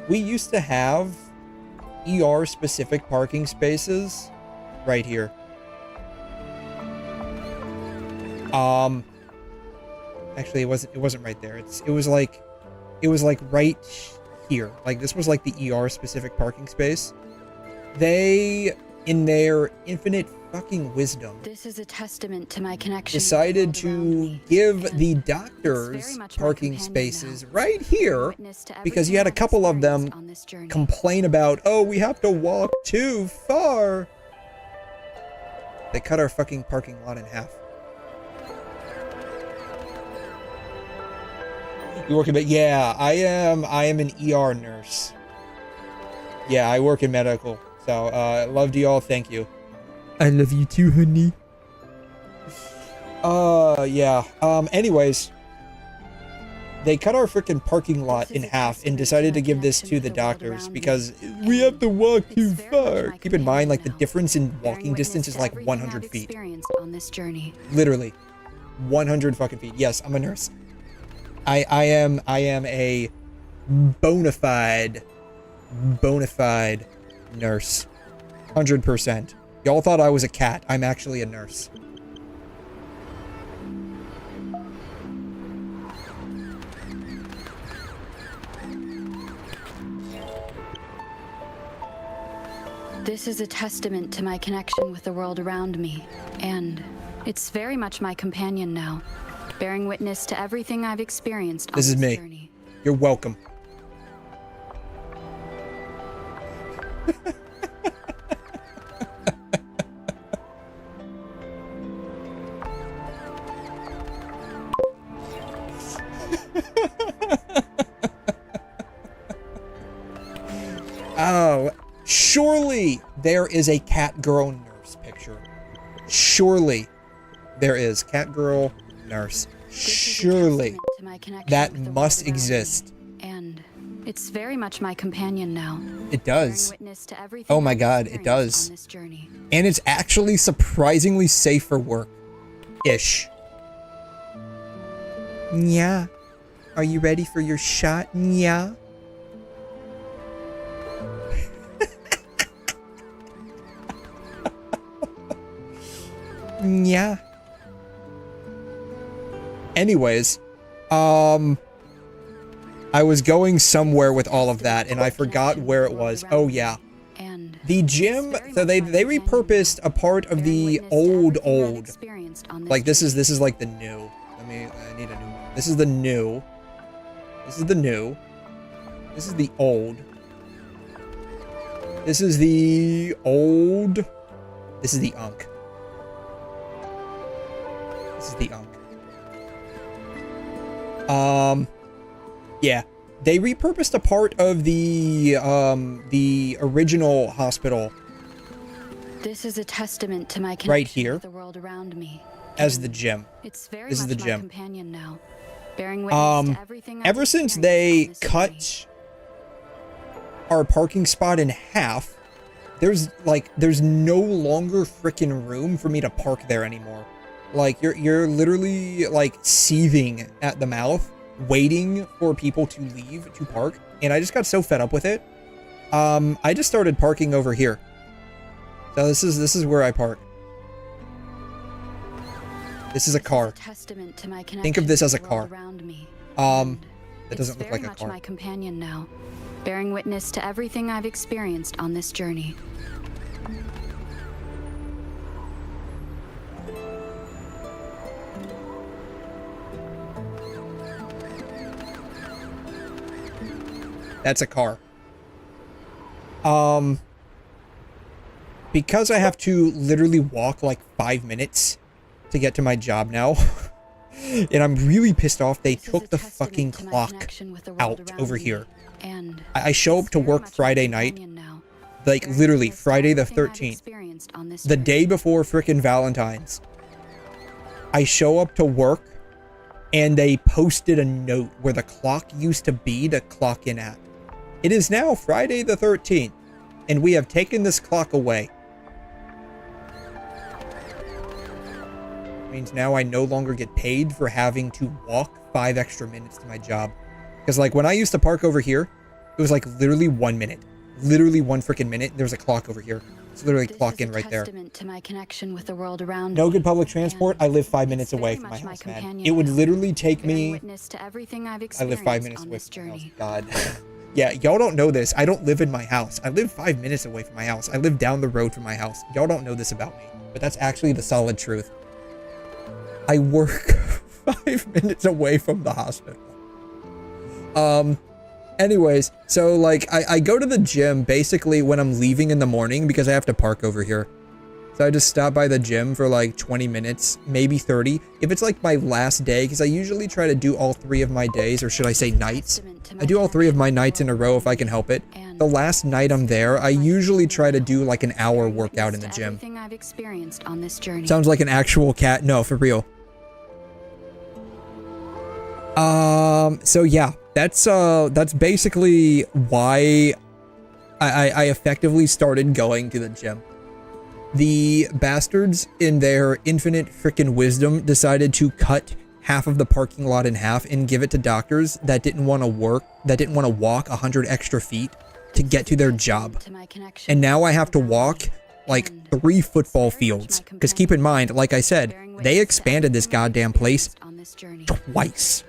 We used to have ER-specific parking spaces right here. Actually, it wasn't right there. It was like right here. Like, this was like the ER-specific parking space. They, in their infinite fucking wisdom, This is a testament to my connection. decided to give the doctors parking spaces right here because you had a couple of them complain about, oh, we have to walk too far. They cut our fucking parking lot in half. You work in med? Yeah, I am an ER nurse. Yeah, I work in medical. So, love to y'all. Thank you. I love you too, honey. Yeah. Anyways, they cut our freaking parking lot in half and decided to give this to the doctors because we have to walk too far. Keep in mind, like, the difference in walking distance is like 100 feet. On this journey. Literally, 100 fucking feet. Yes, I'm a nurse. I am a bona fide nurse. 100%. Y'all thought I was a cat. I'm actually a nurse. This is a testament to my connection with the world around me, and it's very much my companion now, bearing witness to everything I've experienced on This is me. journey. You're welcome. Oh, surely there is a cat girl nurse picture. Surely there is cat girl nurse. Surely that must exist. And it's very much my companion now. It does. Oh my god, it does. And it's actually surprisingly safe for work. Ish. Yeah. Are you ready for your shot? Yeah. Yeah. Anyways, I was going somewhere with all of that, and I forgot where it was. Oh yeah, the gym. So they repurposed a part of the old. Like this is like the new. I need a new one. This is the new. This is the new. This is the old. This is the old. This is the unk. This is the unk. Yeah, they repurposed a part of the original hospital. This is a testament to my connection right here with the world around me. As the gym. It's very this is the much gym. my companion now, bearing witness to everything I've ever since they cut our parking spot in half, there's no longer freaking room for me to park there anymore. Like, you're literally, like, seething at the mouth, waiting for people to leave to park, and I just got so fed up with it. I just started parking over here. So this is where I park. This is a car. Think of this as a car. That doesn't look like a car. It's very much my companion now, bearing witness to everything I've experienced on this journey. That's a car. Because I have to literally walk like 5 minutes to get to my job now, and I'm really pissed off they took the fucking clock out over here. I show up to work Friday night, like literally Friday the 13th, the day before frickin' Valentine's. I show up to work and they posted a note where the clock used to be to clock in at. It is now Friday the 13th, and we have taken this clock away. Means now I no longer get paid for having to walk 5 extra minutes to my job. Because like when I used to park over here, it was like literally 1 minute. Literally 1 freaking minute. There's a clock over here. It's literally clock in right there. To my connection with the world around no good public transport. I live 5 minutes away from my house, man. It would literally take me... I live 5 minutes away from my house. God. Yeah, y'all don't know this. I don't live in my house. I live 5 minutes away from my house. I live down the road from my house. Y'all don't know this about me. But that's actually the solid truth. I work 5 minutes away from the hospital. Anyways, so like I go to the gym basically when I'm leaving in the morning because I have to park over here. So I just stop by the gym for like 20 minutes, maybe 30. If it's like my last day, because I usually try to do all 3 of my days, or should I say nights. I do all 3 of my nights in a row if I can help it. The last night I'm there, I usually try to do like an hour workout in the gym. Sounds like an actual cat. No, for real. So yeah, that's basically why I effectively started going to the gym. The bastards, in their infinite frickin' wisdom, decided to cut half of the parking lot in half and give it to doctors that didn't want to walk 100 extra feet to get to their job. And now I have to walk like 3 football fields. Because keep in mind, like I said, they expanded this goddamn place twice.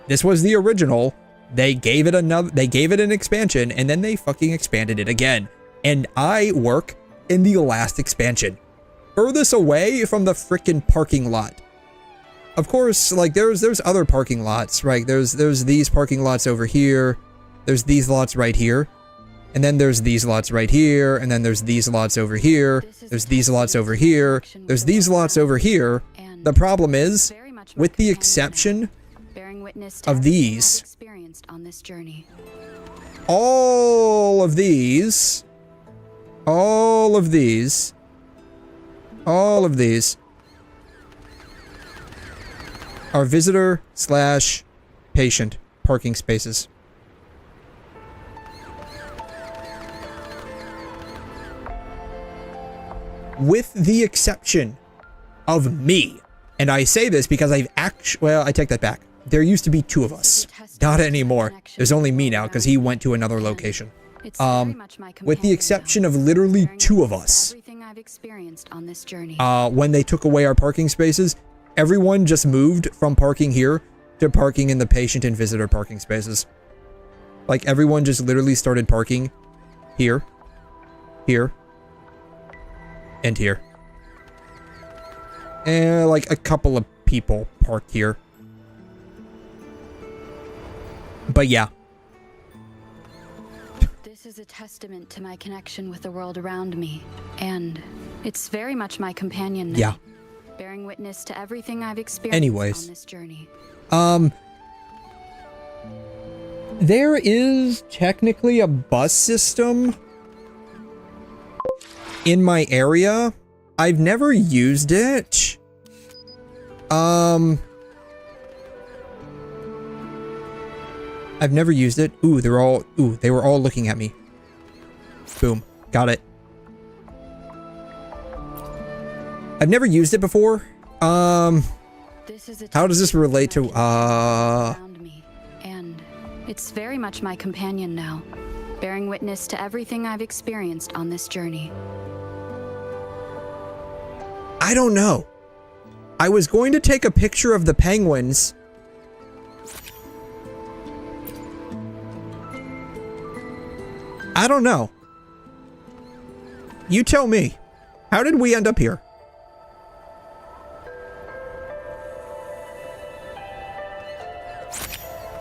This was the original. They gave it an expansion, and then they fucking expanded it again. And I work in the last expansion, furthest away from the frickin' parking lot. Of course, like there's other parking lots, right? There's these parking lots over here. There's these lots right here. And then there's these lots right here, and then there's these lots over here. There's these lots over here. There's these lots over here. The problem is, with the exception of these, all of these are visitor/patient parking spaces. With the exception of me. And I say this because I take that back. There used to be 2 of us. Not anymore. There's only me now because he went to another location. With the exception of literally 2 of us. When they took away our parking spaces, everyone just moved from parking here to parking in the patient and visitor parking spaces. Like everyone just literally started parking here, here, and here. And like a couple of people parked here. But yeah. This is a testament to my connection with the world around me, and it's very much my companion now. Yeah. Bearing witness to everything I've experienced on this journey. There is technically a bus system in my area. I've never used it. I've never used it. Ooh, they were all looking at me. Boom. Got it. I've never used it before. How does this relate to, And it's very much my companion now, bearing witness to everything I've experienced on this journey. I don't know. I was going to take a picture of the penguins. I don't know. You tell me. How did we end up here?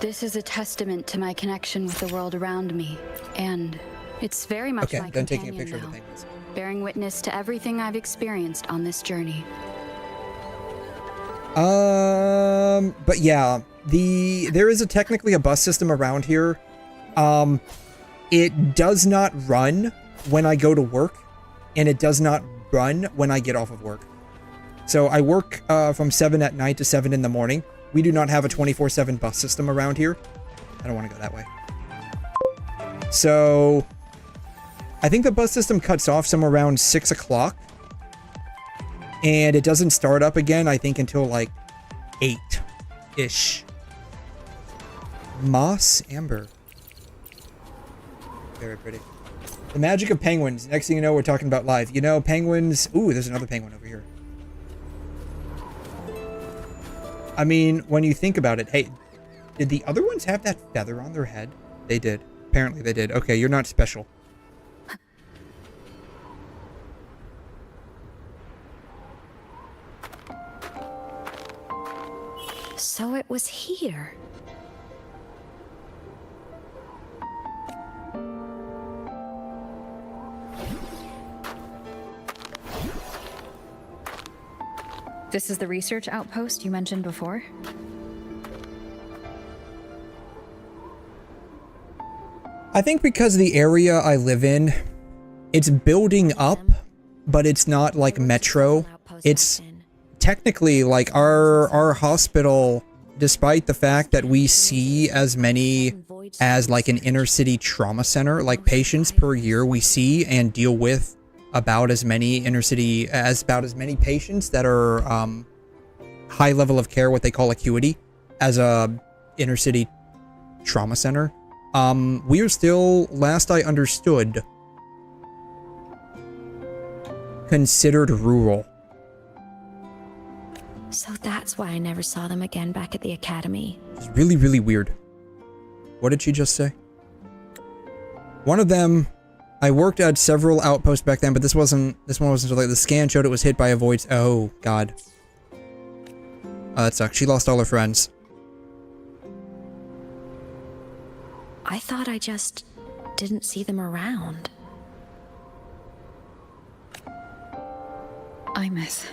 This is a testament to my connection with the world around me, and it's very much my then taking a companion picture now, of the penguins. bearing witness to everything I've experienced on this journey. But yeah, there is technically a bus system around here. It does not run when I go to work, and it does not run when I get off of work. So I work from 7 at night to 7 in the morning. We do not have a 24/7 bus system around here. I don't want to go that way. So I think the bus system cuts off somewhere around 6 o'clock. And it doesn't start up again, I think, until like 8-ish. Moss Amber. Very pretty. The magic of penguins. Next thing you know, we're talking about live. You know, penguins... Ooh, there's another penguin over here. I mean, when you think about it, hey, did the other ones have that feather on their head? They did. Apparently they did. Okay, you're not special. So it was here. This is the research outpost you mentioned before? I think because the area I live in, it's building up, but it's not like metro. It's technically like our hospital, despite the fact that we see as many as like an inner city trauma center, like patients per year we see and deal with about as many patients that are high level of care, what they call acuity, as a inner city trauma center. We are still, last I understood, considered rural. So that's why I never saw them again back at the academy. It's really, really weird. What did she just say? One of them, I worked at several outposts back then, but this one wasn't until like the scan showed it was hit by a void. Oh, God. Oh, that sucks. She lost all her friends. I thought I just didn't see them around. I miss.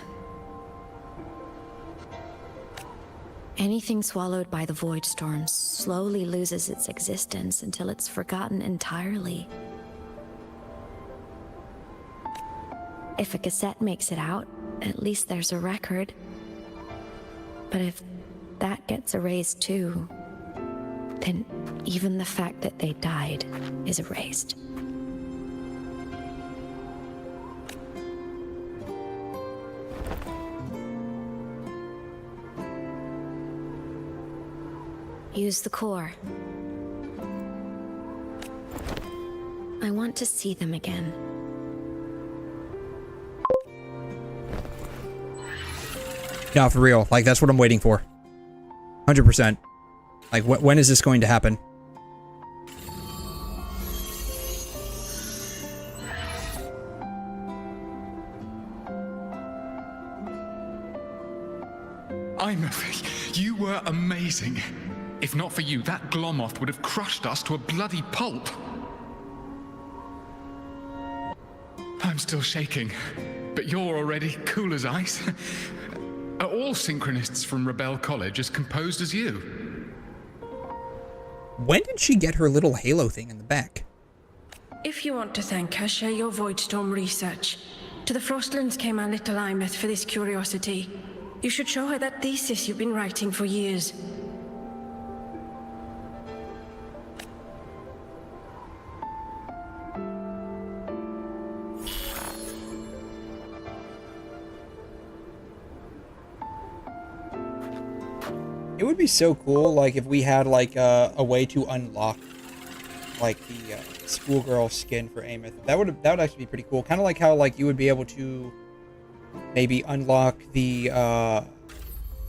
Anything swallowed by the void storms slowly loses its existence until it's forgotten entirely. If a cassette makes it out, at least there's a record. But if that gets erased too, then even the fact that they died is erased. Use the core. I want to see them again. No, for real. Like, that's what I'm waiting for. 100%. Like, when is this going to happen? You were amazing. If not for you, that 𝘠𝘮 would have crushed us to a bloody pulp. I'm still shaking, but you're already cool as ice. Are all synchronists from Rebel College as composed as you? When did she get her little halo thing in the back? If you want to thank her, share your Voidstorm research. To the Frostlands came our little 𝘬𝘮 for this curiosity. You should show her that thesis you've been writing for years. It would be so cool, like, if we had, like, a way to unlock, like, the schoolgirl skin for 𝘂𝘮. That would actually be pretty cool. Kind of like how, like, you would be able to maybe unlock the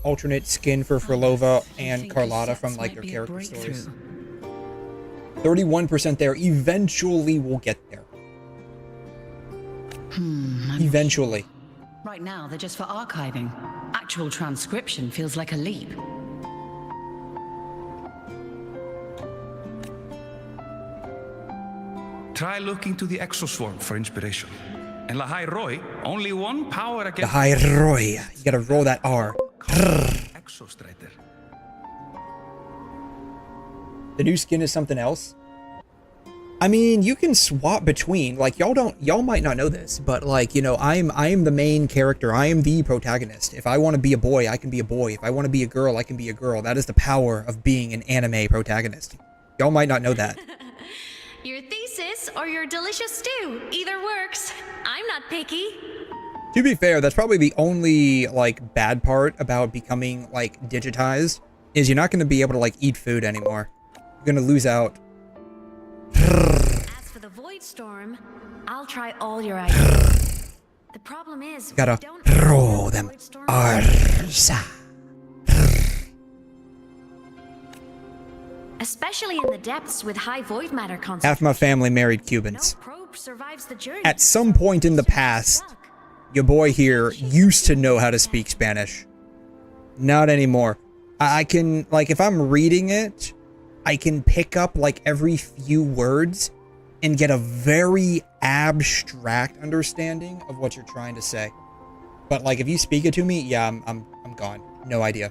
alternate skin for Frolova and Carlotta from, like, their character stories. 31% there. Eventually we'll get there. Eventually. Right now, they're just for archiving. Actual transcription feels like a leap. Try looking to the exoswarm for inspiration. And 𝘬𝘬𝘬𝘬, only one power against... 𝘬𝘬𝘬𝘬. You gotta roll that R. Exostrider. The new skin is something else. I mean, you can swap between, like, y'all might not know this, but, like, you know, I am the main character. I am the protagonist. If I want to be a boy, I can be a boy. If I want to be a girl, I can be a girl. That is the power of being an anime protagonist. Y'all might not know that. Your thesis or your delicious stew, either works. I'm not picky. To be fair, that's probably the only, like, bad part about becoming, like, digitized, is you're not going to be able to, like, eat food anymore. You're going to lose out. As for the Void Storm, I'll try all your ideas. The problem is, gotta roll them R's. Especially in the depths with high void matter concentration. Half my family married Cubans. No probe survives the journey. At some point in the past, your boy here used to know how to speak Spanish. Not anymore. I can, like, if I'm reading it, I can pick up, like, every few words and get a very abstract understanding of what you're trying to say. But, like, if you speak it to me, yeah, I'm gone. No idea.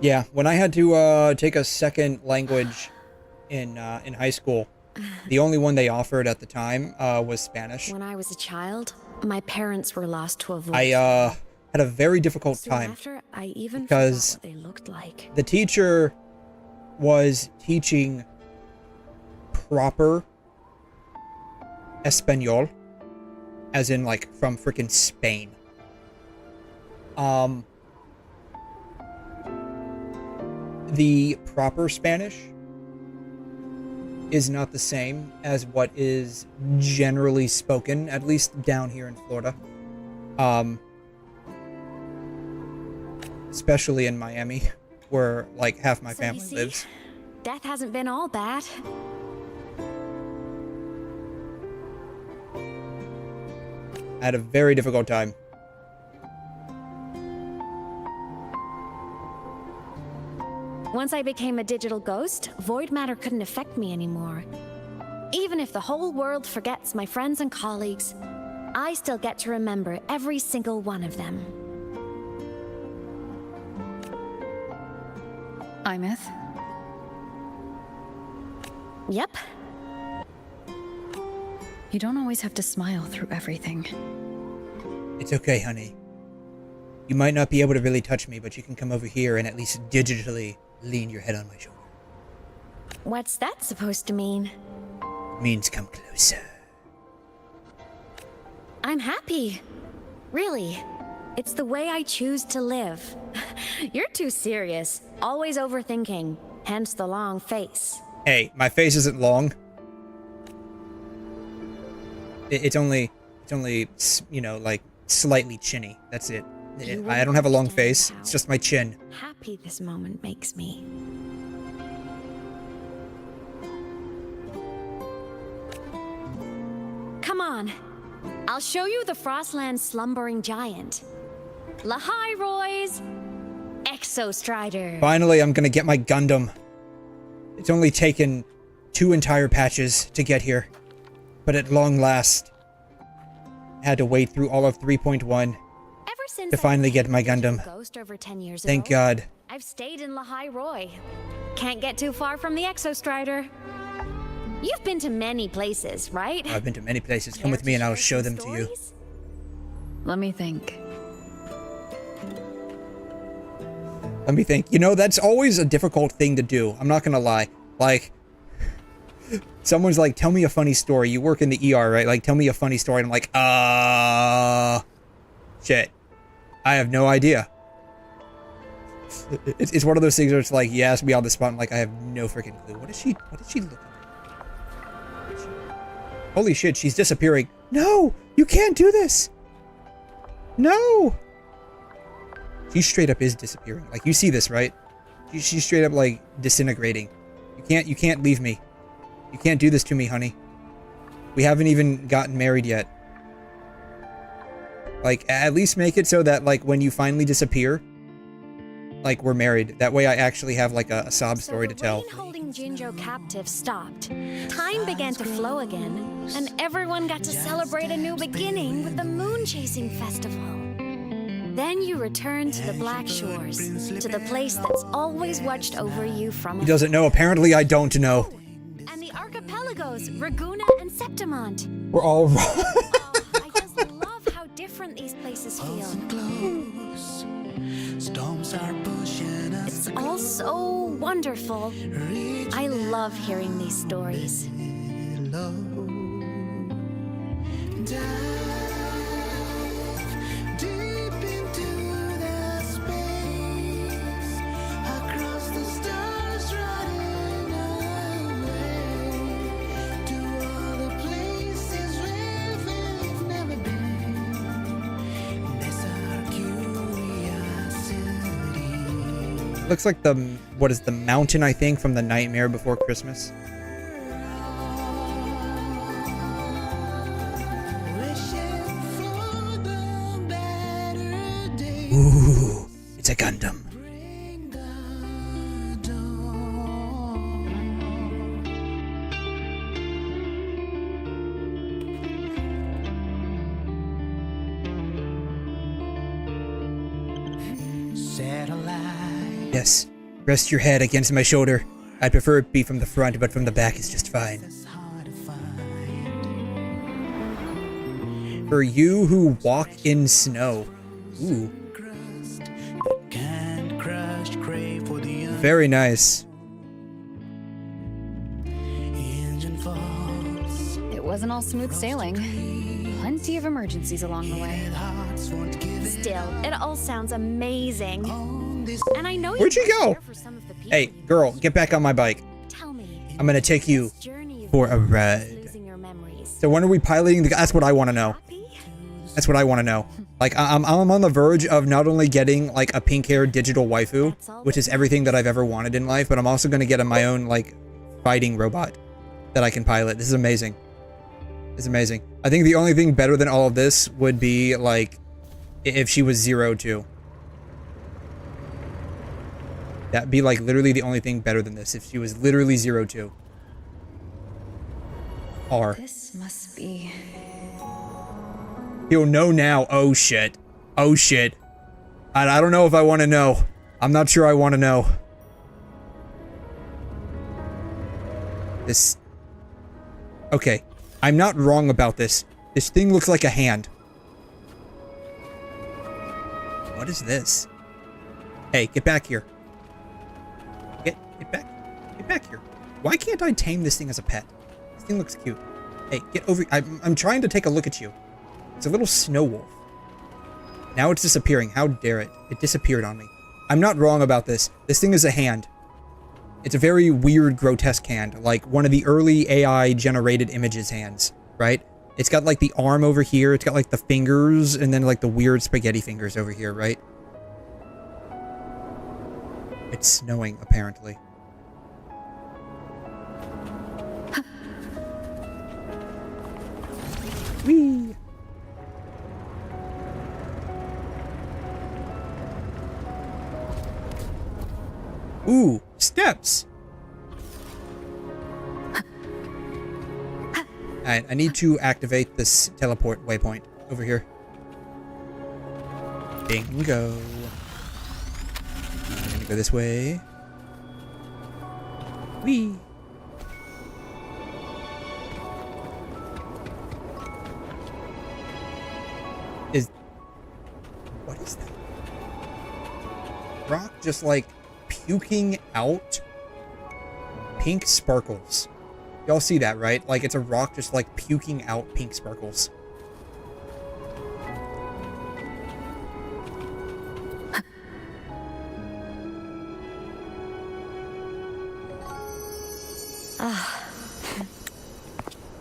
Yeah, when I had to take a second language in high school, the only one they offered at the time was Spanish. When I was a child, my parents were lost to a voice. I had a very difficult time after, I even because forgot what they looked like. The teacher was teaching proper Espanol, as in, like, from frickin' Spain. The proper Spanish is not the same as what is generally spoken, at least down here in Florida. Especially in Miami, where, like, half my family lives. Death hasn't been all bad. I had a very difficult time. Once I became a digital ghost, void matter couldn't affect me anymore. Even if the whole world forgets my friends and colleagues, I still get to remember every single one of them. 𝘬𝘮? Yep. You don't always have to smile through everything. It's okay, honey. You might not be able to really touch me, but you can come over here and at least digitally lean your head on my shoulder. What's that supposed to mean? Means come closer. I'm happy. Really. It's the way I choose to live. You're too serious. Always overthinking. Hence the long face. Hey, my face isn't long. It's only, you know, like, slightly chinny. That's it. I don't have a long face. It's just my chin. Happy this moment makes me. Come on. I'll show you the Frostland's slumbering giant. 𝘬𝘬𝘬𝘬𝘬𝘬𝘬𝘬𝘬 Exostrider. Finally, I'm gonna get my Gundam. It's only taken 2 entire patches to get here. But at long last, I had to wait through all of 3.1 to finally get my Gundam. Ghost over 10 years Thank ago, God. I've stayed in 𝘬𝘬𝘬𝘬. Can't get too far from the Exostrider. You've been to many places, right? I've been to many places. Come with me and I'll show them to you. Let me think. Let me think. You know, that's always a difficult thing to do. I'm not gonna lie. Like, someone's like, tell me a funny story. You work in the ER, right? Like, tell me a funny story. And I'm like, shit. I have no idea. It's one of those things where it's like, you ask me on the spot. I'm like, I have no freaking clue. What is she looking at? Holy shit, she's disappearing. No, you can't do this. No. She straight up is disappearing. Like, you see this, right? She's straight up, like, disintegrating. You can't leave me. You can't do this to me, honey. We haven't even gotten married yet. Like, at least make it so that, like, when you finally disappear, like, we're married. That way I actually have, like, a sob story to tell. Holding 𝘠𝘮 captive stopped. Time began to flow again, and everyone got to celebrate a new beginning with the Moon Chasing Festival. Then you returned to the Black Shores, to the place that's always watched over you from He doesn't know. Apparently I don't know. And the archipelagos, Ragusa and Septimont. We're all wrong. I just love how different these places feel. It's all so wonderful. I love hearing these stories. Looks like the, what is the mountain, I think, from the Nightmare Before Christmas. Ooh, it's a Gundam. Yes, rest your head against my shoulder. I'd prefer it be from the front, but from the back is just fine. For you who walk in snow. Ooh. Very nice. It wasn't all smooth sailing. Plenty of emergencies along the way. Still, it all sounds amazing. And I know Where'd you go? Hey, girl, get back on my bike. Tell me, I'm gonna take you for a ride. So when are we piloting the... That's what I want to know. That's what I want to know. Like, I'm on the verge of not only getting, like, a pink-haired digital waifu, which is everything that I've ever wanted in life, but I'm also going to get my own, like, fighting robot that I can pilot. This is amazing. It's amazing. I think the only thing better than all of this would be, like, if she was 02. That'd be, like, literally the only thing better than this, if she was literally 02. R. This must be... He'll know now. Oh, shit. Oh, shit. I don't know if I want to know. I'm not sure I want to know. This... Okay. I'm not wrong about this. This thing looks like a hand. What is this? Hey, get back here. Get back here. Why can't I tame this thing as a pet? This thing looks cute. Hey, get over... I'm trying to take a look at you. It's a little snow wolf. Now it's disappearing. How dare it? It disappeared on me. I'm not wrong about this. This thing is a hand. It's a very weird, grotesque hand. Like one of the early AI-generated images hands, right? It's got like the arm over here. It's got like the fingers and then like the weird spaghetti fingers over here, right? It's snowing, apparently. Whee! Ooh, steps! Alright, I need to activate this teleport waypoint over here. Bingo. I'm gonna go this way. Whee! rock just like puking out pink sparkles. Y'all see that, right? Like it's a rock just like puking out pink sparkles. Ah,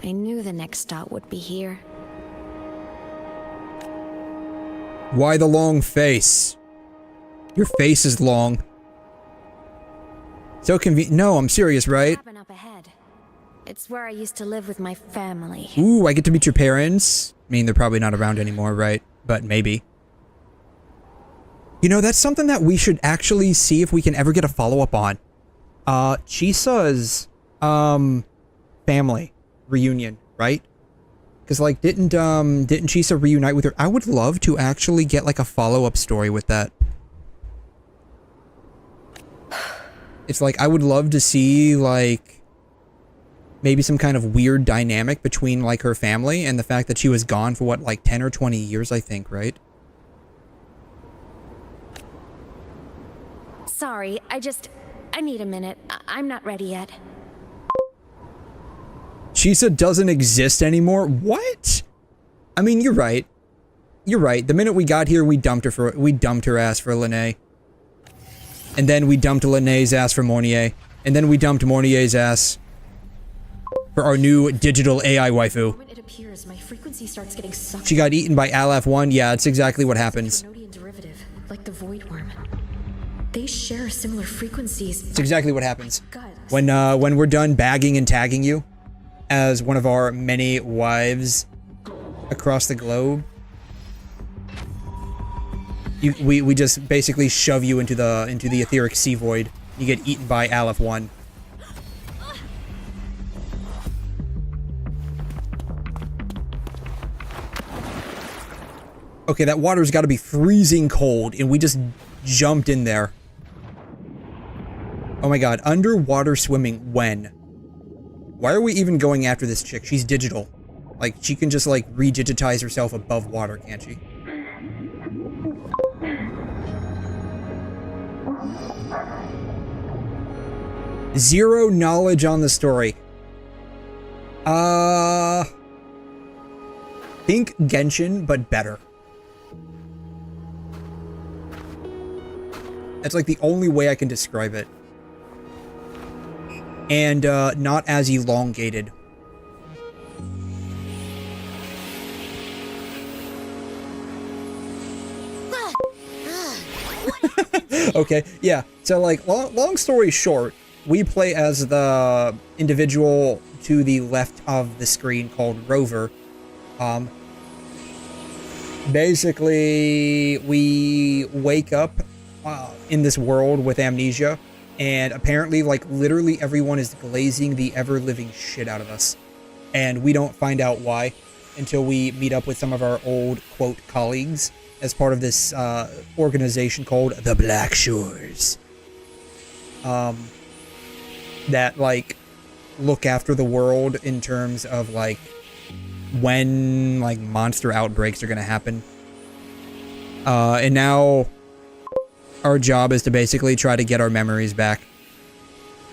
I knew the next stop would be here. Why the long face? Your face is long. So convenient. No, I'm serious, right? Up ahead. It's where I used to live with my family. Ooh, I get to meet your parents. I mean, they're probably not around anymore, right? But maybe. You know, that's something that we should actually see if we can ever get a follow-up on. 𝘬𝘲's family reunion, right? Because like didn't 𝘬𝘲 reunite with her? I would love to actually get like a follow-up story with that. It's like I would love to see like maybe some kind of weird dynamic between like her family and the fact that she was gone for what, like 10 or 20 years, I think, right? Sorry, I need a minute. I'm not ready yet. 𝘬𝘲 doesn't exist anymore? What? I mean, you're right. You're right. The minute we got here, we dumped her ass for Lene. And then we dumped Lene's ass for Mornier. And then we dumped Mornier's ass for our new digital AI waifu. When it appears, my frequency starts getting sucked. She got eaten by 𝘬𝘬𝘦. Yeah, it's exactly what happens. 𝘧𝘢𝘬𝘦𝘵𝑒𝑑𝑒𝑣𝑒, like the void worm. They share similar frequencies. It's exactly what happens. When we're done bagging and tagging you as one of our many wives across the globe, we just basically shove you into the etheric sea void. You get eaten by 𝘬𝘬𝘦. Okay, that water's got to be freezing cold, and we just jumped in there. Oh my god, underwater swimming when? Why are we even going after this chick? She's digital. Like, she can just, like, re-digitize herself above water, can't she? Zero knowledge on the story. Think Genshin, but better. That's like the only way I can describe it. And not as elongated. Okay, yeah. So like, long story short, we play as the individual to the left of the screen called Rover. Basically, we wake up in this world with amnesia, and apparently, like, literally everyone is glazing the ever-living shit out of us. And we don't find out why until we meet up with some of our old, quote, colleagues as part of this organization called the Black Shores. That, like, look after the world in terms of, like, when, like, monster outbreaks are gonna happen. And now our job is to basically try to get our memories back.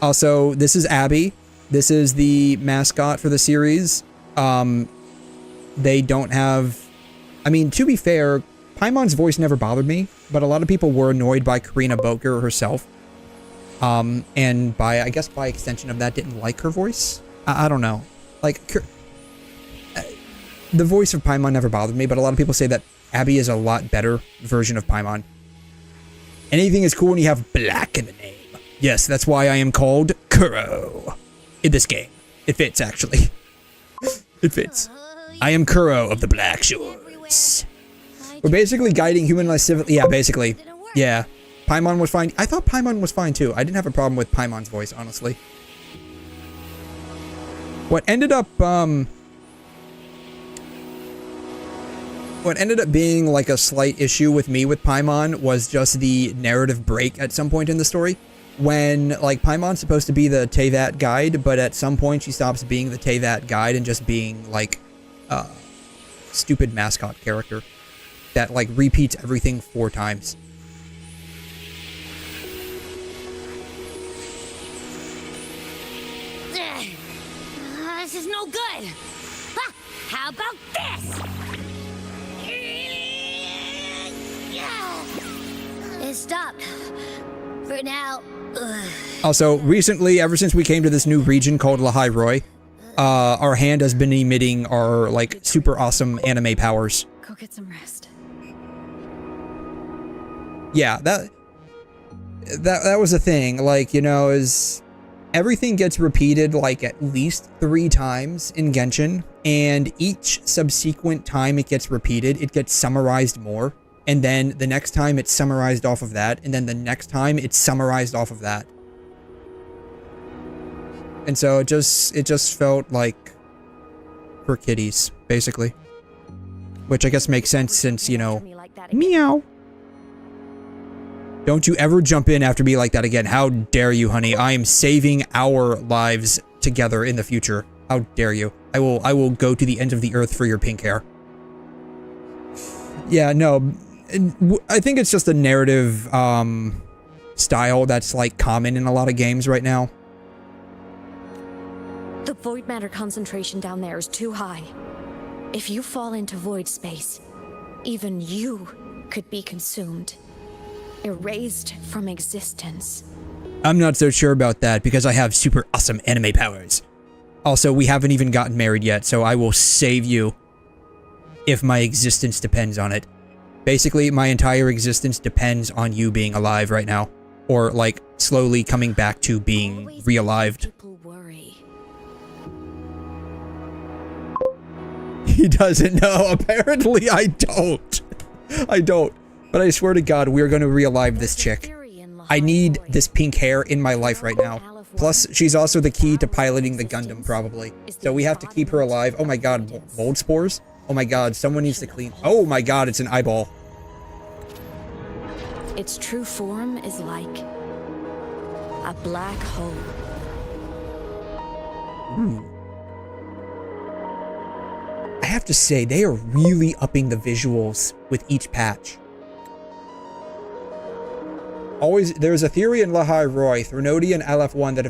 Also, this is Abby. This is the mascot for the series. They don't have... I mean, to be fair, Paimon's voice never bothered me, but a lot of people were annoyed by Karina Boker herself. And by, I guess by extension of that, didn't like her voice. I don't know. Like, the voice of Paimon never bothered me, but a lot of people say that Abby is a lot better version of Paimon. Anything is cool when you have black in the name. Yes, that's why I am called 𝘬𝘮 in this game. It fits, actually. It fits. I am 𝘬𝘮 of the Black Shores. We're basically guiding humanized civil... Yeah, basically. Yeah. Paimon was fine. I thought Paimon was fine, too. I didn't have a problem with Paimon's voice, honestly. What ended up being like a slight issue with me with Paimon was just the narrative break at some point in the story. When, like, Paimon's supposed to be the 𝘬𝘮𝘬𝘺 guide, but at some point she stops being the 𝘬𝘮𝘬𝘺 guide and just being, like, stupid mascot character that, like, repeats everything 4 times. no good. Ha! How about this? It stopped. For now. Also, recently, ever since we came to this new region called 𝘠𝘮, our hand has been emitting our, like, super awesome anime powers. Go get some rest. Yeah, that was a thing. Like, you know, is everything gets repeated, like, at least 3 times in Genshin, and each subsequent time it gets repeated, it gets summarized more. And then the next time it's summarized off of that, and then the next time it's summarized off of that. And so it just felt like for kiddies, basically. Which I guess makes sense since, you know, meow. Don't you ever jump in after me like that again. How dare you, honey? I am saving our lives together in the future. How dare you? I will go to the ends of the earth for your pink hair. Yeah, no. I think it's just a narrative style that's like common in a lot of games right now. The void matter concentration down there is too high. If you fall into void space, even you could be consumed, erased from existence. I'm not so sure about that because I have super awesome anime powers. Also, we haven't even gotten married yet, so I will save you if my existence depends on it. Basically, my entire existence depends on you being alive right now. Or, like, slowly coming back to being realived. He doesn't know. Apparently, I don't. I don't. But I swear to God, we're going to realive this chick. I need this pink hair in my life right now. Plus, she's also the key to piloting the Gundam, probably. So we have to keep her alive. Oh my God, mold spores? Oh my God, someone needs to clean. Oh my God, it's an eyeball. Its true form is like a black hole. I have to say, they are really upping the visuals with each patch. Always, there's a theory in 𝘠𝘮, Threnodian LF1 that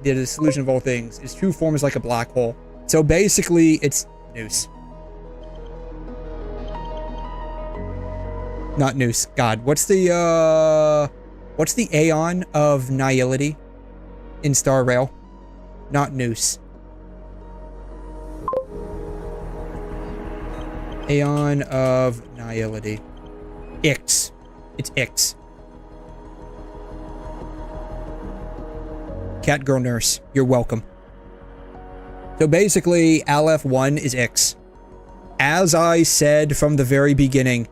is the solution of all things. Its true form is like a black hole. So basically, it's Noose. Not Noose. God, what's the Aeon of Nihility in Star Rail? Not Noose. Aeon of Nihility. 𝘖𝘗. It's 𝘖𝘗. Cat girl nurse, you're welcome. So basically, LF1 is 𝘖𝘗. As I said from the very beginning,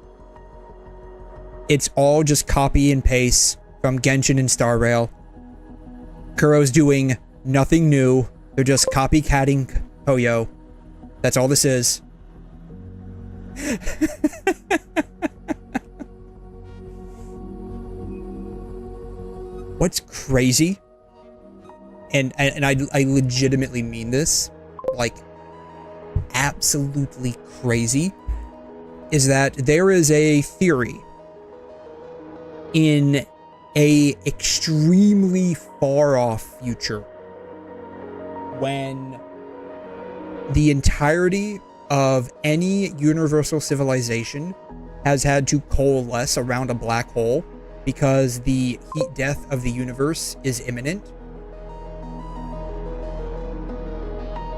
it's all just copy and paste from Genshin and Star Rail. Kuro's doing nothing new. They're just copycatting Hoyo. That's all this is. What's crazy, and I legitimately mean this, like absolutely crazy, is that there is a theory in a extremely far off future when the entirety of any universal civilization has had to coalesce around a black hole because the heat death of the universe is imminent.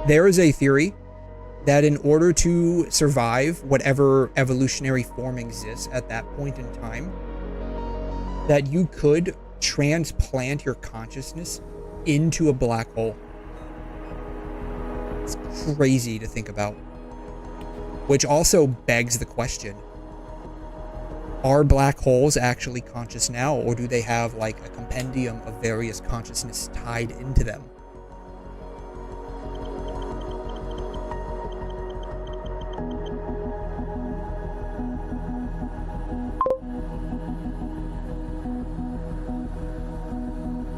There is a theory that in order to survive whatever evolutionary form exists at that point in time, that you could transplant your consciousness into a black hole. It's crazy to think about. Which also begs the question, are black holes actually conscious now, or do they have like a compendium of various consciousness tied into them?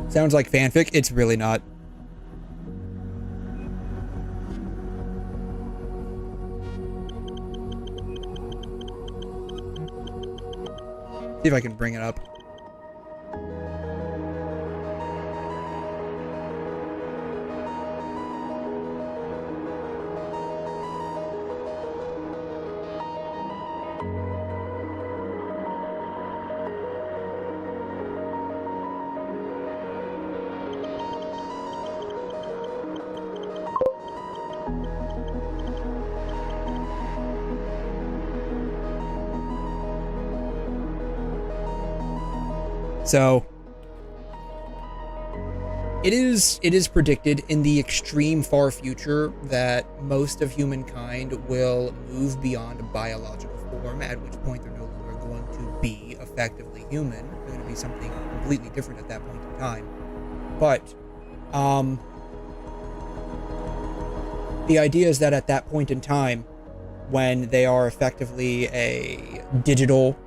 Sounds like fanfic. It's really not. See if I can bring it up. So it is predicted in the extreme far future that most of humankind will move beyond a biological form, at which point they're no longer going to be effectively human. They're going to be something completely different at that point in time. But the idea is that at that point in time, when they are effectively a digital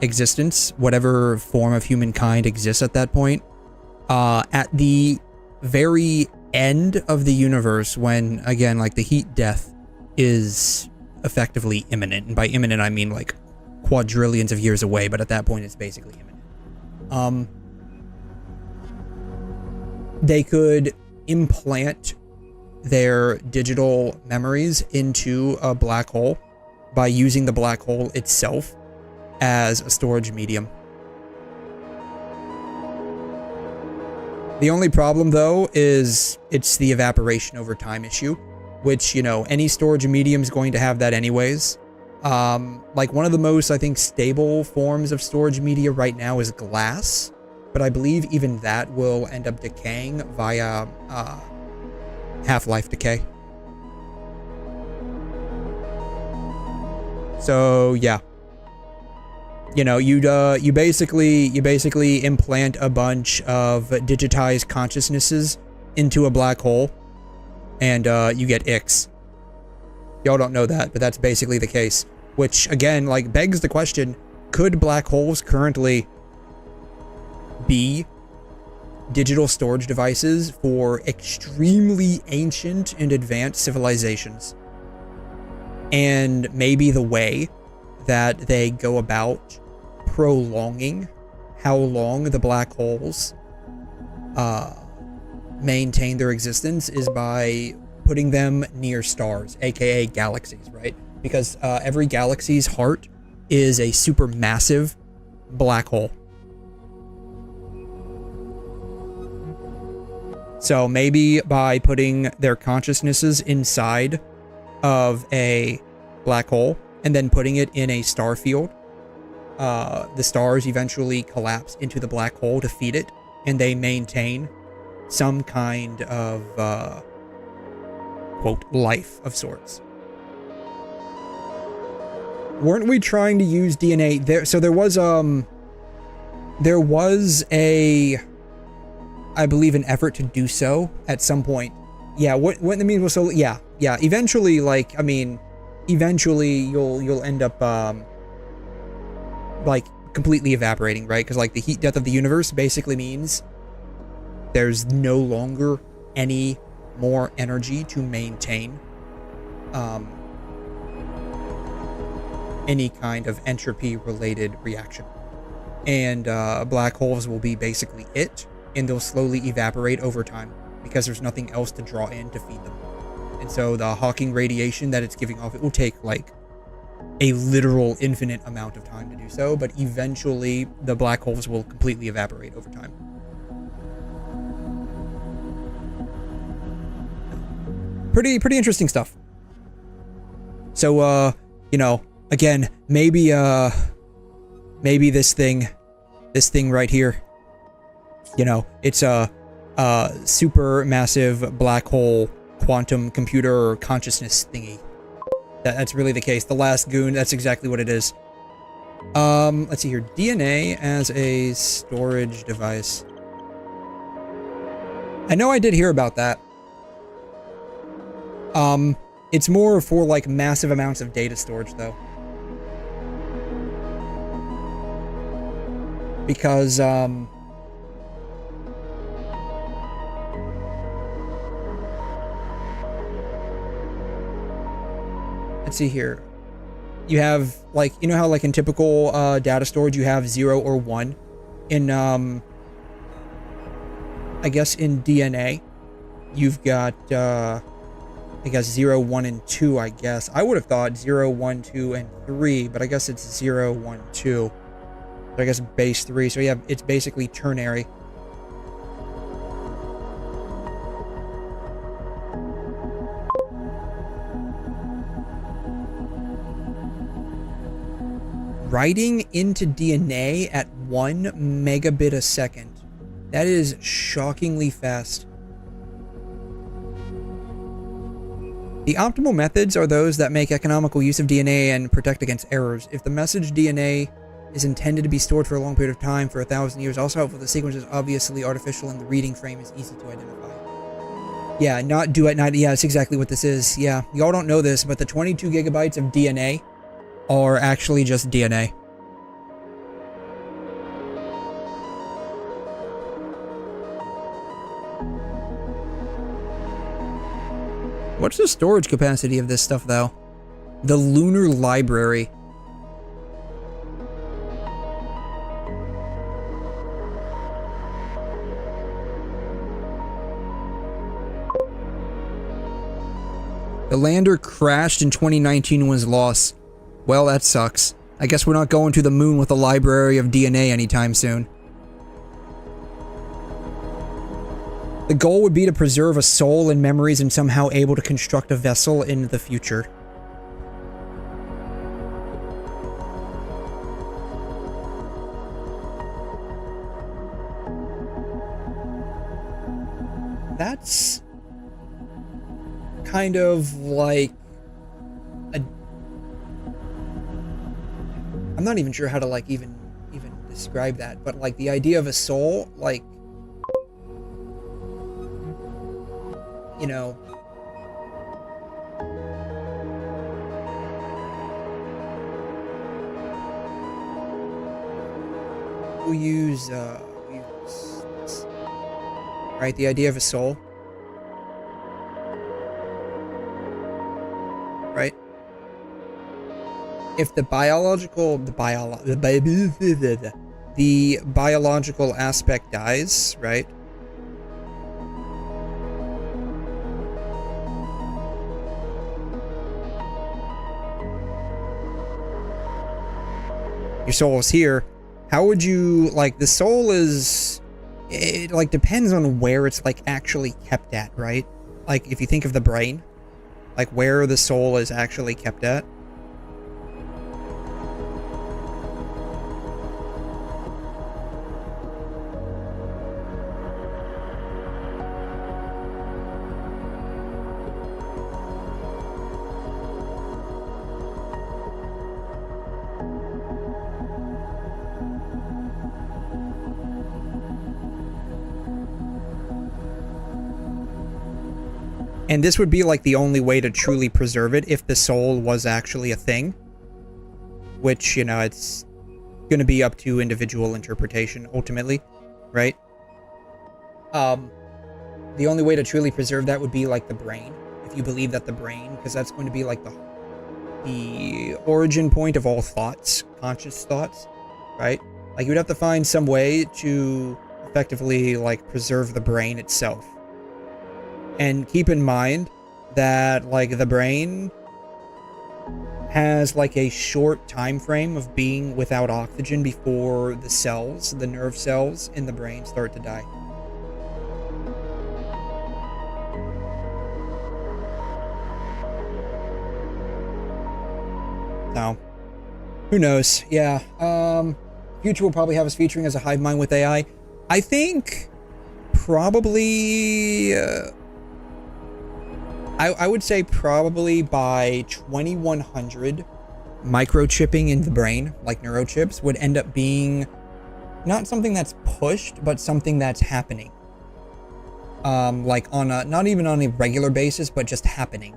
existence, whatever form of humankind exists at that point, at the very end of the universe, when, again, like, the heat death is effectively imminent, and by imminent I mean like quadrillions of years away, but at that point it's basically imminent. They could implant their digital memories into a black hole by using the black hole itself as a storage medium. The only problem, though, is it's the evaporation over time issue, which, you know, any storage medium is going to have that anyways. Like, one of the most, I think, stable forms of storage media right now is glass, but I believe even that will end up decaying via half-life decay. So, yeah. You know, you basically implant a bunch of digitized consciousnesses into a black hole, and you get 𝘖𝑗. Y'all don't know that, but that's basically the case. Which, again, like, begs the question, could black holes currently be digital storage devices for extremely ancient and advanced civilizations? And maybe the way that they go about prolonging how long the black holes maintain their existence is by putting them near stars, aka galaxies, right? Because every galaxy's heart is a supermassive black hole. So maybe by putting their consciousnesses inside of a black hole and then putting it in a star field, the stars eventually collapse into the black hole to feed it, and they maintain some kind of, quote, life of sorts. Weren't we trying to use DNA there? So there was a, I believe, an effort to do so at some point. Yeah, what the means was so, yeah. Eventually, like, I mean, eventually you'll end up, like, completely evaporating, right? Because, like, the heat death of the universe basically means there's no longer any more energy to maintain any kind of entropy-related reaction. And black holes will be basically it, and they'll slowly evaporate over time because there's nothing else to draw in to feed them. And so the Hawking radiation that it's giving off, it will take, like, a literal infinite amount of time to do so, but eventually the black holes will completely evaporate over time. Pretty interesting stuff. So, you know, again, maybe this thing right here, you know, it's a super massive black hole quantum computer consciousness thingy. That's really the case. The last goon, that's exactly what it is. Let's see here. DNA as a storage device. I know I did hear about that. It's more for, like, massive amounts of data storage, though. Because, let's see here. You have, like, you know how, like, in typical data storage you have 0 or 1? In, I guess in DNA, you've got, I guess 0, 1, and 2, I guess. I would have thought 0, 1, 2, and 3, but I guess it's 0, 1, 2. So I guess base 3. So yeah, it's basically ternary. Writing into DNA at 1 megabit a second. That is shockingly fast. The optimal methods are those that make economical use of DNA and protect against errors. If the message DNA is intended to be stored for a long period of time, for 1,000 years, also helpful, the sequence is obviously artificial and the reading frame is easy to identify. Yeah, not do at night. Yeah, that's exactly what this is. Yeah, y'all don't know this, but the 22 gigabytes of DNA are actually just DNA. What's the storage capacity of this stuff, though? The Lunar Library. The lander crashed in 2019 and was lost. Well, that sucks. I guess we're not going to the moon with a library of DNA anytime soon. The goal would be to preserve a soul and memories and somehow able to construct a vessel in the future. That's kind of like a... I'm not even sure how to like even describe that, but like the idea of a soul, like, you know, we use this, right? The idea of a soul, right? If the biological aspect dies, right? Your soul is here. How would you, like, the soul is, it like depends on where it's like actually kept at, right? Like if you think of the brain, like where the soul is actually kept at. And this would be like the only way to truly preserve it if the soul was actually a thing. Which, you know, it's going to be up to individual interpretation ultimately, right? The only way to truly preserve that would be like the brain. If you believe that the brain, because that's going to be like the origin point of all thoughts, conscious thoughts, right? Like you would have to find some way to effectively like preserve the brain itself. And keep in mind that, like, the brain has, like, a short time frame of being without oxygen before the cells, the nerve cells in the brain start to die. So, who knows? Yeah, future will probably have us featuring as a hive mind with AI. I think probably... I would say probably by 2100, microchipping in the brain, like neurochips, would end up being not something that's pushed, but something that's happening. Like on a, not even on a regular basis, but just happening.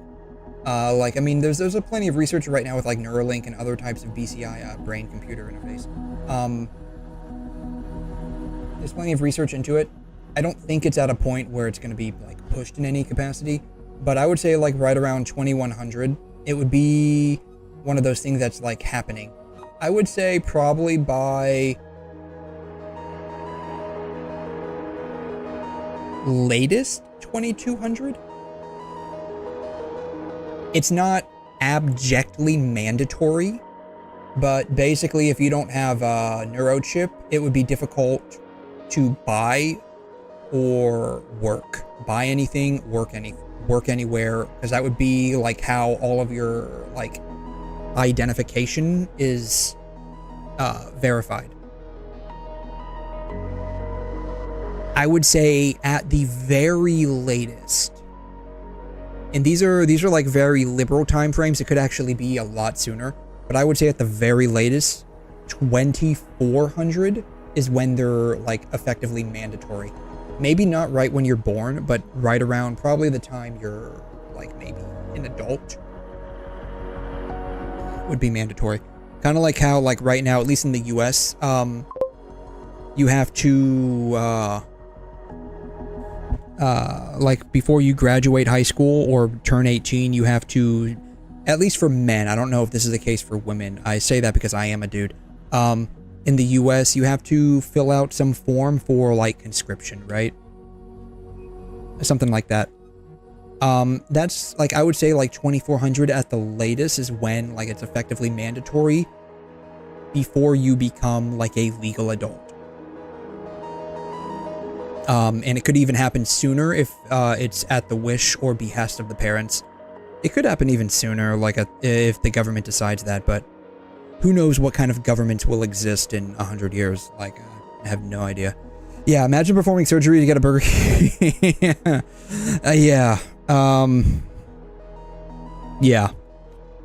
Like, I mean, there's a plenty of research right now with like Neuralink and other types of BCI, brain-computer interface. There's plenty of research into it. I don't think it's at a point where it's going to be like pushed in any capacity. But I would say like right around 2100, it would be one of those things that's like happening. I would say probably by latest 2200. It's not abjectly mandatory, but basically if you don't have a neurochip, it would be difficult to buy or work. Buy anything, work anywhere, because that would be like how all of your like identification is verified. I would say at the very latest, and these are like very liberal time frames. It could actually be a lot sooner, but I would say at the very latest, 2400 is when they're like effectively mandatory. Maybe not right when you're born, but right around probably the time you're like maybe an adult would be mandatory. Kind of like how like right now, at least in the US, you have to like before you graduate high school or turn 18, you have to, at least for men, I don't know if this is the case for women. I say that because I am a dude. In the US, you have to fill out some form for like conscription, right? Something like that. That's like, I would say like 2400 at the latest is when like it's effectively mandatory before you become like a legal adult. And it could even happen sooner if it's at the wish or behest of the parents. It could happen even sooner, like if the government decides that, but who knows what kind of governments will exist in 100 years? Like, I have no idea. Yeah, imagine performing surgery to get a burger. Yeah. Yeah.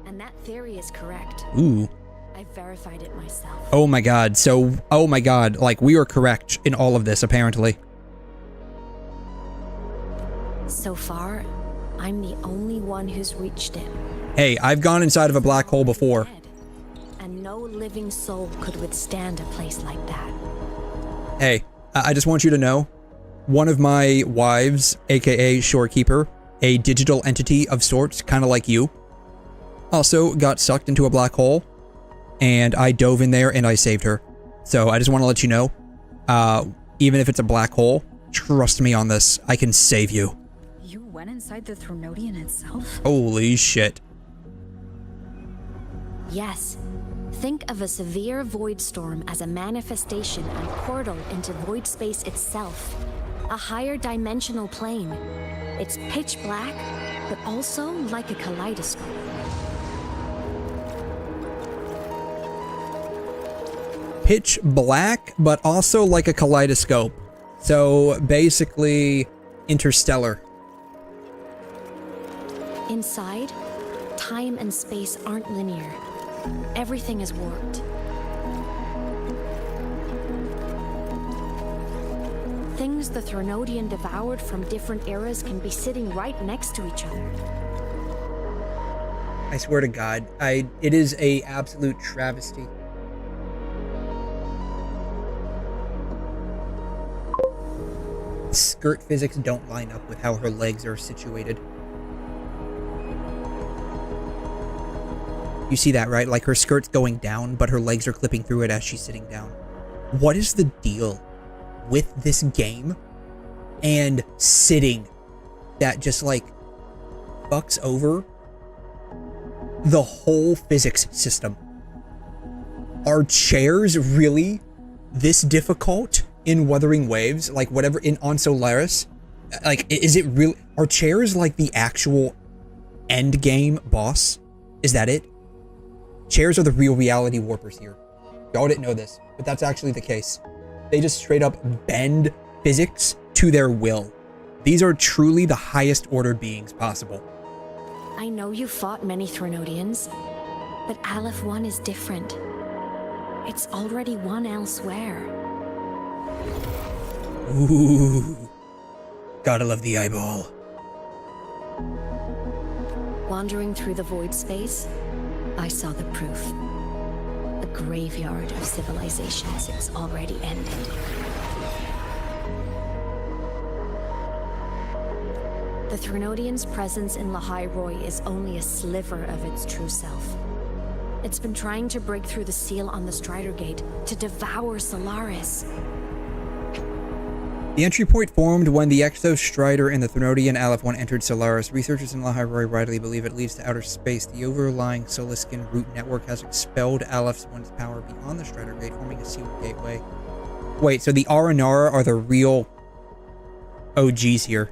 And that theory is correct. Ooh. I verified it myself. Oh my god. So, oh my god. Like, we are correct in all of this, apparently. So far, I'm the only one who's reached it. Hey, I've gone inside of a black hole before. And no living soul could withstand a place like that. Hey, I just want you to know, one of my wives, aka Shorekeeper, a digital entity of sorts, kind of like you, also got sucked into a black hole, and I dove in there and I saved her. So I just want to let you know, even if it's a black hole, trust me on this, I can save you. You went inside the 𝘧rnodian itself? Holy shit. Yes. Think of a severe void storm as a manifestation and portal into void space itself. A higher dimensional plane. It's pitch black, but also like a kaleidoscope. Pitch black, but also like a kaleidoscope. So basically, interstellar. Inside, time and space aren't linear. Everything is warped. Things the 𝘧rnodian devoured from different eras can be sitting right next to each other. I swear to God, it is a absolute travesty. Skirt physics don't line up with how her legs are situated. You see that, right? Like her skirt's going down, but her legs are clipping through it as she's sitting down. What is the deal with this game and sitting that just like fucks over the whole physics system? Are chairs really this difficult in Wuthering Waves? Like whatever on Solaris? Like, is it real? Are chairs like the actual end game boss? Is that it? Chairs are the real reality warpers here. Y'all didn't know this, but that's actually the case. They just straight up bend physics to their will. These are truly the highest order beings possible. I know you fought many 𝘧rnodians, but Aleph 1 is different. It's already won elsewhere. Ooh. Gotta love the eyeball. Wandering through the void space, I saw the proof. A graveyard of civilizations is already ended. The 𝘧rnodian's presence in 𝘬𝘯𝘬 is only a sliver of its true self. It's been trying to break through the seal on the Strider Gate to devour Solaris. The entry point formed when the Exo Strider and the 𝘧rnodian Aleph 1 entered Solaris. Researchers in 𝘬𝘯𝘬 rightly believe it leads to outer space. The overlying Soliscan root network has expelled Aleph 1's power beyond the Strider Gate, forming a sealed gateway. Wait, so the Aranara are the real OGs here.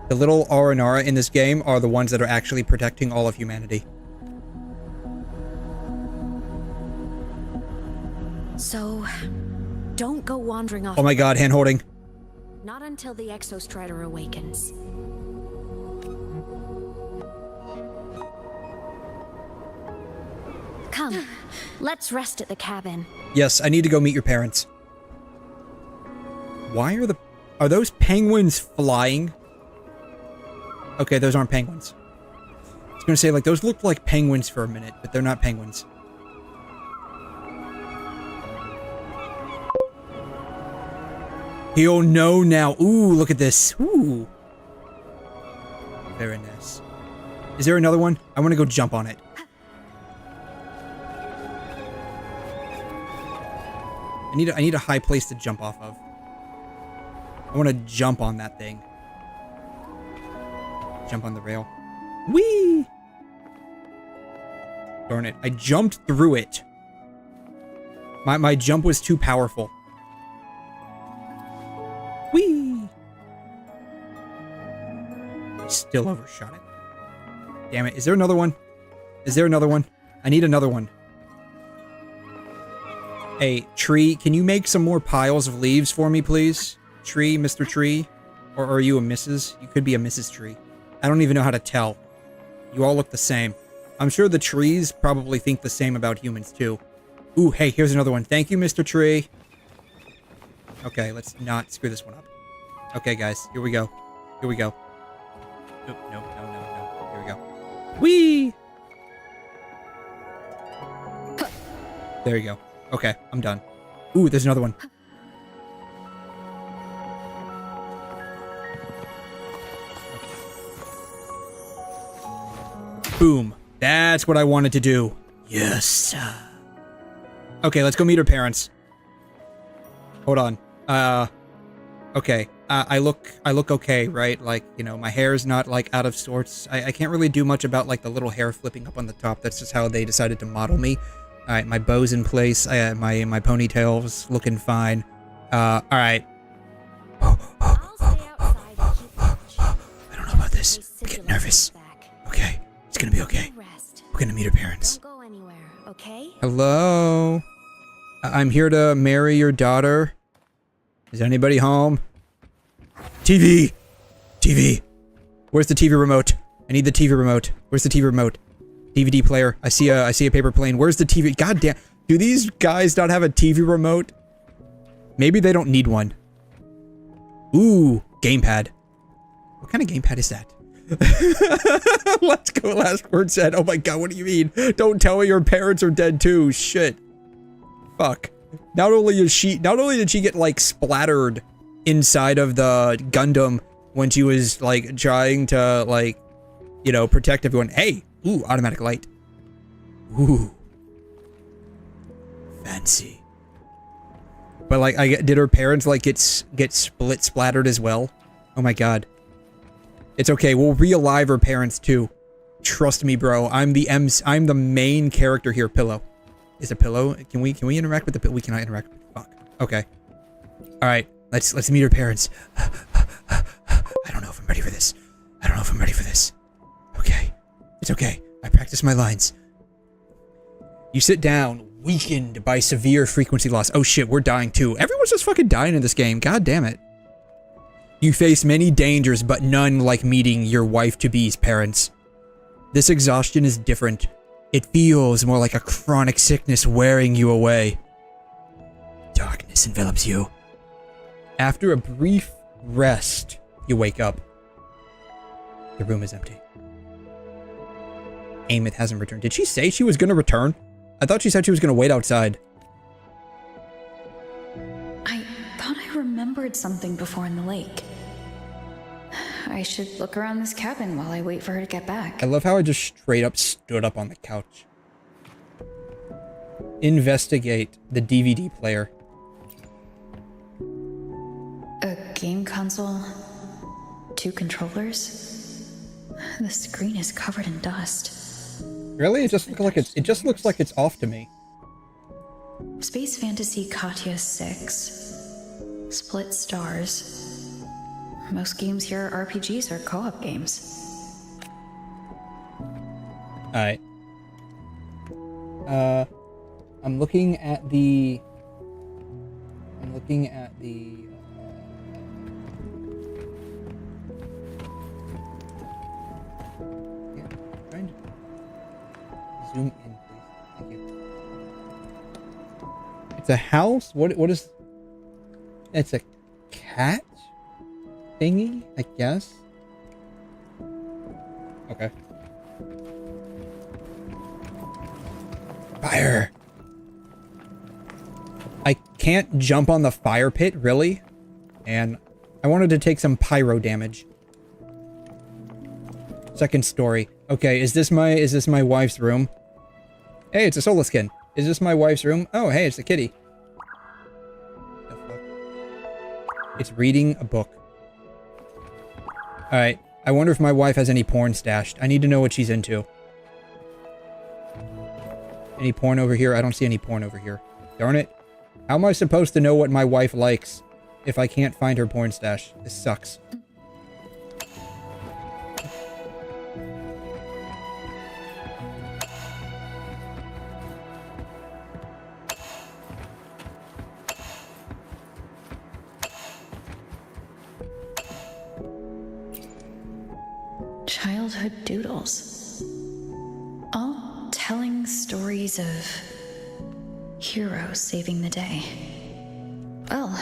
The little Aranara in this game are the ones that are actually protecting all of humanity. So, don't go wandering off. Oh my god, hand holding. Not until the Ectostrider awakens. Come, let's rest at the cabin. Yes, I need to go meet your parents. Why are those penguins flying? Okay, those aren't penguins. I was gonna say, like, those looked like penguins for a minute, but they're not penguins. He'll know now. Ooh, look at this. Ooh. Very nice. Is there another one? I want to go jump on it. I need a high place to jump off of. I want to jump on that thing. Jump on the rail. Whee! Darn it. I jumped through it. My jump was too powerful. Whee! Still overshot it. Damn it. Is there another one? Is there another one? I need another one. Hey, Tree, can you make some more piles of leaves for me, please? Tree, Mr. Tree? Or are you a Mrs.? You could be a Mrs. Tree. I don't even know how to tell. You all look the same. I'm sure the trees probably think the same about humans, too. Ooh, hey, here's another one. Thank you, Mr. Tree. Okay, let's not screw this one up. Okay, guys, here we go. Here we go. Oop, no. Here we go. Whee! There you go. Okay, I'm done. Ooh, there's another one. Boom. That's what I wanted to do. Yes. Okay, let's go meet her parents. Hold on. Okay. I look okay, right? Like, you know, my hair's not, like, out of sorts. I can't really do much about, like, the little hair flipping up on the top. That's just how they decided to model me. Alright, my bow's in place. My ponytail's looking fine. Alright. I don't know about this. I get nervous. Okay. It's gonna be okay. We're gonna meet her parents. Don't go anywhere, okay? Hello? I'm here to marry your daughter. Is anybody home? TV! TV! Where's the TV remote? I need the TV remote. Where's the TV remote? DVD player. I see a paper plane. Where's the TV? God damn. Do these guys not have a TV remote? Maybe they don't need one. Ooh, gamepad. What kind of gamepad is that? Let's go. Last word said. Oh my god, what do you mean? Don't tell me your parents are dead too. Shit. Fuck. Not only did she get like splattered inside of the Gundam when she was like trying to like, you know, protect everyone. Hey, ooh, automatic light. Ooh. Fancy. But like, did her parents like get splattered as well? Oh my god. It's okay. We'll re-alive her parents too. Trust me, bro. I'm the main character here. Pillow. Is a pillow? Can we interact with the pillow? We cannot interact with. Fuck. Okay. All right. Let's meet her parents. I don't know if I'm ready for this. I don't know if I'm ready for this. Okay. It's okay. I practice my lines. You sit down, weakened by severe frequency loss. Oh shit, we're dying too. Everyone's just fucking dying in this game. God damn it. You face many dangers, but none like meeting your wife-to-be's parents. This exhaustion is different. It feels more like a chronic sickness wearing you away. Darkness envelops you. After a brief rest, you wake up. The room is empty. Amos hasn't returned. Did she say she was going to return? I thought she said she was going to wait outside. I thought I remembered something before in the lake. I should look around this cabin while I wait for her to get back. I love how I just straight up stood up on the couch. Investigate the DVD player. A game console, 2 controllers. The screen is covered in dust. Really? It just looks like it's off to me. Space Fantasy 𝘁 6. Split stars. Most games here are RPGs or co-op games. Alright. I'm looking at the looking at the... yeah, trying to zoom in, please. Thank you. It's a house? What is... It's a cat thingy, I guess? Okay. Fire! I can't jump on the fire pit, really? And I wanted to take some pyro damage. Second story. Okay, is this my wife's room? Hey, it's a 𝘲𝘲𝘗. Is this my wife's room? Oh, hey, it's the kitty. The fuck? It's reading a book. Alright, I wonder if my wife has any porn stashed. I need to know what she's into. Any porn over here? I don't see any porn over here. Darn it. How am I supposed to know what my wife likes if I can't find her porn stash? This sucks. Childhood doodles. All telling stories of heroes saving the day. Well,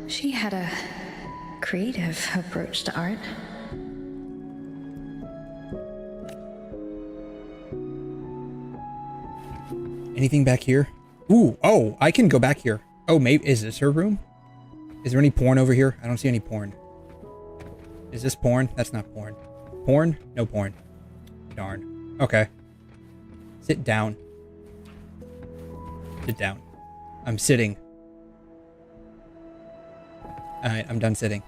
she had a creative approach to art. Anything back here? Ooh, oh, I can go back here. Oh, maybe, is this her room? Is there any porn over here? I don't see any porn. Is this porn? That's not porn. Porn? No porn. Darn. Okay. Sit down. Sit down. I'm sitting. Alright, I'm done sitting.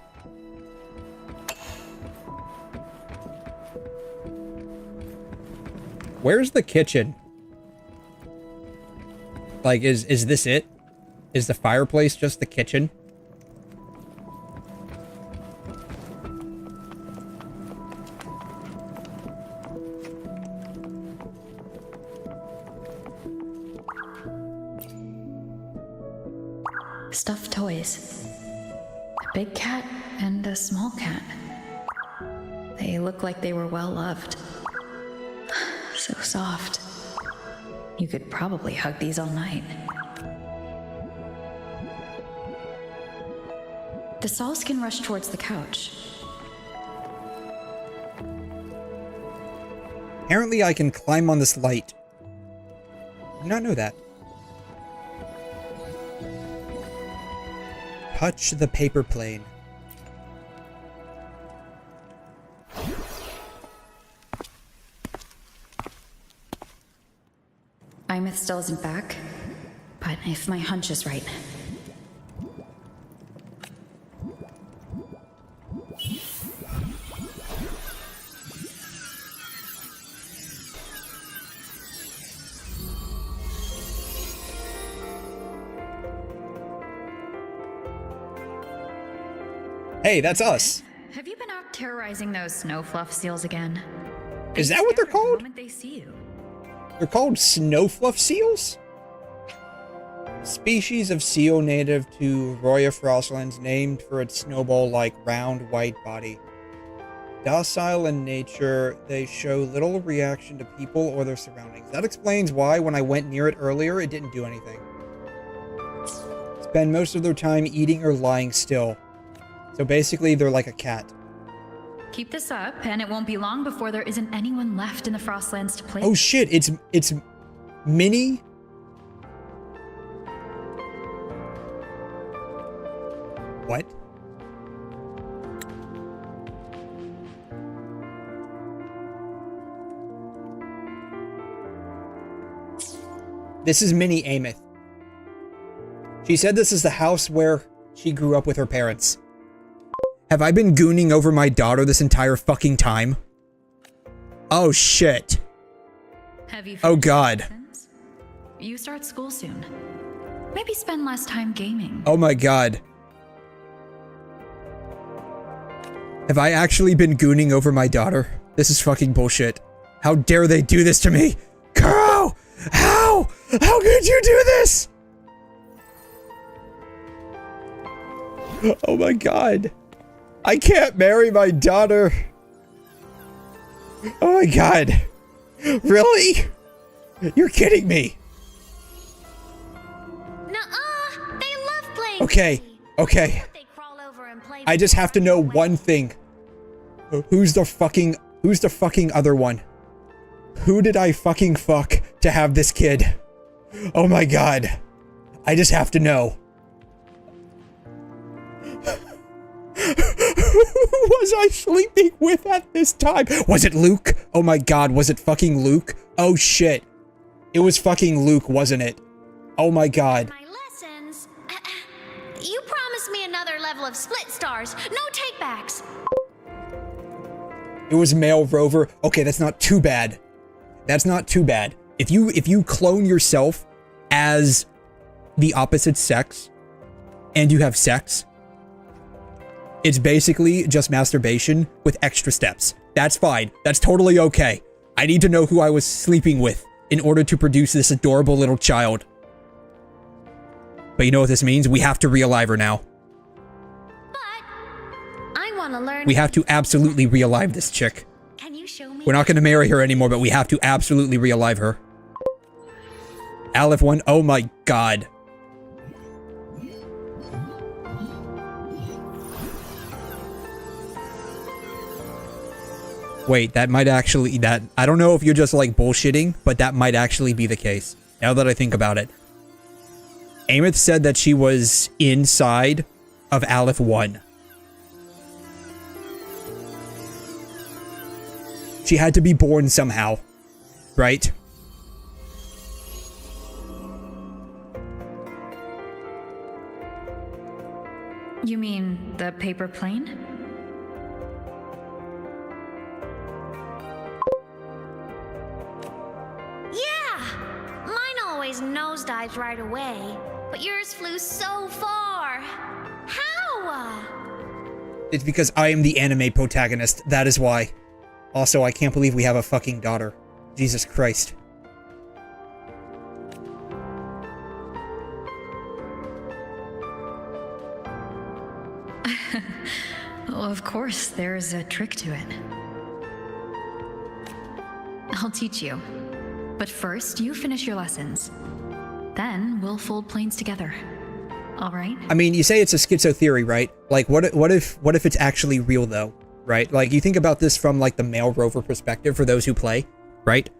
Where's the kitchen? Like, is this it? Is the fireplace just the kitchen? Stuffed toys. A big cat and a small cat. They look like they were well loved. So soft. You could probably hug these all night. The 𝘲𝘲𝘗 rush towards the couch. Apparently I can climb on this light. I did not know that. Touch the paper plane. 𝘬𝘮 still isn't back, but if my hunch is right. Hey, that's us. Have you been out terrorizing those snow fluff seals again? Is that what they're called? The moment they see you. They're called snow fluff seals? Species of seal native to 𝘬𝘬𝘀 named for its snowball-like round white body. Docile in nature, they show little reaction to people or their surroundings. That explains why when I went near it earlier, it didn't do anything. Spend most of their time eating or lying still. So basically, they're like a cat. Keep this up, and it won't be long before there isn't anyone left in the Frostlands to play. Oh shit, it's Minnie? What? This is Minnie 𝘬𝘮. She said this is the house where she grew up with her parents. Have I been gooning over my daughter this entire fucking time? Oh shit. Have you oh god. Lessons? You start school soon. Maybe spend less time gaming. Oh my god. Have I actually been gooning over my daughter? This is fucking bullshit. How dare they do this to me? Girl! How? How could you do this? Oh my god. I can't marry my daughter. Oh my god. Really? You're kidding me. Nuh-uh. They love playing. Okay. Okay. I just have to know one thing. Who's the fucking other one? Who did I fucking fuck to have this kid? Oh my god. I just have to know. Who was I sleeping with at this time? Was it Luke? Oh my god, was it fucking Luke? Oh shit. It was fucking Luke, wasn't it? Oh my god. My lessons. You promised me another level of split stars. No takebacks. It was male rover. Okay, that's not too bad. That's not too bad. If you clone yourself as the opposite sex and you have sex, it's basically just masturbation with extra steps. That's fine. That's totally okay. I need to know who I was sleeping with in order to produce this adorable little child. But you know what this means? We have to re-alive her now. I want to learn. We have to absolutely re-alive this chick. Can you show me? We're not going to marry her anymore, but we have to absolutely re-alive her. Aleph 1, oh my god. Wait, that might actually, I don't know if you're just like bullshitting, but that might actually be the case, now that I think about it. Amos said that she was inside of Aleph 1. She had to be born somehow, right? You mean the paper plane? Yeah! Mine always nosedives right away, but yours flew so far. How? It's because I am the anime protagonist, that is why. Also, I can't believe we have a fucking daughter. Jesus Christ. Well, of course, there's a trick to it. I'll teach you. But first, you finish your lessons. Then we'll fold planes together. All right? I mean, you say it's a schizo theory, right? Like, what if it's actually real, though? Right? Like, you think about this from, like, the male rover perspective for those who play, right?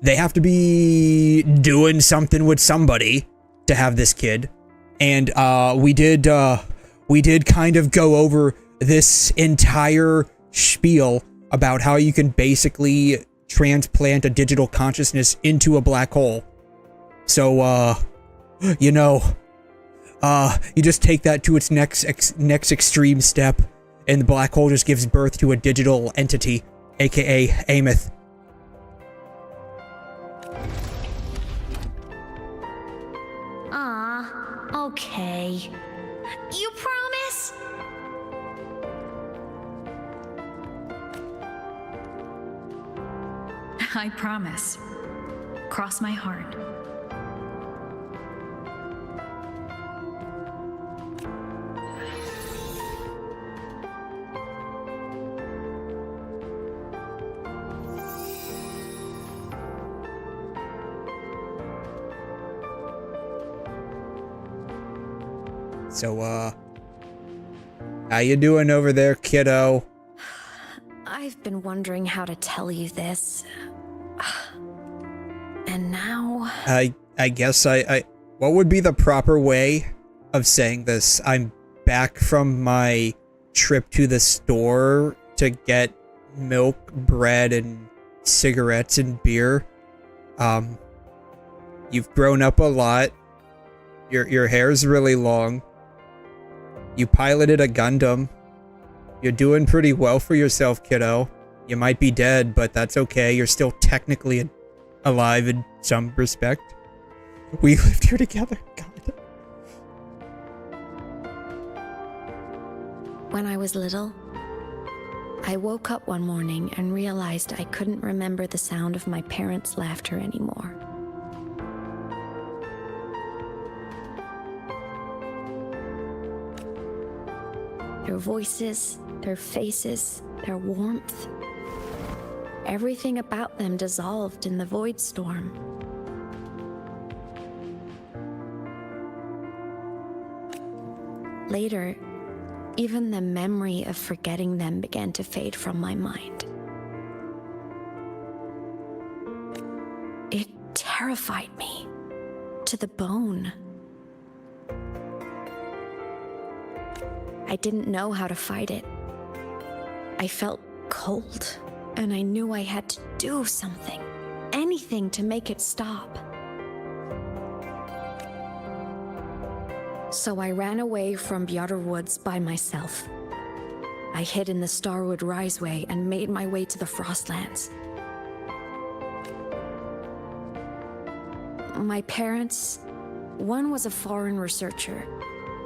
They have to be doing something with somebody to have this kid. And, we did kind of go over this entire spiel about how you can basically transplant a digital consciousness into a black hole. So, you know, you just take that to its next extreme step, and the black hole just gives birth to a digital entity, aka Amos. Okay. You promise? I promise. Cross my heart. So, how you doing over there, kiddo? I've been wondering how to tell you this. And now... I guess what would be the proper way of saying this? I'm back from my trip to the store to get milk, bread, and cigarettes and beer. You've grown up a lot. Your hair's really long. You piloted a Gundam. You're doing pretty well for yourself, kiddo. You might be dead, but that's okay. You're still technically alive in some respect. We lived here together. God. When I was little, I woke up one morning and realized I couldn't remember the sound of my parents' laughter anymore. Their voices, their faces, their warmth. Everything about them dissolved in the void storm. Later, even the memory of forgetting them began to fade from my mind. It terrified me to the bone. I didn't know how to fight it. I felt cold, and I knew I had to do something, anything to make it stop. So I ran away from 𝘠𝘠𝘦𝘵 by myself. I hid in the Starwood Riseway and made my way to the Frostlands. My parents, one was a foreign researcher,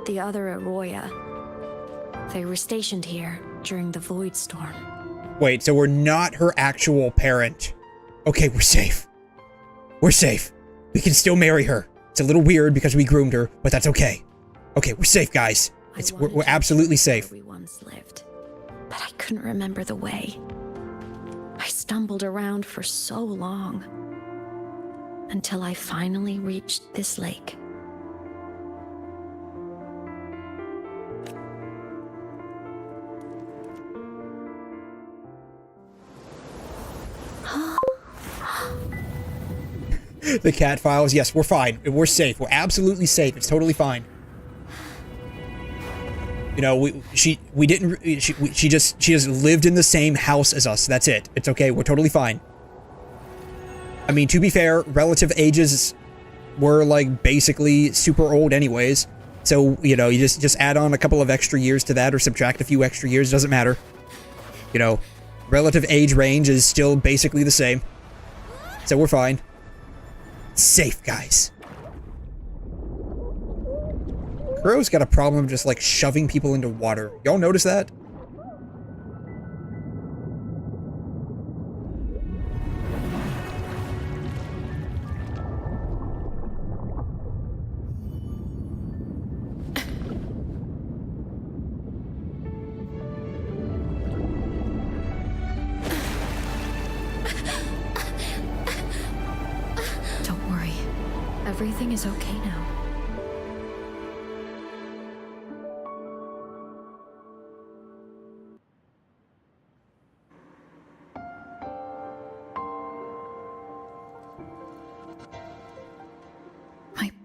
the other a 𝘠𝘬𝘬. They were stationed here during the Void Storm. Wait, so we're not her actual parent. Okay, we're safe. We're safe. We can still marry her. It's a little weird because we groomed her, but that's okay. Okay, we're safe, guys. We're absolutely safe. Where we once lived, but I couldn't remember the way. I stumbled around for so long until I finally reached this lake. The cat files. Yes, we're fine. We're safe. We're absolutely safe. It's totally fine. You know, she just lived in the same house as us. That's it. It's okay. We're totally fine. I mean, to be fair, relative ages were like basically super old anyways. So, you know, you just add on a couple of extra years to that or subtract a few extra years. Doesn't matter. You know, relative age range is still basically the same. So we're fine. Safe, guys. Crow's got a problem just like shoving people into water. Y'all notice that? Don't worry. Everything is okay now.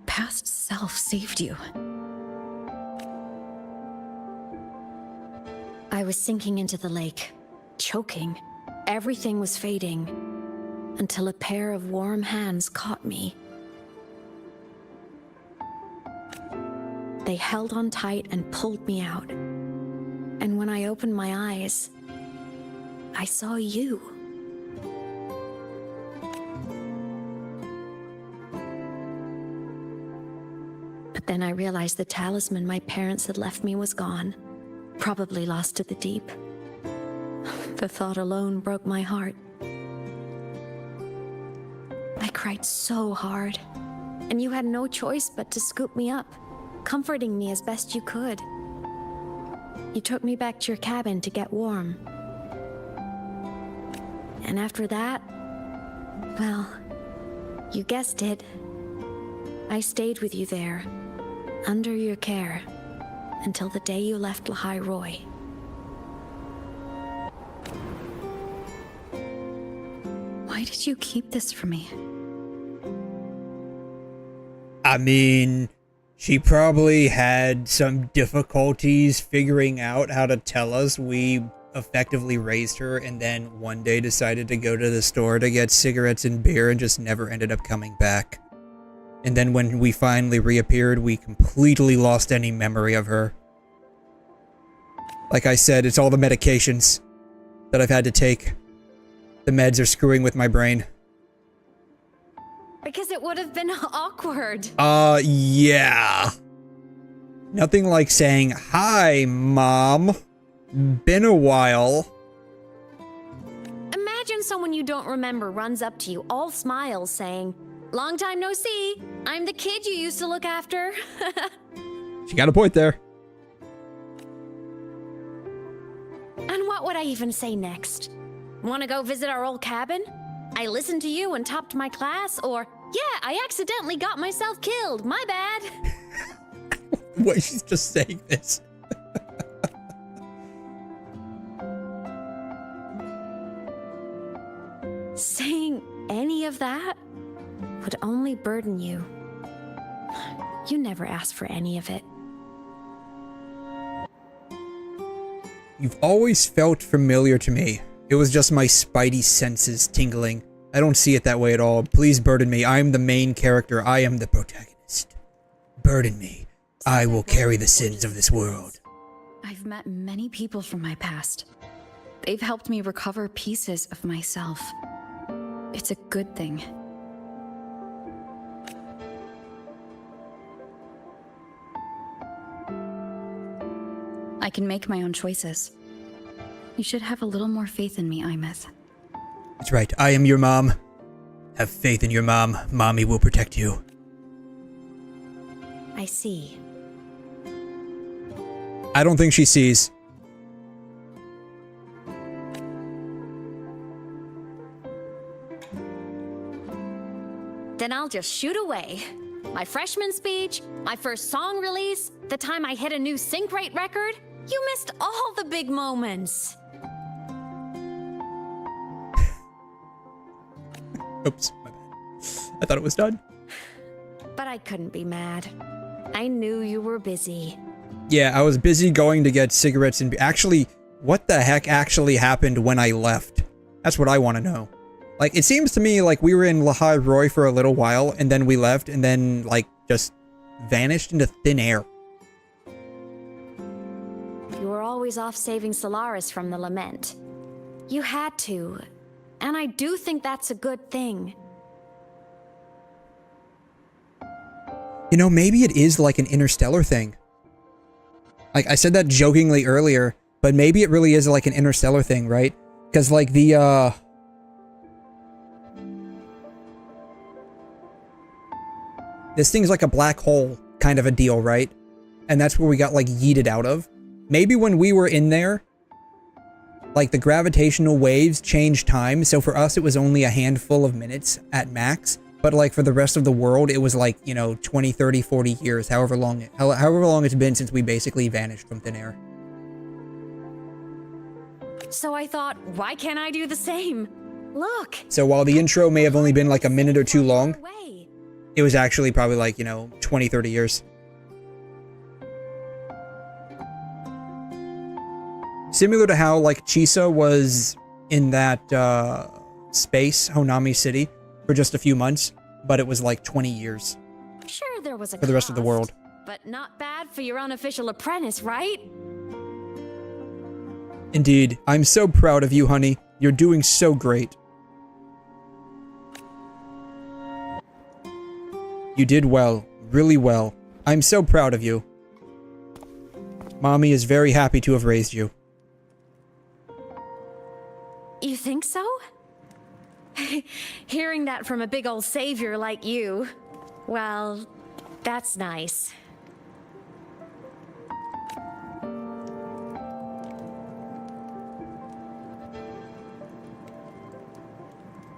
Past self saved you. I was sinking into the lake, choking. Everything was fading, until a pair of warm hands caught me. They held on tight and pulled me out. And when I opened my eyes, I saw you. Then I realized the talisman my parents had left me was gone, probably lost to the deep. The thought alone broke my heart. I cried so hard, and you had no choice but to scoop me up, comforting me as best you could. You took me back to your cabin to get warm. And after that, well, you guessed it. I stayed with you there, under your care, until the day you left 𝘠𝘬𝘬𝘧. Why did you keep this from me? I mean, she probably had some difficulties figuring out how to tell us we effectively raised her, and then one day decided to go to the store to get cigarettes and beer and just never ended up coming back. And then when we finally reappeared, we completely lost any memory of her. Like I said, it's all the medications that I've had to take. The meds are screwing with my brain. Because it would have been awkward. Yeah. Nothing like saying, "Hi, Mom. Been a while." Imagine someone you don't remember runs up to you, all smiles, saying, "Long time no see. I'm the kid you used to look after." She got a point there. And what would I even say next? Want to go visit our old cabin? I listened to you and topped my class? Or, yeah, I accidentally got myself killed. My bad. Why she's just saying this? Saying any of that would only burden you. You never asked for any of it. You've always felt familiar to me. It was just my spidey senses tingling. I don't see it that way at all. Please burden me. I am the main character. I am the protagonist. Burden me. I will carry the sins of this world. I've met many people from my past. They've helped me recover pieces of myself. It's a good thing. I can make my own choices. You should have a little more faith in me, 𝘬𝘮. That's right. I am your mom. Have faith in your mom. Mommy will protect you. I see. I don't think she sees. Then I'll just shoot away. My freshman speech, my first song release, the time I hit a new sync rate record. You missed all the big moments. Oops, my bad. I thought it was done. But I couldn't be mad. I knew you were busy. Yeah, I was busy going to get cigarettes and... Actually, what the heck actually happened when I left? That's what I want to know. Like, it seems to me like we were in 𝘬𝘬𝘬𝘬 for a little while, and then we left, and then, like, just vanished into thin air. You were always off saving Solaris from the lament. You had to. And I do think that's a good thing. You know, maybe it is like an interstellar thing. Like, I said that jokingly earlier, but maybe it really is like an interstellar thing, right? Because, like, the, this thing's like a black hole kind of a deal, right? And that's where we got, like, yeeted out of. Maybe when we were in there, like, the gravitational waves changed time, so for us it was only a handful of minutes at max, but, like, for the rest of the world, it was, like, you know, 20, 30, 40 years, however long it's been since we basically vanished from thin air. So I thought, why can't I do the same? Look! So while the intro may have only been, like, a minute or two long, it was actually probably, like, you know, 20, 30 years. Similar to how, like, 𝘬𝘮 was in that, space, Honami City, for just a few months, but it was, like, 20 years. Sure, there was a for the rest of the world. But not bad for your unofficial apprentice, right? Indeed. I'm so proud of you, honey. You're doing so great. You did well. Really well. I'm so proud of you. Mommy is very happy to have raised you. You think so? Hearing that from a big old savior like you, well, that's nice.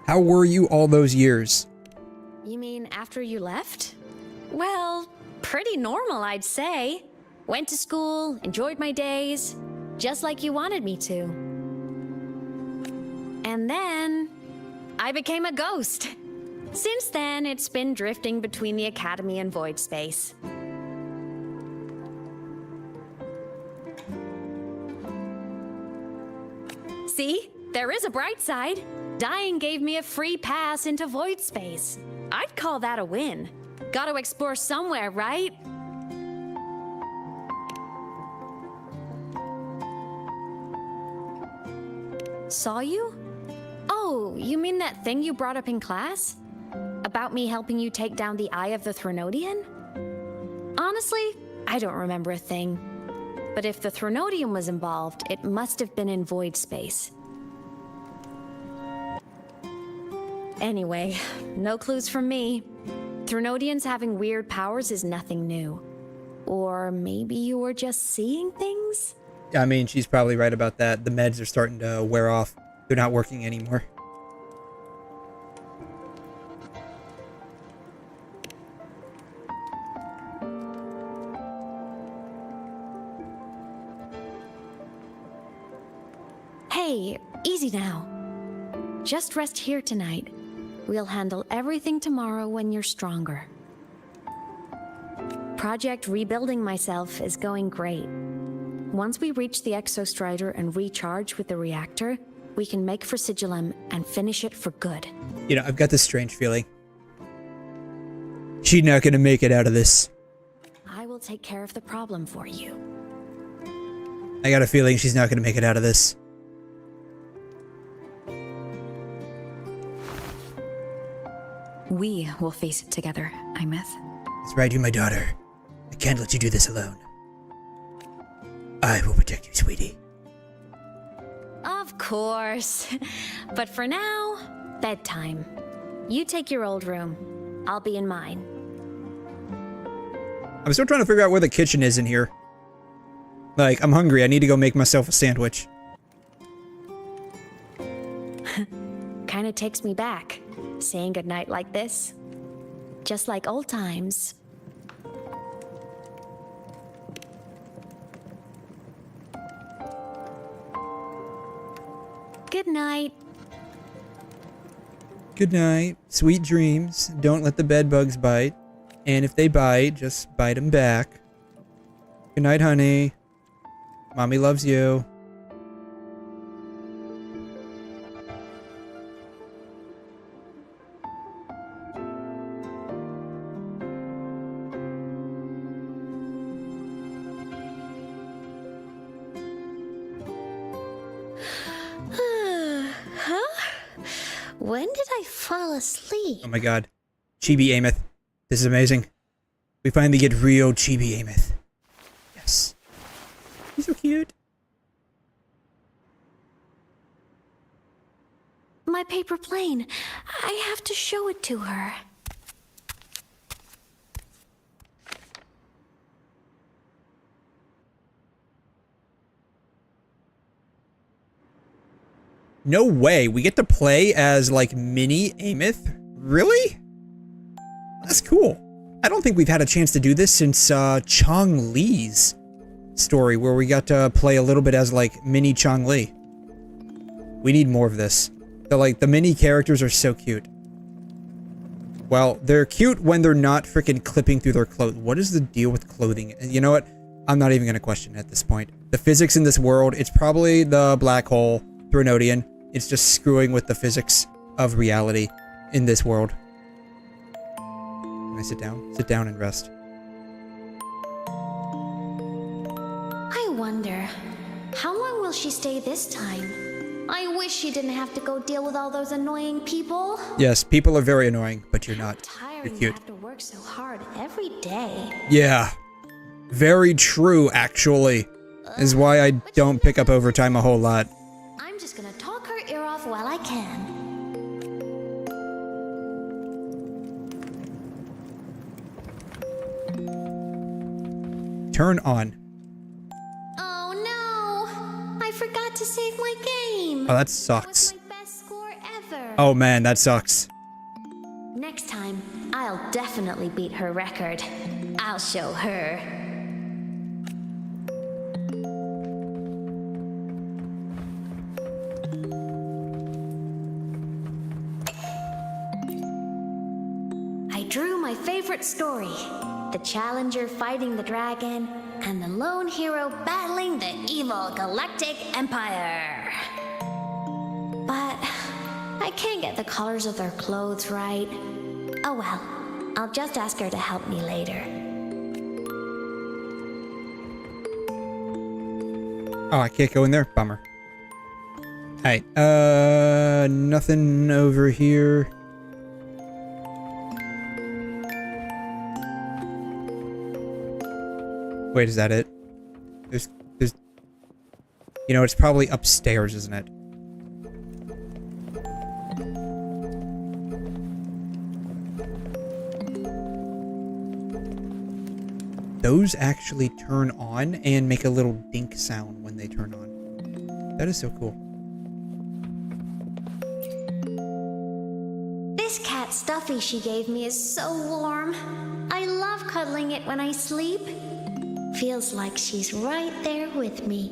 How were you all those years? You mean after you left? Well, pretty normal, I'd say. Went to school, enjoyed my days, just like you wanted me to. And then, I became a ghost. Since then, it's been drifting between the Academy and void space. See? There is a bright side. Dying gave me a free pass into void space. I'd call that a win. Gotta explore somewhere, right? Saw you? Oh, you mean that thing you brought up in class? About me helping you take down the Eye of the 𝘬𝘮? Honestly, I don't remember a thing. But if the 𝘬𝘮 was involved, it must have been in void space. Anyway, no clues from me. 𝘬𝘮s having weird powers is nothing new. Or maybe you were just seeing things? I mean, she's probably right about that. The meds are starting to wear off. They're not working anymore. Hey, easy now. Just rest here tonight. We'll handle everything tomorrow when you're stronger. Project Rebuilding Myself is going great. Once we reach the Exostrider and recharge with the reactor, we can make for 𝘧𝘬𝘕 and finish it for good. You know, I've got this strange feeling. She's not gonna make it out of this. I will take care of the problem for you. I got a feeling she's not gonna make it out of this. We will face it together, 𝘕𝘬𝘕. That's right, you're my daughter. I can't let you do this alone. I will protect you, sweetie. Of course. But for now, bedtime. You take your old room. I'll be in mine. I'm still trying to figure out where the kitchen is in here. Like, I'm hungry. I need to go make myself a sandwich. Kinda takes me back, saying goodnight like this. Just like old times. Good night. Good night. Sweet dreams. Don't let the bed bugs bite. And if they bite, just bite them back. Good night, honey. Mommy loves you. When did I fall asleep? Oh my god. 𝘬𝘕𝘬𝘕𝘕. This is amazing. We finally get real 𝘬𝘕𝘬𝘕𝘕. Yes. He's so cute. My paper plane. I have to show it to her. No way. We get to play as, like, mini 𝘬𝘕𝘬𝘕? Really? That's cool. I don't think we've had a chance to do this since Chong-Li's story, where we got to play a little bit as, like, mini Chong-Li. We need more of this. So, like, the mini characters are so cute. Well, they're cute when they're not freaking clipping through their clothes. What is the deal with clothing? You know what? I'm not even going to question it at this point. The physics in this world, it's probably the black hole, 𝘬𝘓𝑣𝑖an. It's just screwing with the physics of reality in this world. Can I sit down? Sit down and rest. I wonder, how long will she stay this time? I wish she didn't have to go deal with all those annoying people. Yes, people are very annoying, but you're not. You're cute. Have to work so hard every day. Yeah. Very true, actually. Is why I don't pick up overtime a whole lot. I'm just gonna talk her ear off while I can. Turn on. Oh no! I forgot to save my game. Oh, that sucks. That was my best score ever. Oh man, that sucks. Next time, I'll definitely beat her record. I'll show her. I drew my favorite story. The challenger fighting the dragon, and the lone hero battling the evil galactic empire. But I can't get the colors of their clothes right. Oh well, I'll just ask her to help me later. Oh, I can't go in there? Bummer. Alright, nothing over here. Wait, is that it? There's, you know, it's probably upstairs, isn't it? those actually turn on and make a little dink sound when they turn on. That is so cool. This cat stuffy she gave me is so warm. I love cuddling it when I sleep. Feels like she's right there with me.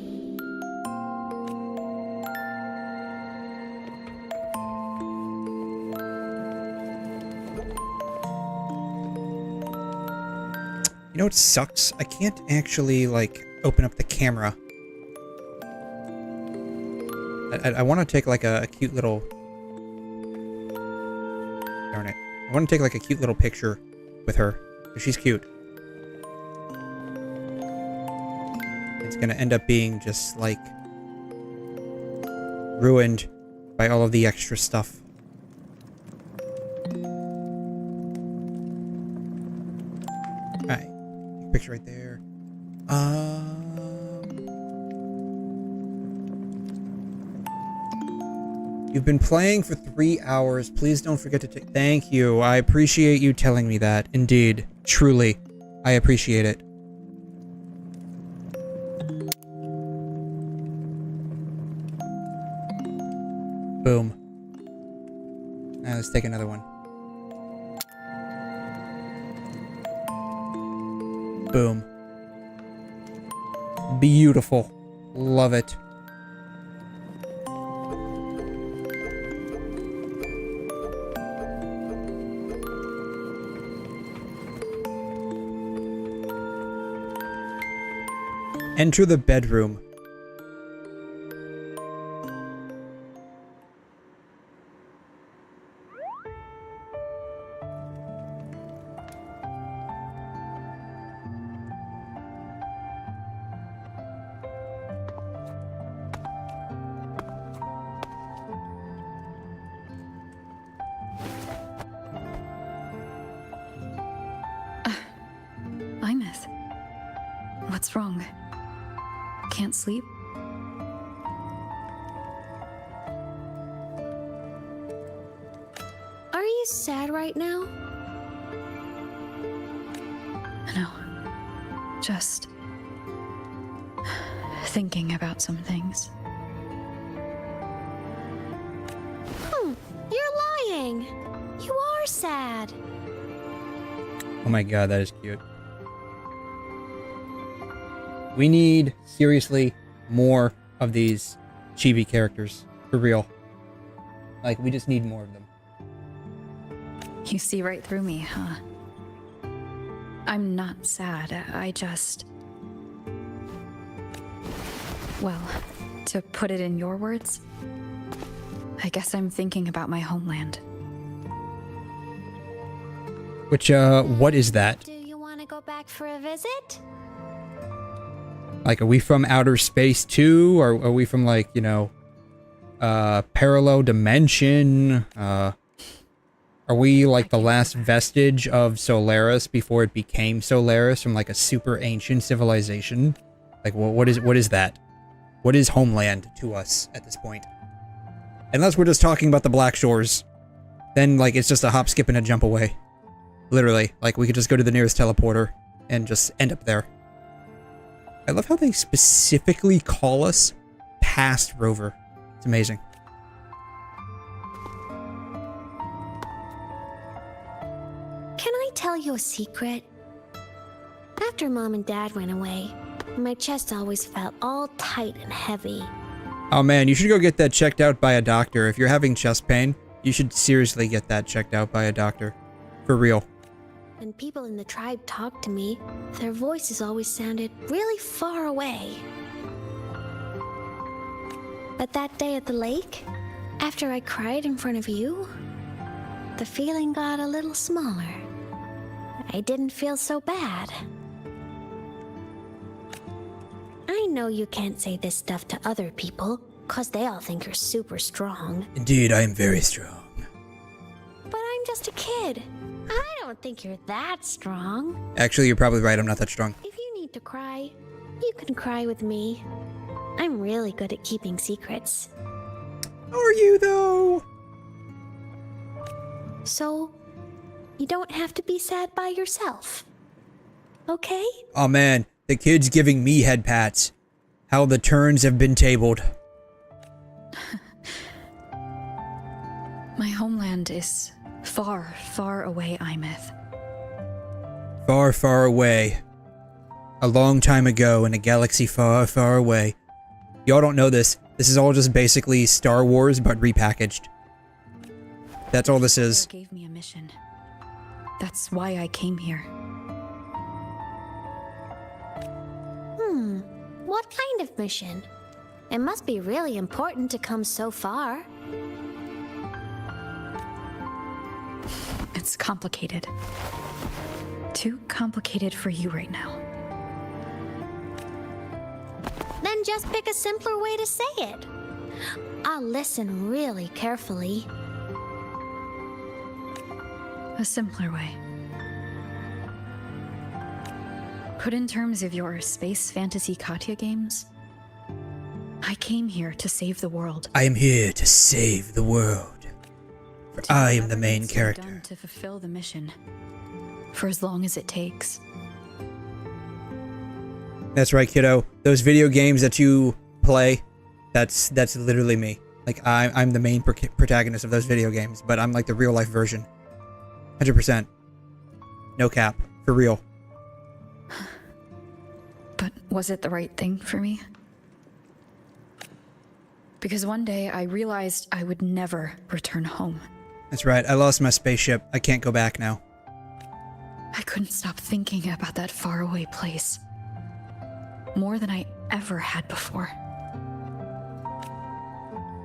You know what sucks? I can't actually, like, open up the camera. I want to take, like, a cute little... Darn it. I want to take, like, a cute little picture with her. Because she's cute. It's gonna end up being just, like... ruined by all of the extra stuff. Alright. Picture right there. You've been playing for 3 hours. Please don't forget to take... Thank you. I appreciate you telling me that. Indeed. Truly. I appreciate it. Boom. Now let's take another one. Boom. Beautiful. Love it. Enter the bedroom. What's wrong? Can't sleep? Are you sad right now? No. Just thinking about some things. You're lying. You are sad. Oh my god, that is cute. We need, seriously, more of these chibi characters. For real. Like, we just need more of them. You see right through me, huh? I'm not sad. I just... Well, to put it in your words, I guess I'm thinking about my homeland. Which, what is that? Do you want to go back for a visit? Like, are we from outer space too? Or are we from, like, you know, parallel dimension? Are we, like, the last vestige of Solaris before it became Solaris from, like, a super ancient civilization? Like, what is that? What is homeland to us at this point? Unless we're just talking about the Black Shores. Then, like, it's just a hop, skip, and a jump away. Literally. Like, we could just go to the nearest teleporter and just end up there. I love how they specifically call us Past Rover. It's amazing. Can I tell you a secret? After Mom and Dad went away, my chest always felt all tight and heavy. Oh man, you should go get that checked out by a doctor. If you're having chest pain, you should seriously get that checked out by a doctor. For real. When people in the tribe talked to me, their voices always sounded really far away. But that day at the lake, after I cried in front of you, the feeling got a little smaller. I didn't feel so bad. I know you can't say this stuff to other people, 'cause they all think you're super strong. Indeed, I am very strong. But I'm just a kid. I don't think you're that strong. Actually, you're probably right, I'm not that strong. If you need to cry, you can cry with me. I'm really good at keeping secrets. Are you, though? So, you don't have to be sad by yourself. okay? Oh man, the kid's giving me head pats. How the turns have been tabled. My homeland is far, far away, 𝘬𝘬𝘕. Far, far away. A long time ago in a galaxy far, far away. Y'all don't know this. This is all just basically Star Wars, but repackaged. That's all this is. Gave me a mission. That's why I came here. What kind of mission? It must be really important to come so far. It's complicated. Too complicated for you right now. Then just pick a simpler way to say it. I'll listen really carefully. A simpler way. Put in terms of your space fantasy 𝘐𝘮 games, I came here to save the world. I am here to save the world. For I am the main character. To fulfill the mission, for as long as it takes. That's right, kiddo. Those video games that you play, that's literally me. Like, I'm the main protagonist of those video games, but I'm like the real life version. 100%. No cap. For real. But was it the right thing for me? Because one day I realized I would never return home. That's right. I lost my spaceship. I can't go back now. I couldn't stop thinking about that faraway place. More than I ever had before.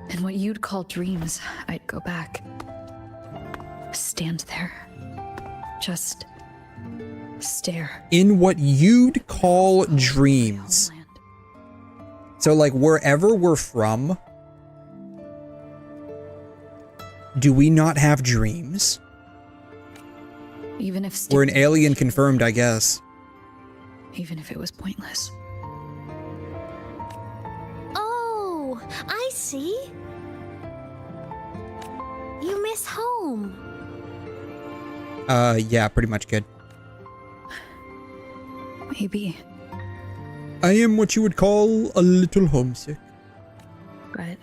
And what you'd call dreams, I'd go back. Stand there. Just stare. In what you'd call dreams. So, like, wherever we're from, do we not have dreams? Even if we're an alien confirmed, I guess. Even if it was pointless. Oh, I see. You miss home. Yeah, pretty much good. Maybe. I am what you would call a little homesick. But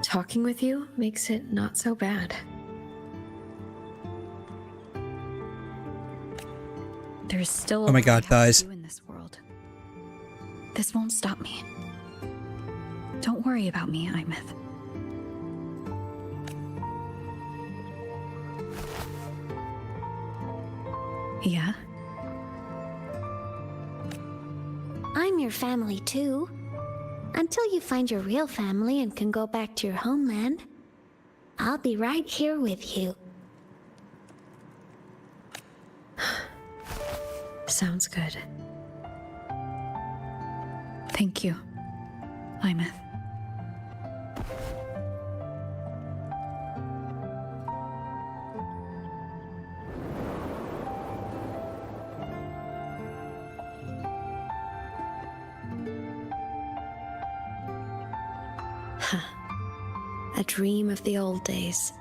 talking with you makes it not so bad. There's still oh my god, thighs. in this world. This won't stop me. Don't worry about me, 𝘬𝘬𝘕. Yeah? I'm your family too. Until you find your real family and can go back to your homeland, I'll be right here with you. Sounds good. Thank you, 𝘬𝘬𝘕. A dream of the old days.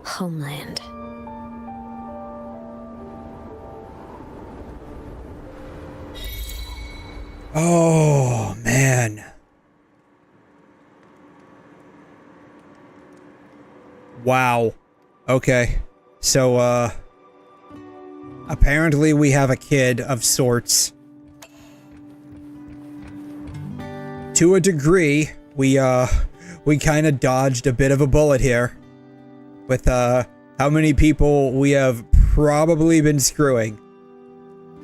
Homeland. Oh, man. Wow. Okay. So, apparently we have a kid of sorts. to a degree, we kind of dodged a bit of a bullet here with how many people we have probably been screwing.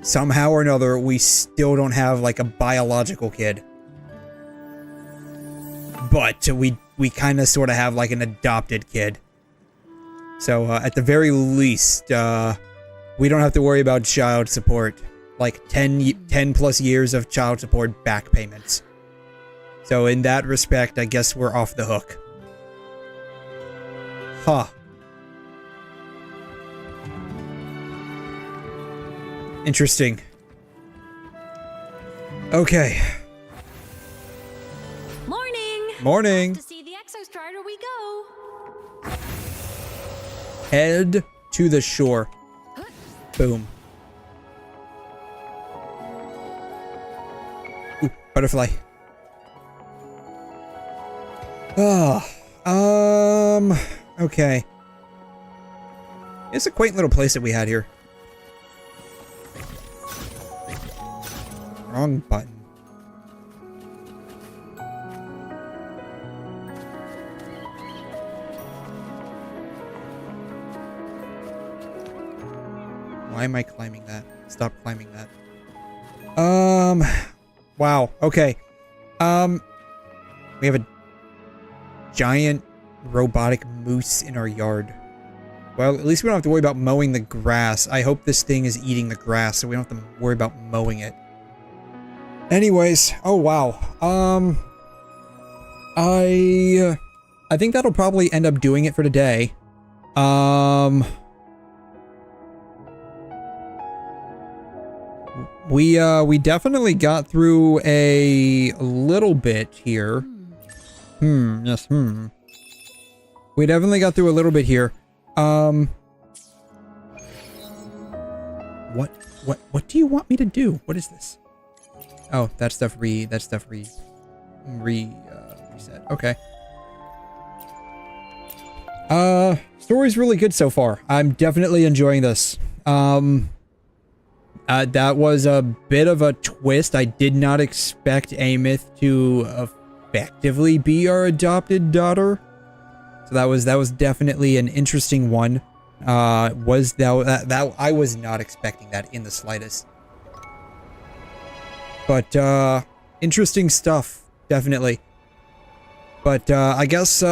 Somehow or another, we still don't have like a biological kid, but we kind of sort of have like an adopted kid. So at the very least, we don't have to worry about child support, like 10 plus years of child support back payments. So in that respect, I guess we're off the hook. Huh. Interesting. Okay. Morning. Morning. Off to see the 𝘧𝘧 we go. Head to the shore. Boom. Ooh, butterfly. Okay. It's a quaint little place that we had here. Wrong button. Why am I climbing that? Stop climbing that. Wow. Okay. We have a giant robotic moose in our yard. Well, at least we don't have to worry about mowing the grass. I hope this thing is eating the grass so we don't have to worry about mowing it. Anyways, oh wow. I think that'll probably end up doing it for today. We definitely got through a little bit here. Yes, We definitely got through a little bit here. What do you want me to do? What is this? Oh, that stuff reset. Okay. Story's really good so far. I'm definitely enjoying this. That was a bit of a twist. I did not expect 𝘬𝘬𝘳 to effectively be our adopted daughter. So that was definitely an interesting one. I was not expecting that in the slightest. But interesting stuff, definitely. But I guess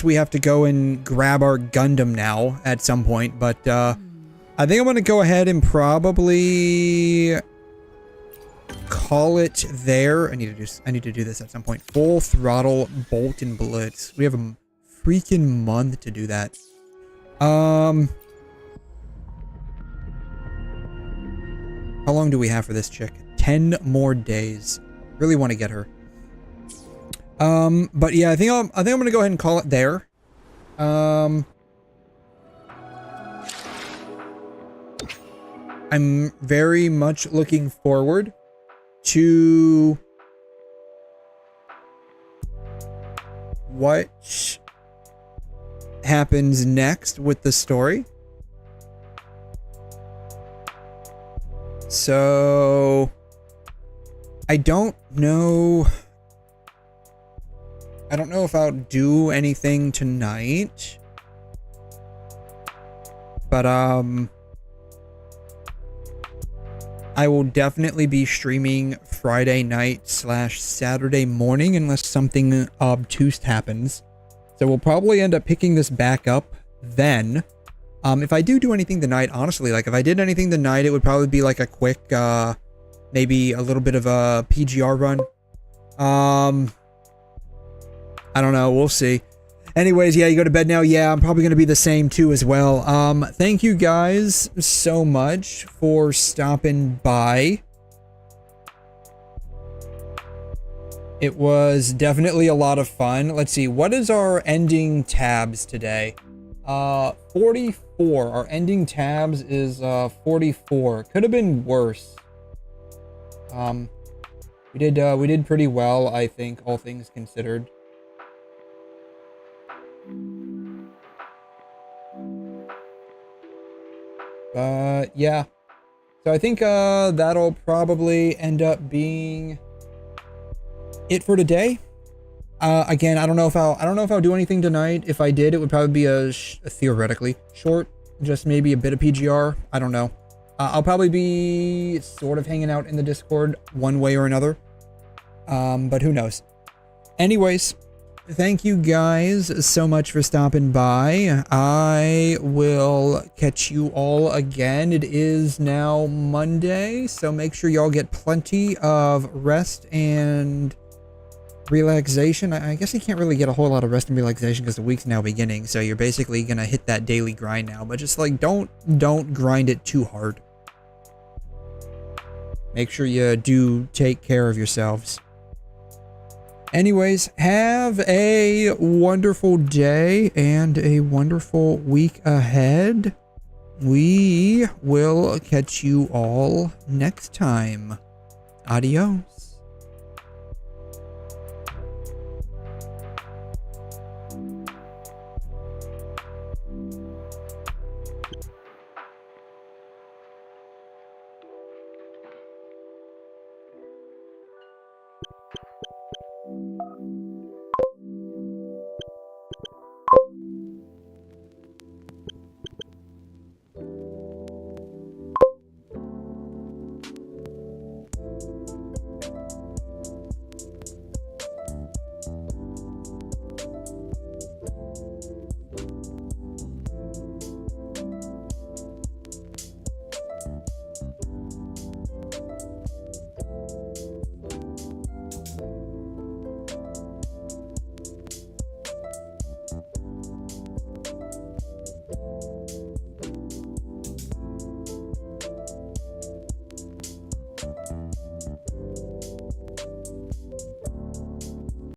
we have to go and grab our Gundam now at some point. But I think I'm gonna go ahead and probably call it there. I need to do this at some point. Full throttle bolt and blitz. We have a freaking month to do that. How long do we have for this chick? 10 more days. Really want to get her. But yeah, I think I'm gonna go ahead and call it there. I'm very much looking forward to what happens next with the story. So I don't know if I'll do anything tonight, but I will definitely be streaming Friday night / Saturday morning unless something obtuse happens. So we'll probably end up picking this back up then. If I do anything tonight, honestly, like if I did anything tonight, it would probably be like a quick, maybe a little bit of a PGR run. I don't know. We'll see. Anyways, yeah, you go to bed now. Yeah, I'm probably going to be the same too as well. Thank you guys so much for stopping by. It was definitely a lot of fun. Let's see. What is our ending tabs today? 44. Our ending tabs is 44. Could have been worse. We did pretty well, I think, all things considered. But yeah, so I think that'll probably end up being it for today. Again, I don't know if I'll do anything tonight. If I did, it would probably be a theoretically short, just maybe a bit of PGR. I don't know. I'll probably be sort of hanging out in the Discord one way or another. But who knows? Anyways, thank you guys so much for stopping by. I will catch you all again. It is now Monday, so make sure y'all get plenty of rest and relaxation. I guess you can't really get a whole lot of rest and relaxation because the week's now beginning, so you're basically gonna hit that daily grind now. But just like don't grind it too hard. Make sure you do take care of yourselves. Anyways, have a wonderful day and a wonderful week ahead. We will catch you all next time. Adios.